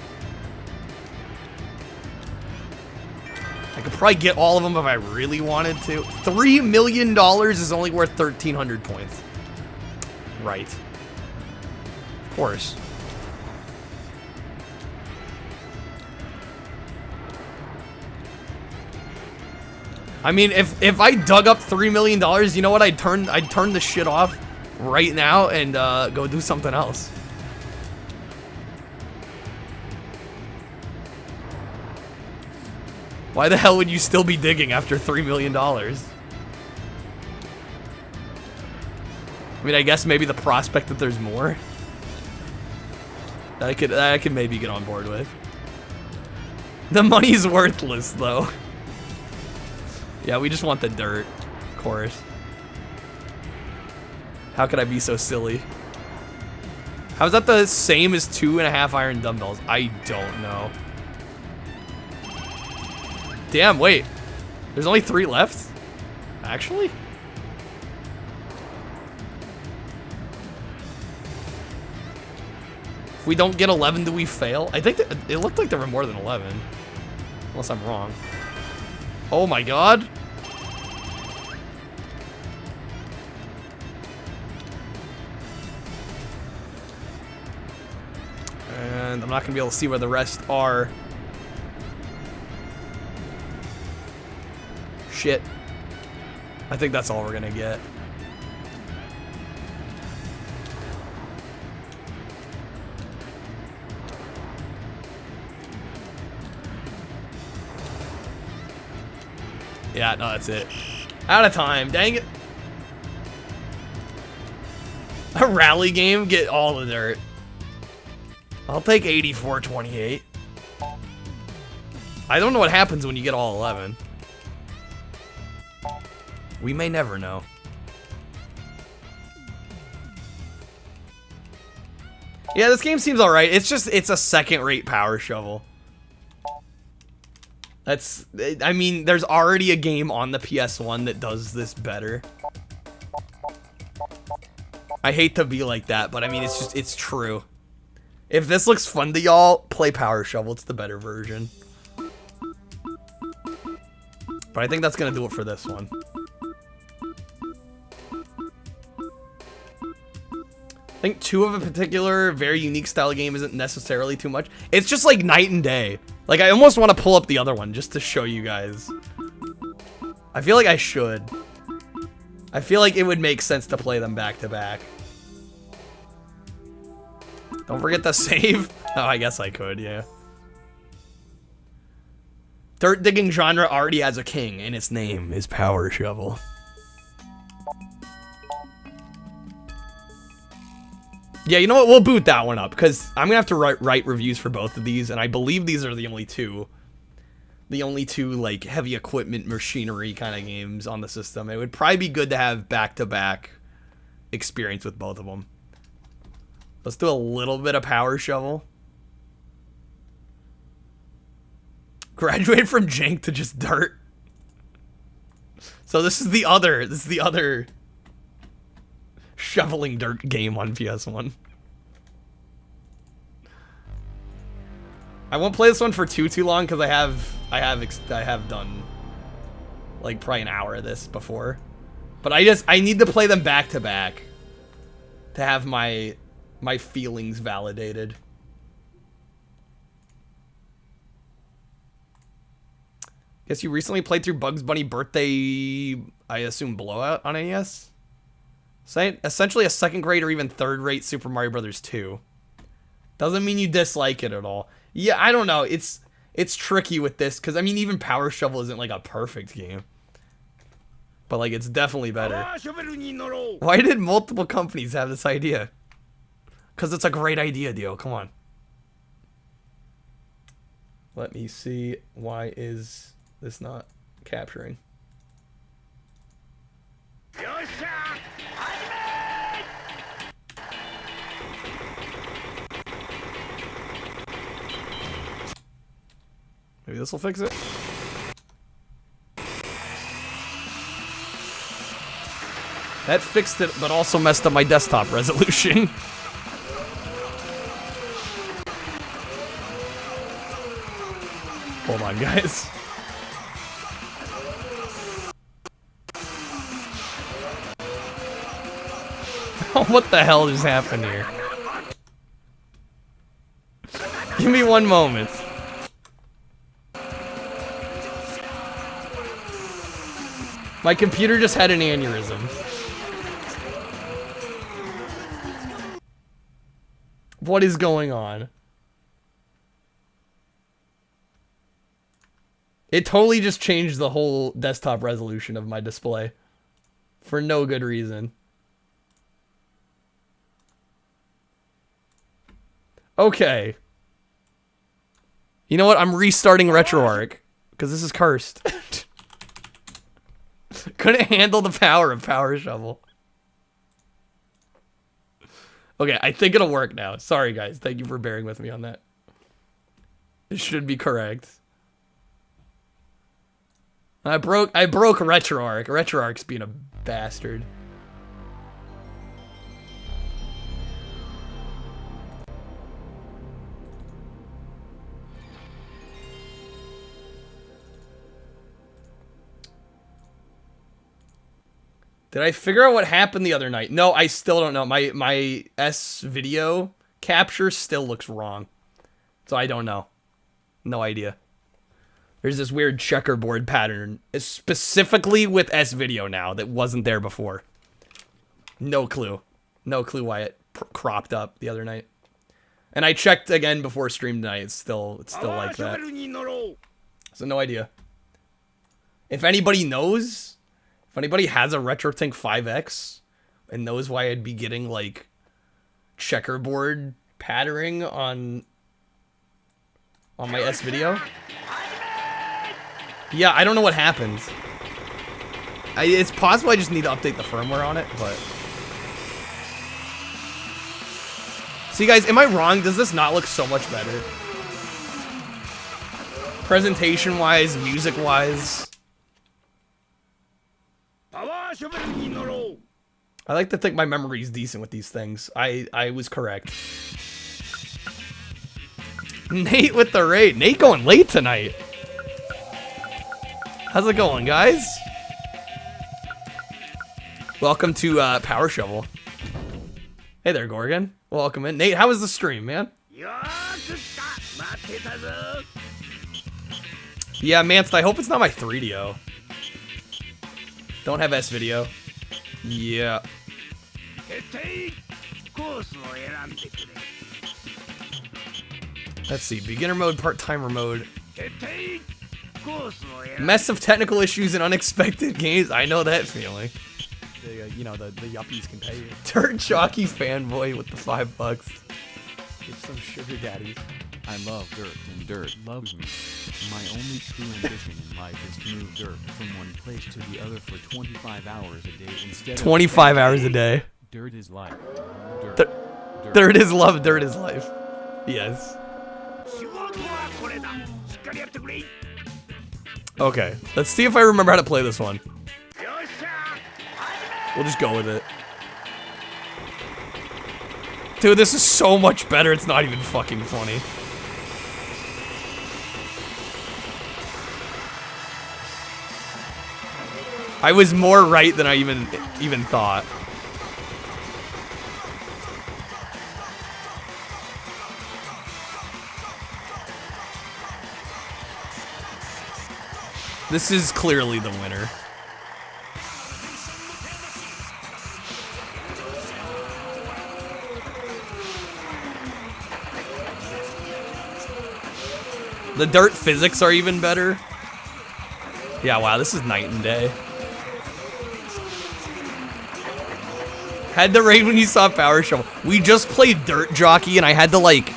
I could probably get all of them if I really wanted to. $3 million is only worth 1,300 points. Right. Of course. I mean, if I dug up $3 million, you know what? I'd turn the shit off right now and go do something else. Why the hell would you still be digging after $3 million? I mean, I guess maybe the prospect that there's more. That I could maybe get on board with. The money's worthless, though. Yeah, we just want the dirt, of course. How could I be so silly? How's that the same as 2.5 iron dumbbells? I don't know. Damn, wait. There's only 3 left? Actually? If we don't get 11, do we fail? I think that it looked like there were more than 11. Unless I'm wrong. Oh my god. And I'm not gonna be able to see where the rest are. Shit. I think that's all we're gonna get. Yeah, no, that's it. Out of time, dang it. A rally game, get all the dirt. I'll take 84-28. I don't know what happens when you get all 11. We may never know. Yeah, this game seems alright. It's a second-rate power shovel. I mean, there's already a game on the PS1 that does this better. I hate to be like that, but I mean, it's true. If this looks fun to y'all, play Power Shovel. It's the better version. But I think that's gonna do it for this one. I think 2 of a particular very unique style game isn't necessarily too much. It's just like night and day. Like, I almost want to pull up the other one just to show you guys. I feel like I should. I feel like it would make sense to play them back to back. Don't forget to save. Oh, I guess I could, yeah. Dirt digging genre already has a king, and its name is Power Shovel. Yeah, you know what? We'll boot that one up, because I'm going to have to write reviews for both of these, and I believe these are the only two. The only two, like, heavy equipment machinery kind of games on the system. It would probably be good to have back-to-back experience with both of them. Let's do a little bit of Power Shovel. Graduated from jank to just dirt. So this is the other shoveling dirt game on PS1. I won't play this one for too long because I have done like probably an hour of this before, but I need to play them back to back to have my feelings validated. Guess you recently played through Bugs Bunny Birthday, I assume, Blowout on NES? Essentially a second-grade or even third-rate Super Mario Bros. 2. Doesn't mean you dislike it at all. Yeah, I don't know. It's tricky with this, because, I mean, even Power Shovel isn't, like, a perfect game. But, like, it's definitely better. Why did multiple companies have this idea? Because it's a great idea, Dio. Come on. Let me see. Why is this not capturing? Maybe this will fix it. That fixed it, but also messed up my desktop resolution. Hold on, guys. What the hell just happened here? Give me one moment. My computer just had an aneurysm. What is going on? It totally just changed the whole desktop resolution of my display. For no good reason. Okay. You know what? I'm restarting RetroArch. Because this is cursed. Couldn't handle the power of Power Shovel. Okay, I think it'll work now. Sorry, guys. Thank you for bearing with me on that. It should be correct. I broke RetroArch. RetroArch's being a bastard. Did I figure out what happened the other night? No, I still don't know. My S video capture still looks wrong. So I don't know. No idea. There's this weird checkerboard pattern, specifically with S video now, that wasn't there before. No clue. No clue why it cropped up the other night. And I checked again before stream tonight. It's still like that. So no idea. If anybody knows, if anybody has a RetroTink 5X and knows why I'd be getting like checkerboard patterning on my S video. Yeah, I don't know what happened. It's possible I just need to update the firmware on it, but... See, guys, am I wrong? Does this not look so much better? Presentation-wise, music-wise. I like to think my memory is decent with these things. I was correct. Nate with the raid. Nate going late tonight. How's it going, guys? Welcome to Power Shovel. Hey there, Gorgon. Welcome in. Nate, how was the stream, man? Yeah, Mance, I hope it's not my 3DO. Don't have S video. Yeah. Let's see. Beginner mode, part-timer mode. Mess of technical issues and unexpected games. I know that feeling. You know, the yuppies can pay you. Dirt Jockey fanboy with the $5. Get some sugar daddies. I love dirt and dirt loves me. My only true ambition in life is to move dirt from one place to the other for 25 hours a day instead of 25 hours a day. Dirt is life. Dirt is love, dirt is life. Yes. Okay, let's see if I remember how to play this one. We'll just go with it. Dude, this is so much better, it's not even fucking funny. I was more right than I even thought. This is clearly the winner. The dirt physics are even better. Yeah, wow, this is night and day. Had to raid when you saw Power Shovel. We just played Dirt Jockey and I had to like...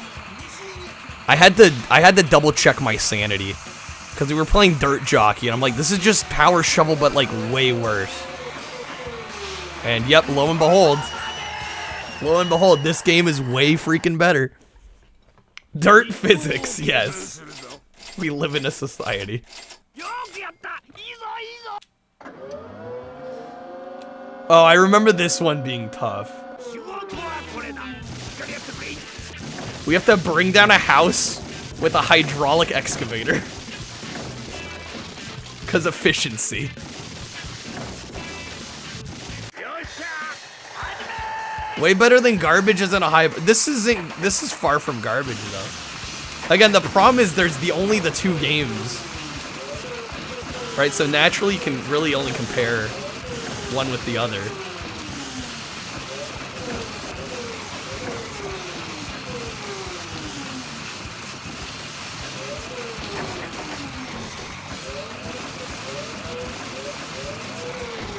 I had to double check my sanity. Because we were playing Dirt Jockey and I'm like, this is just Power Shovel but like way worse. And yep, lo and behold, this game is way freaking better. Dirt physics, yes. We live in a society. Oh, I remember this one being tough. We have to bring down a house with a hydraulic excavator. Cause efficiency. Way better than garbage isn't a high. This is far from garbage though. Again, the problem is there's only the 2 games. Right, so naturally you can really only compare one with the other.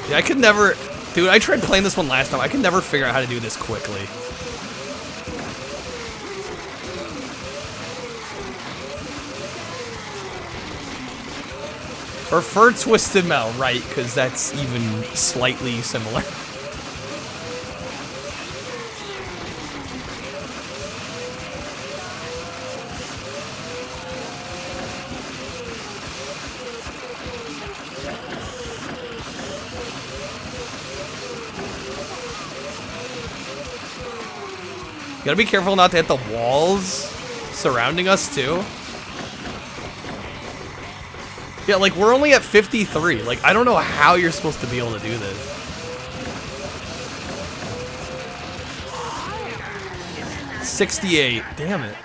Yeah, I could never... Dude, I tried playing this one last time. I could never figure out how to do this quickly. Prefer Twisted Metal, right? Because that's even slightly similar. You gotta be careful not to hit the walls surrounding us, too. Yeah, like, we're only at 53. Like, I don't know how you're supposed to be able to do this. $68. Damn it.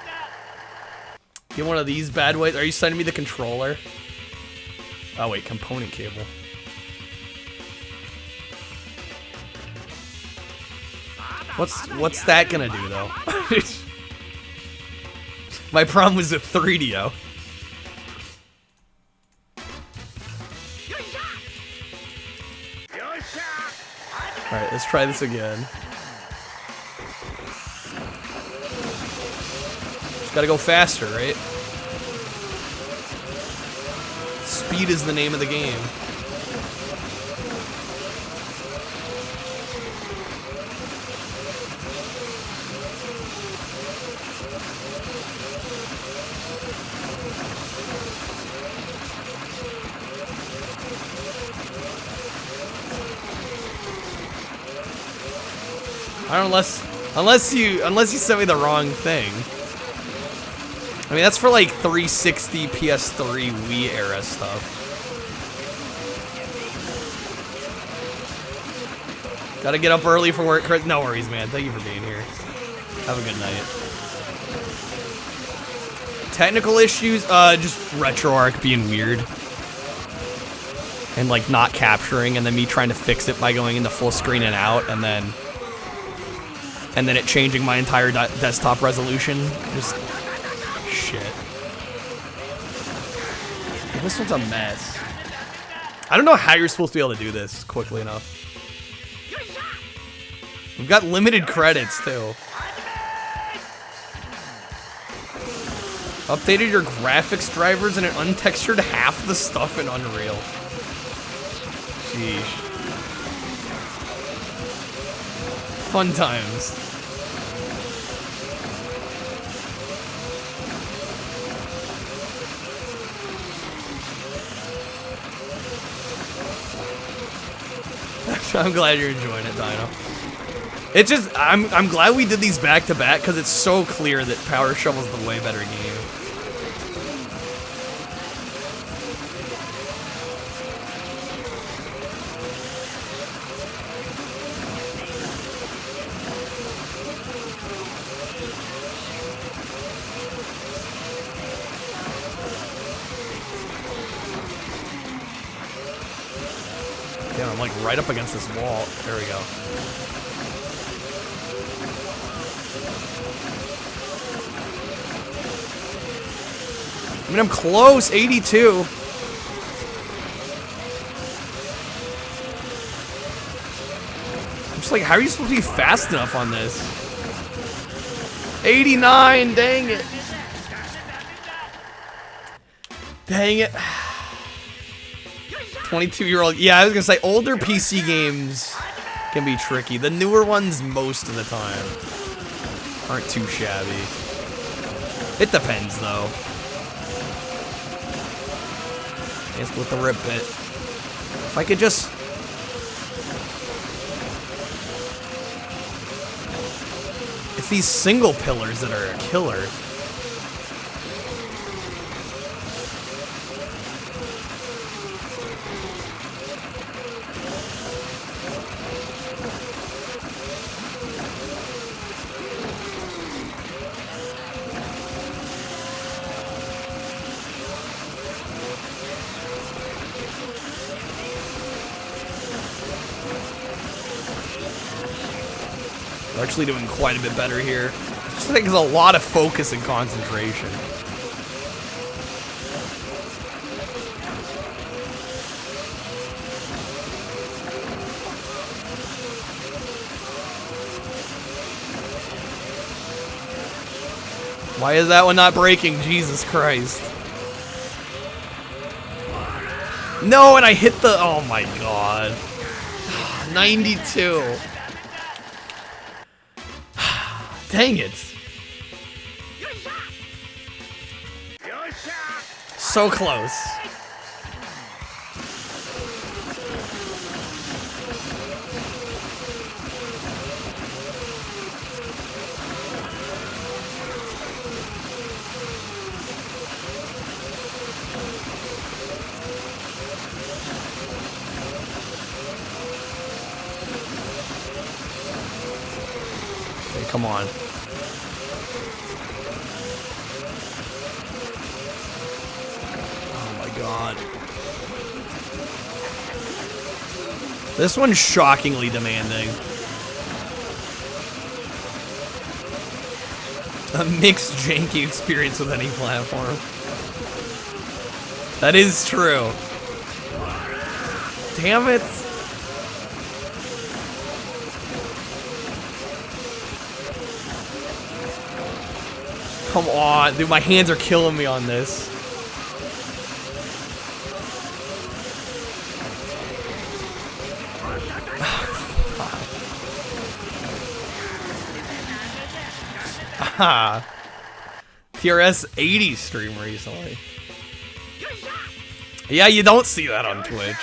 Get one of these bad boys. Are you sending me the controller? Oh, wait, component cable. What's that gonna do, though? My problem was the 3DO. Alright, let's try this again. Just gotta go faster, right? Speed is the name of the game. I don't unless you sent me the wrong thing. I mean, that's for like 360, PS3, Wii era stuff. Gotta get up early for work. No worries, man. Thank you for being here. Have a good night. Technical issues, just RetroArch being weird. And like not capturing, and then me trying to fix it by going into full screen and out, and then it changing my entire desktop resolution. Just shit. Yeah, this one's a mess. I don't know how you're supposed to be able to do this quickly enough. We've got limited credits too. Updated your graphics drivers and it untextured half the stuff in Unreal. Sheesh. Fun times. I'm glad you're enjoying it, Dino. It just, I'm glad we did these back to back because it's so clear that Power Shovel's the way better game. Damn, I'm like right up against this wall. There we go. I mean, I'm close, 82. I'm just like, how are you supposed to be fast enough on this? 89, dang it. Dang it. 22-year-old. Yeah, I was gonna say, older PC games can be tricky. The newer ones, most of the time, aren't too shabby. It depends, though. Danced with the rip bit. If I could just... It's these single pillars that are a killer. We're actually doing quite a bit better here. Just takes a lot of focus and concentration. Why is that one not breaking? Jesus Christ. No, and I hit the... Oh my god. 92. Dang it. So close. Okay, come on. God. This one's shockingly demanding. A mixed janky experience with any platform. That is true. Damn it. Come on, dude, my hands are killing me on this. PRS 80 stream recently. Yeah, you don't see that on Twitch.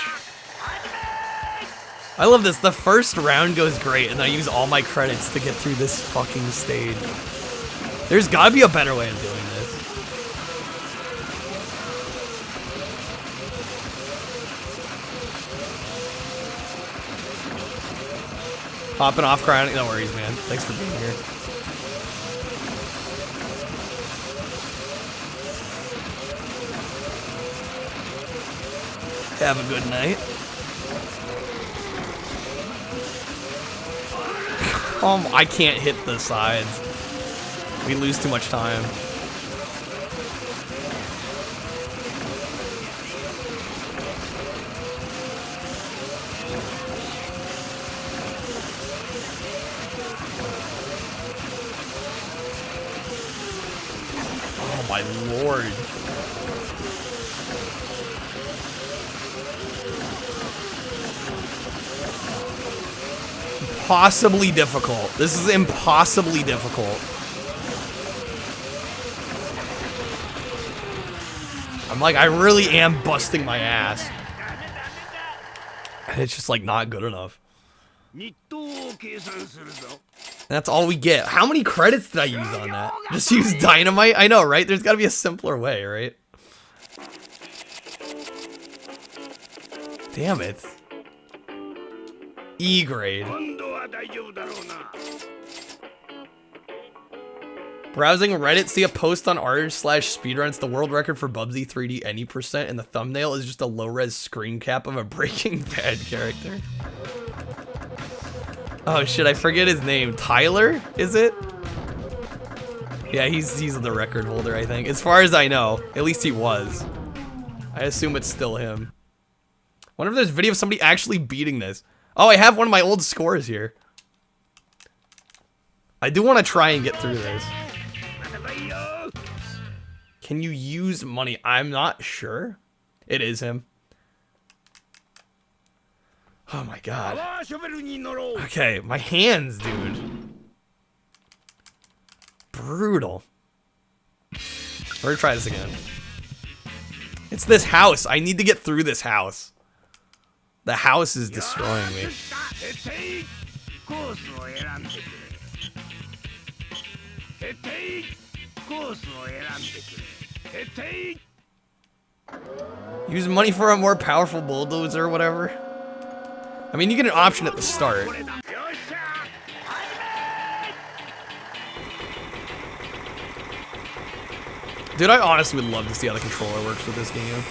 I love this. The first round goes great, and I use all my credits to get through this fucking stage. There's gotta be a better way of doing this. Popping off, crying. No worries, man. Thanks for being here. Have a good night. I can't hit the sides. We lose too much time. Oh my lord. Impossibly difficult. This is impossibly difficult. I'm like, I really am busting my ass. And it's just like not good enough. That's all we get. How many credits did I use on that? Just use dynamite? I know, right? There's gotta be a simpler way, right? Damn it. E grade. Browsing Reddit, see a post on r/speedruns. The world record for Bubsy 3D any %, and the thumbnail is just a low-res screen cap of a Breaking Bad character. Oh shit, I forget his name. Tyler, is it? Yeah, he's the record holder, I think. As far as I know. At least he was. I assume it's still him. Wonder if there's video of somebody actually beating this. Oh, I have one of my old scores here. I do want to try and get through this. Can you use money? I'm not sure. It is him. Oh my god. Okay, my hands, dude. Brutal. We're gonna try this again. It's this house. I need to get through this house. The house is destroying me. Use money for a more powerful bulldozer or whatever. I mean, you get an option at the start. Dude, I honestly would love to see how the controller works with this game.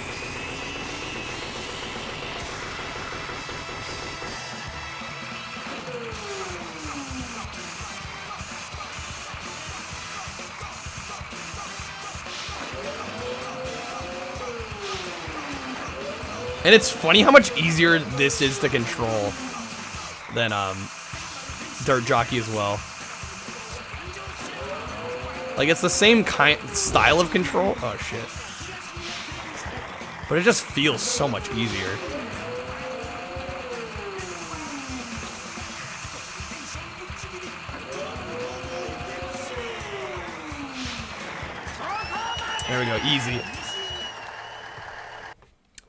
And it's funny how much easier this is to control than Dirt Jockey as well. Like, it's the same style of control. Oh, shit. But it just feels so much easier. There we go, easy.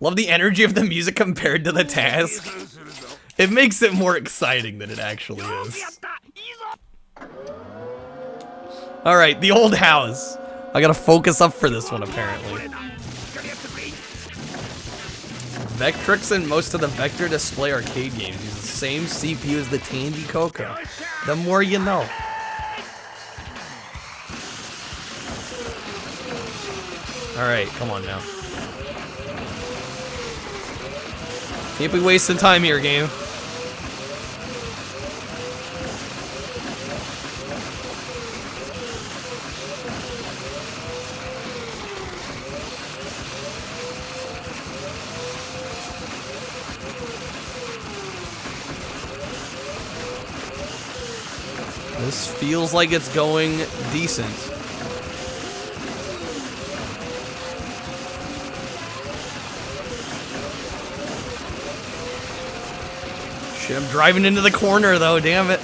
Love the energy of the music compared to the task. It makes it more exciting than it actually is. Alright, the old house. I gotta focus up for this one, apparently. Vectrix and most of the Vector Display arcade games use the same CPU as the Tandy Coco. The more you know. Alright, come on now. Can't be wasting time here, game. This feels like it's going decent. Shit, I'm driving into the corner though, damn it.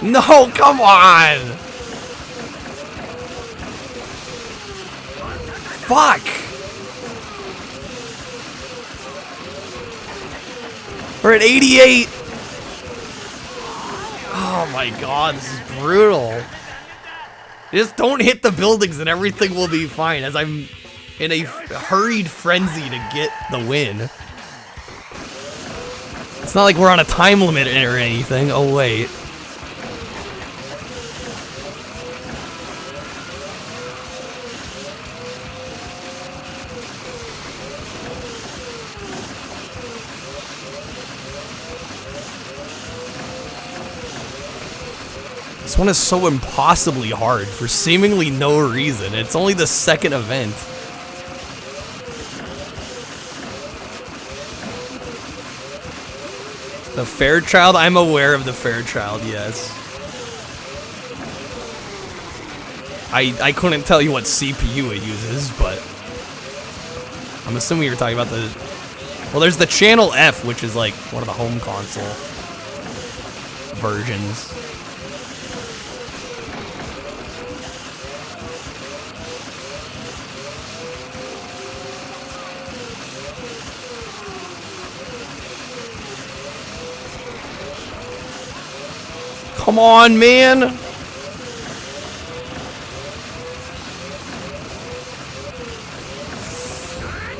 No, come on! Fuck! We're at 88! Oh my god, this is brutal. Just don't hit the buildings and everything will be fine as I'm in a hurried frenzy to get the win. It's not like we're on a time limit or anything. Oh wait. This one is so impossibly hard for seemingly no reason. It's only the second event. The Fairchild? I'm aware of the Fairchild, yes. I couldn't tell you what CPU it uses, but I'm assuming you're talking about the... Well, there's the Channel F, which is like one of the home console versions. Come on, man!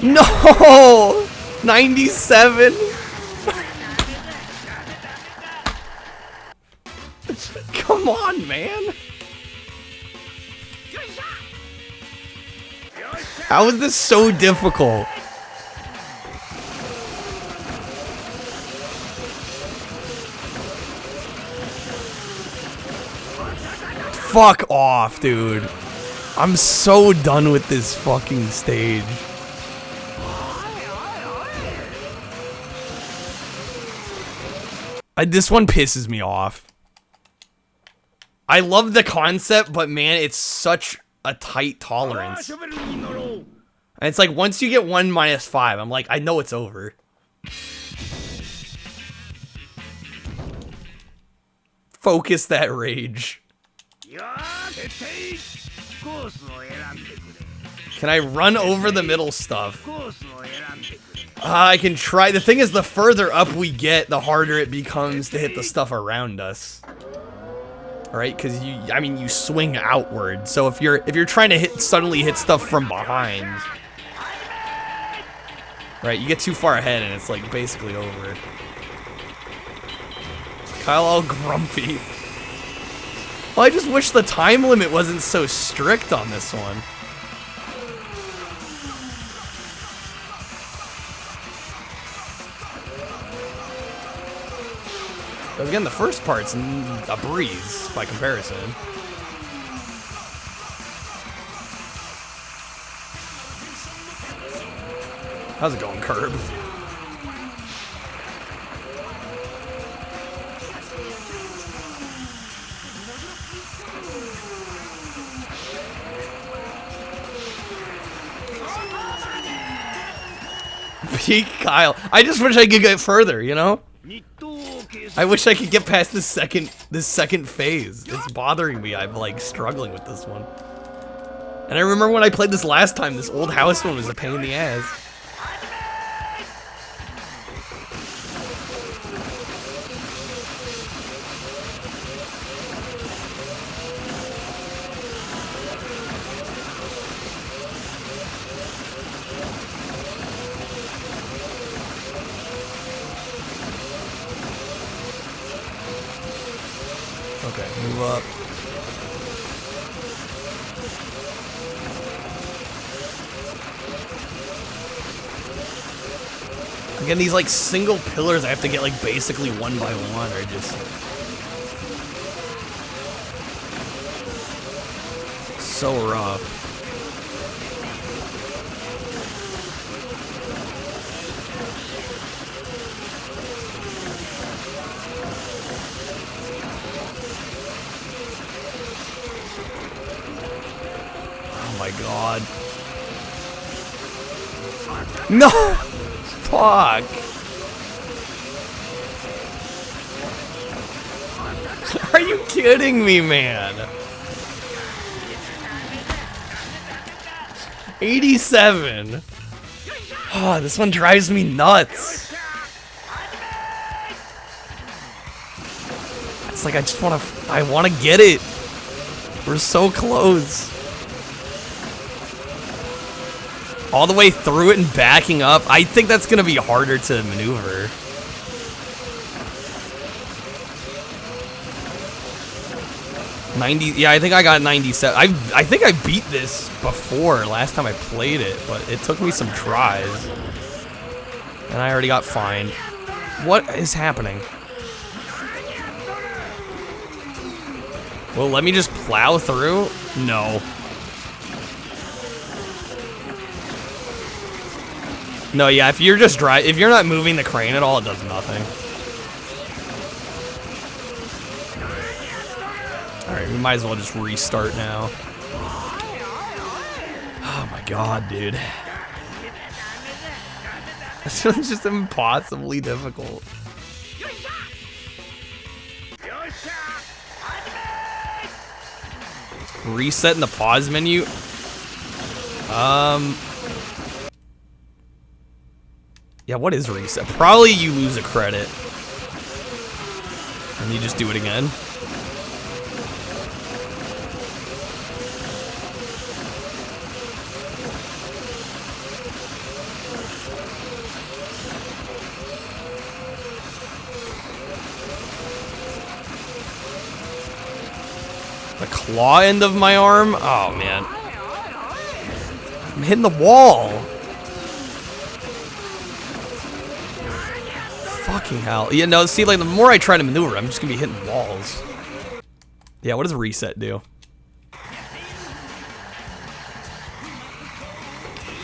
No! 97? Come on, man! How is this so difficult? Fuck off, dude. I'm so done with this fucking stage. This one pisses me off. I love the concept, but man, it's such a tight tolerance. And it's like, once you get 1 minus 5, I'm like, I know it's over. focus that rage. Can I run over the middle stuff? I can try. The thing is, the further up we get, the harder it becomes to hit the stuff around us. Right? Because you swing outward. So if you're trying to suddenly hit stuff from behind, right? You get too far ahead and it's like basically over. Kyle all grumpy. Well, I just wish the time limit wasn't so strict on this one. But again, the first part's a breeze by comparison. How's it going, Curb? Peak Kyle. I just wish I could get further, you know? I wish I could get past this second phase. It's bothering me. I'm like struggling with this one. And I remember when I played this last time, this old house one was a pain in the ass. Okay, move up. Again, these like single pillars I have to get like basically one by one are just so rough. Oh my god. No! Fuck. Are you kidding me, man? 87. Oh, this one drives me nuts. It's like I want to get it. We're so close. All the way through it and backing up. I think that's going to be harder to maneuver. Yeah, I think I got 97. I think I beat this before last time I played it, but it took me some tries. And I already got fined. What is happening? Well, let me just plow through? No. No, yeah, if you're not moving the crane at all, it does nothing. Alright, we might as well just restart now. Oh my god, dude. This one's just impossibly difficult. Reset in the pause menu? Yeah, what is reset? Probably you lose a credit. And you just do it again. The claw end of my arm? Oh, man. I'm hitting the wall. Fucking hell. Yeah, no, see, like, the more I try to maneuver, I'm just gonna be hitting walls. Yeah, what does reset do?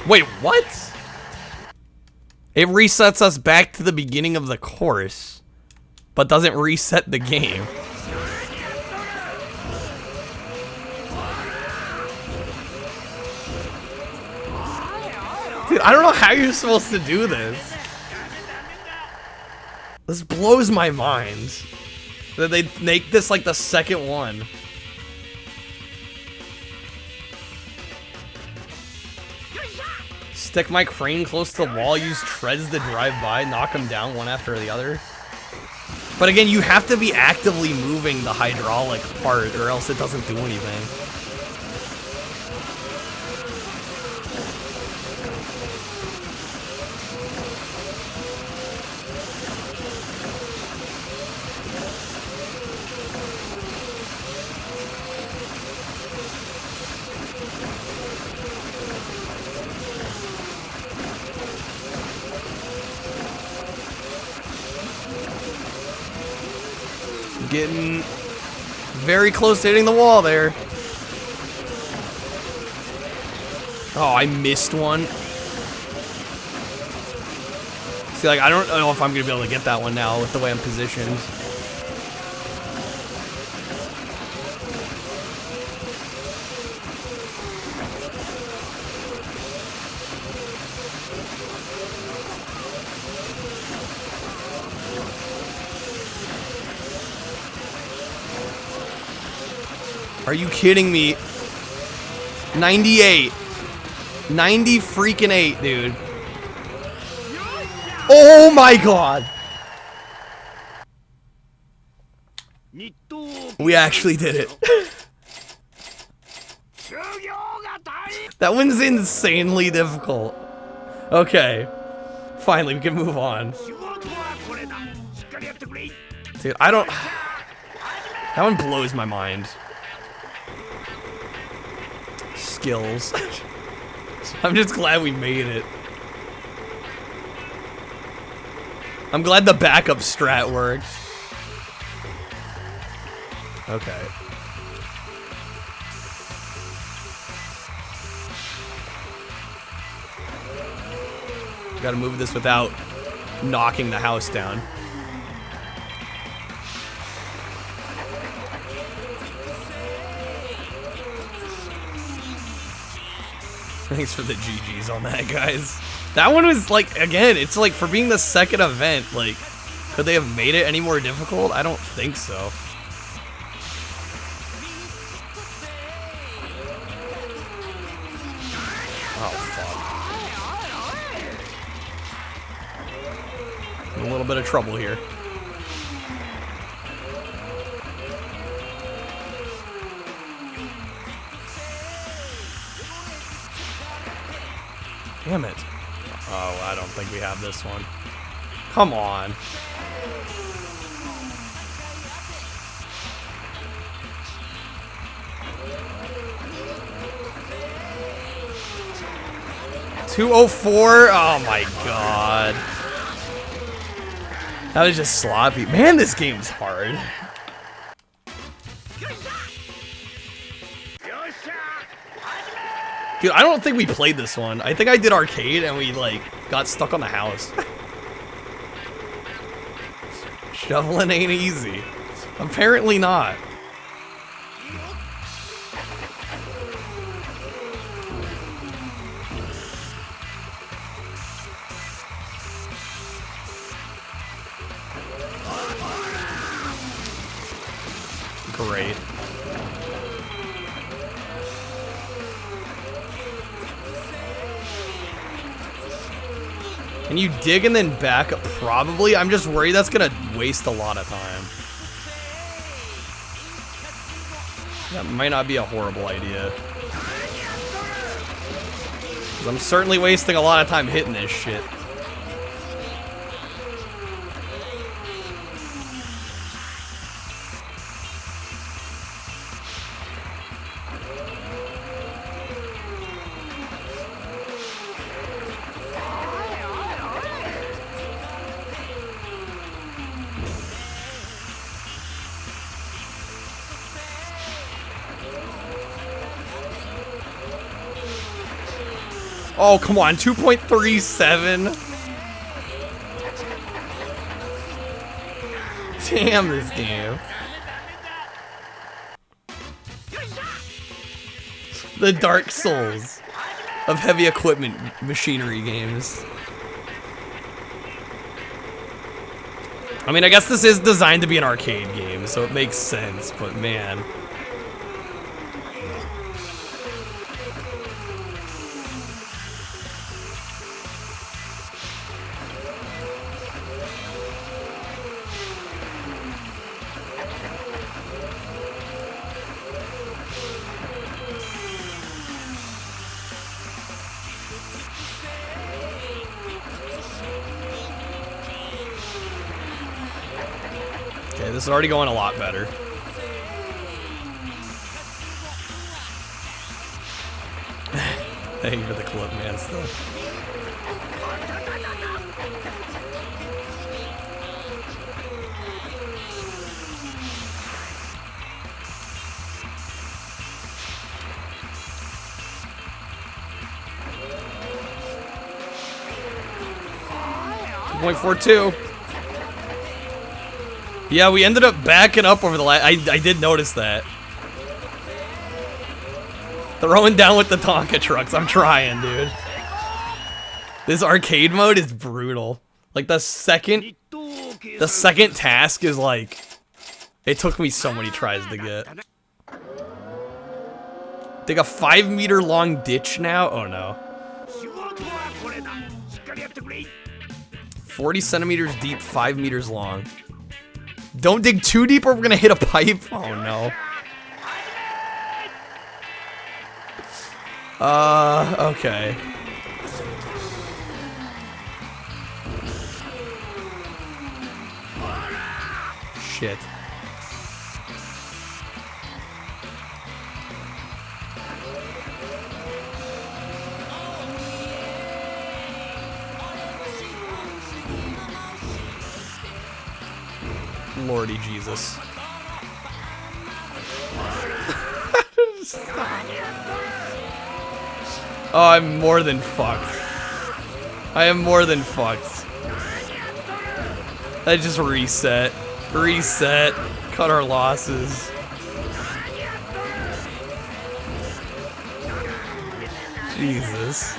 Wait, what? It resets us back to the beginning of the course, but doesn't reset the game. Dude, I don't know how you're supposed to do this. This blows my mind. That they make this like the second one. Stick my crane close to the wall, use treads to drive by, knock them down one after the other. But again, you have to be actively moving the hydraulic part or else it doesn't do anything. Getting very close to hitting the wall there. Oh, I missed one. See, like, I don't know if I'm going to be able to get that one now with the way I'm positioned. Are you kidding me? 98. 90 freaking 8, dude. Oh my god. We actually did it. That one's insanely difficult. Okay. Finally, we can move on. Dude, I don't... That one blows my mind. Skills. I'm just glad we made it. I'm glad the backup strat worked. Okay. Gotta move this without knocking the house down. Thanks for the GGs on that, guys. That one was like, again, it's like for being the second event, like, could they have made it any more difficult? I don't think so. Oh, fuck. In a little bit of trouble here. Damn it. Oh, I don't think we have this one. Come on. $204? Oh my god. That was just sloppy. Man, this game's hard. Dude, I don't think we played this one. I think I did arcade and we, like, got stuck on the house. Shoveling ain't easy. Apparently not. Great. Can you dig and then back up? Probably. I'm just worried that's gonna waste a lot of time. That might not be a horrible idea. 'Cause I'm certainly wasting a lot of time hitting this shit. Oh, come on, 2.37. Damn this game. The Dark Souls of heavy equipment machinery games. I mean, I guess this is designed to be an arcade game, so it makes sense, but man. Okay, this is already going a lot better. Thank you for the clip, man. Still. .42. Yeah, we ended up backing up over the last. I did notice that. Throwing down with the Tonka trucks. I'm trying, dude. This arcade mode is brutal. Like the second task is like, it took me so many tries to get. Dig a 5-meter long ditch now. Oh no. 40 centimeters deep, 5 meters long. Don't dig too deep or we're gonna hit a pipe. Oh no. Okay. Shit. Lordy Jesus. Oh, I'm more than fucked. I am more than fucked. I just reset. Reset. Cut our losses. Jesus.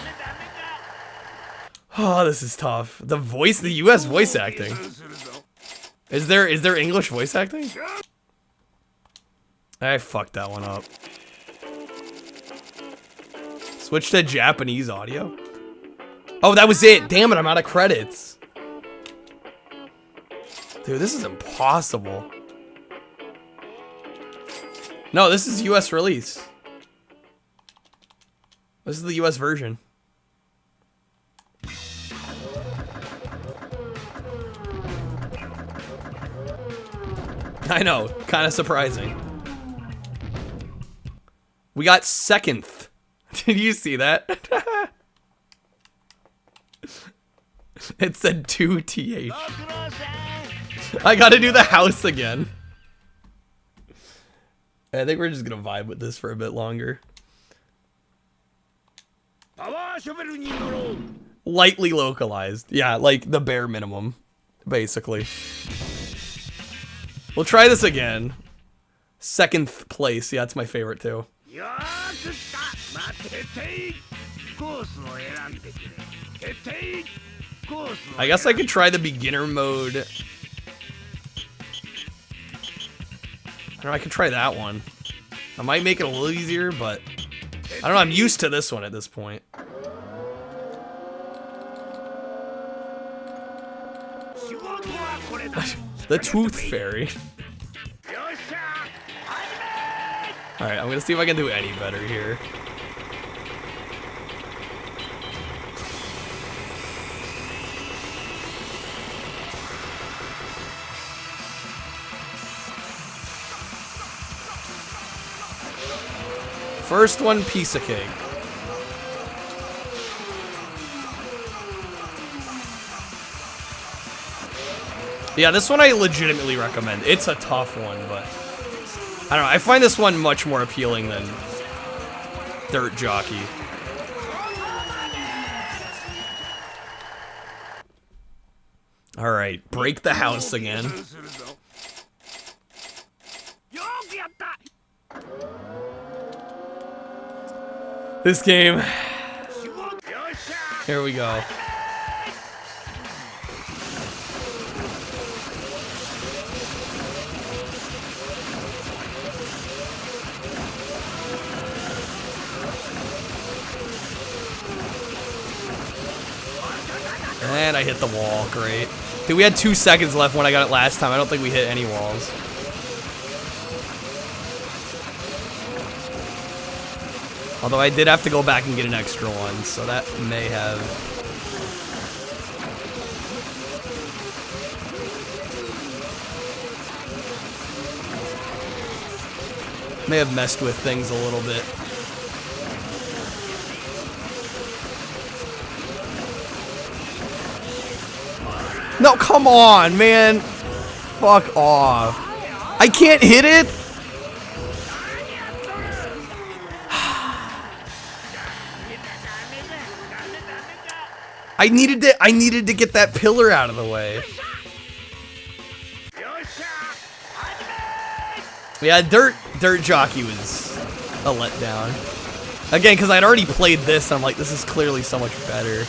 Oh, this is tough. The US voice acting. Is there English voice acting? I fucked that one up. Switch to Japanese audio. Oh, that was it. Damn it, I'm out of credits. Dude, this is impossible. No, this is US release. This is the US version. I know, kind of surprising. We got 2nd. Did you see that? It said 2TH. I gotta do the house again. I think we're just gonna vibe with this for a bit longer. Lightly localized. Yeah, like the bare minimum, basically. We'll try this again. 2nd place. Yeah, that's my favorite too. I guess I could try the beginner mode. I don't know, I could try that one. I might make it a little easier, but I don't know, I'm used to this one at this point. The Tooth Fairy. Alright, I'm gonna see if I can do any better here. First one, piece of cake. Yeah, this one I legitimately recommend. It's a tough one, but I don't know. I find this one much more appealing than Dirt Jockey. All right, break the house again. This game. Here we go. And I hit the wall. Great. Dude, we had 2 seconds left when I got it last time. I don't think we hit any walls. Although I did have to go back and get an extra one, so that may have... may have messed with things a little bit. No, come on, man. Fuck off. I can't hit it? I needed to get that pillar out of the way. Yeah, Dirt Jockey was a letdown. Again, because I'd already played this, I'm like, this is clearly so much better.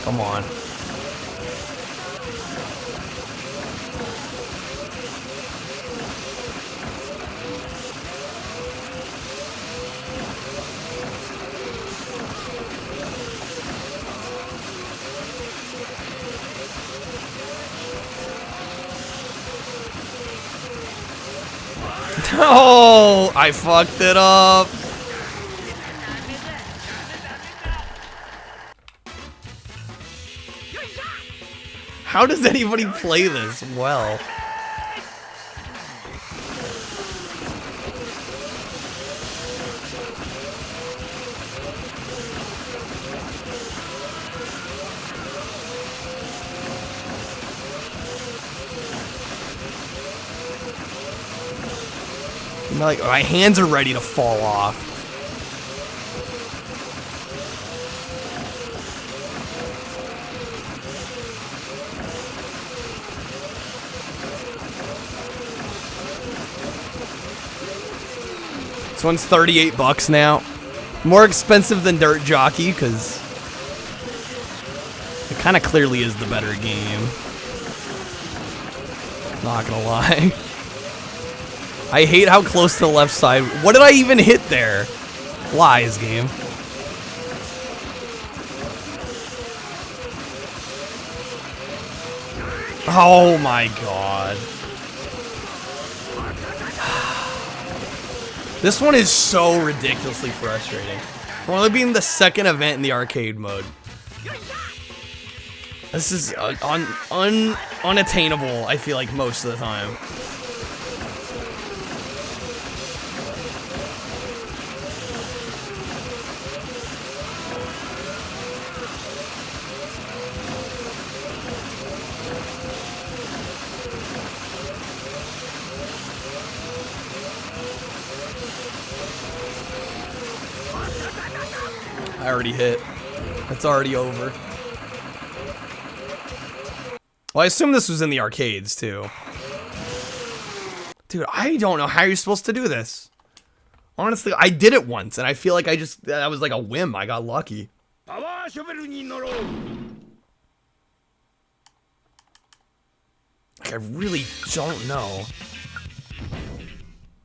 Come on. Oh, I fucked it up. How does anybody play this well? Like, my hands are ready to fall off. This one's $38 now. More expensive than Dirt Jockey, because it kind of clearly is the better game. Not gonna lie. I hate how close to the left side. What did I even hit there? Lies, game. Oh my god. This one is so ridiculously frustrating. For only being the second event in the arcade mode. This is unattainable, I feel like, most of the time. I already hit. It's already over. Well, I assume this was in the arcades, too. Dude, I don't know how you're supposed to do this. Honestly, I did it once, and I feel like that was like a whim. I got lucky. Like, I really don't know.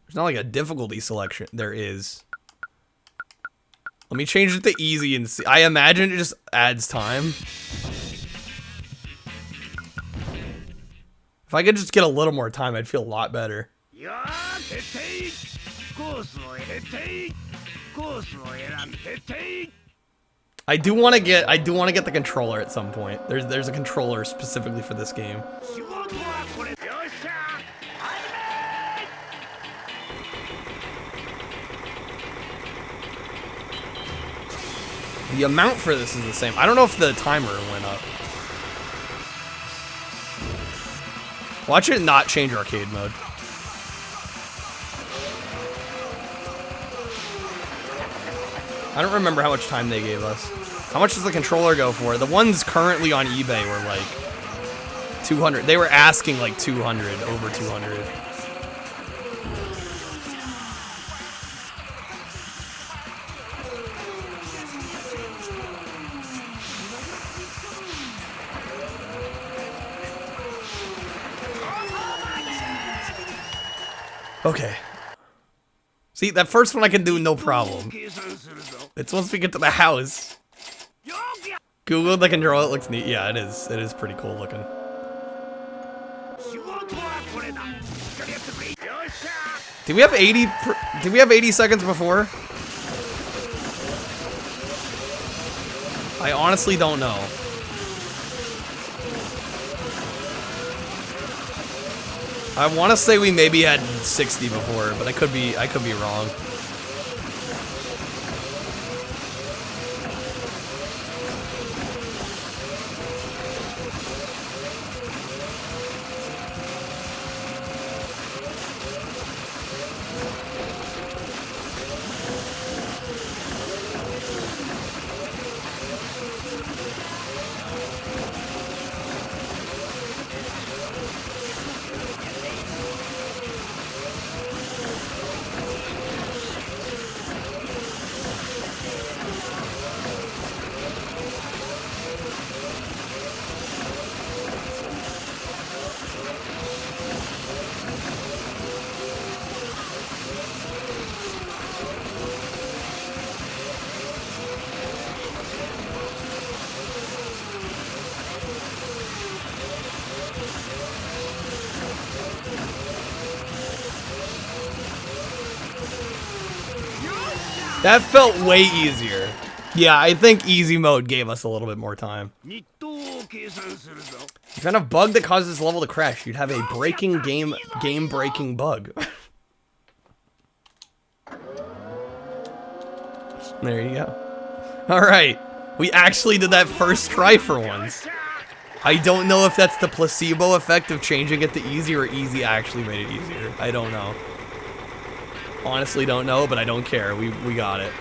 There's not like a difficulty selection. There is. Let me change it to easy and see. I imagine it just adds time. If I could just get a little more time, I'd feel a lot better. I do want to get the controller at some point. There's a controller specifically for this game. The amount for this is the same. I don't know if the timer went up. Watch it not change arcade mode. I don't remember how much time they gave us. How much does the controller go for? The ones currently on eBay were like 200. They were asking like 200, over 200. Okay. See, that first one I can do no problem. It's once we get to the house. Google the controller, it looks neat. Yeah, it is. It is pretty cool looking. Did we have 80? Did we have 80 seconds before? I honestly don't know. I want to say we maybe had 60 before, but I could be wrong. That felt way easier. Yeah, I think easy mode gave us a little bit more time. If you found a bug that causes this level to crash, you'd have a breaking game-breaking bug. There you go. Alright. We actually did that first try for once. I don't know if that's the placebo effect of changing it to easy or easy actually made it easier. I don't know. Honestly don't know, but I don't care. We got it.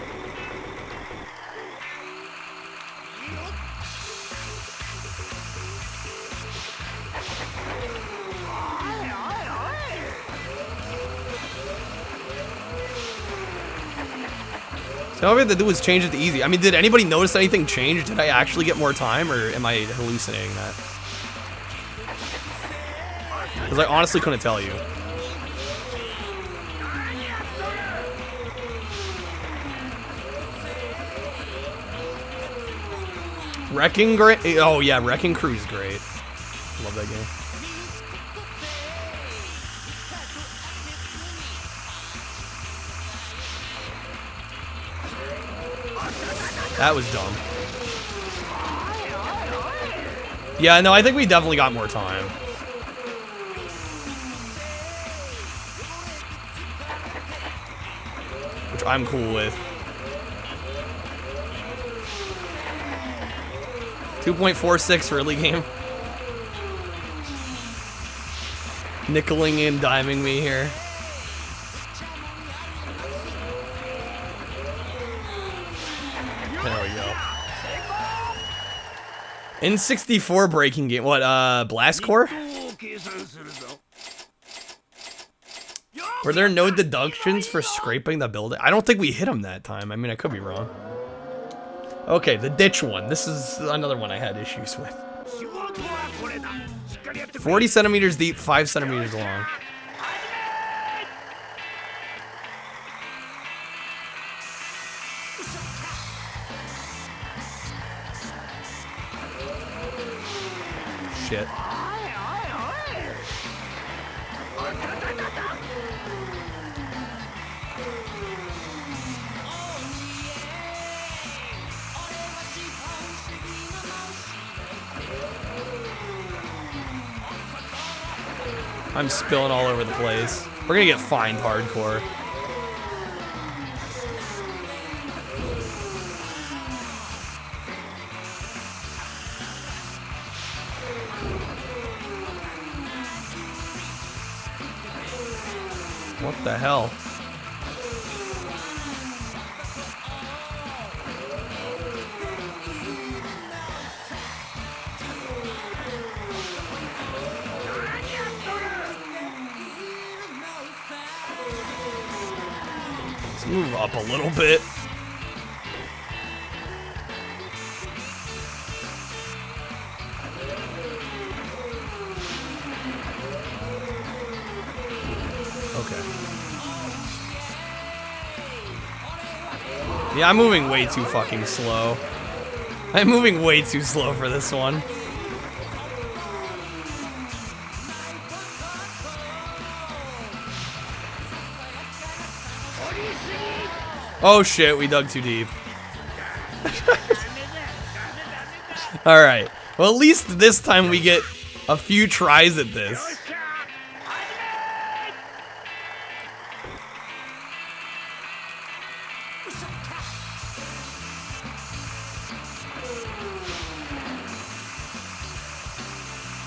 So all we have to do is change it to easy. I mean, did anybody notice anything change? Did I actually get more time, or am I hallucinating that? Because I honestly couldn't tell you. Wrecking great. Oh yeah, Wrecking Crew's great. Love that game. That was dumb. Yeah, no, I think we definitely got more time. Which I'm cool with. 2.46 early game. Nickeling and diming me here. There we go. N64 breaking game. What, Blast Core? Were there no deductions for scraping the building? I don't think we hit him that time. I mean, I could be wrong. Okay, the ditch one. This is another one I had issues with. 40 centimeters deep, 5 centimeters long. Shit. I'm spilling all over the place. We're gonna get fined hardcore. What the hell? Let's move up a little bit. Okay. Yeah, I'm moving way too fucking slow. I'm moving way too slow for this one. Oh shit, we dug too deep. Alright. Well, at least this time we get a few tries at this.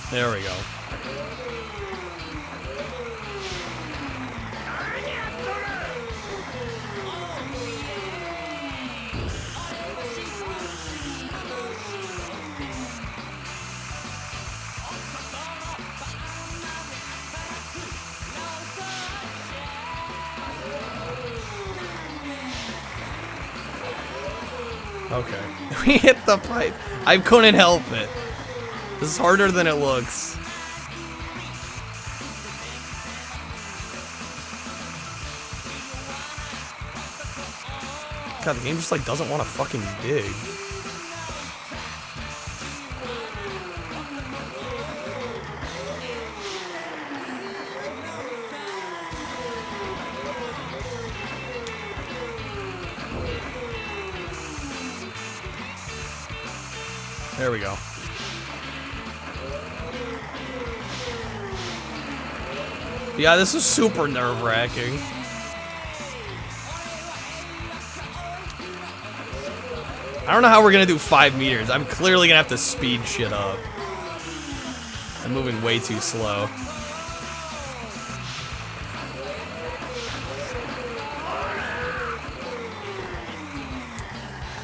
There we go. Okay. We hit the pipe. I couldn't help it. This is harder than it looks. God, the game just like doesn't want to fucking dig. There we go. Yeah, this is super nerve-wracking. I don't know how we're gonna do 5 meters. I'm clearly gonna have to speed shit up. I'm moving way too slow.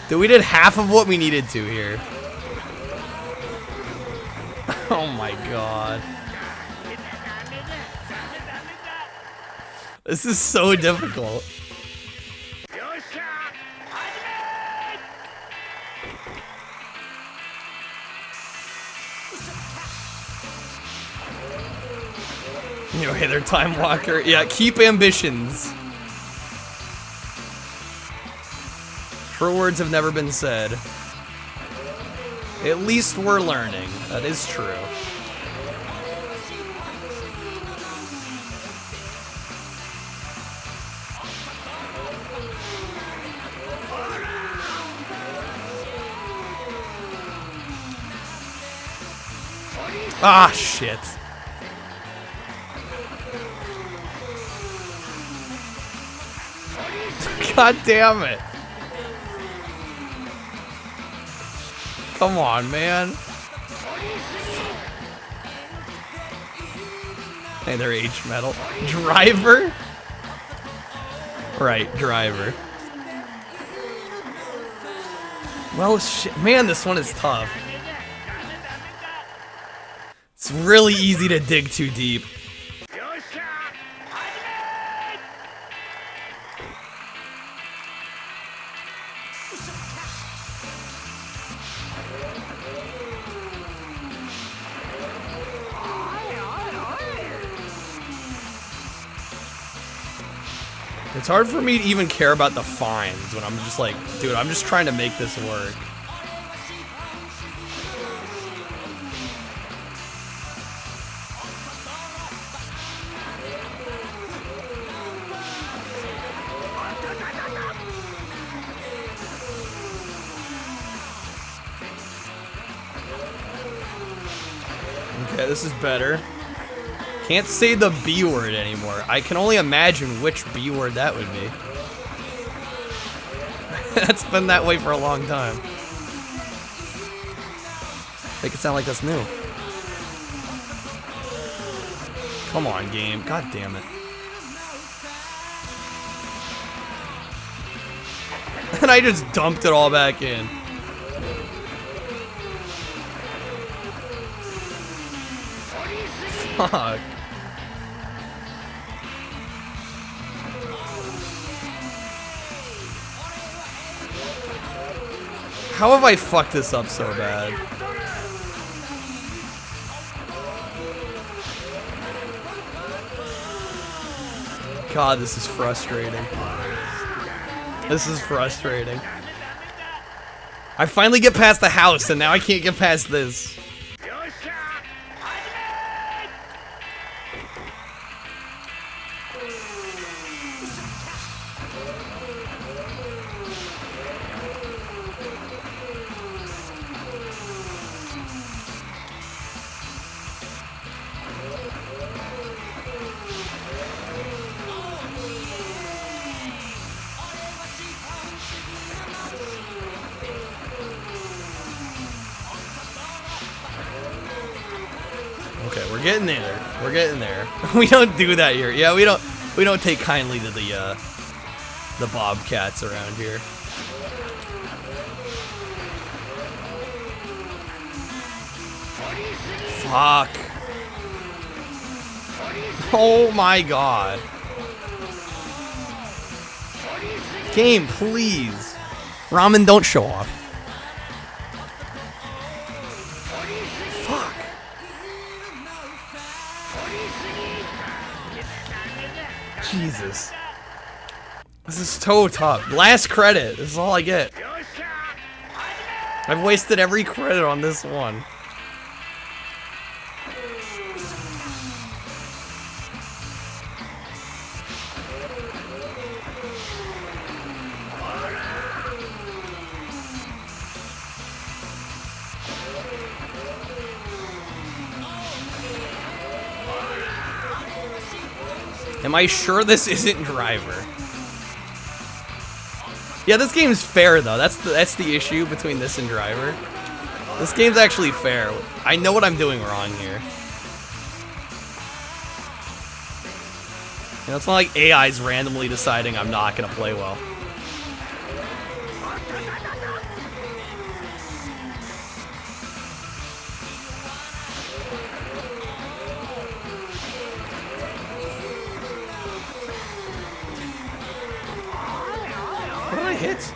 Dude, we did half of what we needed to here. Oh my god. This is so difficult. You know, hey there, Time Walker. Yeah, keep ambitions. True words have never been said. At least we're learning. That is true. Ah, shit. God damn it. Come on, man. Hey, they're H metal. Driver? Right, driver. Well, shit. Man, this one is tough. It's really easy to dig too deep. It's hard for me to even care about the fines when I'm just like, dude, I'm just trying to make this work. Okay, this is better. Can't say the B word anymore. I can only imagine which B word that would be. That's been that way for a long time. Make it sound like that's new. Come on, game. God damn it. And I just dumped it all back in. Fuck. How have I fucked this up so bad? God, this is frustrating. This is frustrating. I finally get past the house, and now I can't get past this. Okay, we're getting there. We're getting there. We don't do that here. Yeah, we don't take kindly to the bobcats around here. Fuck. Oh my god. Game, please. Ramen, don't show off. Fuck. Jesus. This is so tough. Last credit. This is all I get. I've wasted every credit on this one. Am I sure this isn't Driver? Yeah, this game's fair though. That's the issue between this and Driver. This game's actually fair. I know what I'm doing wrong here. You know, it's not like AI's randomly deciding I'm not gonna play well. What did I hit?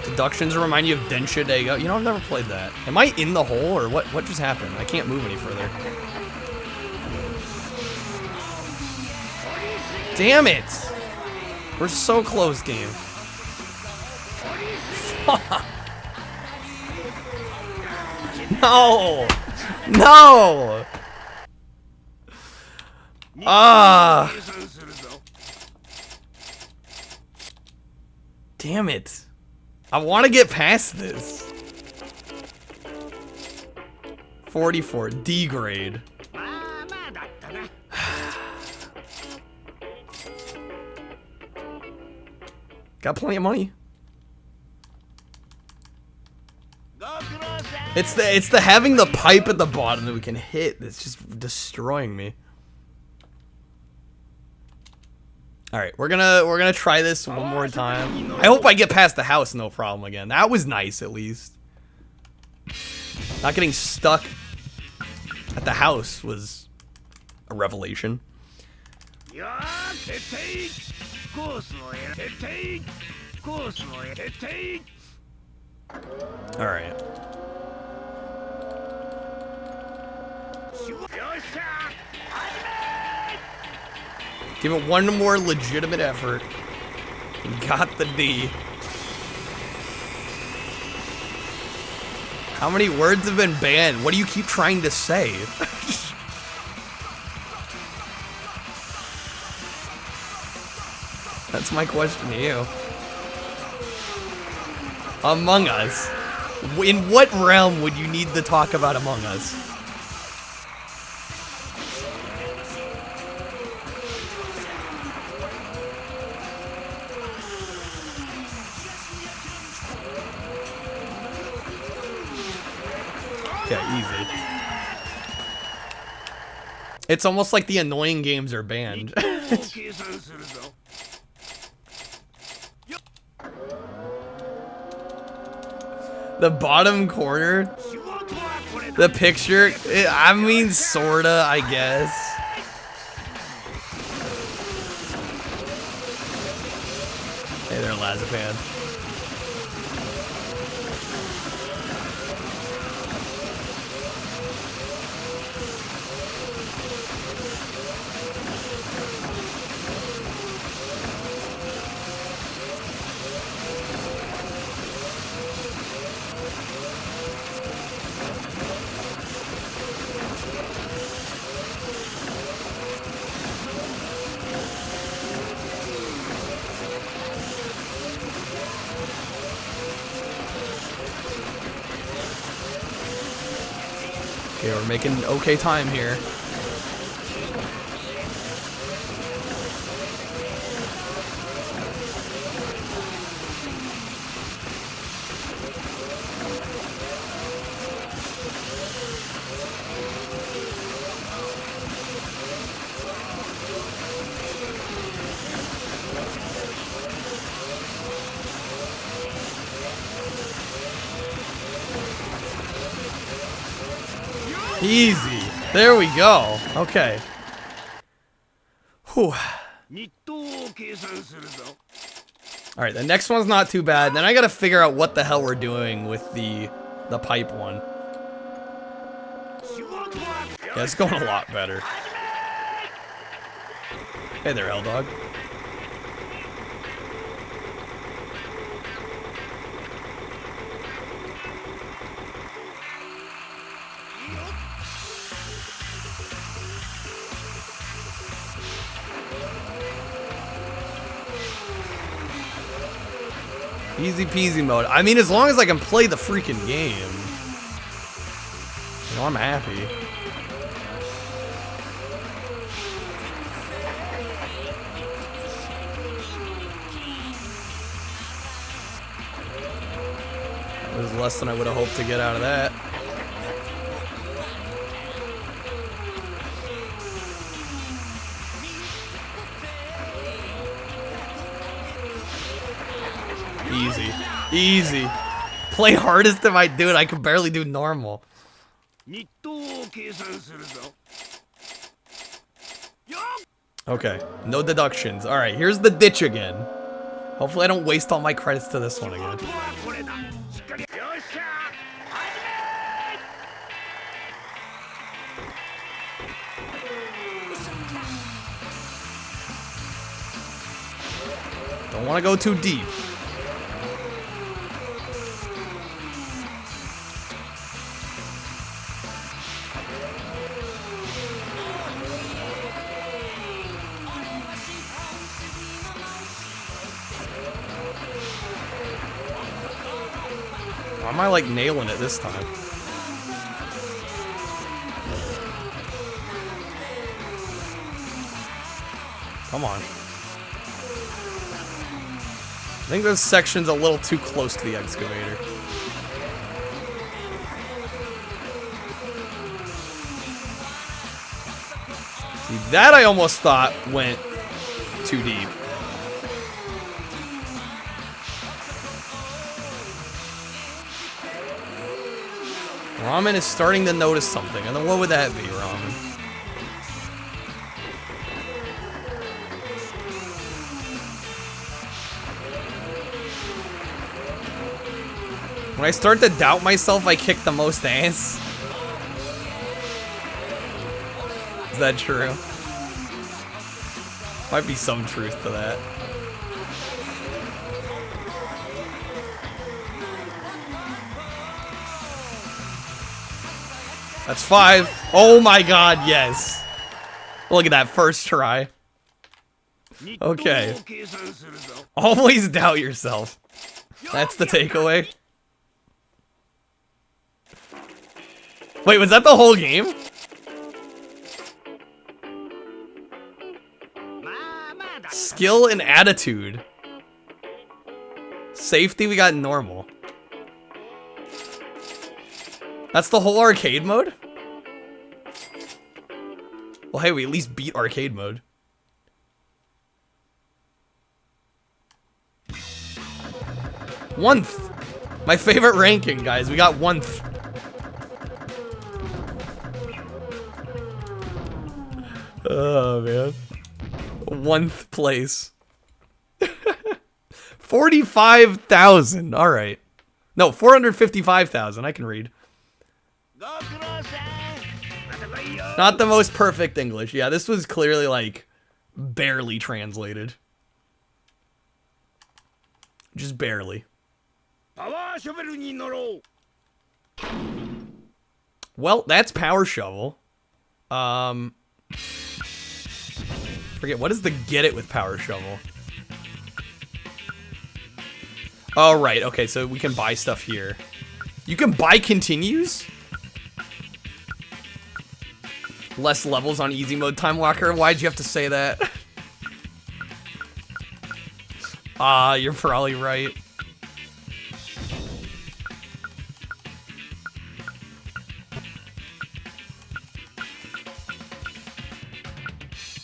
Deductions remind you of Densha Dego. You know, I've never played that. Am I in the hole or what? What just happened? I can't move any further. Damn it! We're so close, game. Fuck. No! No! Ah! Damn it. I want to get past this. 44, D grade. Got plenty of money. It's the having the pipe at the bottom that we can hit that's just destroying me. All right, we're gonna try this one more time. I hope I get past the house no problem again. That was nice at least. Not getting stuck at the house was a revelation. All right. Give it one more legitimate effort. We got the D. How many words have been banned? What do you keep trying to say? That's my question to you. Among Us. In what realm would you need to talk about Among Us? Yeah, easy. It's almost like the annoying games are banned. The bottom corner. The picture, I mean, sorta, I guess. Hey there, Lazapan. Okay, we're making okay time here. Easy. There we go. Okay. Whew. Alright, the next one's not too bad. Then I gotta figure out what the hell we're doing with the pipe one. Yeah, it's going a lot better. Hey there, L-Dog. Easy peasy mode. I mean, as long as I can play the freaking game, you know, I'm happy. That was less than I would have hoped to get out of that. Easy. Easy. Play hardest if I do it. I can barely do normal. Okay. No deductions. Alright, here's the ditch again. Hopefully I don't waste all my credits to this one again. Don't want to go too deep. Or am I like nailing it this time? Come on. I think this section's a little too close to the excavator. See, that I almost thought went too deep. Ramen is starting to notice something. And then what would that be, Ramen? When I start to doubt myself, I kick the most ass. Is that true? Might be some truth to that. That's 5. Oh my god, yes. Look at that first try. Okay. Always doubt yourself. That's the takeaway. Wait, was that the whole game? Skill and attitude. Safety, we got normal. That's the whole arcade mode? Well, hey, we at least beat arcade mode. One-th. My favorite ranking, guys. We got 1th. Oh, man. 1st place. 45,000. All right. No, 455,000. I can read. Not the most perfect English. Yeah, this was clearly, like, barely translated. Just barely. Well, that's Power Shovel. Forget, what is the get it with Power Shovel? Oh, right. Okay, so we can buy stuff here. You can buy continues? Less levels on easy mode, Time Walker. Why'd you have to say that? You're probably right.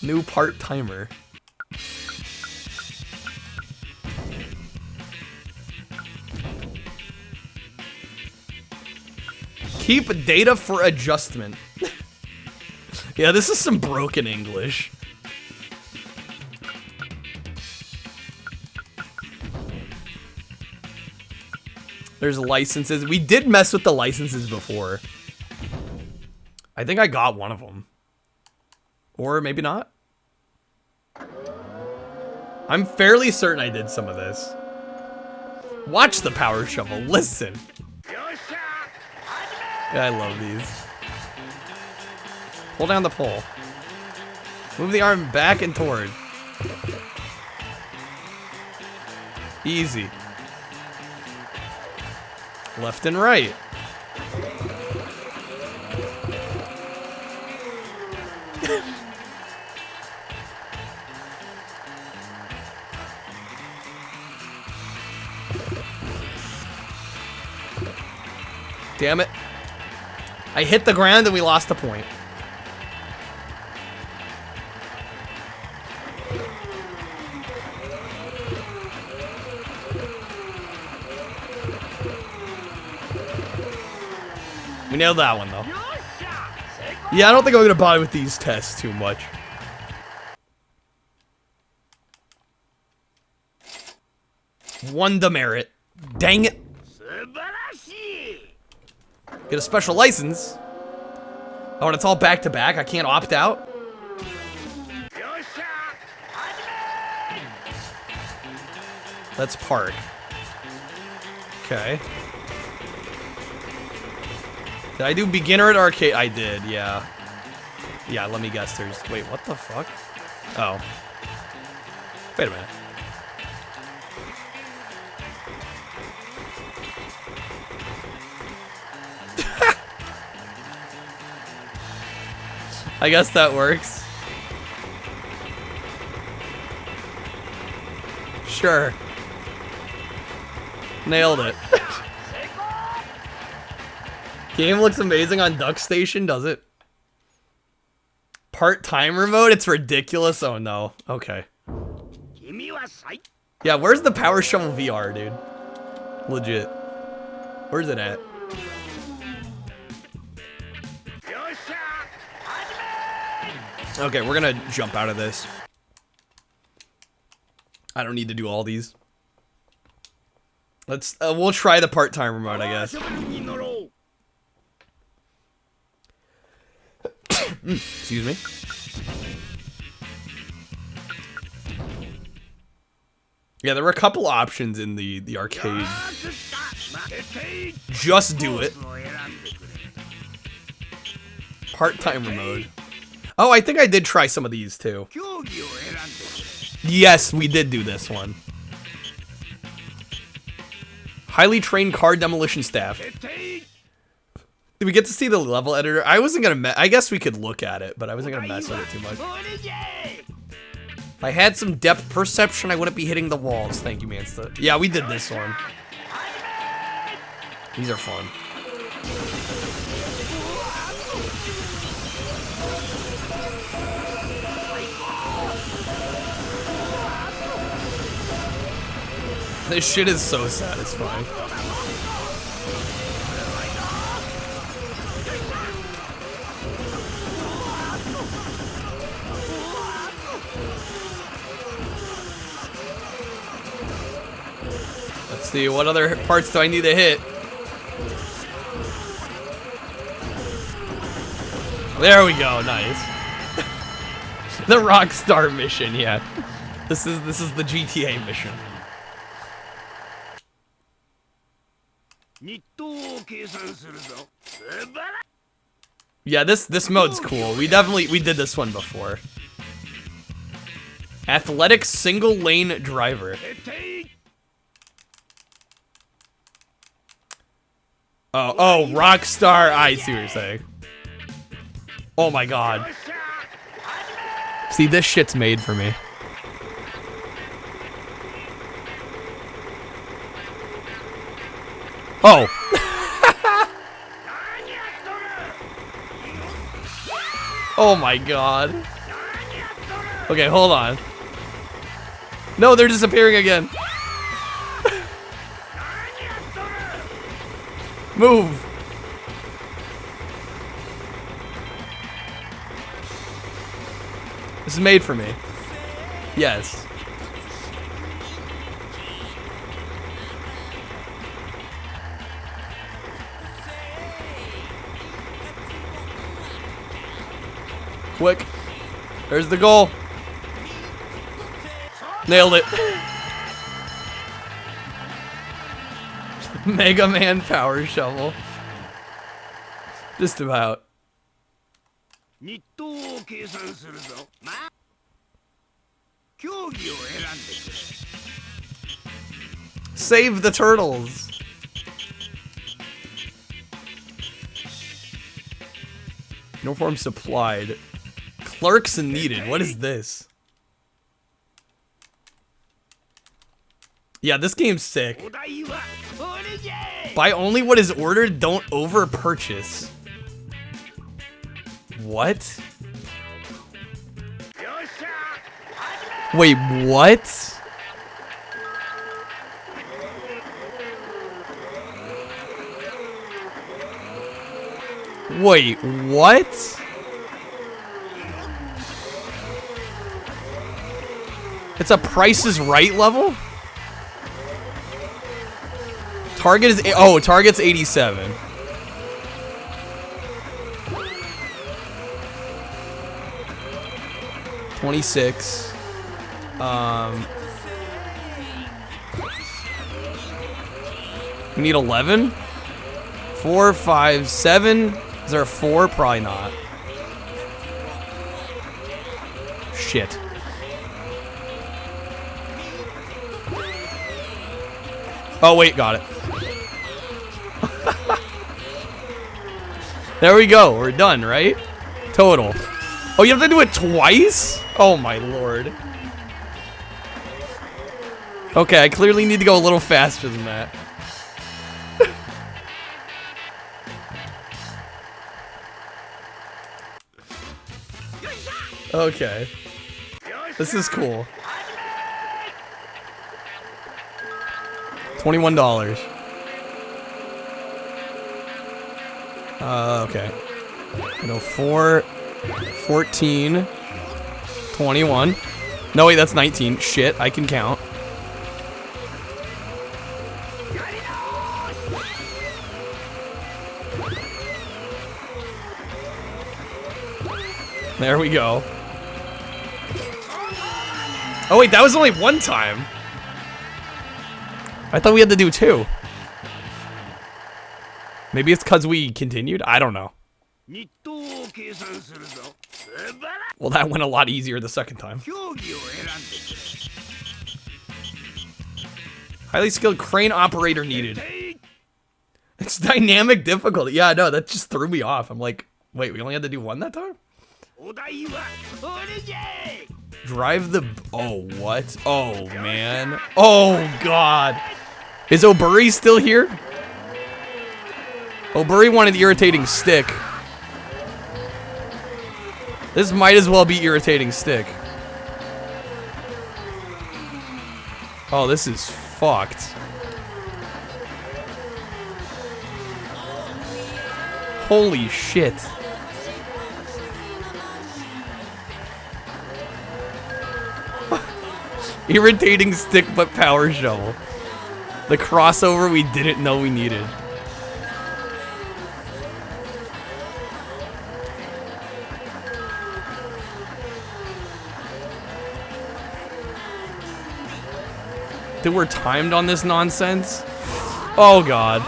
New part-timer. Keep data for adjustment. Yeah, this is some broken English. There's licenses. We did mess with the licenses before. I think I got one of them. Or maybe not. I'm fairly certain I did some of this. Watch the Power Shovel. Listen. Yeah, I love these. Pull down the pole. Move the arm back and toward. Easy. Left and right. Damn it. I hit the ground and we lost a point. We nailed that one, though. Yeah, I don't think I'm going to bother with these tests too much. One demerit. Dang it. Get a special license. Oh, and it's all back to back. I can't opt out. Let's park. Okay. Did I do beginner at arcade? I did, yeah. Yeah, let me guess. There's... Wait, what the fuck? Oh. Wait a minute. I guess that works. Sure. Nailed it. Game looks amazing on Duck Station, does it? Part-timer mode? It's ridiculous. Oh no. Okay. Yeah, where's the Power Shovel VR, dude? Legit. Where's it at? Okay, we're gonna jump out of this. I don't need to do all these. Let's, we'll try the part-timer mode, I guess. Excuse me. Yeah, there were a couple options in the arcade. Just do it. Part-timer mode. Oh, I think I did try some of these too. Yes, we did do this one. Highly trained car demolition staff. Did we get to see the level editor? I wasn't gonna I guess we could look at it, but I wasn't gonna mess with it too much. If I had some depth perception, I wouldn't be hitting the walls. Thank you, Mansta. Yeah, we did this one. These are fun. This shit is so satisfying. Let's see, what other parts do I need to hit? There we go, nice. The Rockstar mission, yeah. This is the GTA mission. Yeah, this mode's cool. We did this one before. Athletic single lane driver. Oh, Rockstar. I see what you're saying. Oh my god. See, this shit's made for me. Oh. Oh my god. Okay, hold on. No, they're disappearing again. Move. This is made for me. Yes. Quick. There's the goal. Nailed it. Mega Man power shovel. Just about. Save the turtles. Uniform supplied. Clerks needed. What is this? Yeah, this game's sick. Buy only what is ordered, don't over purchase. What? Wait, what? Wait, what? It's a Price is Right level? Target is, oh, target's 87. $26. We need 11? 4, 5, 7. Is there a 4? Probably not. Shit. Oh, wait, got it. There we go. We're done, right? Total. Oh, you have to do it twice? Oh, my lord. Okay, I clearly need to go a little faster than that. Okay. This is cool. $21. Okay. No, 4, 14, 21. No, wait, that's 19. Shit, I can count. There we go. Oh, wait, that was only one time. I thought we had to do 2. Maybe it's because we continued? I don't know. Well, that went a lot easier the second time. Highly skilled crane operator needed. It's dynamic difficulty. Yeah, no, that just threw me off. I'm like, wait, we only had to do 1 that time? Drive the... Oh, what? Oh, man. Oh, God. Is O'Burry still here? O'Burry wanted irritating stick. This might as well be irritating stick. Oh, this is fucked. Holy shit. Irritating stick but power shovel. The crossover we didn't know we needed. Dude, we're timed on this nonsense? Oh, God.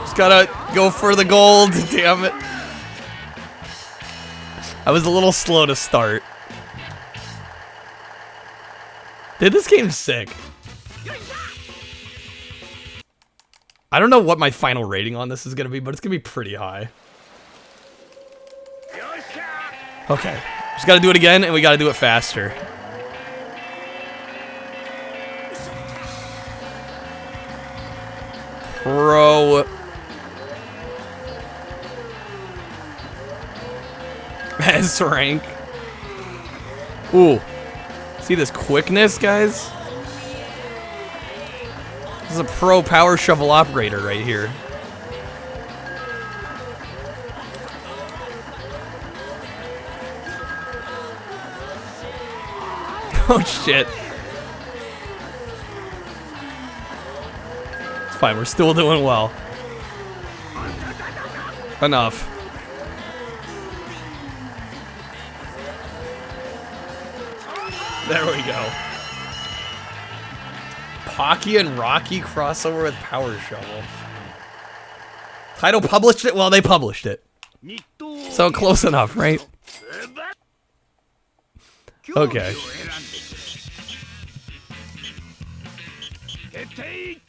Just gotta go for the gold, damn it. I was a little slow to start. Dude, this game's sick. I don't know what my final rating on this is gonna be, but it's gonna be pretty high. Okay, just gotta do it again, and we gotta do it faster. Pro. S rank. Ooh. See this quickness, guys? This is a pro power shovel operator right here. Oh shit. It's fine, we're still doing well. Enough. There we go. Pocky and Rocky crossover with Power Shovel. Title published it? Well, they published it. So close enough, right? Okay.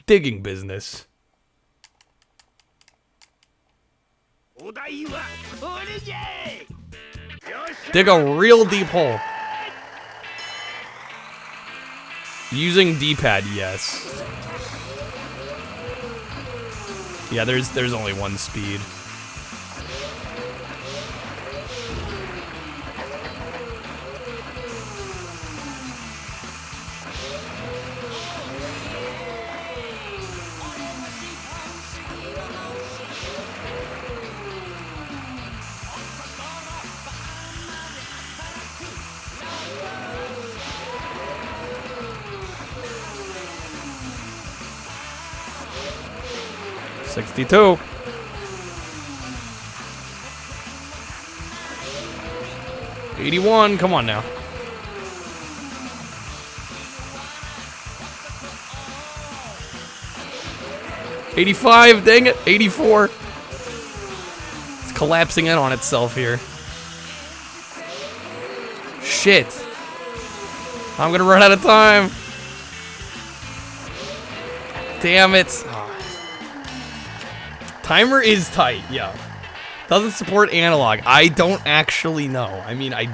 Digging business. Dig a real deep hole. Using D-pad, yes. Yeah, there's only one speed. $62. $81. Come on now. $85. Dang it. $84. It's collapsing in on itself here. Shit. I'm gonna run out of time. Damn it. Timer is tight, yeah. Doesn't support analog. I don't actually know. I mean, I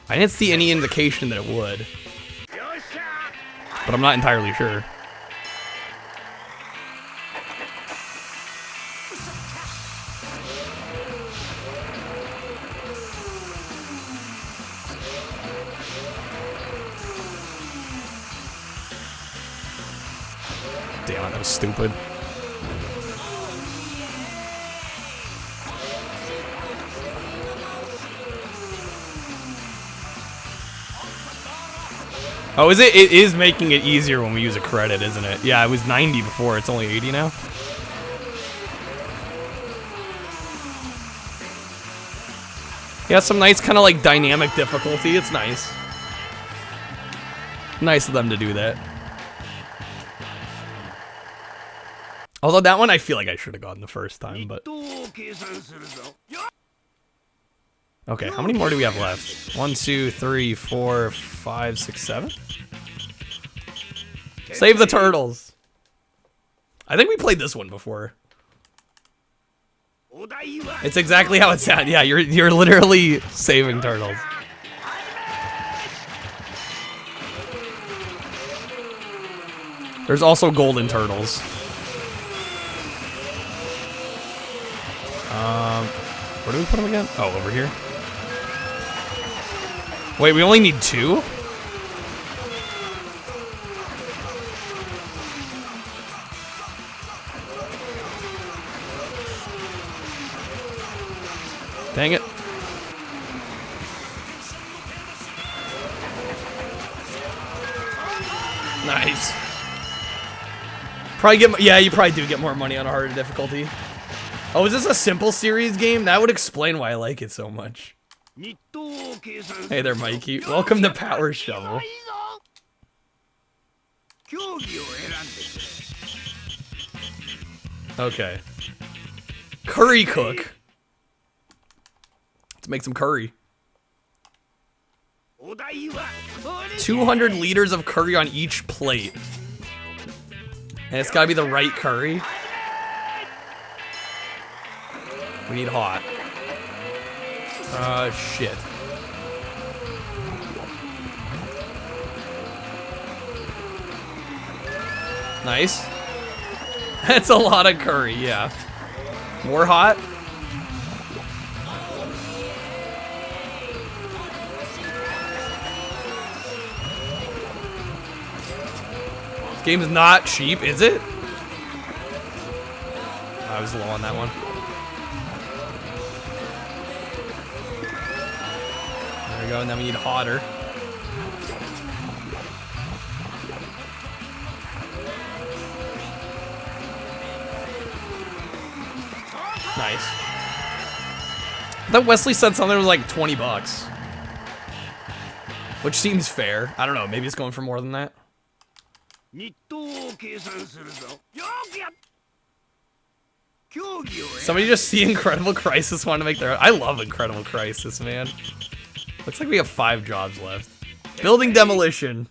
didn't see any indication that it would. But I'm not entirely sure. Damn it, that was stupid. Oh, is it? It is making it easier when we use a credit, isn't it? Yeah, it was 90 before. It's only 80 now. Yeah, some nice kind of like dynamic difficulty. It's nice. Nice of them to do that. Although that one I feel like I should have gotten the first time, but... Okay, how many more do we have left? 1, 2, 3, 4, 5, 6, 7? Save the turtles! I think we played this one before. It's exactly how it sounds. Yeah, you're literally saving turtles. There's also golden turtles. Where do we put them again? Oh, over here. Wait, we only need 2? Dang it. Nice. Probably get, yeah, you probably do get more money on a harder difficulty. Oh, is this a simple series game? That would explain why I like it so much. Hey there, Mikey. Welcome to Power Shovel. Okay. Curry cook. Let's make some curry. 200 liters of curry on each plate. And it's gotta be the right curry. We need hot. Shit. Nice. That's a lot of curry, yeah. More hot. This game's not cheap, is it? I was low on that one. There we go, and then we need hotter. Nice. I thought Wesley said something that was like 20 bucks. Which seems fair. I don't know, maybe it's going for more than that. Somebody just see Incredible Crisis want to make their own. I love Incredible Crisis, man. Looks like we have 5 jobs left. Building demolition.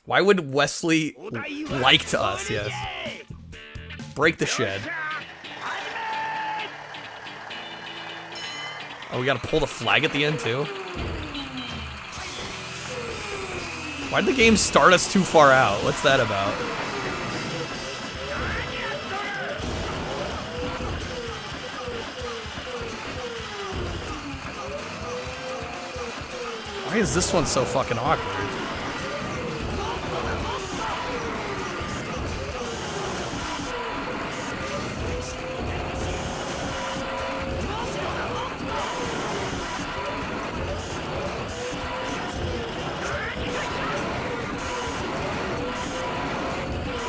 Why would Wesley like to us? Yes. Break the shed. Oh, we gotta pull the flag at the end too. Why'd the game start us too far out? What's that about? Why is this one so fucking awkward?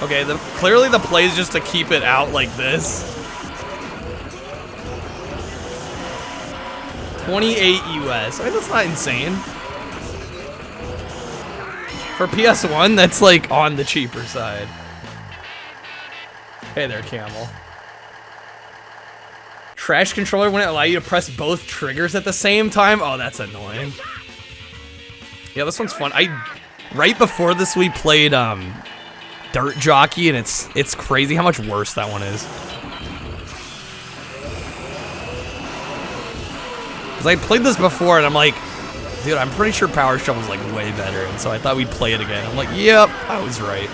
Okay, clearly the play is just to keep it out like this. 28 US. I mean, that's not insane. For PS1, that's like on the cheaper side. Hey there, Camel. Trash controller wouldn't allow you to press both triggers at the same time? Oh, that's annoying. Yeah, this one's fun. Right before this we played Dirt Jockey, and it's crazy how much worse that one is. Cause I played this before and I'm like, dude, I'm pretty sure Power Shovel's like way better, and so I thought we'd play it again. I'm like, yep, I was right.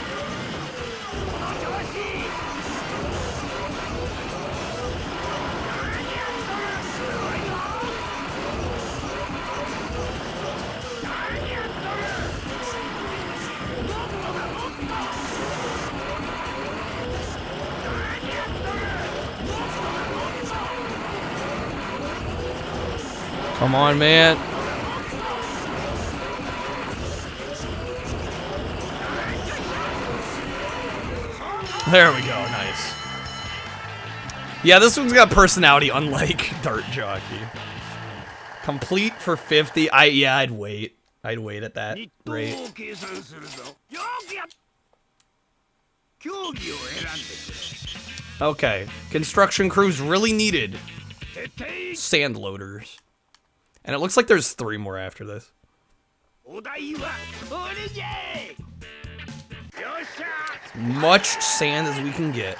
Come on, man. There we go, nice. Yeah, this one's got personality unlike Dirt Jockey. Complete for 50. Yeah, I'd wait. I'd wait at that rate. Okay, construction crews really needed sand loaders. And it looks like there's 3 more after this. As much sand as we can get.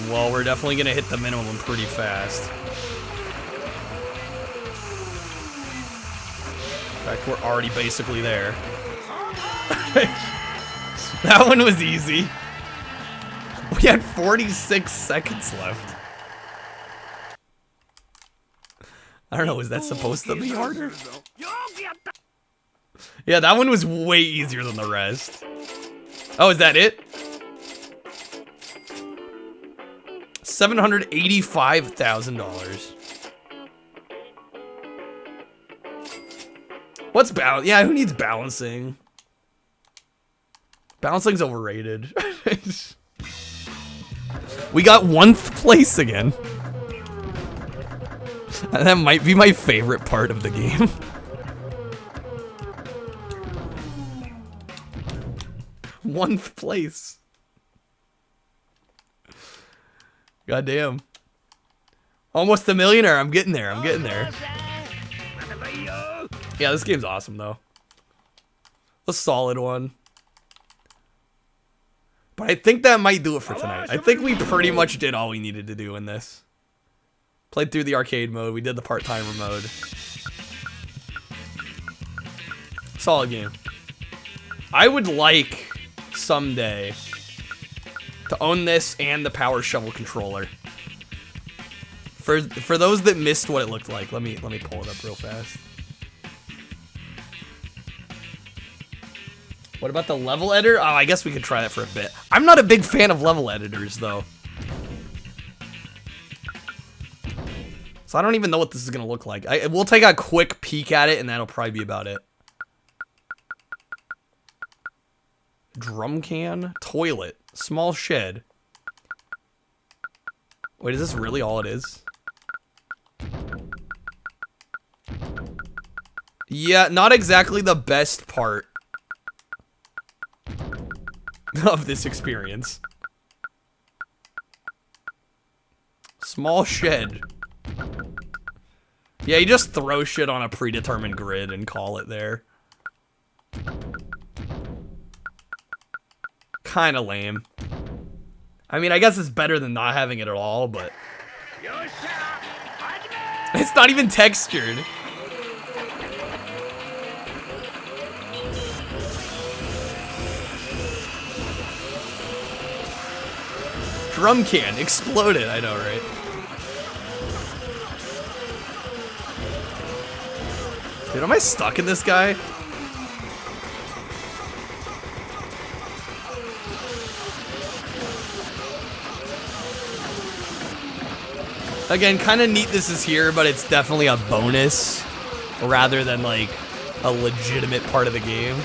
Well, we're definitely gonna hit the minimum pretty fast. In fact, we're already basically there. That one was easy. We had 46 seconds left. I don't know, is that supposed to be harder? Yeah, that one was way easier than the rest. Oh, is that it? $785,000. What's balance? Yeah, who needs balancing? Balancing's overrated. We got 1st place again. And that might be my favorite part of the game. One place. Goddamn. Almost a millionaire. I'm getting there. I'm getting there. Yeah, this game's awesome though. A solid one. But I think that might do it for tonight. I think we pretty much did all we needed to do in this. Played through the arcade mode. We did the part-timer mode. Solid game. I would like someday to own this and the Power Shovel controller. For those that missed what it looked like, let me pull it up real fast. What about the level editor? Oh, I guess we could try that for a bit. I'm not a big fan of level editors though. So I don't even know what this is gonna look like. We'll take a quick peek at it and that'll probably be about it. Drum can, toilet, small shed. Wait, is this really all it is? Yeah, not exactly the best part of this experience. Small shed. Yeah, you just throw shit on a predetermined grid and call it there. Kinda lame. I mean, I guess it's better than not having it at all, but... It's not even textured. Drum can exploded, I know, right? Dude, am I stuck in this guy? Again, kind of neat this is here, but it's definitely a bonus rather than like a legitimate part of the game.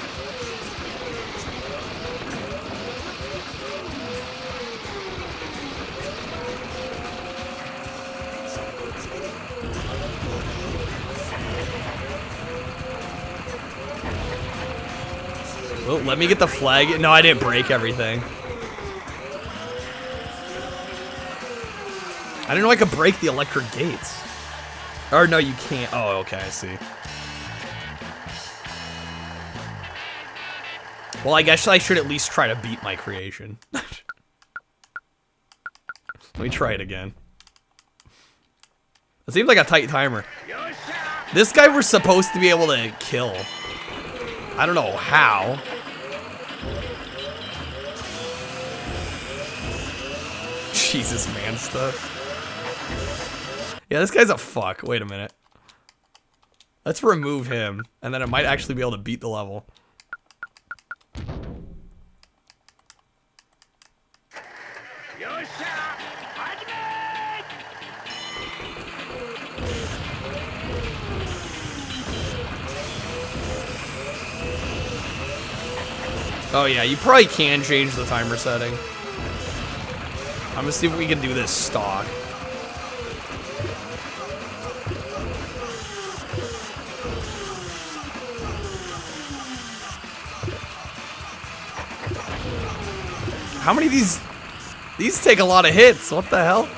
Oh, let me get the flag. No, I didn't break everything. I didn't know I could break the electric gates. Or no, you can't. Oh, okay, I see. Well, I guess I should at least try to beat my creation. Let me try it again. It seems like a tight timer. This guy we're supposed to be able to kill. I don't know how. Jesus, man stuff. Yeah, this guy's a fuck. Wait a minute. Let's remove him, and then I might actually be able to beat the level. Oh yeah, you probably can change the timer setting. I'm gonna see if we can do this stock. How many of these? These take a lot of hits. What the hell?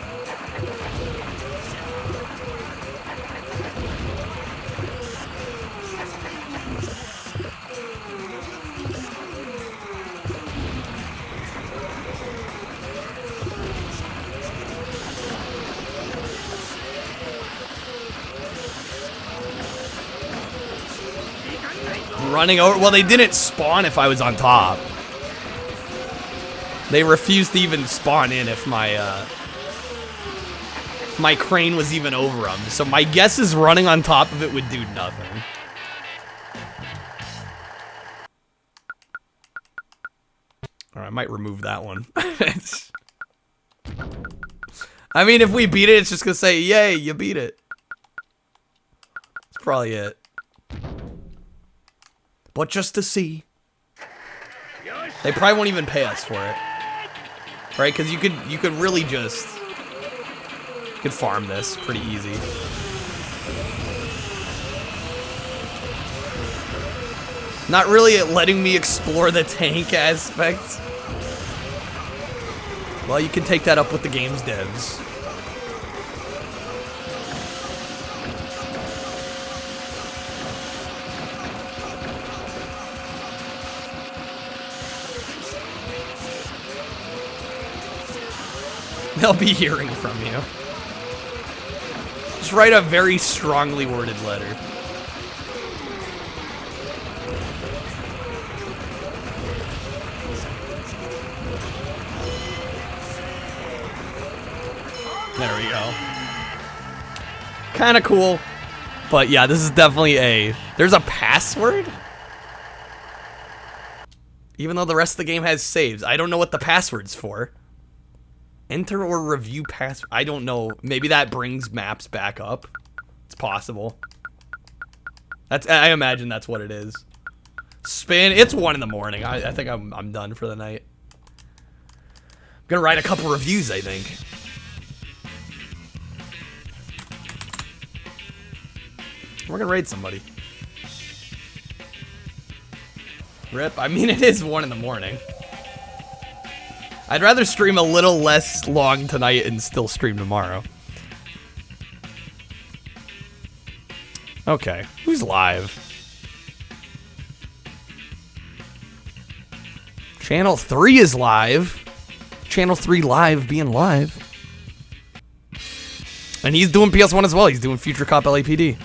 Running over. Well, they didn't spawn if I was on top. They refused to even spawn in if my my crane was even over them. So my guess is running on top of it would do nothing. Or I might remove that one. I mean, if we beat it, it's just gonna say, yay, you beat it. That's probably it. But just to see. They probably won't even pay us for it. Right? Because you could really just... You could farm this pretty easy. Not really letting me explore the tank aspect. Well, you can take that up with the game's devs. They'll be hearing from you. Just write a very strongly worded letter. There we go. Kind of cool. But yeah, this is definitely a... There's a password? Even though the rest of the game has saves. I don't know what the password's for. Enter or review password. I don't know. Maybe that brings maps back up. It's possible. I imagine that's what it is. Spin. It's 1 in the morning. I think I'm done for the night. I'm gonna write a couple reviews, I think. We're gonna raid somebody. Rip. I mean, it is 1 in the morning. I'd rather stream a little less long tonight and still stream tomorrow. Okay, who's live? Channel 3 is live. Channel 3 live being live. And he's doing PS1 as well. He's doing Future Cop LAPD.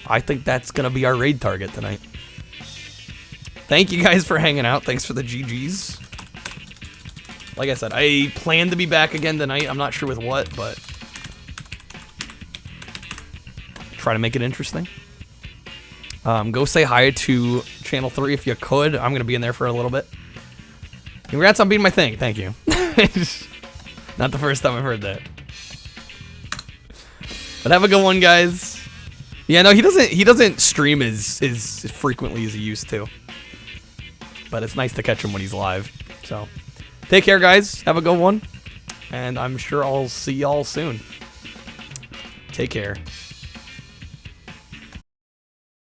I think that's going to be our raid target tonight. Thank you guys for hanging out. Thanks for the GGs. Like I said, I plan to be back again tonight. I'm not sure with what, but try to make it interesting. Go say hi to Channel 3 if you could. I'm going to be in there for a little bit. Congrats on beating my thing. Thank you. Not the first time I've heard that. But have a good one, guys. Yeah, no, he doesn't stream as frequently as he used to. But it's nice to catch him when he's live. So, take care, guys. Have a good one. And I'm sure I'll see y'all soon. Take care.